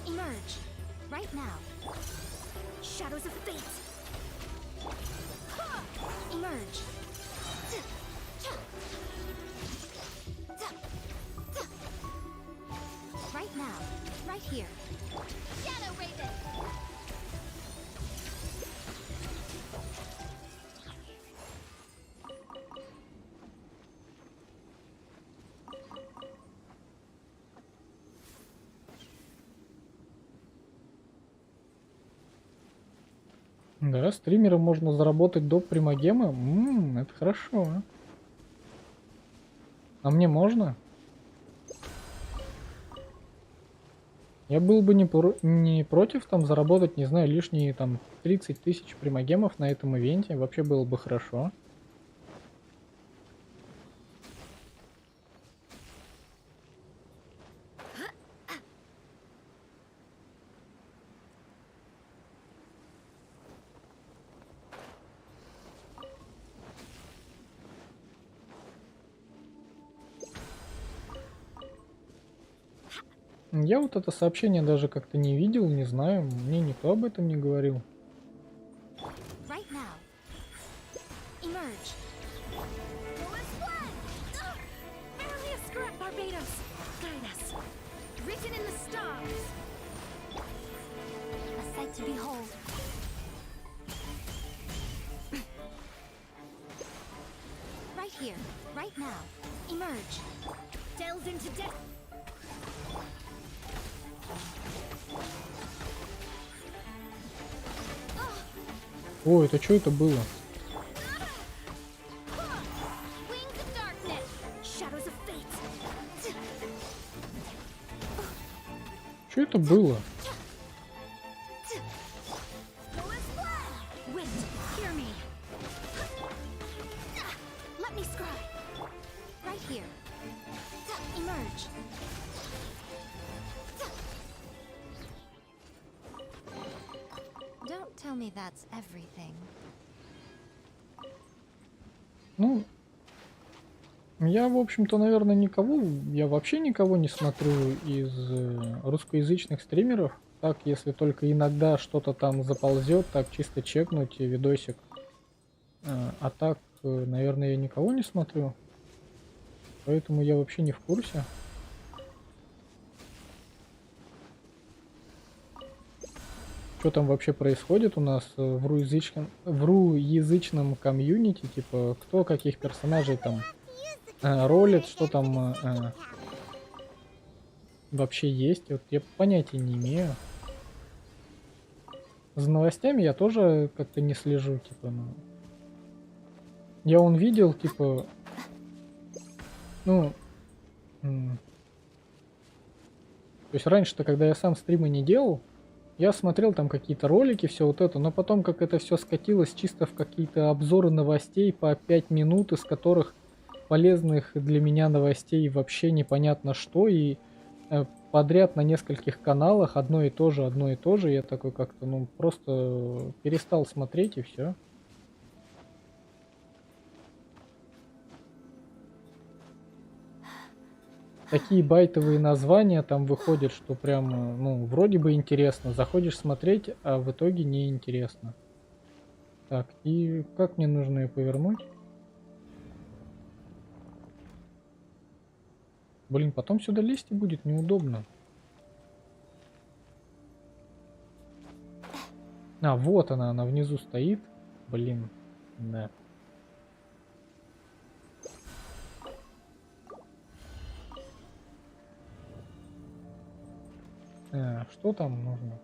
Emerge. Right now. Shadows of fate. Emerge. Right now. Right here. Shadow Raven. Да, стримером можно заработать до примагема. Это хорошо. А мне можно? Я был бы не против там заработать, не знаю, лишние там 30 тысяч примагемов на этом ивенте. Вообще было бы хорошо. Я вот это сообщение даже как-то не видел, не знаю, мне никто об этом не говорил. Right now. Emerge. Barely a scrap, Barbados. Guide us. Written in the stars. A sight to behold. Right here, right now. Emerge. Delves into death. О, это что это было? Wings of darkness. Shadows of fate. Что это было? Wind, hear me. Let me scry. Right here. Emerge. Don't tell me that's everything. Ну, я, в общем-то, наверное, я вообще никого не смотрю из русскоязычных стримеров. Так, если только иногда что-то там заползет, так чисто чекнуть видосик. А так, наверное, я никого не смотрю. Поэтому я вообще не в курсе. Что там вообще происходит у нас в руязычном комьюнити, типа, кто каких персонажей там ролит, что там вообще есть, вот я понятия не имею. За новостями я тоже как-то не слежу, типа, ну. Я видел, типа, ну, то есть раньше-то, когда я сам стримы не делал, я смотрел там какие-то ролики, все вот это, но потом как это все скатилось чисто в какие-то обзоры новостей по 5 минут, из которых полезных для меня новостей вообще непонятно что, и подряд на нескольких каналах одно и то же, я такой как-то, ну, просто перестал смотреть и все. Такие байтовые названия там выходят, что прям, ну, вроде бы интересно. Заходишь смотреть, а в итоге не интересно. Так, и как мне нужно ее повернуть? Блин, потом сюда лезть будет неудобно. А, вот она внизу стоит. Блин, да. Что там нужно?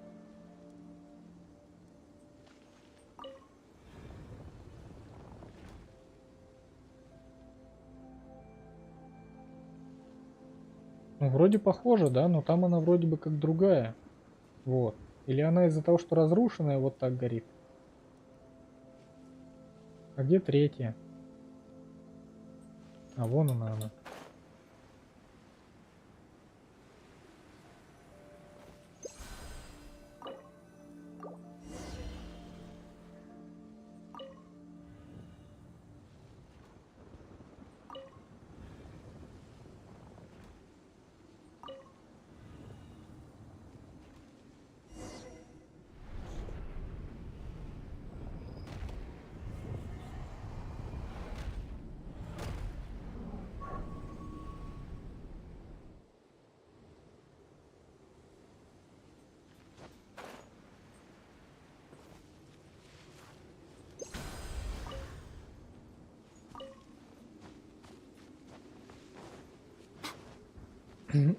Ну, вроде похоже, да, но там она вроде бы как другая. Вот. Или она из-за того, что разрушенная, вот так горит. А где третья? А вон она.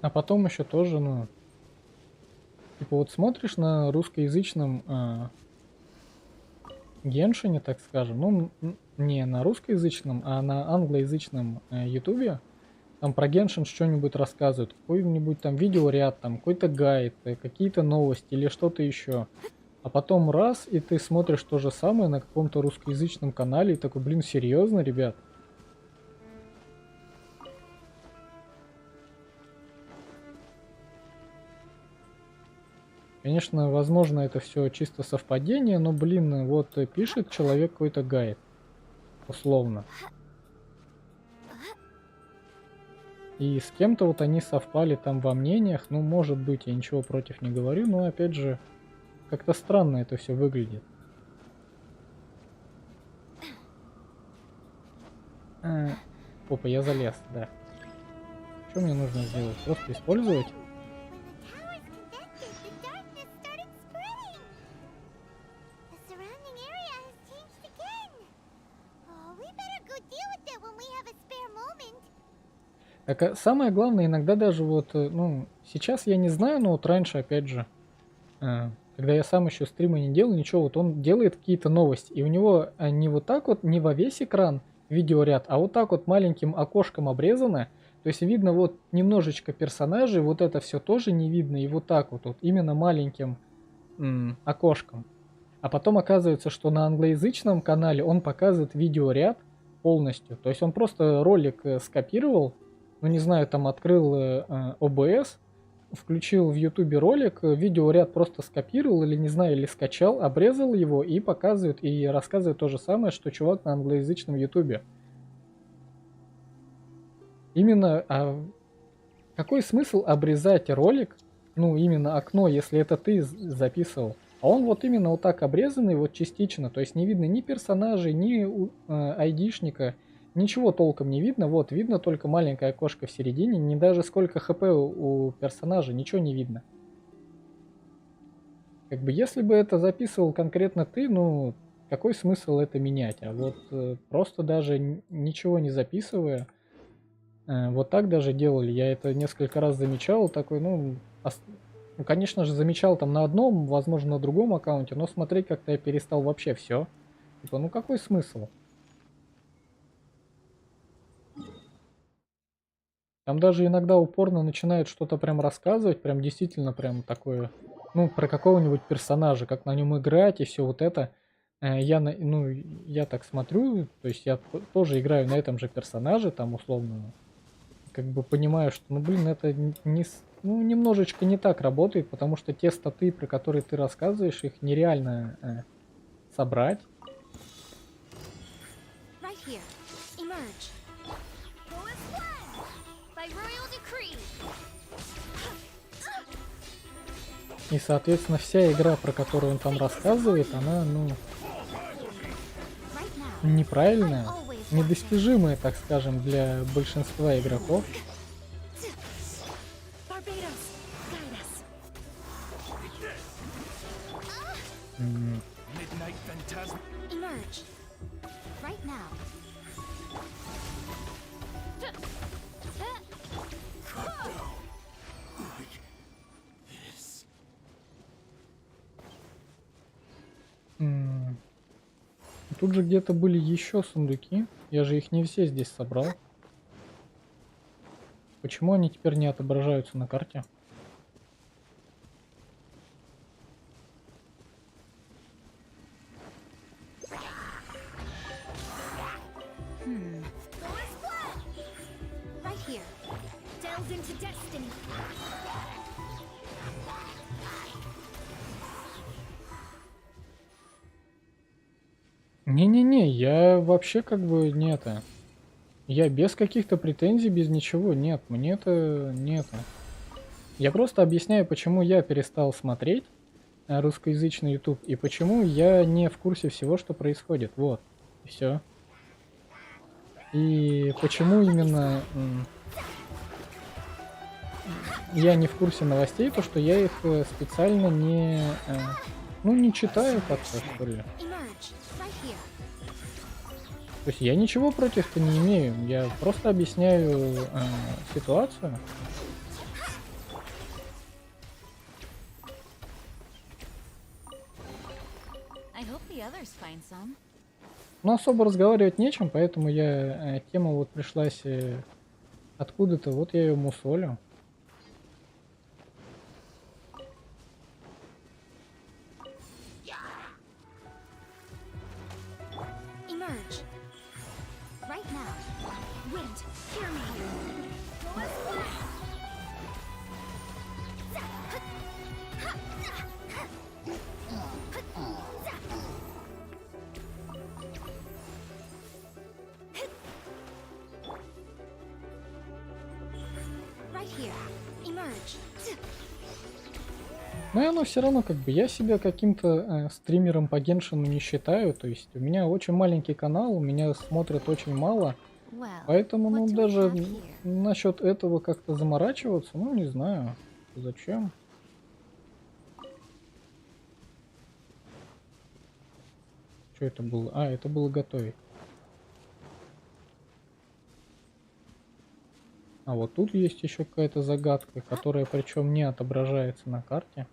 А потом еще тоже, ну, типа вот смотришь на русскоязычном Геншине, так скажем, ну, не на русскоязычном, а на англоязычном ютубе, там про Геншин что-нибудь рассказывают, какой-нибудь там видеоряд, там какой-то гайд, какие-то новости или что-то еще. А потом раз, и ты смотришь то же самое на каком-то русскоязычном канале, и такой, блин, серьезно, ребят? Конечно, возможно, это все чисто совпадение, но, блин, вот пишет человек какой-то гайд, условно. И с кем-то вот они совпали там во мнениях. Ну, может быть, я ничего против не говорю, но опять же, как-то странно это все выглядит. Опа, я залез, да. Что мне нужно сделать? Просто использовать? Так, самое главное, иногда даже вот, ну, сейчас я не знаю, но вот раньше, опять же, когда я сам еще стримы не делал, ничего, вот он делает какие-то новости, и у него не вот так вот, не во весь экран видеоряд, а вот так вот маленьким окошком обрезано, то есть видно вот немножечко персонажей, вот это все тоже не видно, и вот так вот, вот именно маленьким окошком. А потом оказывается, что на англоязычном канале он показывает видеоряд полностью, то есть он просто ролик скопировал, ну не знаю, там открыл OBS, включил в YouTube ролик, видеоряд просто скопировал или не знаю, или скачал, обрезал его и показывает, и рассказывает то же самое, что чувак на англоязычном YouTube. Именно, какой смысл обрезать ролик, ну именно окно, если это ты записывал? А он вот именно вот так обрезанный, вот частично, то есть не видно ни персонажей, ни айдишника, ничего толком не видно, вот видно только маленькое окошко в середине, не даже сколько хп у персонажа, ничего не видно. Как бы если бы это записывал конкретно ты, ну какой смысл это менять? А вот просто даже ничего не записывая, вот так даже делали, я это несколько раз замечал, такой, ну, конечно же, замечал там на одном, возможно, на другом аккаунте, но смотреть как-то я перестал вообще все. Типа, ну какой смысл? Там даже иногда упорно начинают что-то прям рассказывать, прям действительно прям такое, ну, про какого-нибудь персонажа, как на нем играть и все вот это. Ну, я так смотрю, то есть я тоже играю на этом же персонаже, там условно, как бы понимаю, что, ну, блин, это ну, немножечко не так работает, потому что те статы, про которые ты рассказываешь, их нереально собрать. Right here. Emerge. By royal decree. И, соответственно, вся игра, про которую он там рассказывает, она, ну, неправильная, недостижимая, так скажем, для большинства игроков. Emerge. Right now. Тут же где-то были еще сундуки. Я же их не все здесь собрал. Почему они теперь не отображаются на карте? Right here. Delve into destiny. Не-не-не, я вообще как бы не это. Я без каких-то претензий, без ничего. Нет, мне это не это. Я просто объясняю, почему я перестал смотреть русскоязычный YouTube и почему я не в курсе всего, что происходит. Вот. И все. И почему именно я не в курсе новостей, то что я их специально не, ну, не читаю как-то, что ли. То есть я ничего против-то не имею, я просто объясняю ситуацию. Но особо разговаривать нечем, поэтому я тема вот пришлась откуда-то, вот я ее мусолю. Но и оно все равно как бы, я себя каким-то стримером по Геншину не считаю, то есть у меня очень маленький канал, у меня смотрят очень мало, Well, поэтому, what ну, do we даже have here? насчет этого как-то заморачиваться, ну, не знаю, зачем. Что это было? А, это было готовить. А вот тут есть еще какая-то загадка, которая причем не отображается на карте.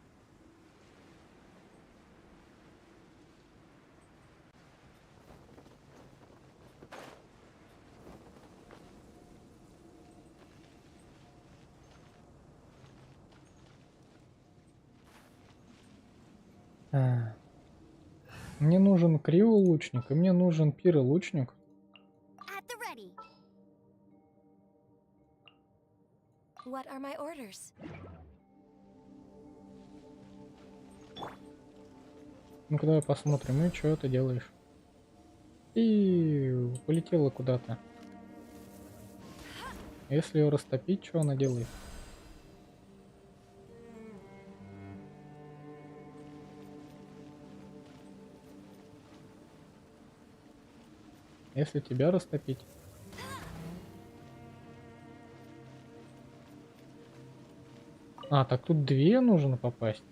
А, мне нужен криво-лучник, и мне нужен пиро-лучник. At the ready. What are my orders? Ну-ка давай посмотрим, и что ты делаешь? И полетела куда-то. Если ее растопить, что она делает? Если тебя растопить. А, так тут две нужно попасть.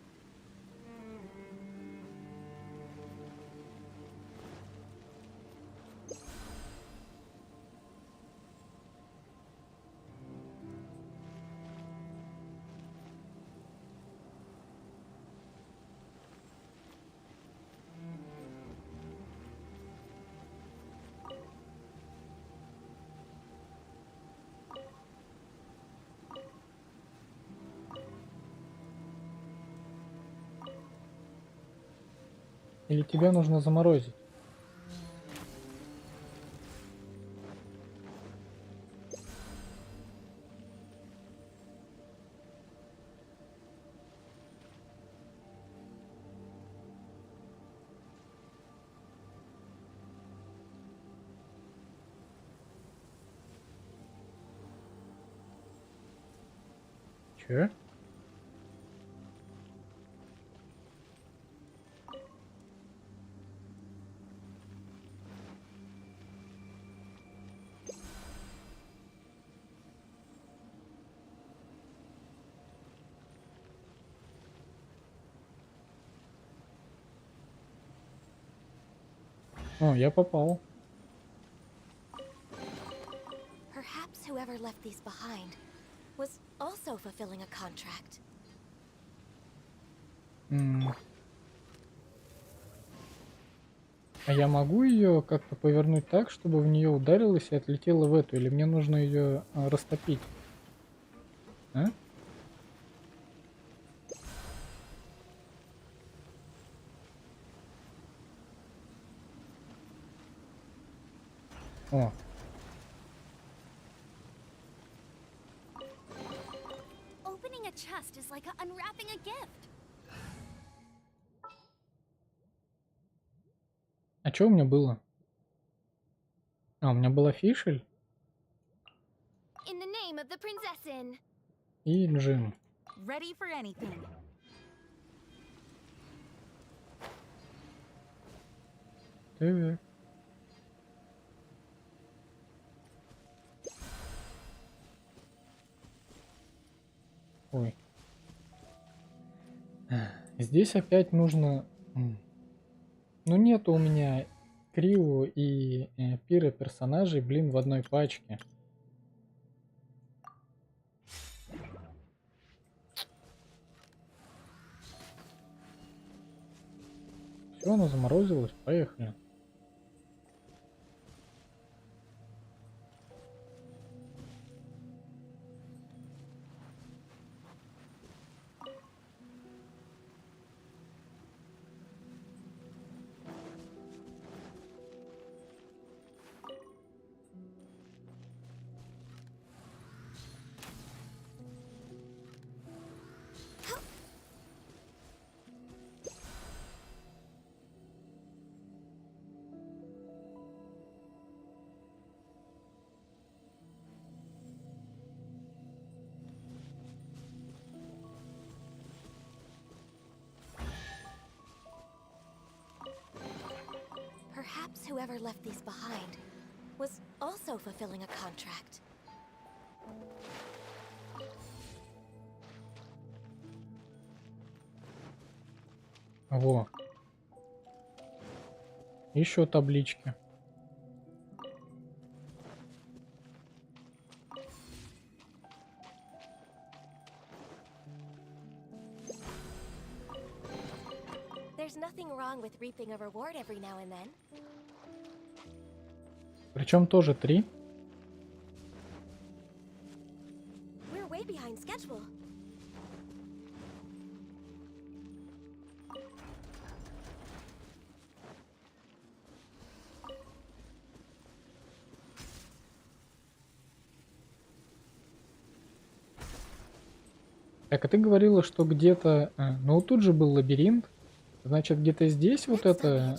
Или тебя нужно заморозить? Че? О, я попал. Perhaps whoever left these behind was also fulfilling a contract. А я могу ее как-то повернуть так, чтобы в нее ударилась и отлетела в эту? Или мне нужно ее растопить? А? О, Opening a chest is like unwrapping a gift. а что у меня было? А, у меня была фишель In the name of the princessin. и джин. Ready for anything. Так. Ой. Здесь опять нужно... Ну нету у меня криво и пира персонажей, блин, в одной пачке. Все, оно заморозилось, поехали. whoever left these behind was also fulfilling a contract. Во. Еще таблички. There's nothing wrong with reaping a reward every now and then. Причем тоже 3. We're way behind schedule. Так, а ты говорила, что где-то... ну, вот тут же был лабиринт. Значит, где-то здесь вот эта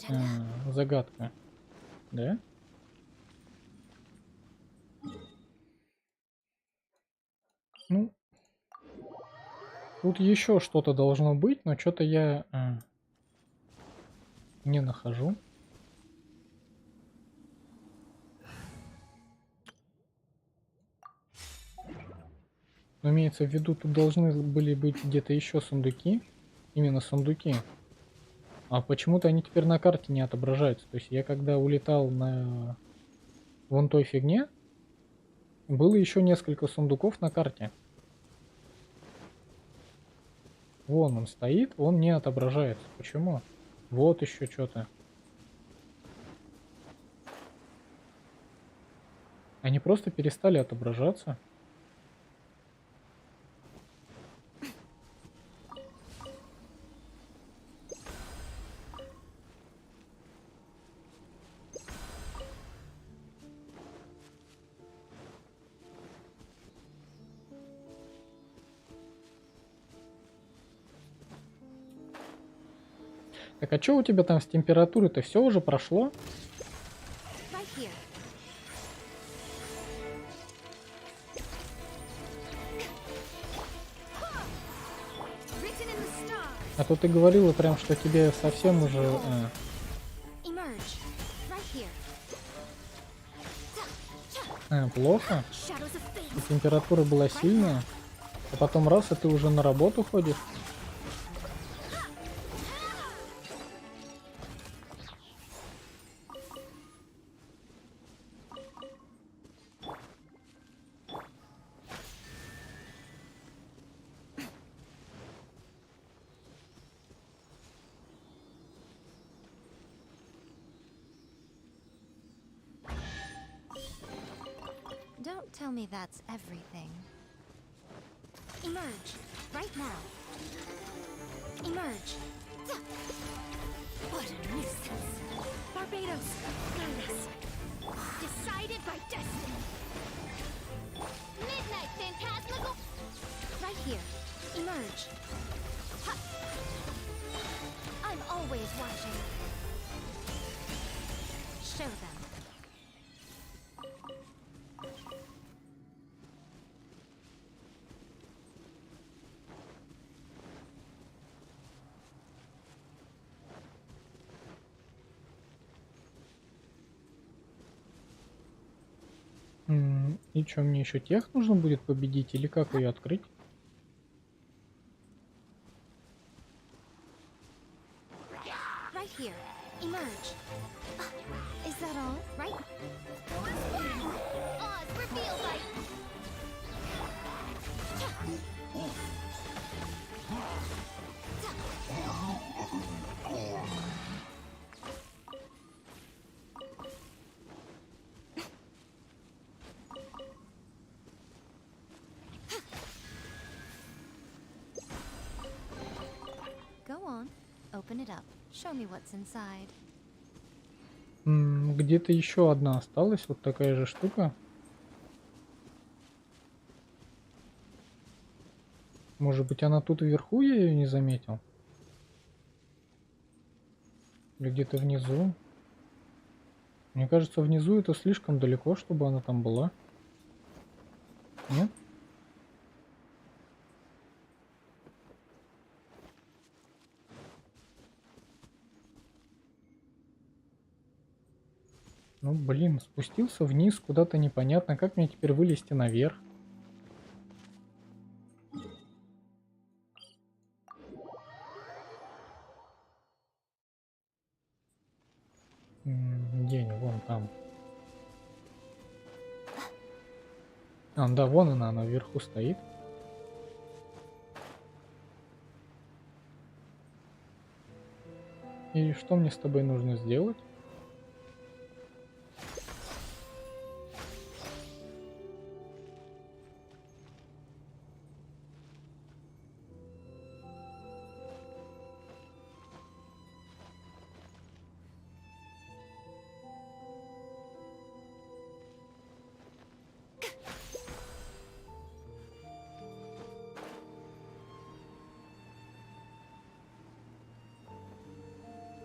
загадка. Да? Ну, тут еще что-то должно быть, но что-то я не нахожу. Но имеется в виду, тут должны были быть где-то еще сундуки. Именно сундуки. А почему-то они теперь на карте не отображаются. То есть я когда улетал на вон той фигне, было еще несколько сундуков на карте. Вон он стоит, он не отображается. Почему? Вот еще что-то. Они просто перестали отображаться. Так, а что у тебя там с температурой-то? Все уже прошло? А то ты говорила прям, что тебе совсем уже... плохо? И температура была сильная? А потом раз, и ты уже на работу ходишь? Don't tell me that's everything. Emerge, right now. Emerge. What a nuisance. Barbados, guide us. Decided by destiny. Midnight Phantasmical. Right here. Emerge. Ha. I'm always watching. Show them. И что, мне еще тех нужно будет победить или как ее открыть? Right here. Emerge. Is that all? Right? Oz, reveal light. Go on. Open it up. Show me what's inside. Где-то еще одна осталась, вот такая же штука. Может быть, она тут вверху, я ее не заметил? Или где-то внизу? Мне кажется, внизу это слишком далеко, чтобы она там была. Нет? Ну, блин, спустился вниз куда-то непонятно. Как мне теперь вылезти наверх? Где они? Вон там. А, да, вон она вверху стоит. И что мне с тобой нужно сделать?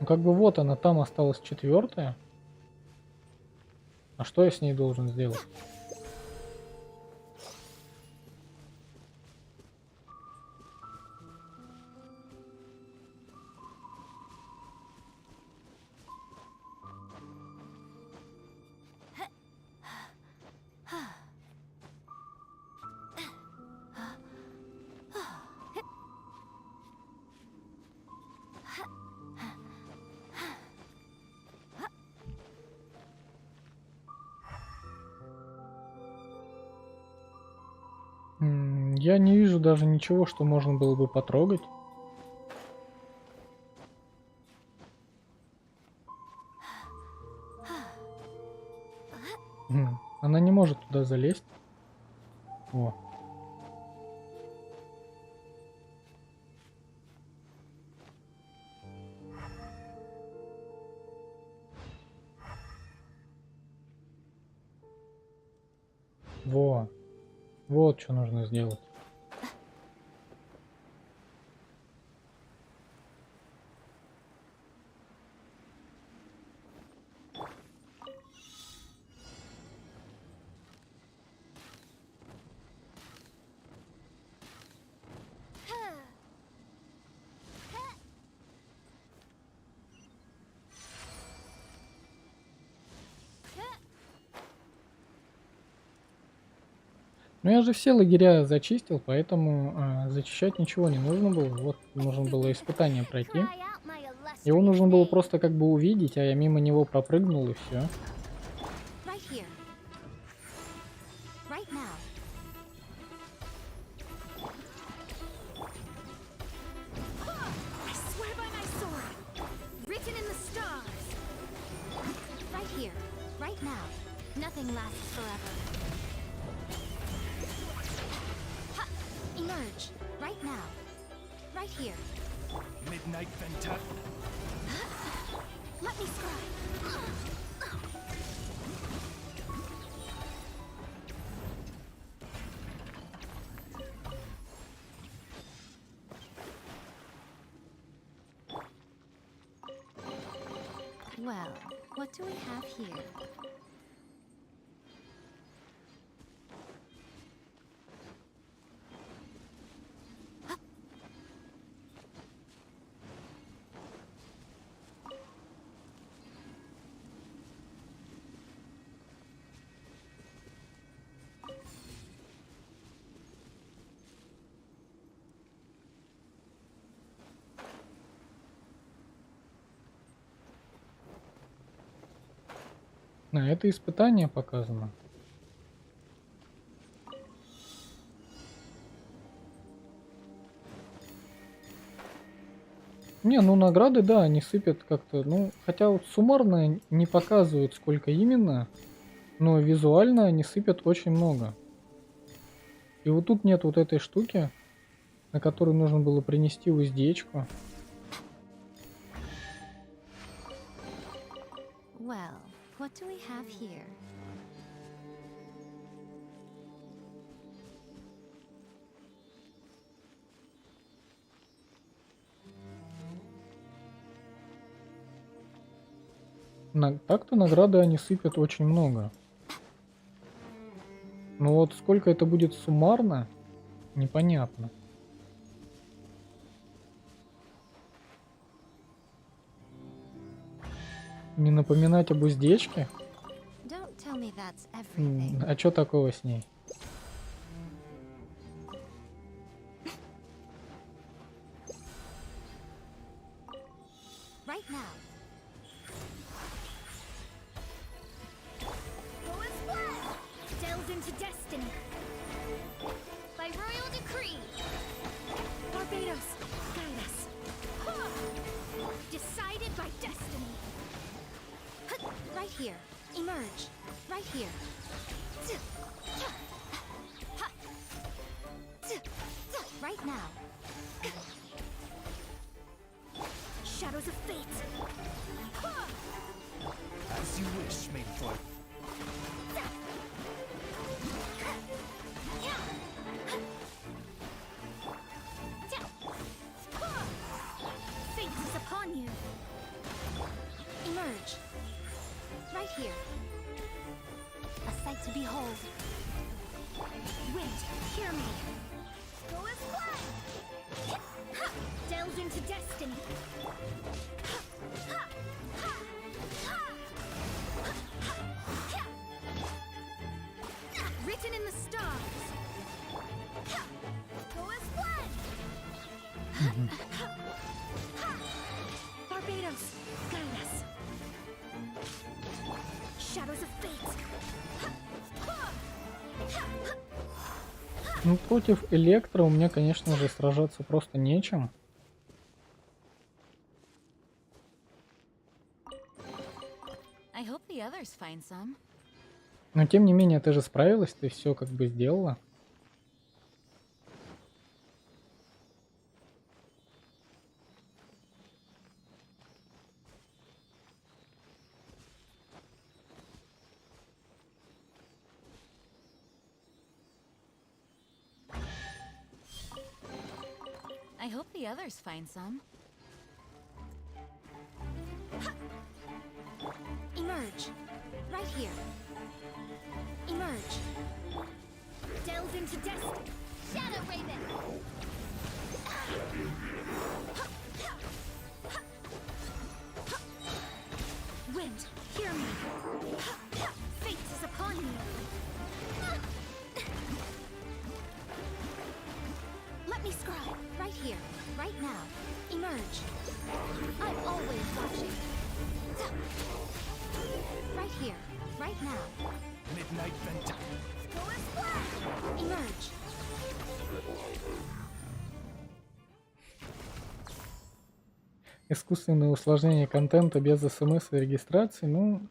Ну, как бы вот она, там осталась 4-я. А что я с ней должен сделать? Я не вижу даже ничего, что можно было бы потрогать. Она не может туда залезть. О. Во. Вот что нужно сделать. Ну я же все лагеря зачистил, поэтому зачищать ничего не нужно было. Вот нужно было испытание пройти. Его нужно было просто как бы увидеть, а я мимо него пропрыгнул и все. Emerge right now, right here. Midnight Venta. Let me scry. Well, what do we have here? Это испытание показано. Не, ну награды, да, они сыпят как-то, ну, хотя вот суммарно не показывают, сколько именно, но визуально они сыпят очень много. И вот тут нет вот этой штуки, на которую нужно было принести уздечку. Well, what do we have here? Так-то награды они сыпят очень много. Но вот сколько это будет суммарно, непонятно. Не напоминать об уздечке? that's everything. А чё такого с ней? Right now. Delve into destiny. By royal decree. Barbados, guide us. Decided by destiny. Right here. Emerge. Right here. Right now. Shadows of fate. As you wish, Maidfoot. Fate is upon you. Emerge. Right here. A sight to behold. Wind, hear me. Go as planned. Delve into destiny. Written in the stars. Go as planned. Barbados, guide us. Shadows of fate. Ну, против Электро у меня, конечно же, сражаться просто нечем. I hope the others find some. Но тем не менее, ты же справилась, ты все как бы сделала. I hope the others find some. Emerge. Right here. Emerge. Delve into destiny. Shadow Raven. Wind, hear me. Fate is upon you. Let me scribe. Right here. Right now. Emerge. I'm always watching. Right here. Right now. Midnight Venta. Go as planned. Emerge. Искусственное усложнение контента без СМС и регистрации. Ну,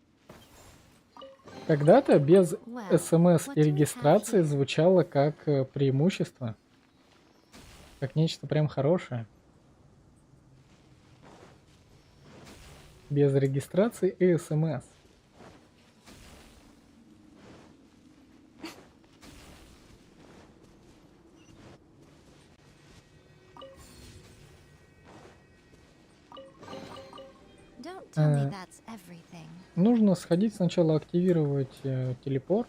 когда-то без СМС и регистрации звучало как преимущество. Как нечто прям хорошее. Без регистрации и СМС. Don't tell me that's everything. Нужно сходить сначала активировать телепорт.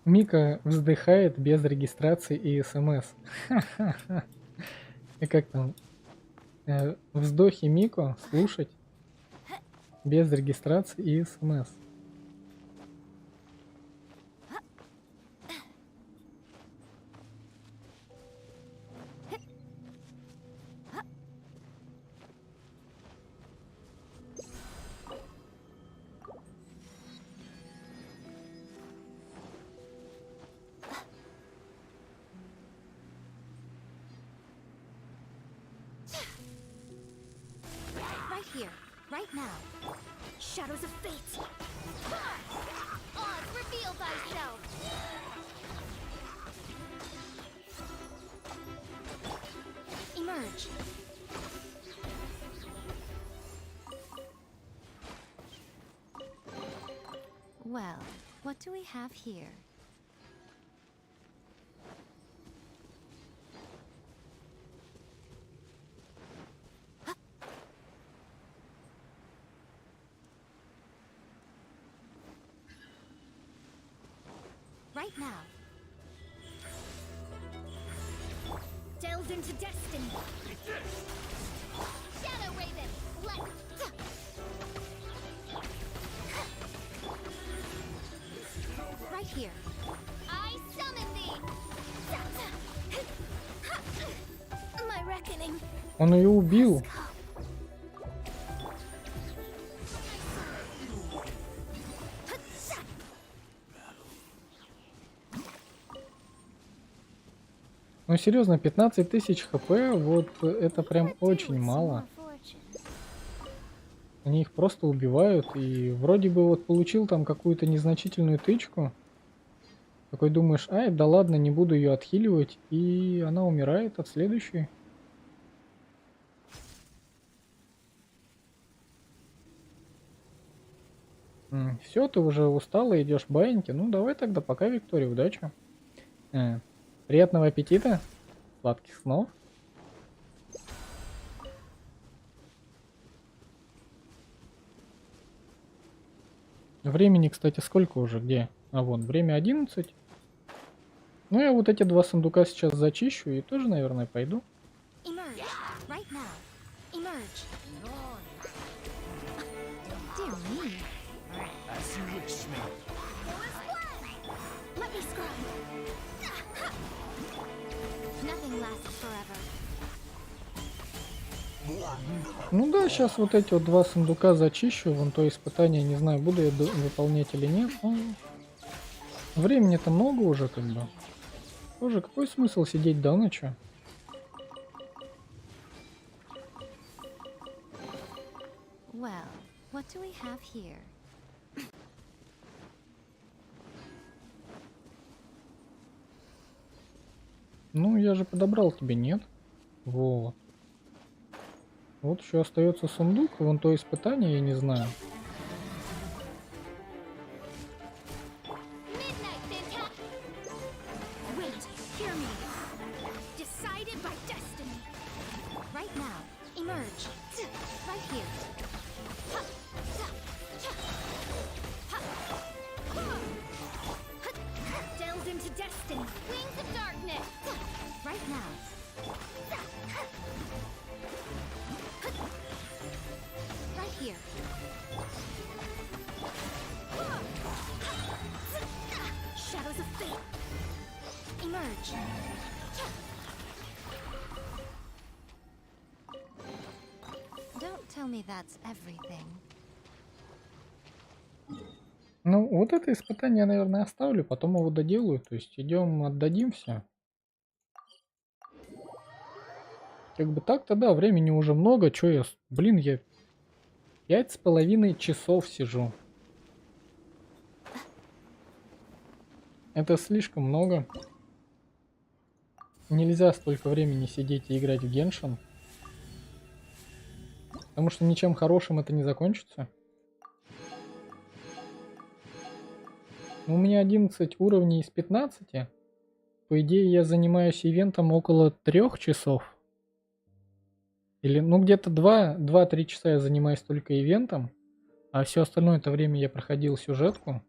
Мика вздыхает без регистрации и СМС. И как там? Вздохи Мико слушать без регистрации и СМС. Here, right now. Shadows of fate. Oz, reveal thyself. Emerge. Well, what do we have here? Right now. Delve into destiny. Shadow Raven, let's... Right here. I summon thee! My reckoning. Он ее убил. Ну серьезно, 15 тысяч хп, вот это прям очень мало. Они их просто убивают, и вроде бы вот получил там какую-то незначительную тычку. Такой думаешь, ай, да ладно, не буду ее отхиливать, и она умирает от следующей. Все, ты уже устала, идешь баиньки. Ну давай тогда, пока, Виктория, удачи. Приятного аппетита, сладких снов. Времени, кстати, сколько уже, где? А вон, время 11. Ну я вот эти два сундука сейчас зачищу и тоже, наверное, пойду. Emerge. Right now. Emerge. Dear me. Let me scribe. Nothing lasts forever. Ну да, сейчас вот эти вот два сундука зачищу. Вон то испытание, не знаю, буду я выполнять или нет. Но времени-то много уже, как бы. Тоже какой смысл сидеть до ночи? Well, what do we have here? Ну, я же подобрал тебе, нет? Вот. Вот еще остается сундук. Вон то испытание, я не знаю. Midnight, Fantastic! Wait, hear me. Decided by destiny. Right now. Emerge. Right here. Delve into destiny. Wings of darkness! Right now. Right here. Shadows of fate. Emerge. Don't tell me that's everything. Ну, вот это испытание я, наверное, оставлю, потом его доделаю. То есть идем, отдадим все. Как бы так-то, да, времени уже много. Чё я... Блин, я 5,5 часов сижу. Это слишком много. Нельзя столько времени сидеть и играть в Genshin. Потому что ничем хорошим это не закончится. У меня 11 уровней из 15. По идее, я занимаюсь ивентом около 3 часов. Или, ну, где-то 2-3 часа я занимаюсь только ивентом. А все остальное это время я проходил сюжетку.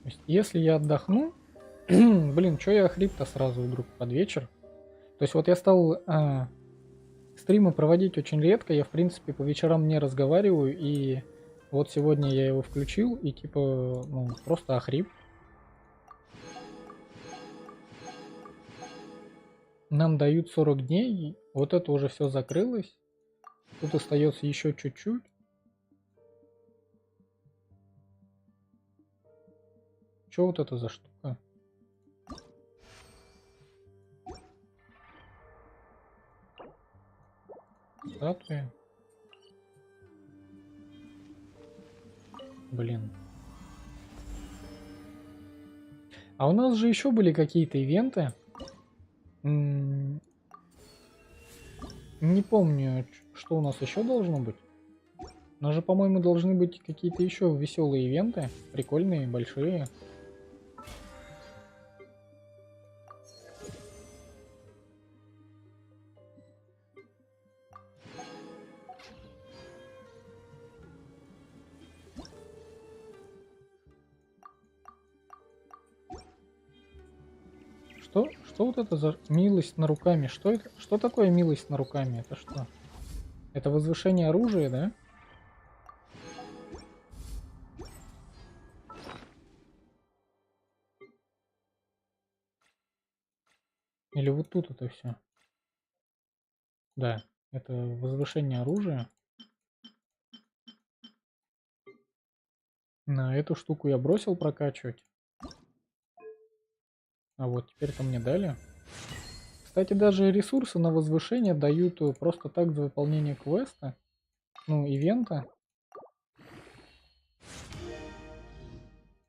То есть, если я отдохну... Блин, чё я охрип-то сразу вдруг под вечер? То есть вот я стал стримы проводить очень редко. Я, в принципе, по вечерам не разговариваю. И вот сегодня я его включил и типа, ну, просто охрип. Нам дают 40 дней. Вот это уже все закрылось. Тут остается еще чуть-чуть. Что вот это за штука? Статуи. Блин. А у нас же еще были какие-то ивенты. Не помню, что у нас еще должно быть. У нас же, по-моему, должны быть какие-то еще веселые ивенты. Прикольные, большие. что вот это за милость на руками? Что это? Что такое милость на руками? Это что? Это возвышение оружия, да? Или вот тут это все? Да, это возвышение оружия. На эту штуку я бросил прокачивать. А вот теперь-то мне дали. Кстати, даже ресурсы на возвышение дают просто так за выполнение квеста. Ну, ивента.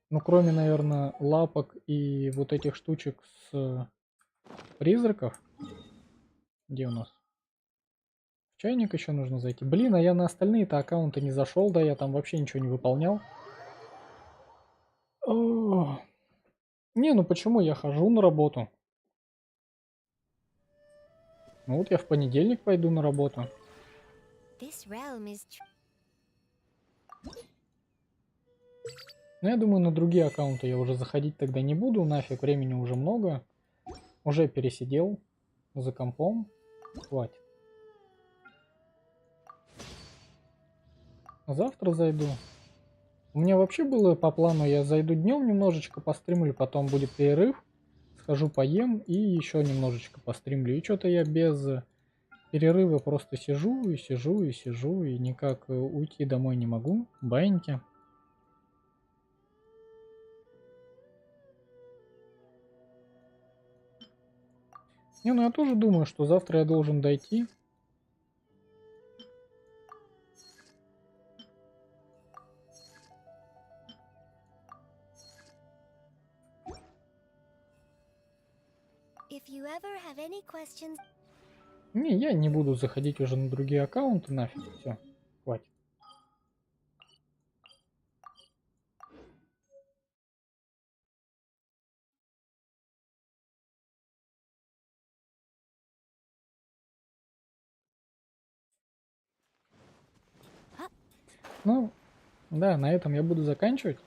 Ну, кроме, наверное, лапок и вот этих штучек с призраков. Где у нас? В чайник еще нужно зайти. Блин, а я на остальные-то аккаунты не зашел, да, я там вообще ничего не выполнял. О, не, ну почему я хожу на работу? Ну вот я в понедельник пойду на работу. Ну я думаю, на другие аккаунты я уже заходить тогда не буду, нафиг, времени уже много. Уже пересидел за компом. Хватит. Завтра зайду. У меня вообще было по плану, я зайду днем немножечко постримлю, потом будет перерыв. Схожу поем и еще немножечко постримлю. И что-то я без перерыва просто сижу и сижу и сижу и никак уйти домой не могу. Баиньки. Не, ну я тоже думаю, что завтра я должен дойти. Не, я не буду заходить уже на другие аккаунты, нафиг, все, хватит. Ну, да, на этом я буду заканчивать.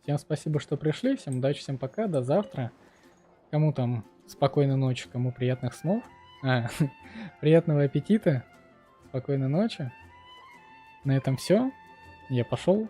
Всем спасибо, что пришли, всем удачи, всем пока, до завтра. Кому там спокойной ночи, кому приятных снов. Приятного аппетита, спокойной ночи. На этом все. Я пошел.